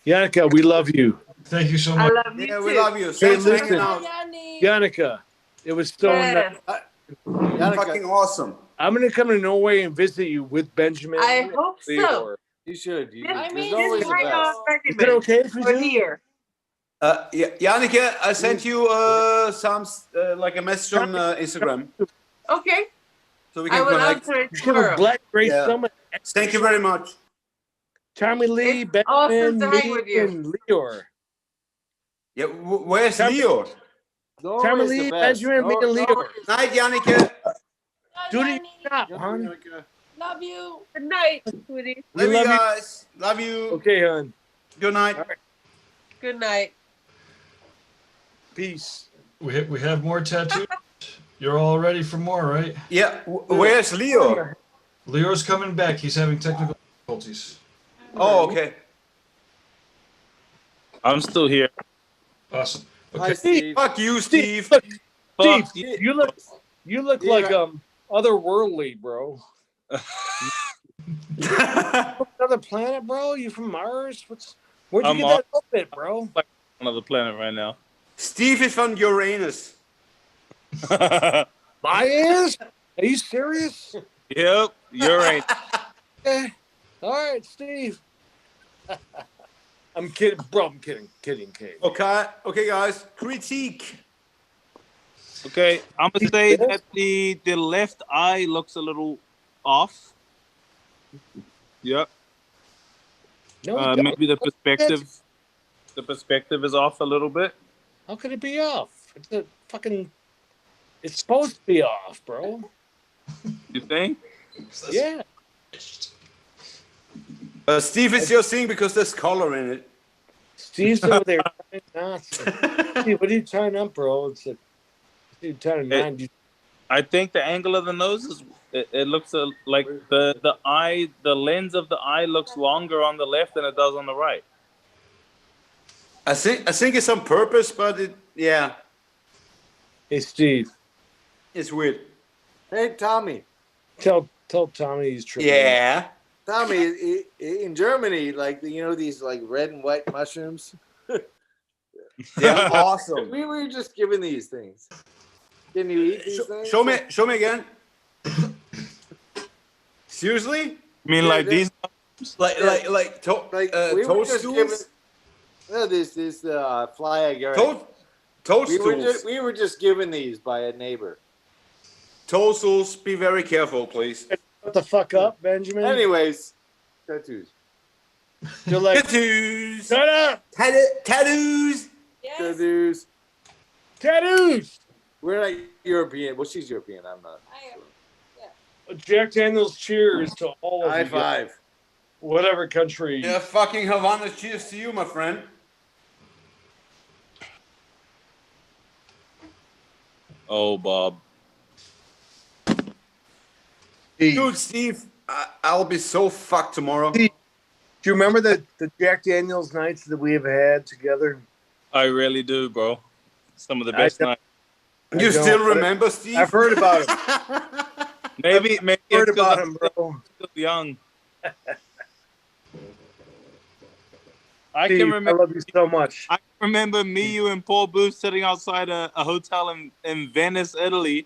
Yannicka, we love you. Thank you so I much. love you yeah, too. we love you. Hey, Thanks for hanging listen. out. Yannicka, it was so nice. Yes. Fucking awesome. I'm gonna come to Norway and visit you with Benjamin. I hope so. Leor. You should. You, Just, there's always just the hang best. on, Is it okay if we for do? here. Yannicka, I sent you some like a message on Instagram, Okay, so we I can will connect. answer it You should have tomorrow. Black Grace Yeah. Summit. Thank you very much. Tommy Lee, It's awesome Benjamin, to hang me, with you. and Leor. Yeah, where's Tommy- Leo? Always Tommy the Lee, best. Benjamin, me, and Leor. Always- Night, Yannicka. Do the job, hon. Love you. Good night, sweetie. We Love you love you. guys. Love you. Okay, hon. Good night. Good night. Peace. We have more tattoos. You're all ready for more, right? Yeah, where's Leo? Leo's coming back. He's having technical difficulties. Oh, okay. I'm still here. Awesome. Hi, Okay. Steve. Fuck you, Steve. Steve, Fuck you look Yeah. like otherworldly, bro. Another planet, bro? You from Mars? Where'd you I'm get off. that outfit, bro? Another planet right now. Steve is from Uranus. My ass? Are you serious? Yep, you're right. Okay. All right, Steve. I'm kidding, bro. I'm kidding. Kidding. Okay, guys. Critique. Okay, I'm gonna say that the left eye looks a little off. Yep. No, maybe the perspective is off a little bit. How could it be off? It's a fucking. It's supposed to be off, bro. You think? Yeah. Steve is just seeing because there's color in it. Steve's over there trying not. Steve, what are you trying up, bro? It's a. Dude, trying to mind you. I think the angle of the nose is. It looks like the eye, the lens of the eye looks longer on the left than it does on the right. I think it's on purpose, but yeah. Hey, Steve. It's weird. Hey, Tommy. Tell Tommy he's tripping. Yeah. Tommy, in Germany, like, you know, these like red and white mushrooms. They're awesome. We were just given these things. Can you eat these things? Show me again. Seriously? I mean, Yeah, like these, like we were just given. toadstools? No, this fly agaric. Toadstools. We were just given these by a neighbor. Toadstools. Be very careful, please. What the fuck up, Benjamin? Anyways, tattoos. You're like tattoos. Shut up. Tattoos. Tattoos. Tattoos. We're not European. Well, she's European. I'm not. Jack Daniels, cheers to all of High you. five. Whatever country. Yeah, fucking Havana. Cheers to you, my friend. Oh, Bob. Dude, Steve, I'll be so fucked tomorrow. Steve, do you remember the Jack Daniels nights that we have had together? I really do, bro. Some of the best nights. You still remember, Steve? I've heard about him. Maybe I've heard about him, bro. Still young. I Steve, can remember. I love you so much. I remember me, you, and Paul Booth sitting outside a hotel in Venice, Italy,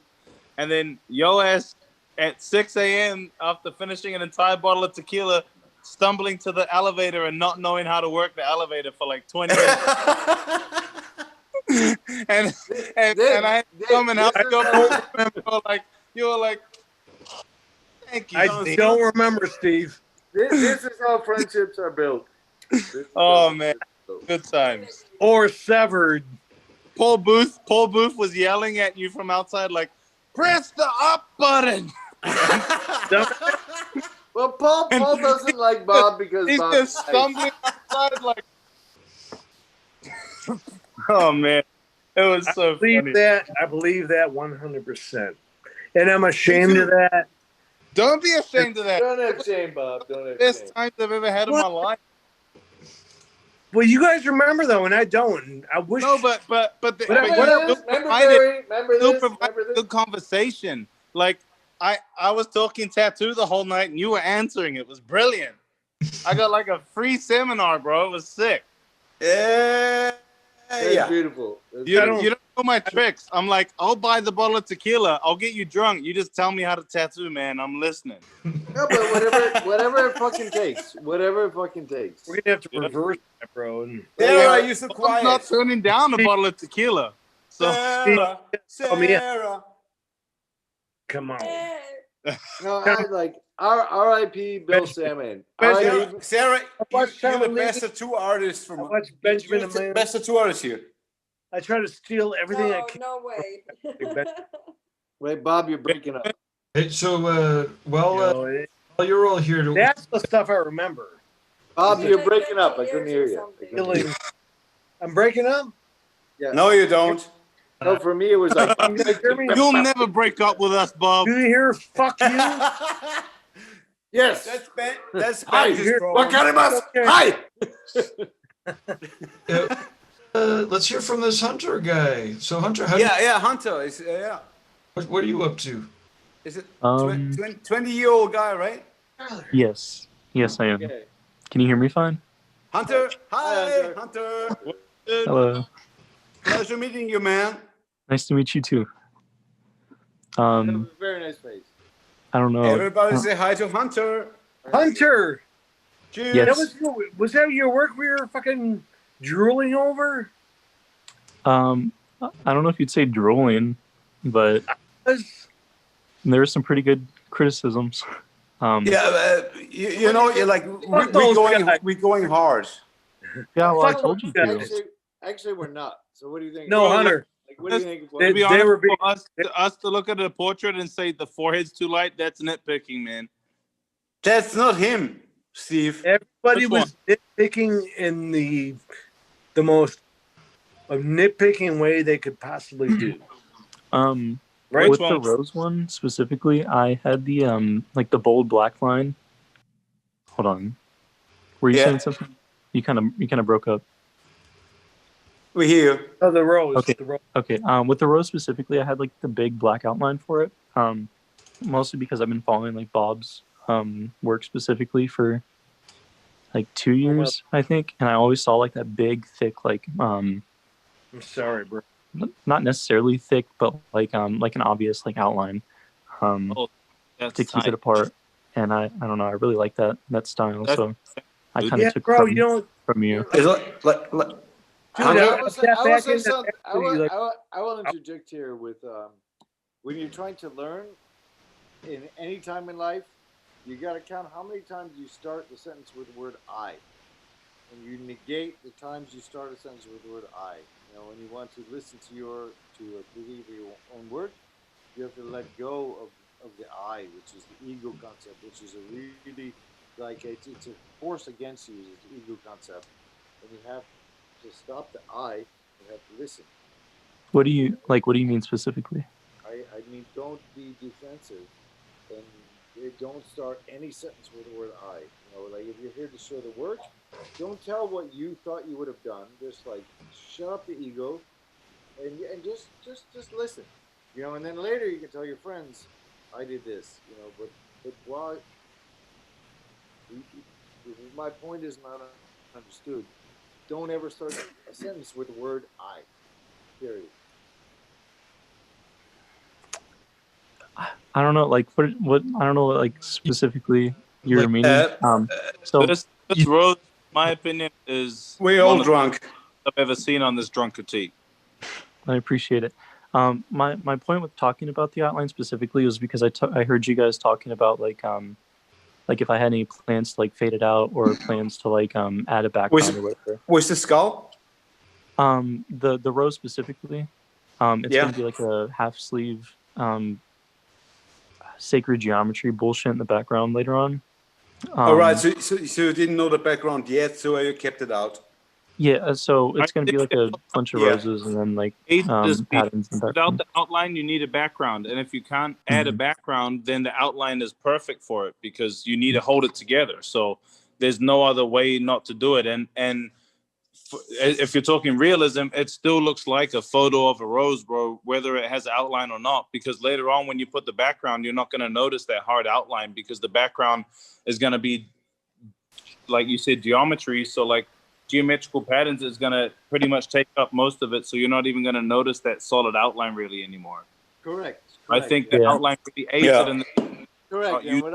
and then yo ass at 6 a.m. after finishing an entire bottle of tequila, stumbling to the elevator and not knowing how to work the elevator for like 20 minutes. and I had to come and help you. You were like, thank you. I don't remember, Steve. This is how friendships are built. Oh man, good times. Or severed. Paul Booth was yelling at you from outside like, press the up button. Well, Paul doesn't like Bob because he's Bob's just stumbling outside like. Oh man, it was so funny. I believe that 100%, and I'm ashamed of that. Don't be ashamed of that. Don't have shame, Bob. Don't have Best shame. times I've ever had in my life. Well, you guys remember though, and I don't. I wish. No, but Remember this? good conversation. Like I was talking tattoo the whole night, and you were answering. It was brilliant. I got like a free seminar, bro. It was sick. Yeah. That's beautiful. You don't know my tricks. I'm like, I'll buy the bottle of tequila. I'll get you drunk. You just tell me how to tattoo, man. I'm listening. No, but whatever it fucking takes. Whatever it fucking takes. We're gonna have to reverse that, bro. Sarah, you're so quiet. I'm not turning down a bottle of tequila. So Sarah. Come on. No, I like R.I.P. Bill Salmon. Sarah, you're the best of two artists from. Benjamin You're the best of two artists here. I try to steal everything I can. No way. Wait, Bob, you're breaking up. Hey, so while you're all here, That's the stuff I remember. Bob, you're breaking up. I couldn't hear you. I'm breaking up? Yeah. No, you don't. No, for me it was like you'll never break up with us, Bob. Do you hear? Fuck you. Yes. That's Hi. What kind of us? Hi. Let's hear from this Hunter guy. So Hunter, Hunter is What are you up to? Is it 20-year-old guy, right? Yes, I am. Okay. Can you hear me fine? Hunter, hi, Hunter. Hello. Pleasure meeting you, man. Nice to meet you too. Very nice face. I don't know. Everybody say hi to Hunter. Hunter. Dude, Yes. was that your work we were fucking drooling over? I don't know if you'd say drooling, but there were some pretty good criticisms. You know, you're like we're going hard. Yeah, well, I Fuck told you those to. guys. Actually, we're not. So what do you think? No, Hunter. Like, what do you think? To be They honest, were being- for us to look at a portrait and say the forehead's too light, that's nitpicking, man. That's not him, Steve. Everybody Which was nitpicking in the most nitpicking way they could possibly do. Right? With the rose one specifically, I had the like the bold black line. Hold on. Were you saying something? You kind of broke up. We hear you. Oh, the rose. Okay. The rose. Okay. With the rose specifically, I had like the big black outline for it. Mostly because I've been following like Bob's work specifically for like 2 years, I think, and I always saw like that big, thick, like I'm sorry, bro. not necessarily thick, but like an obvious like outline to keep it apart. And I don't know, I really like that style. So I kind of took from you. I will interject here with when you're trying to learn in any time in life, you got to count how many times you start the sentence with the word I, and you negate the times you start a sentence with the word I. You know, when you want to listen to your own word, you have to let go of the I, which is the ego concept, which is a really like it's a force against you. Is the ego concept, and you have to stop the I and have to listen. What do you mean specifically? I mean, don't be defensive, and don't start any sentence with the word I. You know, like if you're here to show the work, don't tell what you thought you would have done. Just like shut up the ego, and just listen. You know, and then later you can tell your friends, I did this. You know, but why? My point is not understood. Don't ever start a sentence with the word I. Period. I don't know, like what I don't know, like specifically your meaning. So this rose, my opinion, is we're all drunk. I've ever seen on this drunk critique. I appreciate it. My point with talking about the outline specifically was because I heard you guys talking about like if I had any plans to like fade it out or plans to like add a background or whatever. Was the skull? The rose specifically. It's gonna be like a half sleeve sacred geometry bullshit in the background later on. All right, so you didn't know the background yet, so you kept it out. Yeah, so it's going to be like a bunch of roses and then like patterns in the Without background. the outline, you need a background, and if you can't add a background, then the outline is perfect for it because you need to hold it together. So there's no other way not to do it. And if you're talking realism, it still looks like a photo of a rose, bro, whether it has an outline or not. Because later on, when you put the background, you're not going to notice that hard outline because the background is going to be, like you said, geometry. So like geometrical patterns is going to pretty much take up most of it. So you're not even going to notice that solid outline really anymore. Correct. I think the outline really aids it in the Correct. And what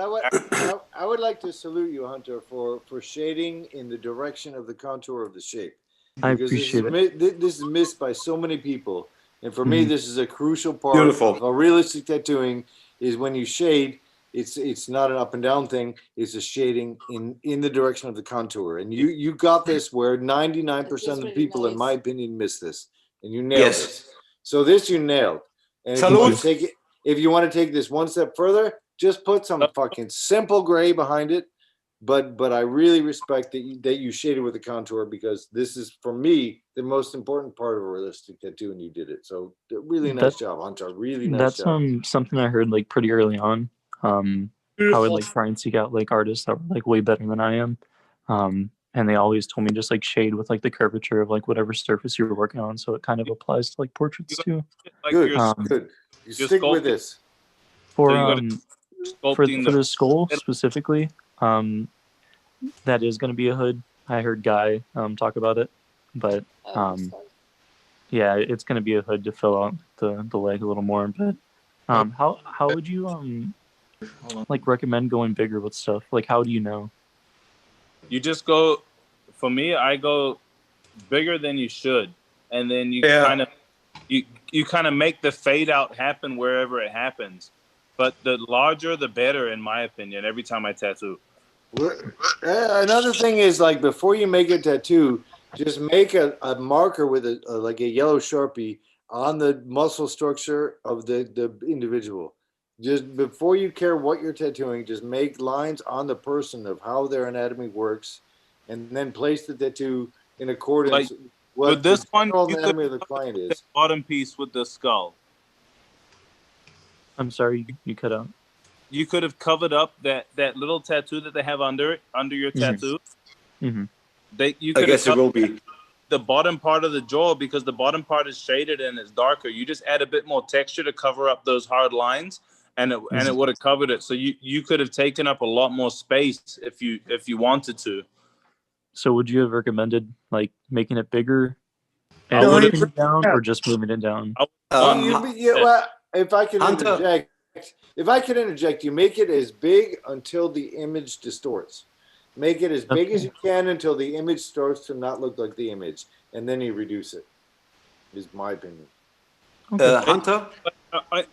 I would like to salute you, Hunter, for shading in the direction of the contour of the shape. I Because appreciate this is missed by so many people. And for me, this is a crucial part Beautiful. of a realistic tattooing is when you shade, it's not an up and down thing. It's a shading in the direction of the contour. And you got this where 99% of the people, in my opinion, miss this. And you nailed it. So this you nailed. And if you want to take this one step further, just put some fucking simple gray behind it. But I really respect that you shaded with the contour because this is, for me, the most important part of a realistic tattoo, and you did it. So really nice job, Hunter. Really nice job. That's something I heard like pretty early on. I would like try and seek out like artists that were like way better than I am. And they always told me just like shade with like the curvature of like whatever surface you were working on. So it kind of applies to like portraits too. Good. Good. You stick with this. For the skull specifically, that is going to be a hood. I heard Guy talk about it, but yeah, it's going to be a hood to fill out the leg a little more. But how would you like recommend going bigger with stuff? Like, how do you know? You just go. For me, I go bigger than you should, and then you kind of make the fade out happen wherever it happens. But the larger, the better, in my opinion. Every time I tattoo. Another thing is, like, before you make a tattoo, just make a marker with like a yellow Sharpie on the muscle structure of the individual. Just before you care what you're tattooing, just make lines on the person of how their anatomy works, and then place the tattoo in accordance Like, with what with this the one, general you anatomy could of the client the is. bottom piece with the skull. I'm sorry, you cut out. You could have covered up that little tattoo that they have under your tattoo. Mm-hmm. You I could guess have it will be. the bottom part of the jaw, because the bottom part is shaded and it's darker. You just add a bit more texture to cover up those hard lines, and it would have covered it. So you could have taken up a lot more space if you wanted to. So would you have recommended like making it bigger I and would've- moving it down, or just moving it down? Well, if I can interject, you make it as big until the image distorts. Make it as big as you can until the image starts to not look like the image, and then you reduce it. Is my opinion. Hunter?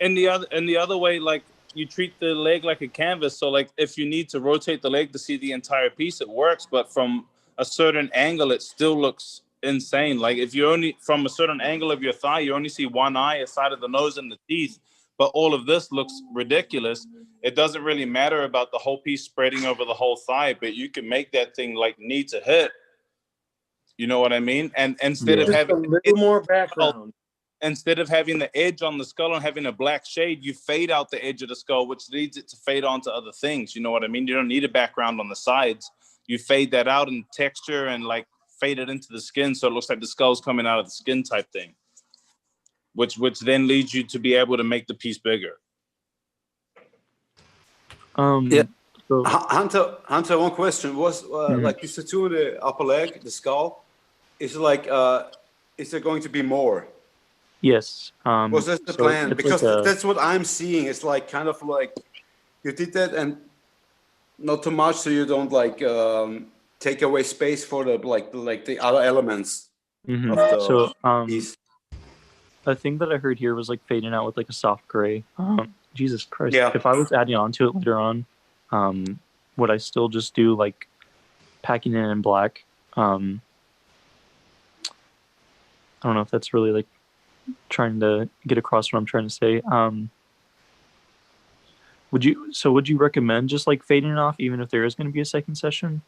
And the other way, like, you treat the leg like a canvas. So like if you need to rotate the leg to see the entire piece, it works. But from a certain angle, it still looks insane. Like if you only from a certain angle of your thigh, you only see one eye, a side of the nose, and the teeth. But all of this looks ridiculous. It doesn't really matter about the whole piece spreading over the whole thigh, but you can make that thing like knee to hip. You know what I mean? And instead of Just having a little more background. Instead of having the edge on the skull and having a black shade, you fade out the edge of the skull, which leads it to fade onto other things. You know what I mean? You don't need a background on the sides. You fade that out in texture and like fade it into the skin, so it looks like the skull's coming out of the skin type thing, which then leads you to be able to make the piece bigger. Yeah. So, Hunter, one question was like this tattoo on the upper leg, the skull. Is it like is there going to be more? Yes. Was that the so plan? it's Because like that's what I'm seeing. It's like kind of like you did that and not too much, so you don't like take away space for the like the other elements. Mhm. Of the So piece. a thing that I heard here was like fading out with like a soft gray. Jesus Christ! Yeah. If I was adding on to it later on, would I still just do like packing it in black? I don't know if that's really like trying to get across what I'm trying to say. Would you recommend just like fading it off even if there is going to be a second session?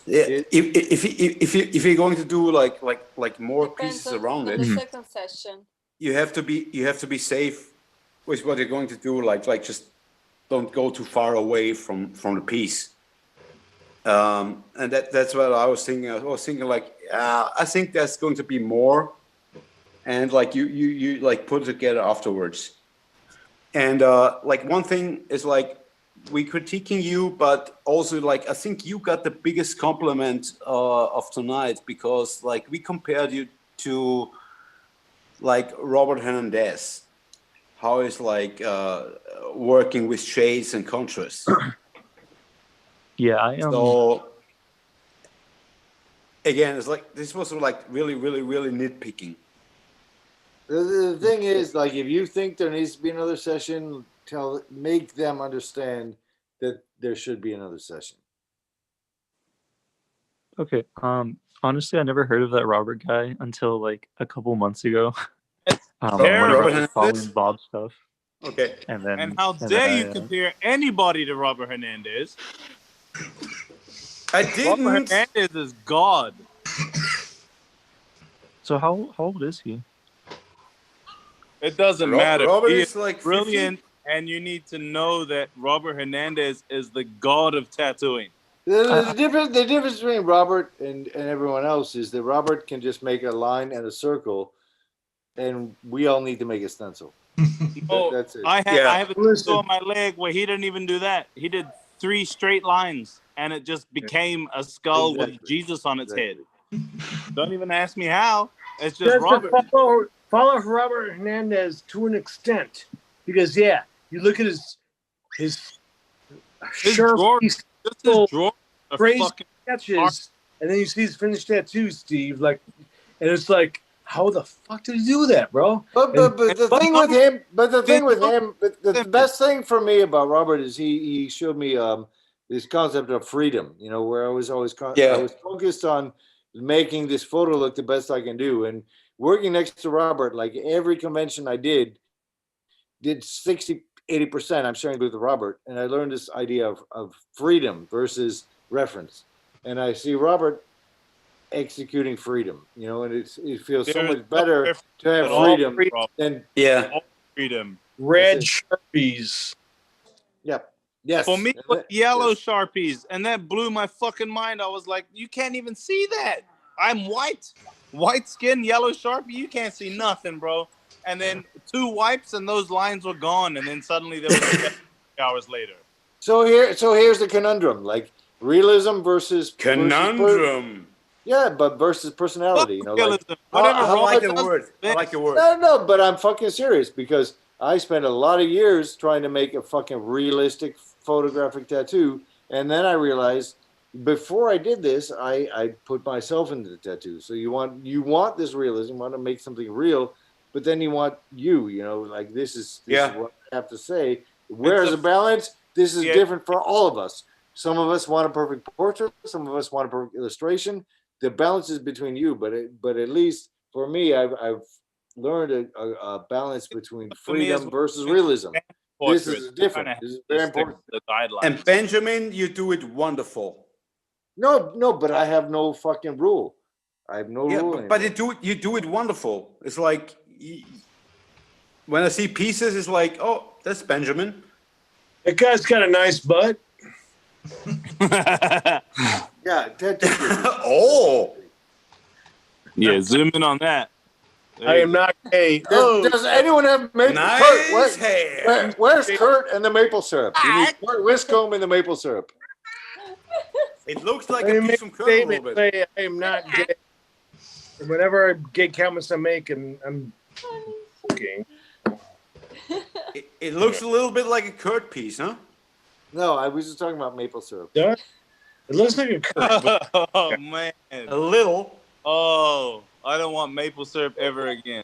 Yeah, if you're going to do like more pieces around it, the second session. you have to be safe with what you're going to do. Like just don't go too far away from the piece. And that's what I was thinking. I was thinking like, I think that's going to be more, and like you like put it together afterwards. And like one thing is like we critiquing you, but also like I think you got the biggest compliment of tonight, because like we compared you to like Robert Hernandez, how is like working with shades and contrast. Yeah, I am. So again, it's like this was like really nitpicking. The thing is, like, if you think there needs to be another session, make them understand that there should be another session. Okay. Honestly, I never heard of that Robert guy until like a couple months ago. Whenever I was following Bob's stuff. Okay. And how dare you compare anybody to Robert Hernandez? I didn't. Robert Hernandez is God. So how old is he? It doesn't matter. Robert He is like brilliant, and you need to know that Robert Hernandez is the God of tattooing. The difference between Robert and everyone else is that Robert can just make a line and a circle, and we all need to make a stencil. That's it. I have a tattoo on my leg where he didn't even do that. He did 3 straight lines, and it just became a skull with Jesus on its head. Don't even ask me how. It's just Robert. Follow Robert Hernandez to an extent, because you look at his His drawer, just his drawer, crazy. fucking sketches, and then you see his finished tattoo, Steve. Like, and it's like, how the fuck did he do that, bro? But the thing with him, the best thing for me about Robert is he showed me this concept of freedom. You know, where I was always I was focused on making this photo look the best I can do, and working next to Robert, like every convention I did 60-80%. I'm sharing with Robert, and I learned this idea of freedom versus reference, and I see Robert executing freedom, you know, and it feels so much better to have freedom than freedom. Red Sharpies. Yep. Yes. For me, it was yellow Sharpies, and that blew my fucking mind. I was like, you can't even see that. I'm white skin, yellow Sharpie. You can't see nothing, bro. And then 2 wipes, and those lines were gone, and then suddenly there was hours later. So here's the conundrum, like realism versus conundrum. Versus personality, you know. Like, I like the word. I like the word. No, but I'm fucking serious because I spent a lot of years trying to make a fucking realistic photographic tattoo, and then I realized before I did this, I put myself into the tattoo. So you want this realism, you want to make something real, but then you want you know, like this is what I have to say. Whereas a balance, this is different for all of us. Some of us want a perfect portrait, some of us want a perfect illustration. The balance is between you, but at least for me, I've learned a balance between freedom versus realism. This is different. This is very important. And Benjamin, you do it wonderful. No, but I have no fucking rule. I have no rule. But you do it wonderful. It's like when I see pieces, it's like, oh, that's Benjamin. That guy's got a nice butt. Yeah. Oh. Yeah, zoom in on that. I am not gay. Does anyone have maple nice hair? Where's Kurt and the maple syrup? You need Kurt Wiscombe and the maple syrup. It looks like a piece from Kurt a little bit. Say I am not gay. And whenever gay comments I make, and I'm okay. It looks a little bit like a Kurt piece, huh? No, I was just talking about maple syrup. Yeah. It looks like a Kurt. Oh man, a little. Oh, I don't want maple syrup ever again.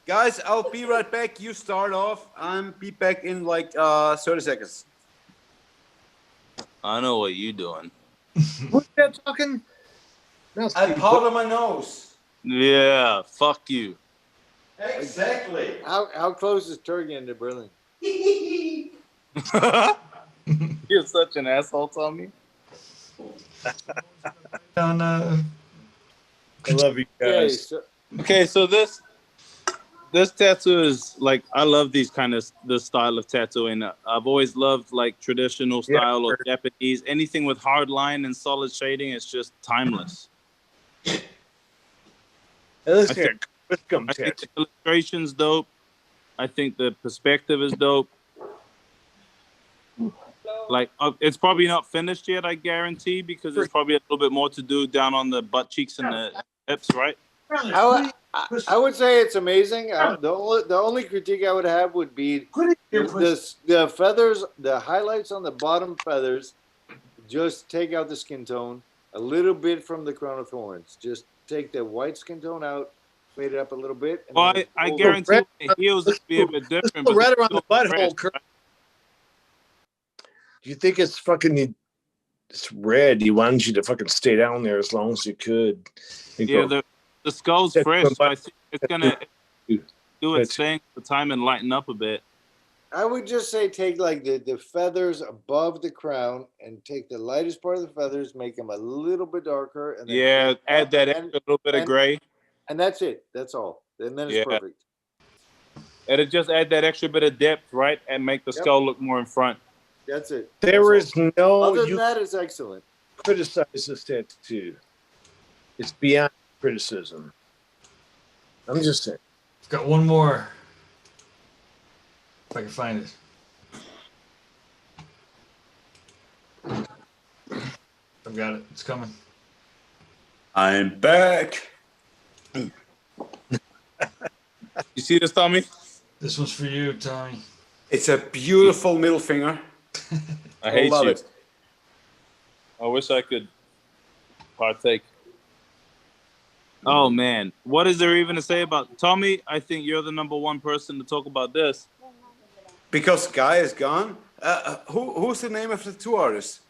Guys, I'll be right back. You start off. I'll be back in like 30 seconds. I know what you're doing. Who's that talking? I powder my nose. Yeah, fuck you. Exactly. How close is Turgen to Berlin? You're such an asshole, Tommy. I love you guys. Okay, so this tattoo is like, I love this style of tattooing. I've always loved like traditional style or Japanese. Anything with hard line and solid shading, it's just timeless. I think the illustration's dope. I think the perspective is dope. Like, it's probably not finished yet, I guarantee, because there's probably a little bit more to do down on the butt cheeks and the hips, right? I would say it's amazing. The only critique I would have would be the feathers, the highlights on the bottom feathers. Just take out the skin tone a little bit from the crown of thorns. Just take the white skin tone out, fade it up a little bit. And well, I guarantee the heels would be a bit different. But red around the butthole, Kurt. Do you think it's fucking? It's red. He wanted you to fucking stay down there as long as you could. Yeah, the skull's fresh, so I think it's gonna do its thing for time and lighten up a bit. I would just say take like the feathers above the crown and take the lightest part of the feathers, make them a little bit darker, and then add that extra little bit of gray. And that's it. That's all. And then it's perfect. And it just add that extra bit of depth, right, and make the skull look more in front. That's it. There is no. Other than that, it's excellent. Criticize this tattoo. It's beyond criticism. I'm just saying. Got one more. If I can find it. I've got it. It's coming. I'm back. You see this, Tommy? This one's for you, Tommy. It's a beautiful middle finger. I hate love you. it. I wish I could partake. Oh man, what is there even to say about Tommy? I think you're the number one person to talk about this. Because Guy is gone. Who's the name of the two artists?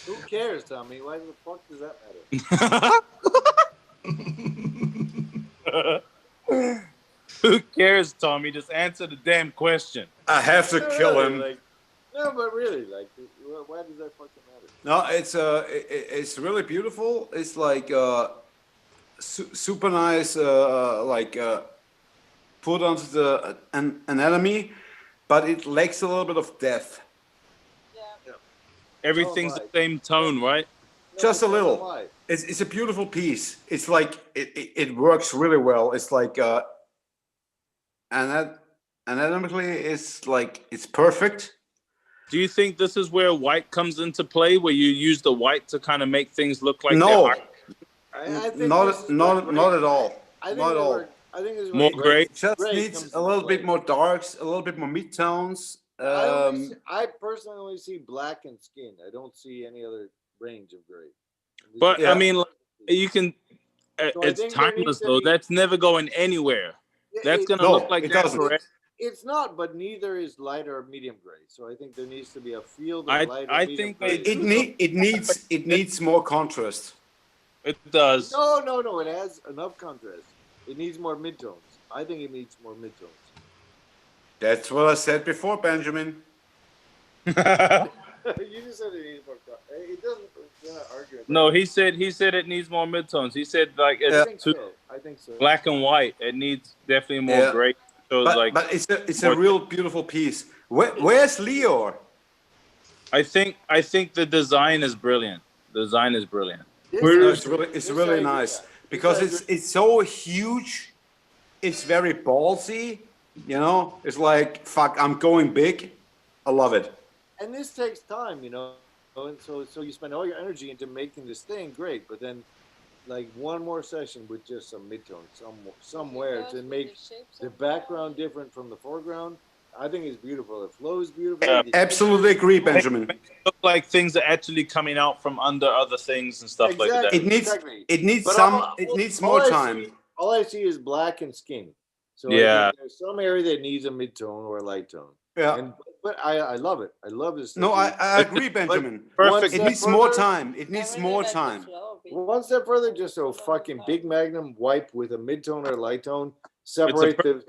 Who cares, Tommy? Why the fuck does that matter? Who cares, Tommy? Just answer the damn question. I have to kill him. Like, no, but really, like, why does that fucking matter? No, it's really beautiful. It's like super nice, put onto the anatomy, but it lacks a little bit of depth. Everything's the same tone, right? Just a little. It's a beautiful piece. It's like it works really well. It's like anatomically, it's perfect. Do you think this is where white comes into play, where you use the white to kind of make things look like No, I think not at all. I think Not at all. I think it's More gray. It just needs a little bit more darks, a little bit more mid-tones. I personally only see black and skin. I don't see any other range of gray. But Yeah. I mean, like, you can. So I It's think there timeless needs to though. be- That's never going anywhere. That's gonna No, look like it that doesn't. forever. It's not, but neither is light or medium gray. So I think there needs to be a field of I- light or I medium think gray. It needs more contrast. It does. No, it has enough contrast. It needs more midtones. I think it needs more midtones. That's what I said before, Benjamin. You just said it needs more. It doesn't. We're not arguing. No, he said it needs more midtones. He said like I it's think too so. I think so. black and white. It needs definitely more Yeah. gray. So But it's a real beautiful piece. Where's Leo? I think the design is brilliant. The design is brilliant. It's really nice because it's so huge. It's very ballsy. You know, it's like fuck. I'm going big. I love it. And this takes time, you know. And so you spend all your energy into making this thing great, but then like one more session with just some midtones somewhere to make the background different from the foreground. I think it's beautiful. It flows beautifully. Yeah. Absolutely agree, Benjamin. Look like things are actually coming out from under other things and stuff like that. It needs But it needs all more I time. see- all I see is black and skin. So I Yeah. think there's some area that needs a midtone or a light tone. Yeah. But I love it. I love this. No, stuff. I agree, Benjamin. Perfect. It needs more time. It needs more time. One step further, just a fucking big magnum wipe with a midtone or a light tone. Separate the.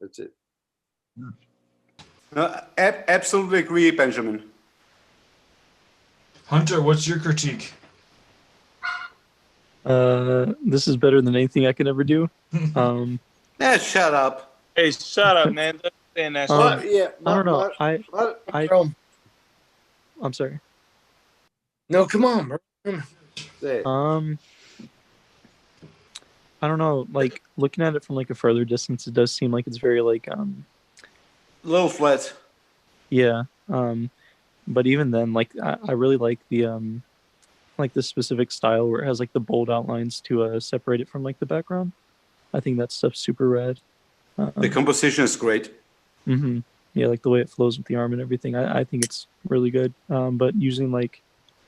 That's it. No, absolutely agree, Benjamin. Hunter, what's your critique? This is better than anything I could ever do. Yeah, shut up. Hey, shut up, man. Don't say that shit. Yeah, I don't know. I'm sorry. No, come on, bro. I don't know. Like looking at it from like a further distance, it does seem like it's very like Little flat. yeah. But even then, like I really like the specific style where it has like the bold outlines to separate it from like the background. I think that stuff's super rad. The composition is great. Mm-hmm. Yeah, like the way it flows with the arm and everything. I think it's really good. But using like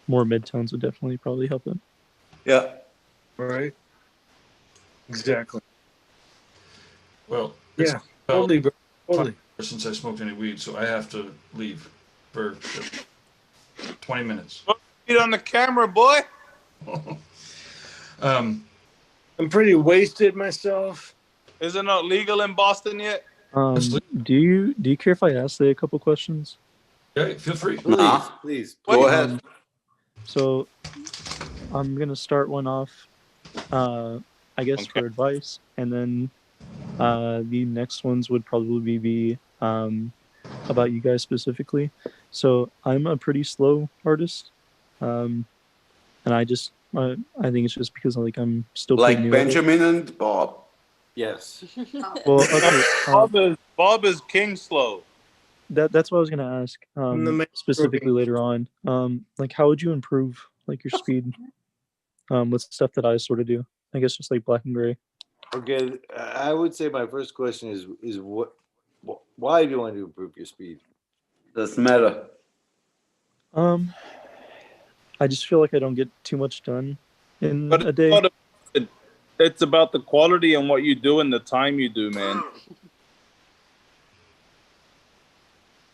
more midtones would definitely probably help it. Yeah. Right. Exactly. Well, it's Yeah. about Totally, bro. Totally. 5 years since I smoked any weed, so I have to leave for 20 minutes. Get on the camera, boy. I'm pretty wasted myself. Is it not legal in Boston yet? Do you care if I ask a couple questions? Yeah, feel free. Please. Go ahead. So I'm gonna start one off, I guess for advice, and then the next ones would probably be about you guys specifically. So I'm a pretty slow artist, and I think it's just because like I'm still Like pretty new at it. Benjamin and Bob. Yes. Well, okay, Bob is king slow. that's what I was gonna ask the specifically later on. Like how would you improve like your speed with stuff that I sort of do? I guess just like black and gray. Okay, I would say my first question is why do you want to improve your speed? Doesn't matter. I just feel like I don't get too much done in But a day. it's about the quality and what you do and the time you do, man.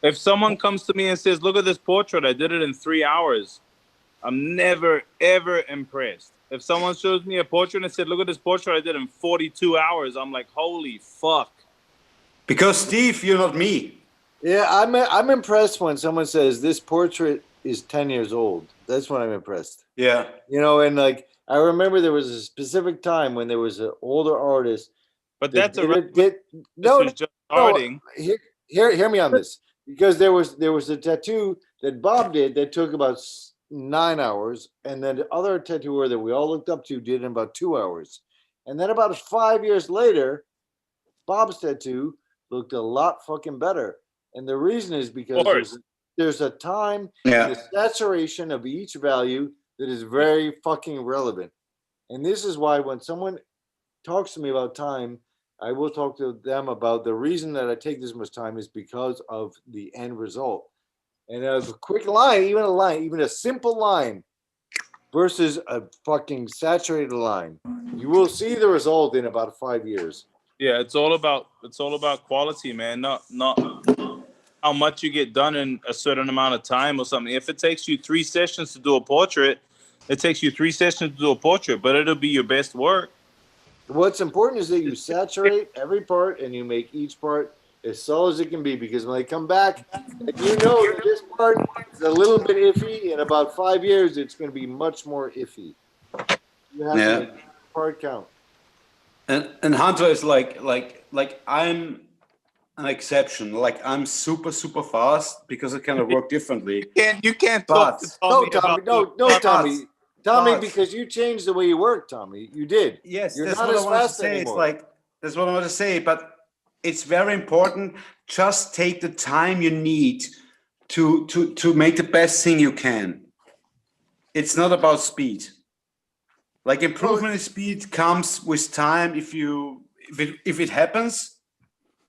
If someone comes to me and says, "Look at this portrait, I did it in 3 hours," I'm never ever impressed. If someone shows me a portrait and said, "Look at this portrait I did in 42 hours," I'm like, "Holy fuck!" Because Steve, you're not me. Yeah, I'm impressed when someone says this portrait is 10 years old. That's when I'm impressed. Yeah. You know, and like I remember there was a specific time when there was an older artist. But that that's a no, who's just starting. Hear me on this, because there was a tattoo that Bob did that took about 9 hours, and then the other tattooer that we all looked up to did in about 2 hours, and then about 5 years later, Bob's tattoo looked a lot fucking better, and the reason is because there's a time and the saturation of each value that is very fucking relevant, and this is why when someone talks to me about time, I will talk to them about the reason that I take this much time is because of the end result. And a quick line, even a simple line versus a fucking saturated line, you will see the result in about 5 years. Yeah, it's all about quality, man. Not how much you get done in a certain amount of time or something. If it takes you 3 sessions to do a portrait, it takes you 3 sessions to do a portrait, but it'll be your best work. What's important is that you saturate every part and you make each part as solid as it can be, because when they come back, if you know that this part is a little bit iffy, in about 5 years, it's going to be much more iffy. You have to make each part count. And Hunter is like I'm an exception. Like I'm super fast because I kind of work differently. You can't talk to Tommy. Tommy, because you changed the way you work, Tommy. You did. Yes, you're that's not what as I wanted to fast say. anymore. It's like that's what I want to say, but it's very important. Just take the time you need to make the best thing you can. It's not about speed. Like improvement in speed comes with time if it happens,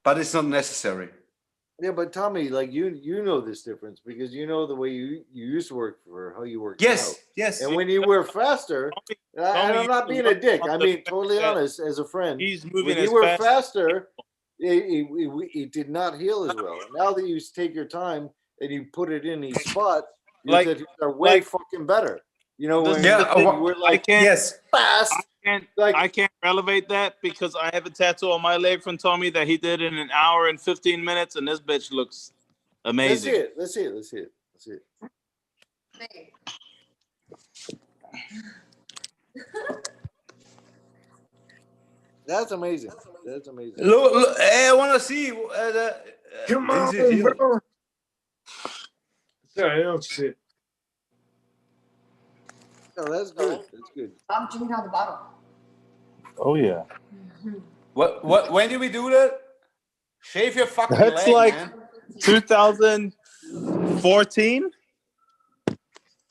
but it's not necessary. Yeah, but Tommy, like you know this difference because you know the way you used to work for how you work. Yes, now. yes. And when you were faster, and I'm not being a dick. I mean, totally honest as a friend. He's moving when as you were fast. faster, it did not heal as well. And now that you take your time and you put it in each spot, your tattoos are way fucking better. You know, when you were like fast. I can't elevate that because I have a tattoo on my leg from Tommy that he did in 1 hour and 15 minutes, and this bitch looks amazing. Let's see it. That's amazing. Look, hey, I want to see. Come this on, is here. bro. Sorry, I don't see it. No, that's good. That's good. I'm drinking out of the bottle. Oh yeah. What? When did we do that? Shave your fucking That's leg, like man. 2014,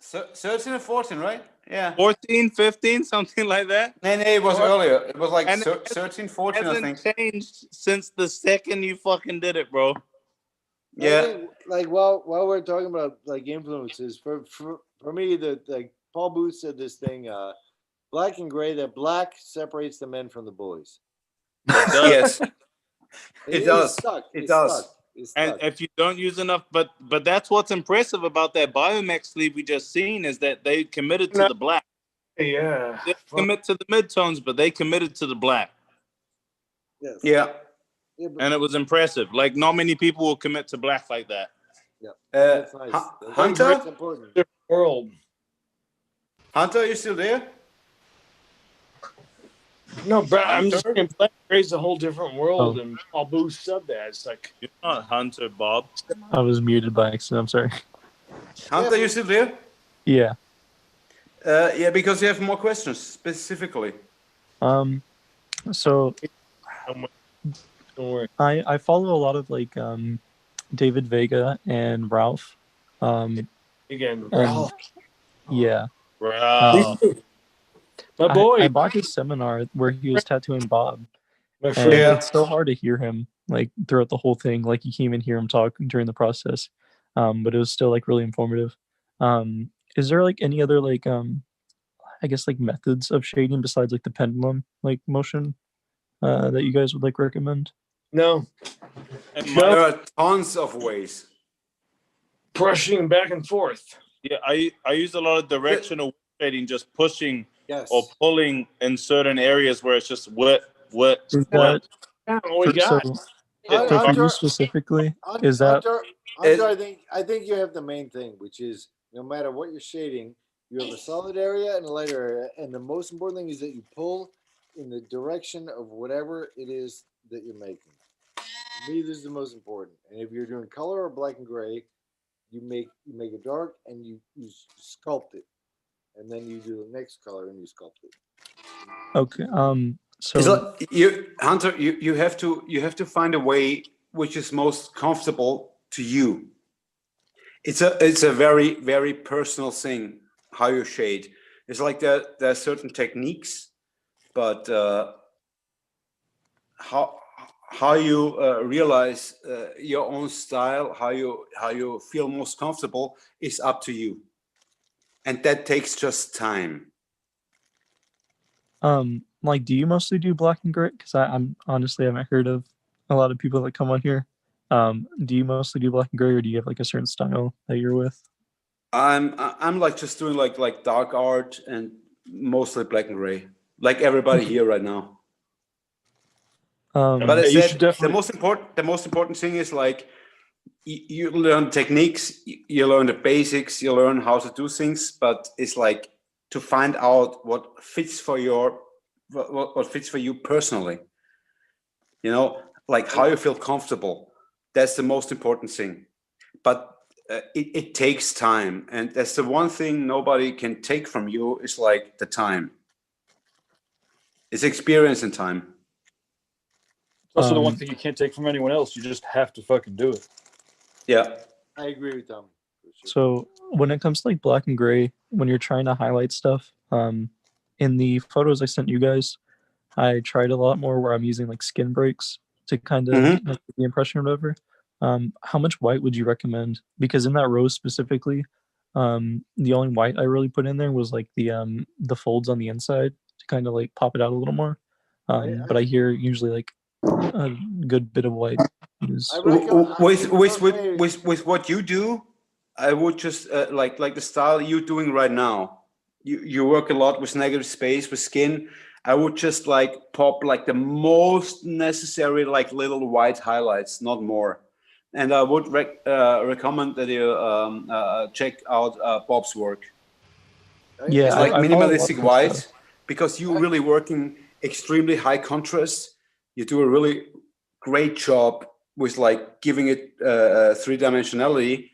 13 and 14, right? Yeah. 14, 15, something like that. No, it was earlier. It was like And it 13, 14, I think. hasn't changed since the second you fucking did it, bro. I think, like while we're talking about like influences, for me, like Paul Booth said this thing, black and gray, that black separates the men from the boys. Yes. It does. It does. And if you don't use enough, but that's what's impressive about that Biomex sleeve we just seen is that they committed to the black. Yeah. They commit to the midtones, but they committed to the black. Yes. Yeah. And it was impressive. Like not many people will commit to black like that. Yeah. That's nice. Hunter? That's important. World. Hunter, are you still there? No, bro, I'm just saying Black Gray's a whole different world, Oh. and Paul Booth said that. It's like You're not Hunter, Bob. I was muted by accident. I'm sorry. Hunter, you still there? Yeah. Yeah, because you have more questions specifically. So don't worry. I follow a lot of like David Vega and Ralph. Again, and- Ralph. Yeah. Ralph. My boy. I bought his seminar where he was tattooing Bob. My And friend. it's so hard to hear him like throughout the whole thing. Like you can't even hear him talk during the process. but it was still like really informative. Is there like any other like I guess like methods of shading besides like the pendulum like motion that you guys would like recommend? No. There are tons of ways. Brushing back and forth. Yeah, I use a lot of directional shading, just pushing Yes. or pulling in certain areas where it's just wet. Is that we got. for you specifically? Is that Hunter, I think you have the main thing, which is no matter what you're shading, you have a solid area and a light area, and the most important thing is that you pull in the direction of whatever it is that you're making. To me, this is the most important. And if you're doing color or black and gray, you make it dark and you sculpt it, and then you do the next color and you sculpt it. okay? So It's like Hunter, you have to find a way which is most comfortable to you. It's a very, very personal thing how you shade. It's like there are certain techniques, but how you realize your own style, how you feel most comfortable is up to you, and that takes just time. like, do you mostly do black and gray? Because I'm honestly haven't heard of a lot of people that come on here. Do you mostly do black and gray, or do you have like a certain style that you're with? I'm like just doing like dark art and mostly black and gray, like everybody here right now. But I said the most important thing is like you learn techniques, you learn the basics, you learn how to do things, but it's like to find out what fits for what fits for you personally. You know, like how you feel comfortable. That's the most important thing. But it takes time, and that's the one thing nobody can take from you is like the time. It's experience and time. Also, the one thing you can't take from anyone else. You just have to fucking do it. Yeah. I agree with them. So when it comes to like black and gray, when you're trying to highlight stuff, in the photos I sent you guys, I tried a lot more where I'm using like skin breaks to kind of make the impression or whatever. How much white would you recommend? Because in that rose specifically, the only white I really put in there was like the folds on the inside to kind of like pop it out a little more. But I hear usually like a good bit of white is with what you do. I would just like the style you're doing right now. You work a lot with negative space with skin. I would just like pop like the most necessary like little white highlights, not more. And I would recommend that you check out Bob's work. Yeah, it's like I minimalistic follow white, because you're really working extremely high contrast. You do a really great job with like giving it three-dimensionality.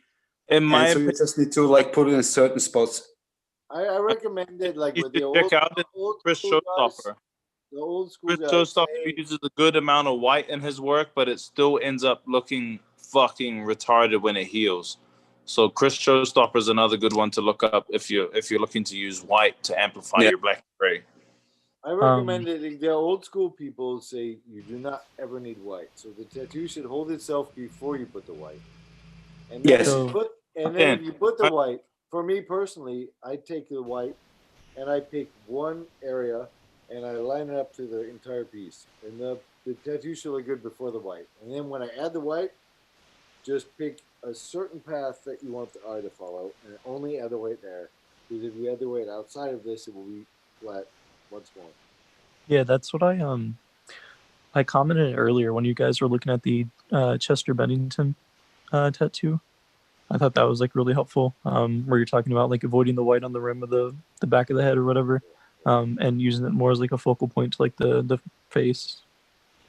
In my so you just need to like put it in certain spots. I recommend it like You with the should old, check out Chris school guys, Showstopper. the old school Chris guys. Showstopper uses a good amount of white in his work, but it still ends up looking fucking retarded when it heals. So Chris Showstopper is another good one to look up if you're looking to use white to amplify your black and gray. I recommend it. The old school people say you do not ever need white, so the tattoo should hold itself before you put the white. And then if you put the white. For me personally, I take the white and I pick one area and I line it up to the entire piece. And the tattoo should look good before the white. And then when I add the white, just pick a certain path that you want the eye to follow and only add the white there. Because if you add the white outside of this, it will be flat once more. Yeah, that's what I commented earlier when you guys were looking at the Chester Bennington tattoo. I thought that was like really helpful, where you're talking about like avoiding the white on the rim of the back of the head or whatever, and using it more as like a focal point to like the face.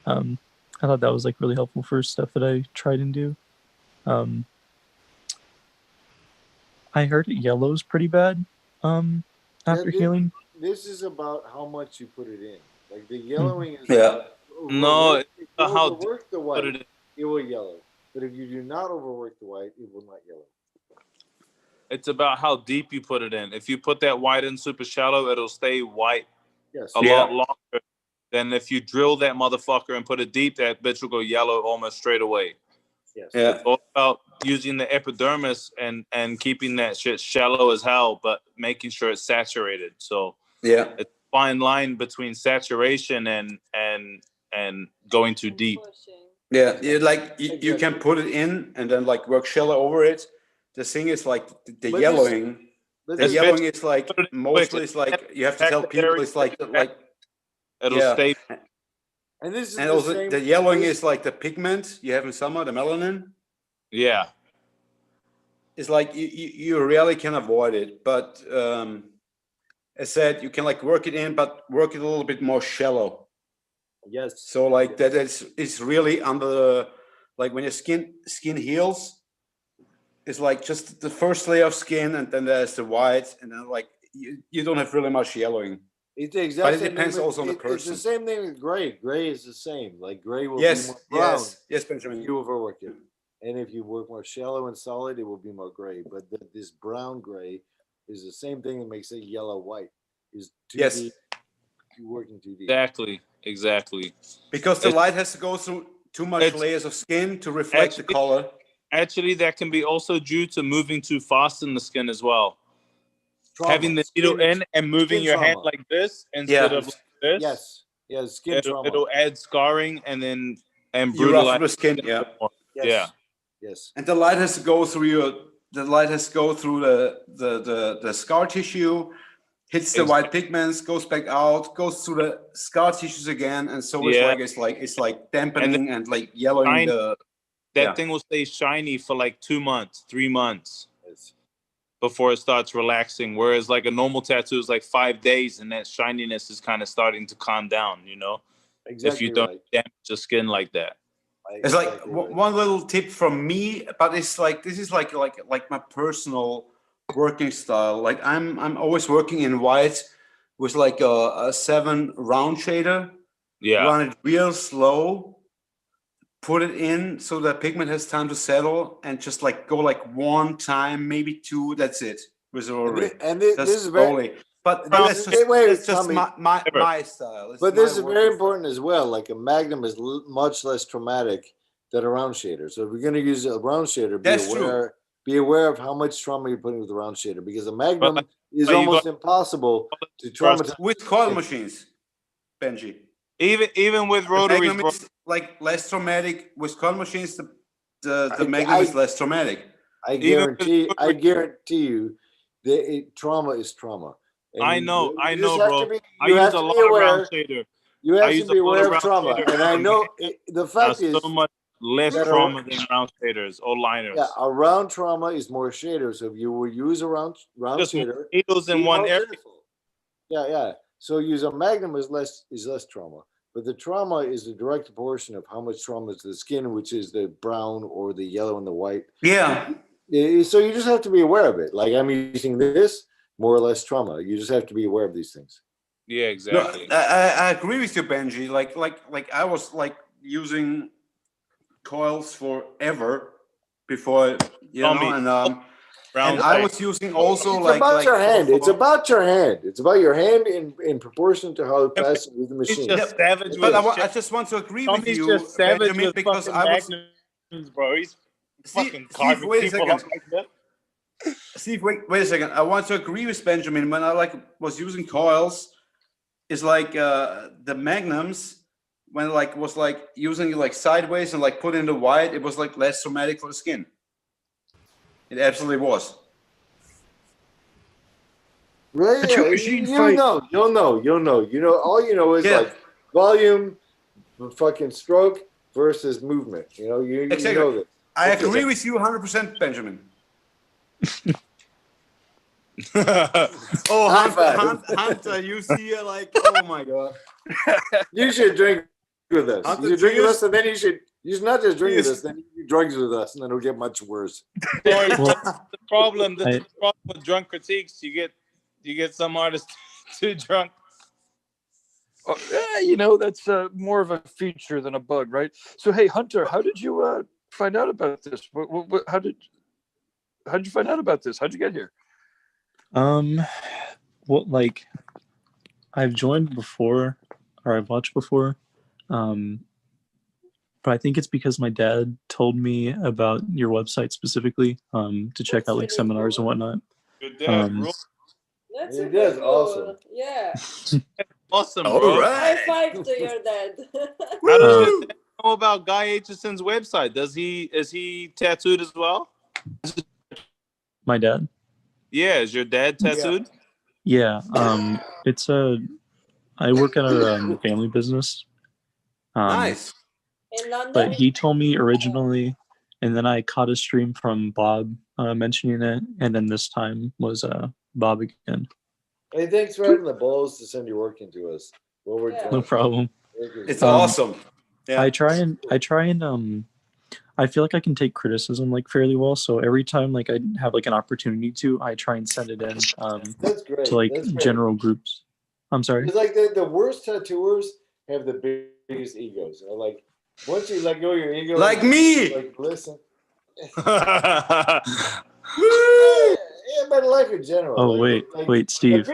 I thought that was like really helpful for stuff that I tried and do. I heard yellow's pretty bad after healing. This is about how much you put it in. Like the yellowing is No, if you how overwork the white, put it will yellow. But if you do not overwork the white, it will not yellow. It's about how deep you put it in. If you put that white in super shallow, it'll stay white Yes. a lot longer than if you drill that motherfucker and put it deep. That bitch will go yellow almost straight away. Yes. Yeah. It's all about using the epidermis and keeping that shit shallow as hell, but making sure it's saturated. So Yeah. it's a fine line between saturation and going too deep. Yeah, you can put it in and then like work shallow over it. The thing is like the But yellowing. but The this- yellowing is like mostly it's like you have to tell people it's like It'll yeah. stay. And this is And the also same. the yellowing is like the pigment you have in summer, the melanin. Yeah. It's like you really can avoid it, but as said, you can like work it in, but work it a little bit more shallow. Yes. So like that is really under the, like when your skin heals, it's like just the first layer of skin, and then there's the white, and then like you don't have really much yellowing. It's the exact But it same depends thing with- also on the It's the person. same thing with gray. Gray is the same. Like gray will Yes, be more brown. yes, Benjamin. If you overwork it, and if you work more shallow and solid, it will be more gray. But this brown gray is the same thing that makes it yellow white. Is too Yes. deep. You're working too deep. Exactly. Because the It's- light has to go through too much it's- layers of skin to reflect the color. Actually, that can be also due to moving too fast in the skin as well. Trauma. Having the needle Skin- in and moving skin your hand trauma. like this instead of like this. Yes. Yes. Skin trauma. It'll add scarring and then You brutalize roughen the skin, yeah. Yes. Yeah. Yes. And the light has to go through the scar tissue, hits the white pigments, goes back out, goes through the scar tissues again, and so Yeah. it's like dampening and like yellowing shine- the. That yeah. thing will stay shiny for like 2 months, 3 months before it starts relaxing. Whereas like a normal tattoo is like 5 days, and that shininess is kind of starting to calm down. You know, if Exactly you don't right. damage the skin like that. It's like one little tip from me, but it's like this is like my personal working style. Like I'm always working in white with like a 7 round shader. Yeah. Run it real slow. Put it in so that pigment has time to settle, and just like go like 1 time, maybe 2. That's it. With the rotary. This Just is very. slowly. But Now, that's just, wait, that's just Tommy. my style. It's But this my is working very important as well. Like a magnum is much less traumatic than a round shader. So if you're going to use a round shader, That's true. be aware of how much trauma you're putting with the round shader, because a magnum But is you almost got- impossible to traumatize. with coil machines, Benji. Even with The rotaries, Magnum is like less traumatic with coil machines. The I- Magnum I- is less traumatic. I Even guarantee you that trauma is trauma. And I you know, just have bro. to be- I you use have a to lot be of aware- round shader. You I have use to a be lot aware of round trauma. shader. And I know the fact is so much less that trauma than round shaders or liners. yeah, a round trauma is more shader. So if you will use a round Just more shader, needles in be one more area. careful. Yeah. So use a magnum is less trauma. But the trauma is the direct proportion of how much trauma is to the skin, which is the brown or the yellow and the white. Yeah. So you just have to be aware of it. Like I'm using this, more or less trauma. You just have to be aware of these things. Yeah, No, exactly. I agree with you, Benji. Like I was like using coils forever before, Tell me. and Round I shader. was using also It's like about your hand. for- It's about your hand. It's about your hand in proportion to how it passes through the He's machine. just savage But with I just want to agree with Tommy's you, just savage Benjamin, with because fucking I was. magnums, bro. He's Steve, fucking carving wait a people up second. like that. Steve, wait a second. I want to agree with Benjamin. When I like was using coils, it's like the magnums when like was like using it like sideways and like put in the white, it was like less traumatic for the skin. It absolutely was. Right? The two Yeah, machine you'll fight- know. You'll know. You know. All you know is Yeah. like volume, fucking stroke versus movement. You know. You Exactly. know this. I That's it. agree with you 100%, Benjamin. Oh, High five. Hunter, you see, like, oh my god. You should drink with us. Hunter, You should drink with cheers. us, and then you should not just drink with Cheers. us. Then you do drugs with us, and then it'll get much worse. Boys, Well, that's the problem. That's I- the problem with drunk critiques. You get some artists too drunk. You know, that's more of a feature than a bug, right? So, hey, Hunter, how did you find out about this? How did you find out about this? How'd you get here? Well, like, I've joined before, or I've watched before. but I think it's because my dad told me about your website specifically to check out like seminars and whatnot. Your dad rules. That's It super is cool. awesome. Yeah. Awesome, All bro. right. High five to your dad. How does your dad know about Guy Aitchison's website? Is he tattooed as well? My dad? Yeah, is your dad tattooed? Yeah. It's I work at a family business. Nice. In London? But he told me originally, and then I caught a stream from Bob mentioning it, and then this time was Bob again. Hey, thanks for having the balls to send your work into us. Well, we're No problem. It's awesome. Yeah. I try and I feel like I can take criticism like fairly well. So every time like I have like an opportunity to, I try and send it in That's great. to like That's great. general groups. I'm sorry. It's like the worst tattooers have the biggest egos. You know, like once you let go of your ego, Like me! Like listen. Yeah, but life in general. Oh like, wait, Steve. The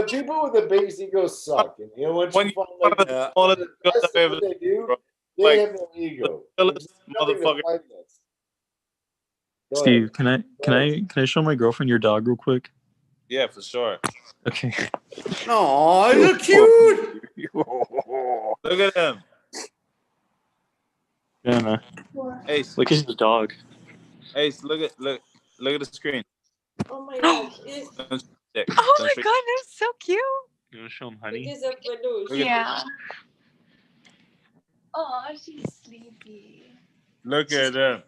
people with the biggest egos suck. And you know, once you find like the best thing that they do, they have no ego. There's nothing to motherfucker. fight against. Go Steve, ahead. can I show my girlfriend your dog real quick? Yeah, for sure. Okay. Oh, you're cute. Look at him. Anna, Hey, look at his dog. Hey, look at the screen. Oh my god. Don't stick. Oh Don't my stick. god, that's so cute. You want to show him It Honey? is a peluche. Look at- Yeah. Oh, she's sleepy. Look at him.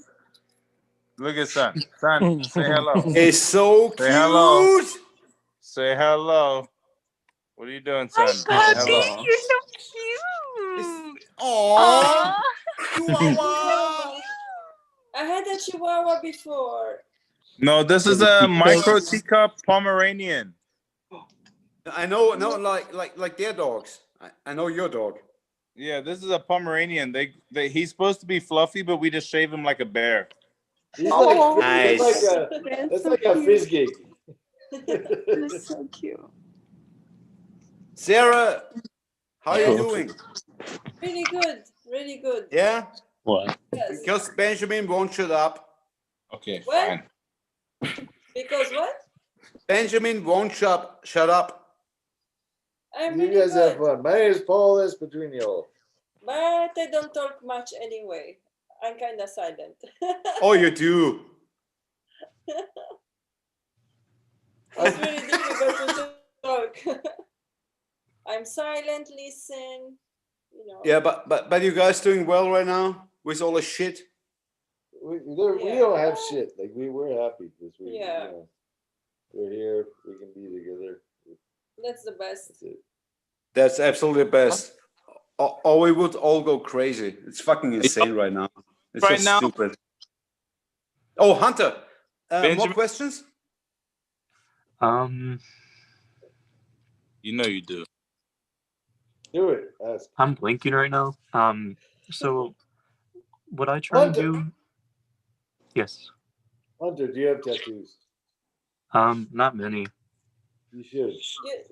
Look at son. Son, say hello. It's so cute. Say hello. Say hello. What are you doing, son? Say Puppy, hello. you're so cute. Aww. I had a Chihuahua before. No, this is a micro teacup Pomeranian. I know, no, like their dogs. I know your dog. Yeah, this is a Pomeranian. He's supposed to be fluffy, but we just shave him like a bear. He's Oh, like, nice. that's like a fizz gig. That's so cute. Sarah, how are you Cool. doing? Really good. Really good. Yeah? What? Yes. Because Benjamin won't shut up. Okay, What? fine. Because what? Benjamin won't shut up. I'm You really guys have good. fun. My name is Paul. That's between y'all. But I don't talk much anyway. I'm kind of silent. Oh, you do. It's really difficult to talk. I'm silent, listen. You know. Yeah, but you guys doing well right now with all the shit? We Yeah. don't have shit. Like we're happy because Yeah. you know, we're here. We can be together. That's the best. That's it. That's absolutely the best. Or we would all go crazy. It's fucking insane right now. It's Right just now- stupid. Oh, Hunter, more Benjamin- questions? You know you do. Do it. Ask. I'm blinking right now. So what I try and Hunter. do. Yes. Hunter, do you have tattoos? Not many. You should.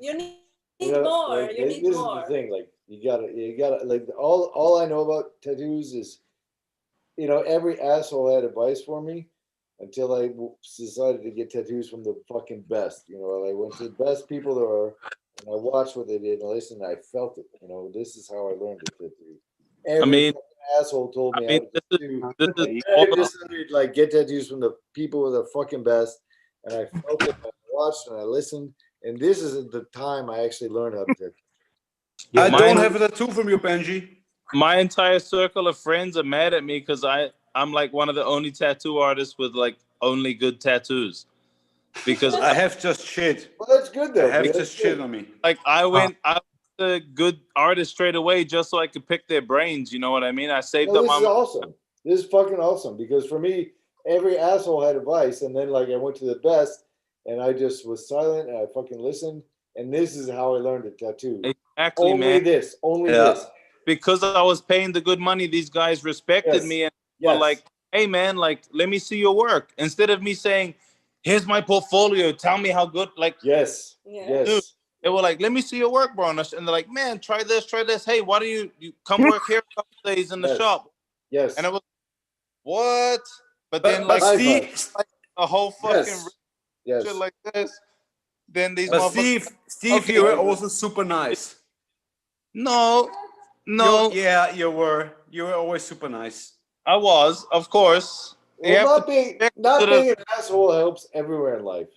You need You know, more. like, You this need is more. the thing. Like you gotta like all I know about tattoos is, you know, every asshole had advice for me until I decided to get tattoos from the fucking best. You know, I went to the best people there are, and I watched what they did and I listened. And I felt it. You know, this is how I learned to tattoo. Every mean- fucking asshole told me I mean, how to tattoo. this is I decided like get tattoos from the people who are the fucking best, and I felt it. I watched and I listened, and this is the time I actually learned how to tattoo. I mine- don't have a tattoo from you, Benji. My entire circle of friends are mad at me because I'm like one of the only tattoo artists with like only good tattoos. Because I have just shit. Well, that's good though. I have man. just That's shit good. on me. like I went a good artist straight away just so I could pick their brains. You know what I mean? I saved No, up this my is awesome. This is fucking awesome because for me, every asshole had advice, and then like I went to the best, and I just was silent and I fucking listened, and this is how I learned to tattoo. Exactly, only man. this, only Yeah. this. Because I was paying the good money, these guys respected Yes. me and Yes. were like, "Hey, man, like let me see your work." Instead of me saying, "Here's my portfolio. Tell me how good." Like, yes, Yeah. yes. Dude, they were like, "Let me see your work, bro." And they're like, "Man, try this, try this. Hey, why don't you come work here a couple days in the Yes. shop?" Yes. And I was, what? But But- then but like Steve- like a whole fucking Yes. shit like this. Then these But motherfuckers. Steve, Okay. you were also super nice. No, no. You were. You were always super nice. I was, of course. You Well, have to not to the- being an asshole helps everywhere in life.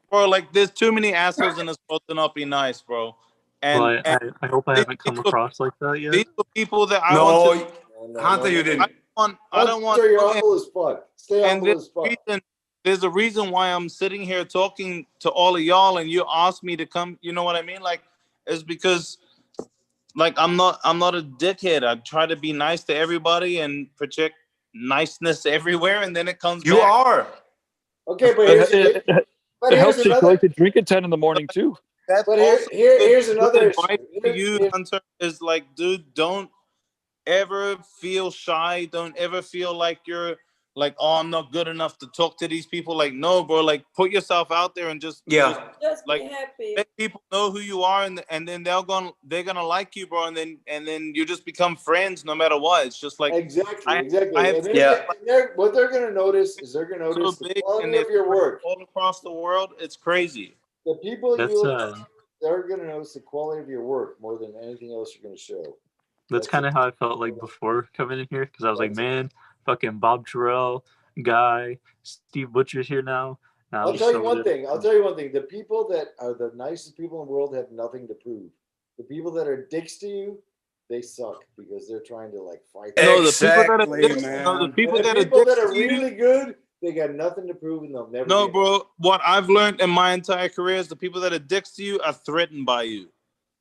Bro, like there's too many assholes in this world to not be nice, bro. And, Well, I hope I haven't come these were- across like that yet. these are people that I No, want to. Hunter, you didn't. I don't want. Hunter, you're humble as fuck. Stay And humble as fuck. there's a reason why I'm sitting here talking to all of y'all, and you asked me to come. You know what I mean? Like, it's because, like, I'm not a dickhead. I try to be nice to everybody and project niceness everywhere, and then it comes. You back. are. Okay, but It here's helps if you another. like to drink at 10 in the morning too. That's But also here's good another advice issue. to you, Hunter, is like, dude, don't ever feel shy. Don't ever feel like you're like, oh, I'm not good enough to talk to these people. Like, no, bro, like put yourself out there and just Yeah. Just like be happy. let people know who you are, and then they're gonna like you, bro, and then you just become friends no matter what. It's just like Exactly. I And have what they're gonna notice is they're gonna notice so the big, quality and of your work. all across the world. It's crazy. The people That's you look, they're gonna notice the quality of your work more than anything else you're gonna show. That's kind of how I felt like before coming in here, because I was like, man, fucking Bob Terrell, Guy, Steve Butcher's here now. I'll tell you one thing. The people that are the nicest people in the world have nothing to prove. The people that are dicks to you, they suck because they're trying to like fight. No, the people that are dicks, no, the people that are dicks to you- really good, they got nothing to prove and they'll never. No, get bro. What I've learned in my entire career is the people that are dicks to you are threatened by you.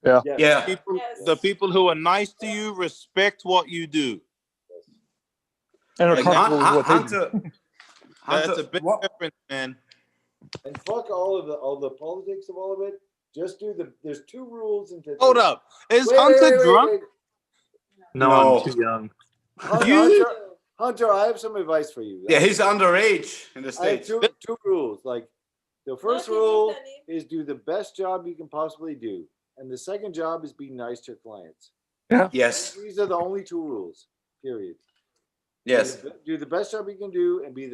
Yeah. Yeah. The people who are nice to you respect what you do. And are Like, comfortable with what they do. Hunter, That's a big difference, man. And fuck all the politics of all of it. Just do there's two rules in tattoo. Hold up. Is Wait, Hunter wait, drunk? wait. No, No. I'm too young. Hunter, I have some advice for you. Yeah, he's underage in the I have States. two rules. Like the first rule is do the best job you can possibly do, and the second job is be nice to your clients. Yeah. Yes. These are the only two rules. Period. Yes. Do the best job you can do and be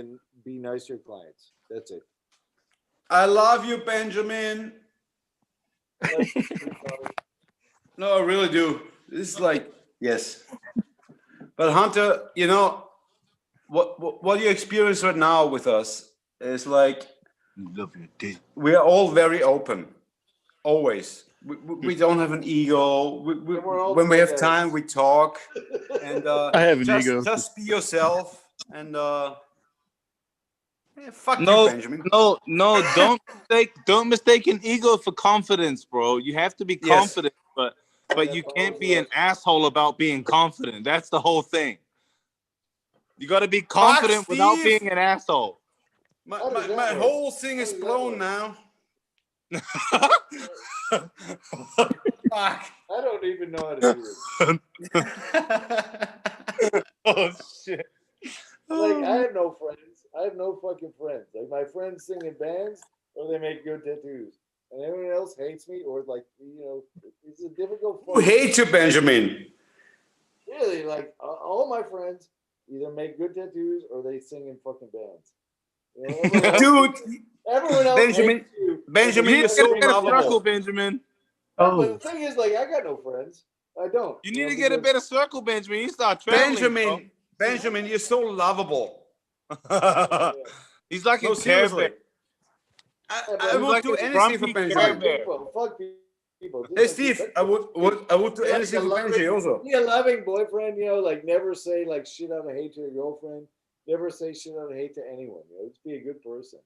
nice to your clients. That's it. I love you, Benjamin. No, I really do. This is like, yes. But Hunter, you know, what you experience right now with us is like, we are all very open, always. We don't have an ego. When we have time, we talk. And I have an ego. Just be yourself. And fuck No, you, Benjamin. no, don't mistake an ego for confidence, bro. You have to be Yes. confident, but you can't be an asshole about being confident. That's the whole thing. You got to be confident without Steve. being an asshole. My whole thing is blown now. Fuck. I don't even know how to do it. Oh shit. Like I have no friends. I have no fucking friends. Like my friends sing in bands or they make good tattoos. And everyone else hates me or like, it's a difficult. Who hates you, Benjamin? Really, like all my friends either make good tattoos or they sing in fucking bands. Dude, everyone else Benjamin, hates you. Benjamin, you're so Get a circle, lovable. Benjamin. But the thing is, like, I got no friends. I don't. You need to get a better circle, Benjamin. You start traveling. Benjamin, you're so lovable. He's like No, a Care seriously. Bear. I would do anything for Benjamin. Fuck people. Hey Steve, I would do anything for Benji also. Be a loving boyfriend, like never say like shit out of hate to your girlfriend. Never say shit out of hate to anyone. Just be a good person.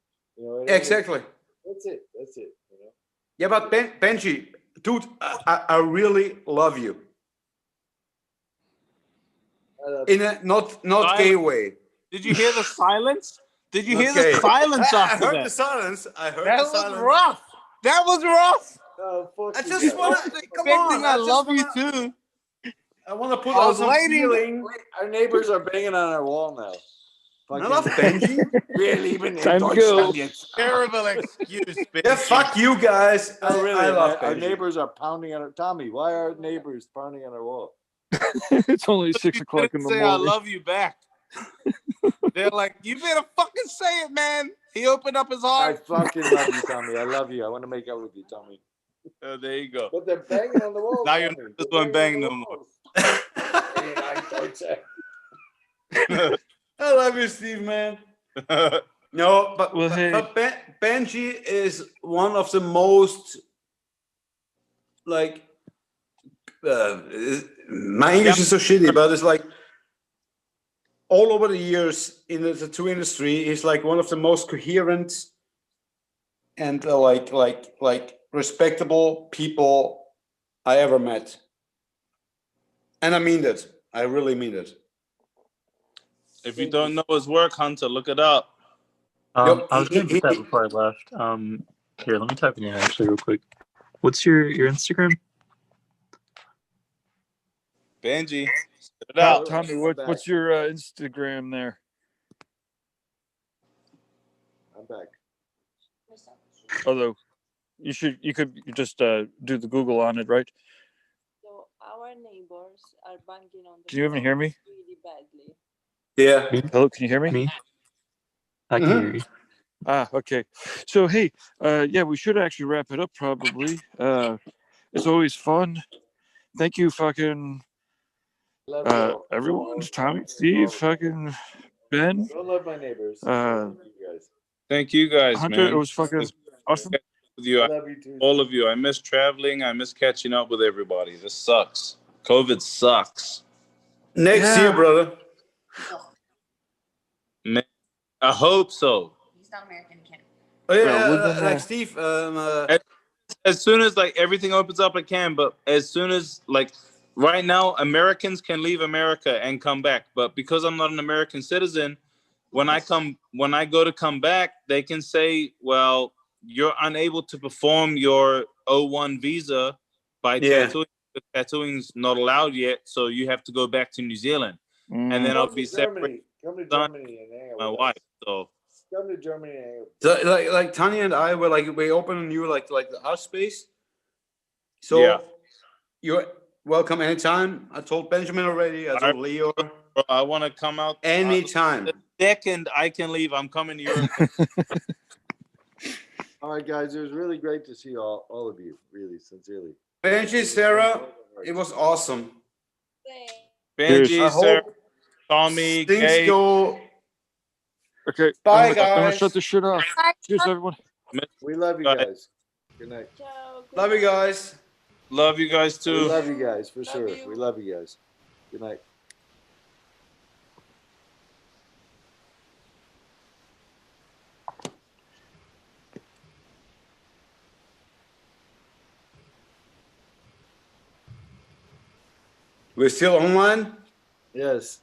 Exactly. That's it. Yeah, but Benji, dude, I really love you. In a not gay way. Did you hear the silence? Did you Not hear gay. the silence I after heard that? the silence. I heard That the was silence. rough. That was rough. Fuck I you just guys. want to come on. I love you too. I want to put I out was some waiting. feeling. Our neighbors are banging on our wall now. I love Benji. Wir lieben in Time to go. Deutschland jetzt. Terrible excuse, Benji. Yeah, fuck you guys. Oh, really? I love Our Benji. neighbors are pounding on our Tommy. Why are our neighbors pounding on our wall? It's only 6 o'clock in the Say morning. I love you back. They're like, you better fucking say it, man. He opened up his I heart. fucking love you, Tommy. I love you. I want to make out with you, Tommy. Oh, there you go. But they're banging on the walls. Now you're Tommy. not just They're one bang on no the more. walls. Hey, I don't say. I love you, Steve, man. No, but, Well, hey. but Benji is one of the most like my English is so shitty, but it's like all over the years in the tattoo industry, he's like one of the most coherent and like respectable people I ever met. And I mean that. I really mean it. If you don't know his work, Hunter, look it up. I was gonna do that before I left. Here, let me type it in actually real quick. What's your Instagram? Benji, spit it out. Tommy, what's your Instagram there? I'm back. Although you could just do the Google on it, right? So our neighbors are banging on the Can you even hear me? really badly. Yeah. Hello, can you hear me? Me? I can hear you. Ah, okay. So hey, yeah, we should actually wrap it up probably. It's always fun. Thank you, fucking everyone. Tommy, Steve, fucking Ben. Don't love my neighbors. Thank you guys, Hunter, man. it was fucking awesome. With you. I love you too. All of you. I miss traveling. I miss catching up with everybody. This sucks. COVID sucks. Next year, brother. Man, I hope so. He's not American, can't. Oh yeah, like Steve. As soon as like everything opens up, I can. But as soon as like right now, Americans can leave America and come back. But because I'm not an American citizen, when I go to come back, they can say, "Well, you're unable to perform your O1 visa by tattooing. Tattooing's not allowed yet, so you have to go back to New Zealand." And then I'll be separate. Come to Germany and hang out my with wife. us. So Come to Germany and hang out. So, like Tanya and I were like we opened a new like the art space. So Yeah. you're welcome anytime. I told Benjamin already. I told Leo. I want to come out anytime. The second I can leave, I'm coming to Europe. All right, guys. It was really great to see all of you. Really, sincerely. Benji, Sarah, it was awesome. Benji, I Sarah, hope Tommy, things Kate. go. Okay. Bye, I'm gonna guys. shut this shit off. Cheers, everyone. We love you guys. Good night. Love you guys. Love you guys too. We love you guys for sure. We love you guys. Good night. We're still online. Yes.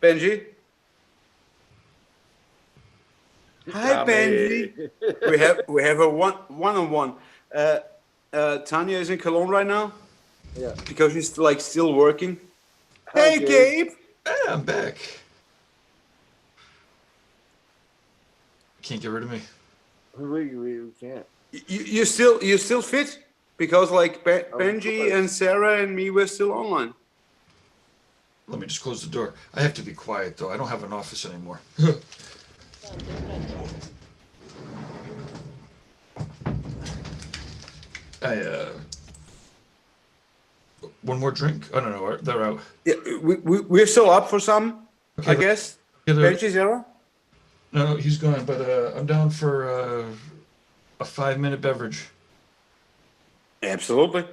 Benji. Hi, Tommy. Benji. we have a one-on-one. Tanya is in Cologne right now. Yeah. Because she's like still working. Hi, Hey, Gabe. Gabe. Hey, I'm back. Can't get rid of me. We can't. You still fit because like Benji and Sarah and me were still online. Let me just close the door. I have to be quiet though. I don't have an office anymore. One more drink? Oh no, they're out. Yeah, we're still up for some, Okay, I guess. get a- Benji, Sarah. No, he's gone. But I'm down for a 5-minute beverage. Absolutely.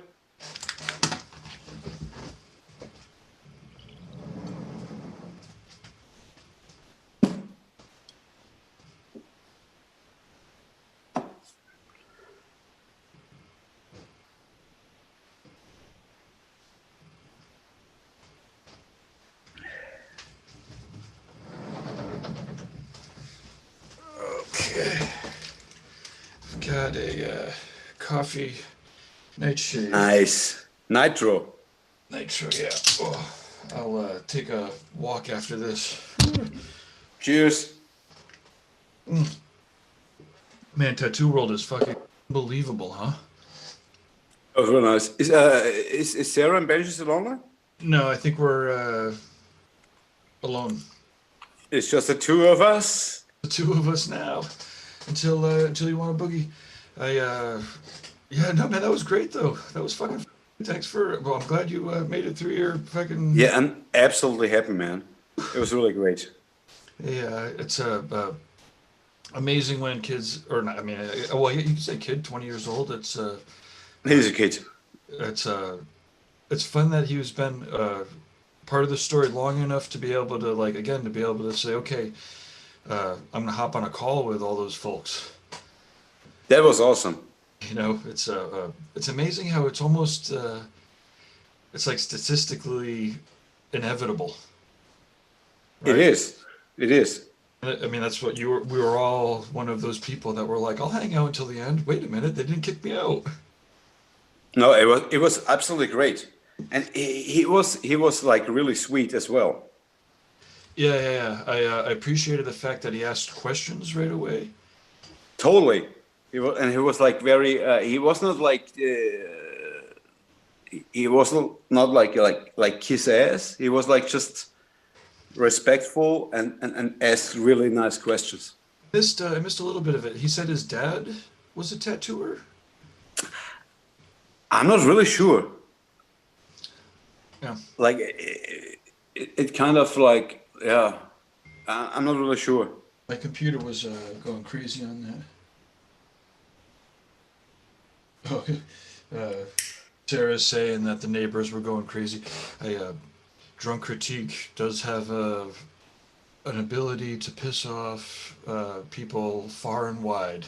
Okay. I've got a coffee nightshade. Nice. Nitro. Nitro, yeah. Oh, I'll take a walk after this. Cheers. Man, Tattoo World is fucking unbelievable, huh? Oh, very nice. Is Sarah and Benji still online? No, I think we're alone. It's just the two of us. The two of us now, until you want to boogie. Yeah, no, man, that was great though. That was fucking. Thanks for. Well, I'm glad you made it through your fucking. Yeah, I'm absolutely happy, man. It was really great. Yeah, it's amazing when kids, or not. I mean, well, you can say kid, 20 years old. It's He's a kid. It's fun that he's been part of the story long enough to be able to to be able to say, okay, I'm gonna hop on a call with all those folks. That was awesome. You know, it's amazing how it's almost it's like statistically inevitable. Right? It is. I mean, that's what we were all one of those people that were like, I'll hang out until the end. Wait a minute, they didn't kick me out. No, it was absolutely great, and he was like really sweet as well. Yeah. I appreciated the fact that he asked questions right away. Totally. He was like very. He was not like. He was not like kiss ass. He was like just respectful and asked really nice questions. I missed a little bit of it. He said his dad was a tattooer. I'm not really sure. Yeah. Like it kind of like, yeah. I'm not really sure. My computer was going crazy on that. Okay. Sarah's saying that the neighbors were going crazy. Drunk Critique does have an ability to piss off people far and wide.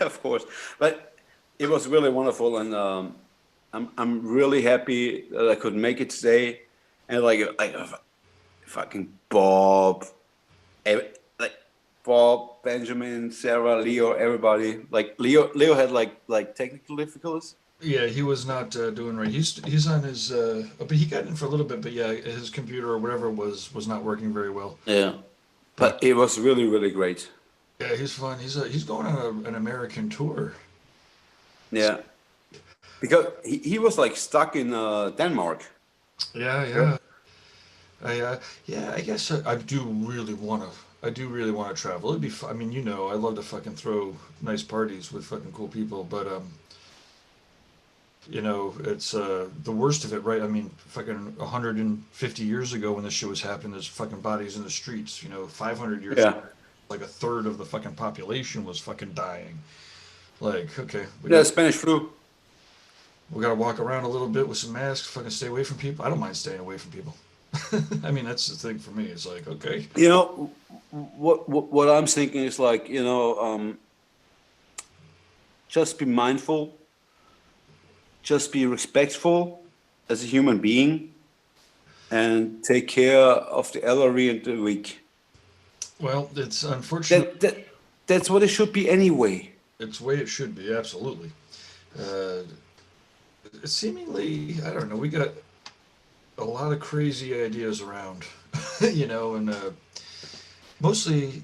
Of course, but it was really wonderful, and I'm really happy that I could make it today, and like fucking Bob, Bob, Benjamin, Sarah, Leo, everybody. Like Leo had like technical difficulties. Yeah, he was not doing right. He's on his, but he got in for a little bit. But yeah, his computer or whatever was not working very well. Yeah, but it was really great. Yeah, he's fun. He's going on an American tour. Yeah, because he was like stuck in Denmark. Yeah. I guess I do really want to travel. It'd be fun. I mean, you know, I love to fucking throw nice parties with fucking cool people, but you know, it's the worst of it, right? I mean, fucking 150 years ago when this shit was happening, there's fucking bodies in the streets. You know, 500 years ago, like a third of the fucking population was fucking dying. Like, okay. Spanish flu. We gotta walk around a little bit with some masks, fucking stay away from people. I don't mind staying away from people. I mean, that's the thing for me. It's like, okay. You know, what I'm thinking is like, you know, just be mindful, just be respectful as a human being, and take care of the elderly and the weak. Well, it's unfortunate. That's what it should be anyway. It's the way it should be, absolutely. Seemingly, I don't know, we got a lot of crazy ideas around, you know, and mostly,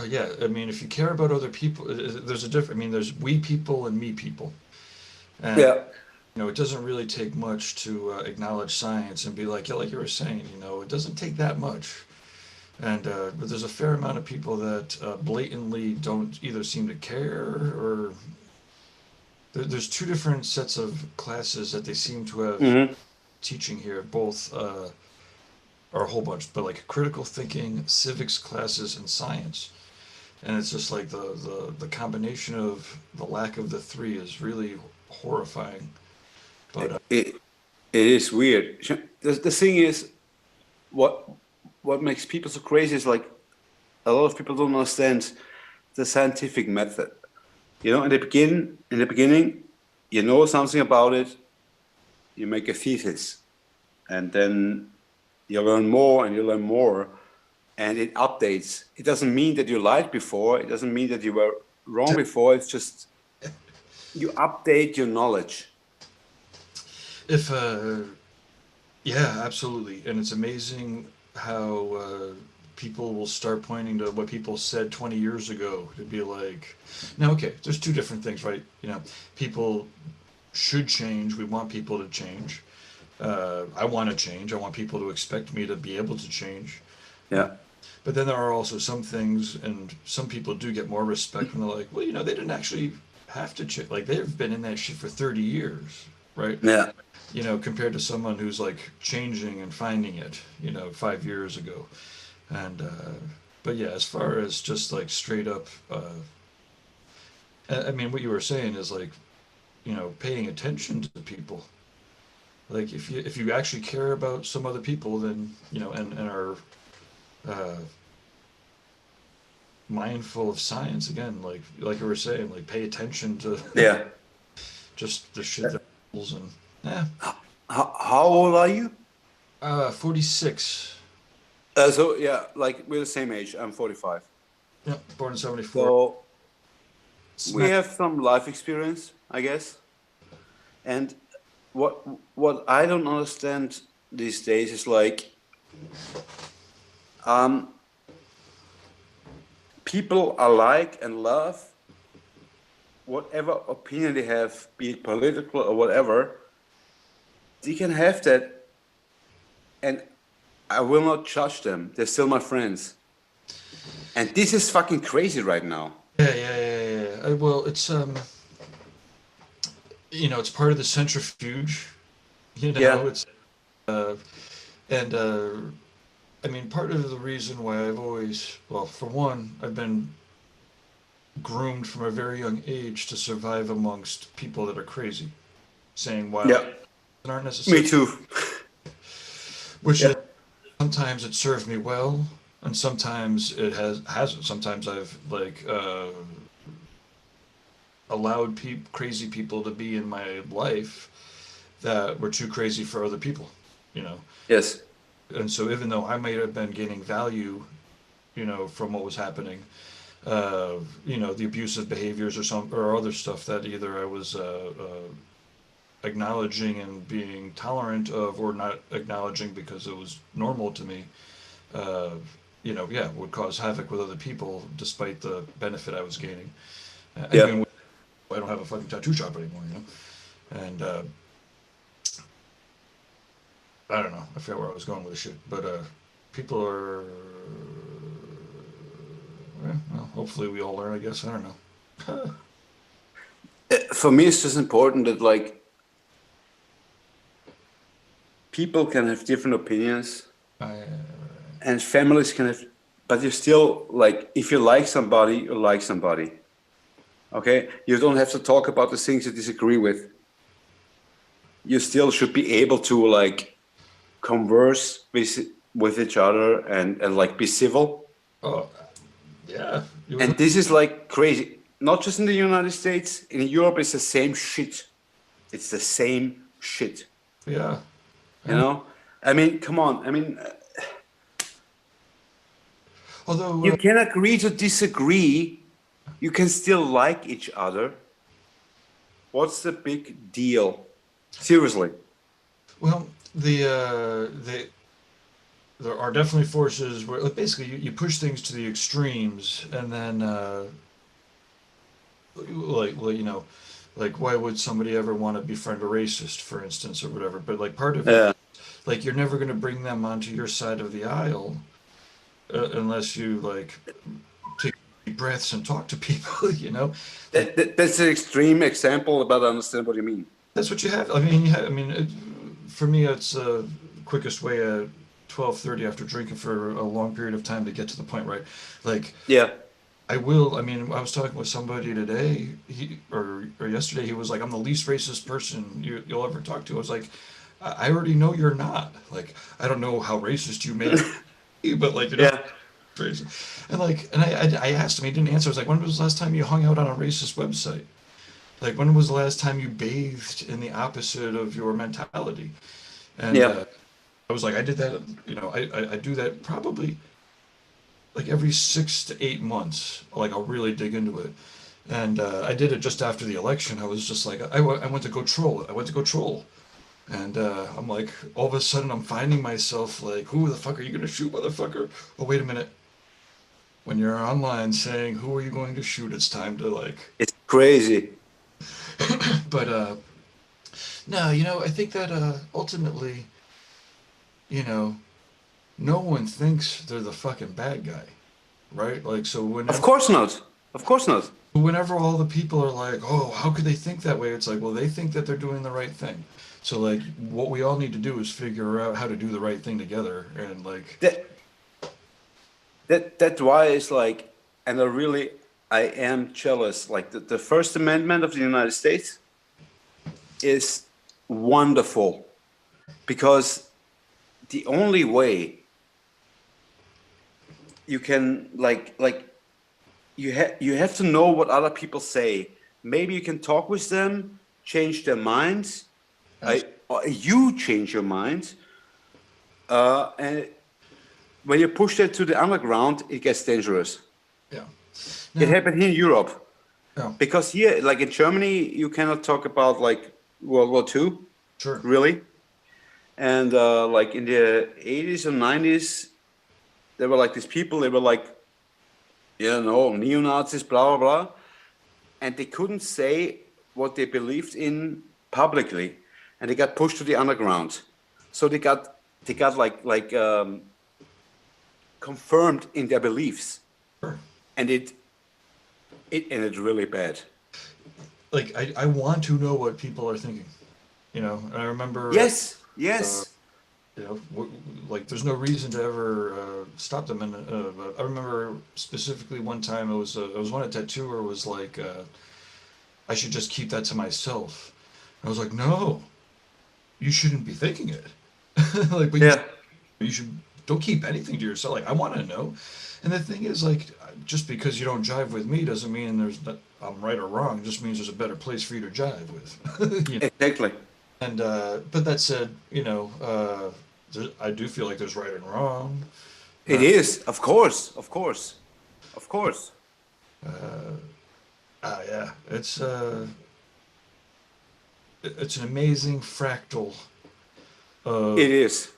yeah, I mean, if you care about other people, there's a difference. I mean, there's we people and me people. And, yeah. You know, it doesn't really take much to acknowledge science and be like, yeah, like you were saying, you know, it doesn't take that much. And but there's a fair amount of people that blatantly don't either seem to care or there's two different sets of classes that they seem to have teaching here, both are a whole bunch, but like critical thinking, civics classes, and science. And it's just like the combination of the lack of the three is really horrifying. But it is weird. The thing is, what makes people so crazy is like a lot of people don't understand the scientific method. You know, in the beginning, you know something about it, you make a thesis, and then you learn more and you learn more, and it updates. It doesn't mean that you lied before. It doesn't mean that you were wrong before. It's just you update your knowledge. If yeah, absolutely, and it's amazing how people will start pointing to what people said 20 years ago to be like, now, okay, there's two different things, right? You know, people should change. We want people to change. I want to change. I want people to expect me to be able to change. Yeah. But then there are also some things, and some people do get more respect when they're like, well, they didn't actually have to change. Like, they've been in that shit for 30 years, right? Yeah. Compared to someone who's like changing and finding it, 5 years ago. And, but yeah, as far as just like straight up, I mean, what you were saying is like, paying attention to people. Like if you actually care about some other people, then, and are, mindful of science again, like you were saying, like pay attention to just the shit that happens. And How old are you? 46. So yeah, like we're the same age. I'm 45. Yeah, born in 74. So we have some life experience, I guess. And what I don't understand these days is like, people alike and love whatever opinion they have, be it political or whatever. They can have that, and I will not judge them. They're still my friends. And this is fucking crazy right now. Yeah. Well, it's it's part of the centrifuge. It's I mean, part of the reason why I've always, well, for one, I've been groomed from a very young age to survive amongst people that are crazy, saying wild things that aren't necessarily. Me too. Which is, sometimes it served me well, and sometimes it hasn't. Sometimes I've like allowed crazy people to be in my life that were too crazy for other people. Yes. And so even though I might have been gaining value, from what was happening, the abusive behaviors or other stuff that either I was acknowledging and being tolerant of, or not acknowledging because it was normal to me, would cause havoc with other people despite the benefit I was gaining. Even I don't have a fucking tattoo shop anymore, and I don't know. I forgot where I was going with this shit, but people are. Well, hopefully we all learn. I guess I don't know. For me, it's just important that like people can have different opinions, and families can have, but you still like if you like somebody, you like somebody. Okay, you don't have to talk about the things you disagree with. You still should be able to like converse with each other and like be civil. Oh, yeah. And this is like crazy. Not just in the United States, in Europe, it's the same shit. It's the same shit. Yeah. I mean, come on. I mean, although you can agree to disagree, you can still like each other. What's the big deal? Seriously. Well, there are definitely forces where basically you push things to the extremes, and then like why would somebody ever want to befriend a racist, for instance, or whatever? But like part of it, like you're never going to bring them onto your side of the aisle unless you like take deep breaths and talk to people. That's an extreme example, but I understand what you mean. That's what you have. I mean, for me, it's the quickest way at 12:30 after drinking for a long period of time to get to the point, right? Like, I mean, I was talking with somebody today, or yesterday, he was like, I'm the least racist person you'll ever talk to. I was like, I already know you're not. Like, I don't know how racist you may be, but like, crazy. And like, and I asked him, he didn't answer. I was like, when was the last time you hung out on a racist website? Like, when was the last time you bathed in the opposite of your mentality? And I was like, I did that, I do that probably like every 6 to 8 months. Like, I'll really dig into it. And I did it just after the election. I was just like, I went to go troll. And I'm like, all of a sudden I'm finding myself like, who the fuck are you going to shoot, motherfucker? Oh, wait a minute. When you're online saying, who are you going to shoot? It's time to like... It's crazy. But No, you know, I think that ultimately, you know, no one thinks they're the fucking bad guy, right? Like, so whenever, Of course not. Of course not. whenever all the people are like, oh, how could they think that way? It's like, well, they think that they're doing the right thing. So, like, what we all need to do is figure out how to do the right thing together. And, like, That's why it's like, and I am jealous. Like the First Amendment of the United States is wonderful, because the only way you can you have to know what other people say. Maybe you can talk with them, change their minds. Or you change your mind, and when you push that to the underground, it gets dangerous. Yeah. It happened here in Europe. Yeah. Because here, like in Germany, you cannot talk about like World War II. Sure. Really. And like in the 80s and 90s, there were like these people, they were like, neo-Nazis, blah, blah, blah. And they couldn't say what they believed in publicly. And they got pushed to the underground. So they got like confirmed in their beliefs. Sure. And it ended really bad. Like, I want to know what people are thinking, you know. And I remember. Yes. You know, like, there's no reason to ever stop them. And I remember specifically one time it was one at Tattooer was like, I should just keep that to myself. I was like, no, you shouldn't be thinking it. Like, but you should don't keep anything to yourself. Like, I want to know. And the thing is, like, just because you don't jive with me doesn't mean I'm right or wrong. It just means there's a better place for you to jive with. You know? Exactly. And but that said, you know, I do feel like there's right and wrong. It is, of course. Yeah, it's an amazing fractal of It is.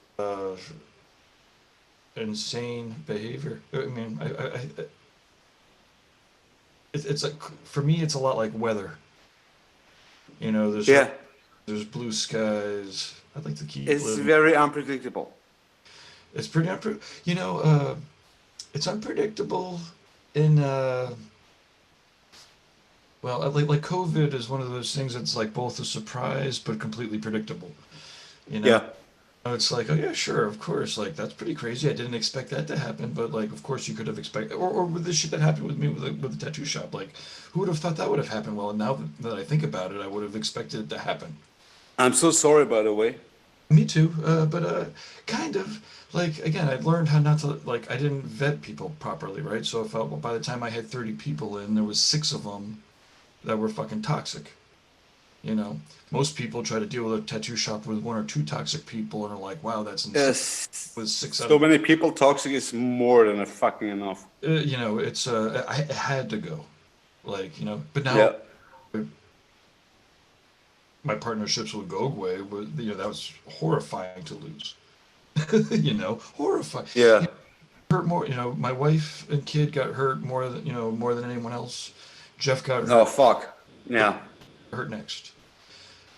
Insane behavior. I mean, it's like, for me, it's a lot like weather. You know, there's blue skies. I'd like to keep. It's living. very unpredictable. It's pretty unpredictable. You know, it's unpredictable in well, like COVID is one of those things that's like both a surprise but completely predictable. You know. Yeah. It's like, oh yeah, sure, of course. Like, that's pretty crazy. I didn't expect that to happen, but like, of course, you could have expected, or with the shit that happened with me with the tattoo shop. Like, who would have thought that would have happened? Well, now that I think about it, I would have expected it to happen. I'm so sorry, by the way. Me too, but kind of. Like, again, I've learned how not to, like, I didn't vet people properly, right? So by the time I had 30 people in, there was 6 of them that were fucking toxic. You know, most people try to deal with a tattoo shop with 1 or 2 toxic people and are like, wow, that's insane. Yes. With 6 So many people, toxic is more than a fucking enough. You know, it's I had to go, like, you know, but now my partnerships with Gogwe was, you know, that was horrifying to lose. You know, horrifying. Yeah. Hurt more, you know, my wife and kid got hurt more than anyone else. Jeff got hurt. Oh, fuck. Yeah. Hurt next.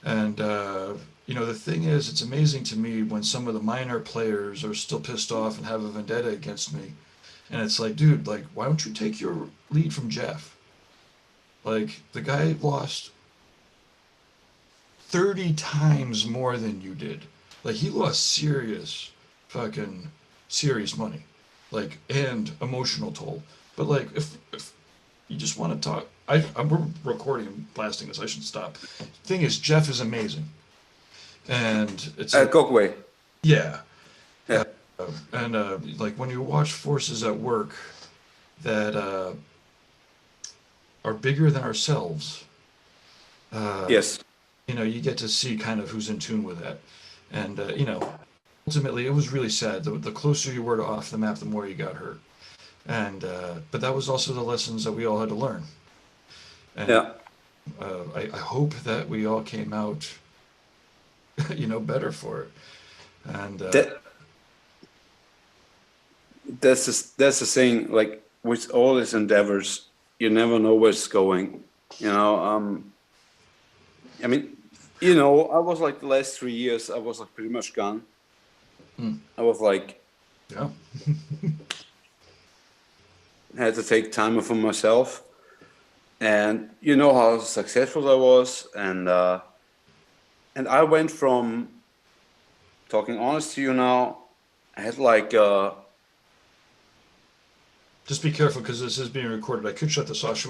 And you know, the thing is, it's amazing to me when some of the minor players are still pissed off and have a vendetta against me. And it's like, dude, like, why don't you take your lead from Jeff? Like, the guy lost 30 times more than you did. Like, he lost serious money, like, and emotional toll. But like, if you just want to talk, we're recording and blasting this. I should stop. Thing is, Jeff is amazing, and it's Gogwe. Yeah. And like, when you watch forces at work that are bigger than ourselves, yes, you know, you get to see kind of who's in tune with that. And you know, ultimately, it was really sad. The closer you were to off the map, the more you got hurt. And but that was also the lessons that we all had to learn. And, yeah. I hope that we all came out, you know, better for it. And that's the thing. Like, with all these endeavors, you never know where it's going. You know, I mean, you know, I was like the last 3 years, I was like pretty much gone. I was like, yeah, had to take time for myself, and you know how successful I was, and I went from, talking honest to you now, I had like just be careful because this is being recorded. I could shut this off. Should we